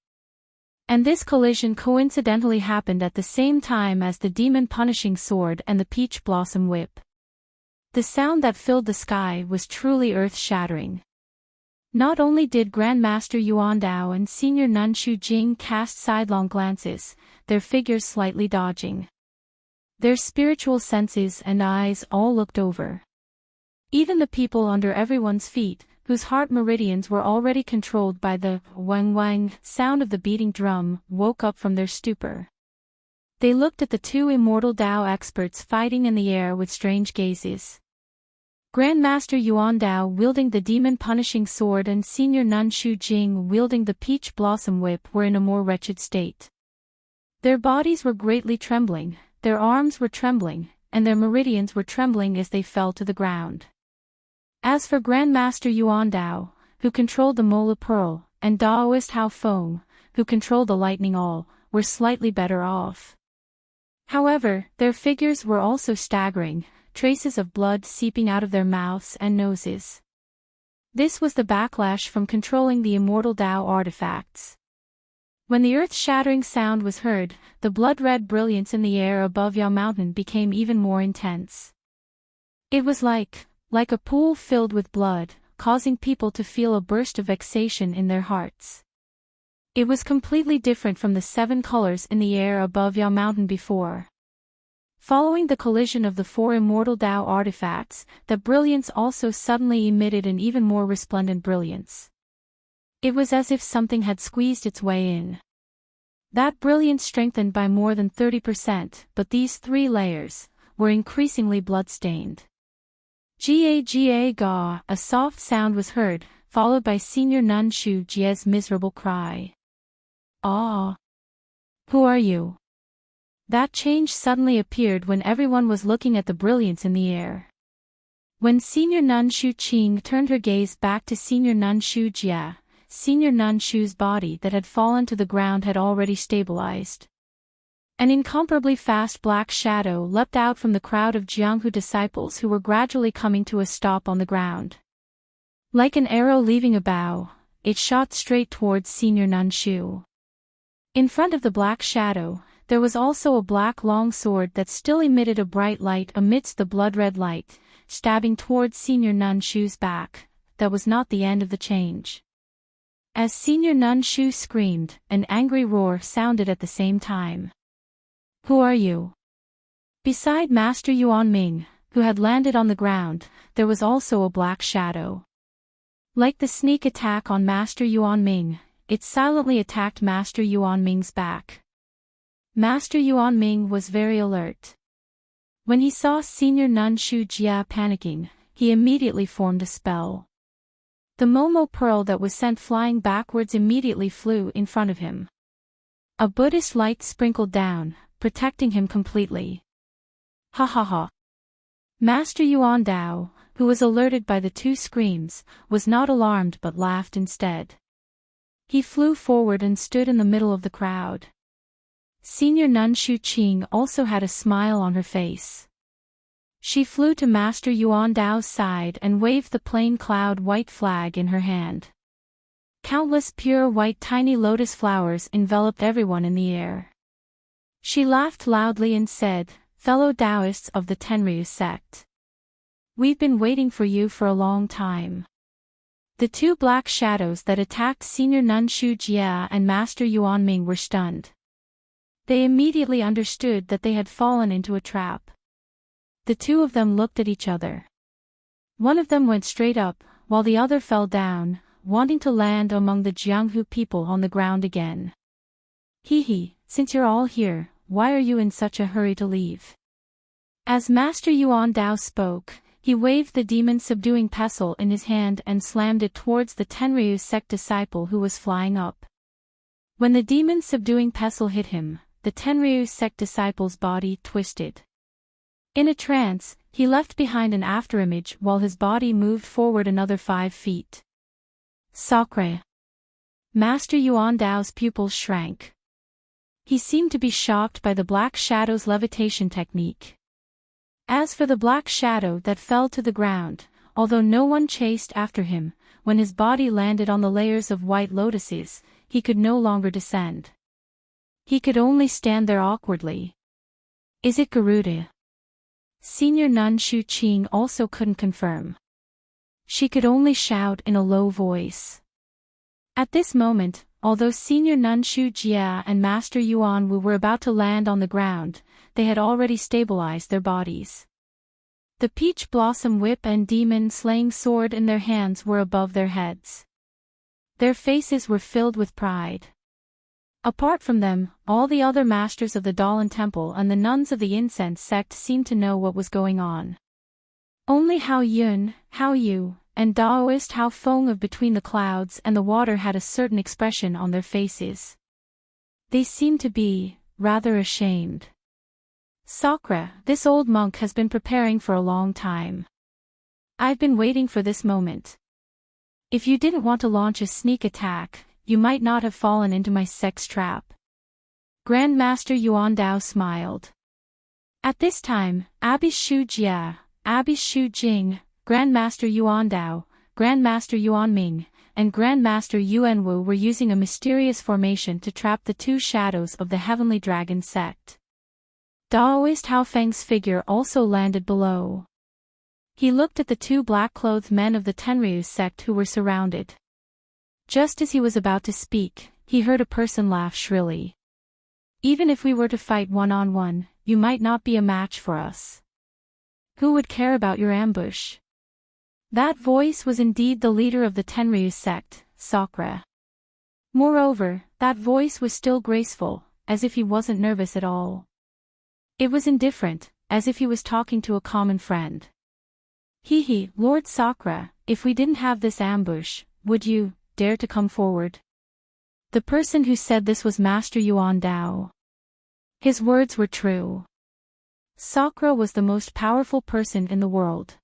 And this collision coincidentally happened at the same time as the demon punishing sword and the peach blossom whip. The sound that filled the sky was truly earth-shattering. Not only did Grandmaster Yuan Dao and Senior Nun Shu Jing cast sidelong glances, their figures slightly dodging. Their spiritual senses and eyes all looked over. Even the people under everyone's feet, whose heart meridians were already controlled by the wang wang sound of the beating drum, woke up from their stupor. They looked at the 2 immortal Dao experts fighting in the air with strange gazes. Grandmaster Yuan Dao wielding the demon-punishing sword and Senior Nun Shu Jing wielding the peach blossom whip were in a more wretched state. Their bodies were greatly trembling, their arms were trembling, and their meridians were trembling as they fell to the ground. As for Grandmaster Yuan Dao, who controlled the Mola Pearl, and Daoist Hao Feng, who controlled the lightning all, were slightly better off. However, their figures were also staggering, traces of blood seeping out of their mouths and noses. This was the backlash from controlling the immortal Dao artifacts. When the earth-shattering sound was heard, the blood-red brilliance in the air above Yao Mountain became even more intense. It was like a pool filled with blood, causing people to feel a burst of vexation in their hearts. It was completely different from the 7 colors in the air above Yao Mountain before. Following the collision of the 4 immortal Dao artifacts, the brilliance also suddenly emitted an even more resplendent brilliance. It was as if something had squeezed its way in. That brilliance strengthened by more than 30%, but these 3 layers were increasingly blood-stained. Ga, a soft sound was heard, followed by Senior Nun Shu Jie's miserable cry. Ah! Who are you? That change suddenly appeared when everyone was looking at the brilliance in the air. When Senior Nun Shu Qing turned her gaze back to Senior Nun Shu Jie, Senior Nun Shu's body that had fallen to the ground had already stabilized. An incomparably fast black shadow leapt out from the crowd of Jianghu disciples who were gradually coming to a stop on the ground. Like an arrow leaving a bow, it shot straight towards Senior Nun Shu. In front of the black shadow, there was also a black long sword that still emitted a bright light amidst the blood-red light, stabbing towards Senior Nun Shu's back. That was not the end of the change. As Senior Nun Shu screamed, an angry roar sounded at the same time. Who are you? Beside Master Yuan Ming, who had landed on the ground, there was also a black shadow. Like the sneak attack on Master Yuan Ming, it silently attacked Master Yuan Ming's back. Master Yuan Ming was very alert. When he saw Senior Nun Shu Jia panicking, he immediately formed a spell. The Momo pearl that was sent flying backwards immediately flew in front of him. A Buddhist light sprinkled down, protecting him completely. Ha ha ha. Master Yuan Dao, who was alerted by the 2 screams, was not alarmed but laughed instead. He flew forward and stood in the middle of the crowd. Senior Nun Shu Qing also had a smile on her face. She flew to Master Yuan Dao's side and waved the plain cloud white flag in her hand. Countless pure white tiny lotus flowers enveloped everyone in the air. She laughed loudly and said, "Fellow Taoists of the Tenryu sect. We've been waiting for you for a long time." The 2 black shadows that attacked Senior Nun Shu Jia and Master Yuan Ming were stunned. They immediately understood that they had fallen into a trap. The 2 of them looked at each other. One of them went straight up, while the other fell down, wanting to land among the Jianghu people on the ground again. Hee, since you're all here, why are you in such a hurry to leave? As Master Yuan Dao spoke, he waved the demon-subduing pestle in his hand and slammed it towards the Tenryu sect disciple who was flying up. When the demon-subduing pestle hit him, the Tenryu sect disciple's body twisted. In a trance, he left behind an afterimage while his body moved forward another 5 feet. Sacre. Master Yuan Dao's pupils shrank. He seemed to be shocked by the black shadow's levitation technique. As for the black shadow that fell to the ground, although no one chased after him, when his body landed on the layers of white lotuses, he could no longer descend. He could only stand there awkwardly. Is it Garuda? Senior Nun Shu Qing also couldn't confirm. She could only shout in a low voice. At this moment, although Senior Nun Shu Jia and Master Yuan Wu were about to land on the ground, they had already stabilized their bodies. The peach blossom whip and demon-slaying sword in their hands were above their heads. Their faces were filled with pride. Apart from them, all the other masters of the Dalan Temple and the nuns of the incense sect seemed to know what was going on. Only Hao Yun, Hao Yu, and Daoist Hao Feng of Between the Clouds and the Water had a certain expression on their faces. They seemed to be rather ashamed. Sacre, this old monk has been preparing for a long time. I've been waiting for this moment. If you didn't want to launch a sneak attack, you might not have fallen into my sex trap. Grandmaster Yuan Dao smiled. At this time, Abbe Shu Jia, Abbe Shu Jing, Grandmaster Yuan Dao, Grandmaster Yuan Ming, and Grandmaster Yuan Wu were using a mysterious formation to trap the two shadows of the Heavenly Dragon sect. Daoist Hao Feng's figure also landed below. He looked at the two black-clothed men of the Tenryu sect who were surrounded. Just as he was about to speak, he heard a person laugh shrilly. Even if we were to fight one-on-one, you might not be a match for us. Who would care about your ambush? That voice was indeed the leader of the Tenryu sect, Sacre. Moreover, that voice was still graceful, as if he wasn't nervous at all. It was indifferent, as if he was talking to a common friend. Hee, Lord Sacre, if we didn't have this ambush, would you dare to come forward? The person who said this was Master Yuan Dao. His words were true. Sacre was the most powerful person in the world.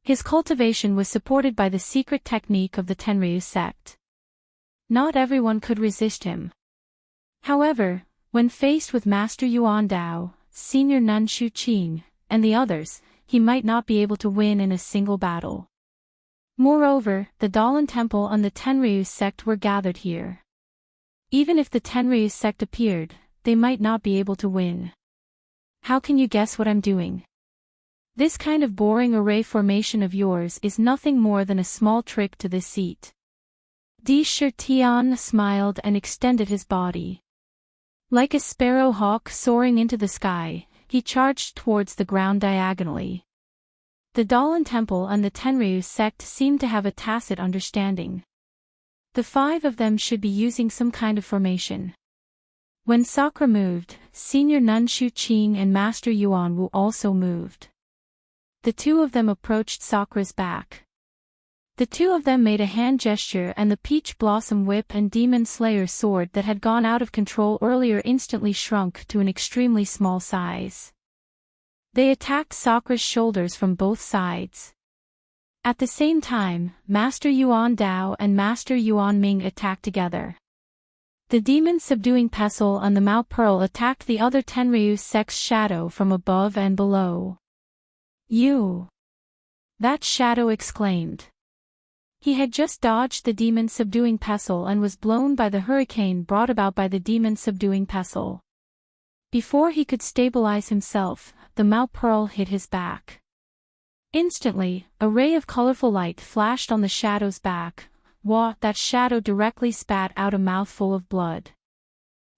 His cultivation was supported by the secret technique of the Tenryu sect. Not everyone could resist him. However, when faced with Master Yuan Dao, Senior Nun Shu Qing, and the others, he might not be able to win in a single battle. Moreover, the Dalan Temple and the Tenryu sect were gathered here. Even if the Tenryu sect appeared, they might not be able to win. How can you guess what I'm doing? This kind of boring array formation of yours is nothing more than a small trick to deceit. Di Shirtian smiled and extended his body. Like a sparrow hawk soaring into the sky, he charged towards the ground diagonally. The Dalan Temple and the Tenryu sect seemed to have a tacit understanding. The five of them should be using some kind of formation. When Sacre moved, Senior Nun Shu Qing and Master Yuan Wu also moved. The two of them approached Sacre's back. The two of them made a hand gesture and the peach blossom whip and demon slayer sword that had gone out of control earlier instantly shrunk to an extremely small size. They attacked Sacre's shoulders from both sides. At the same time, Master Yuan Dao and Master Yuan Ming attacked together. The demon subduing pestle and the Mao Pearl attacked the other Tenryu sect's shadow from above and below. You! That shadow exclaimed. He had just dodged the demon subduing pestle and was blown by the hurricane brought about by the demon subduing pestle. Before he could stabilize himself, the Mao Pearl hit his back. Instantly, a ray of colorful light flashed on the shadow's back. That shadow directly spat out a mouthful of blood.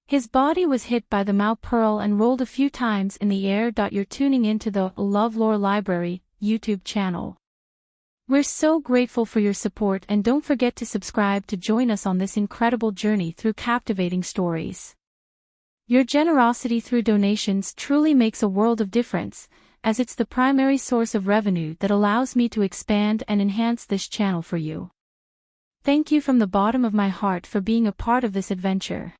His body was hit by the Mao Pearl and rolled a few times in the air. You're tuning into the LoveLore Library YouTube channel. We're so grateful for your support and don't forget to subscribe to join us on this incredible journey through captivating stories. Your generosity through donations truly makes a world of difference, as it's the primary source of revenue that allows me to expand and enhance this channel for you. Thank you from the bottom of my heart for being a part of this adventure.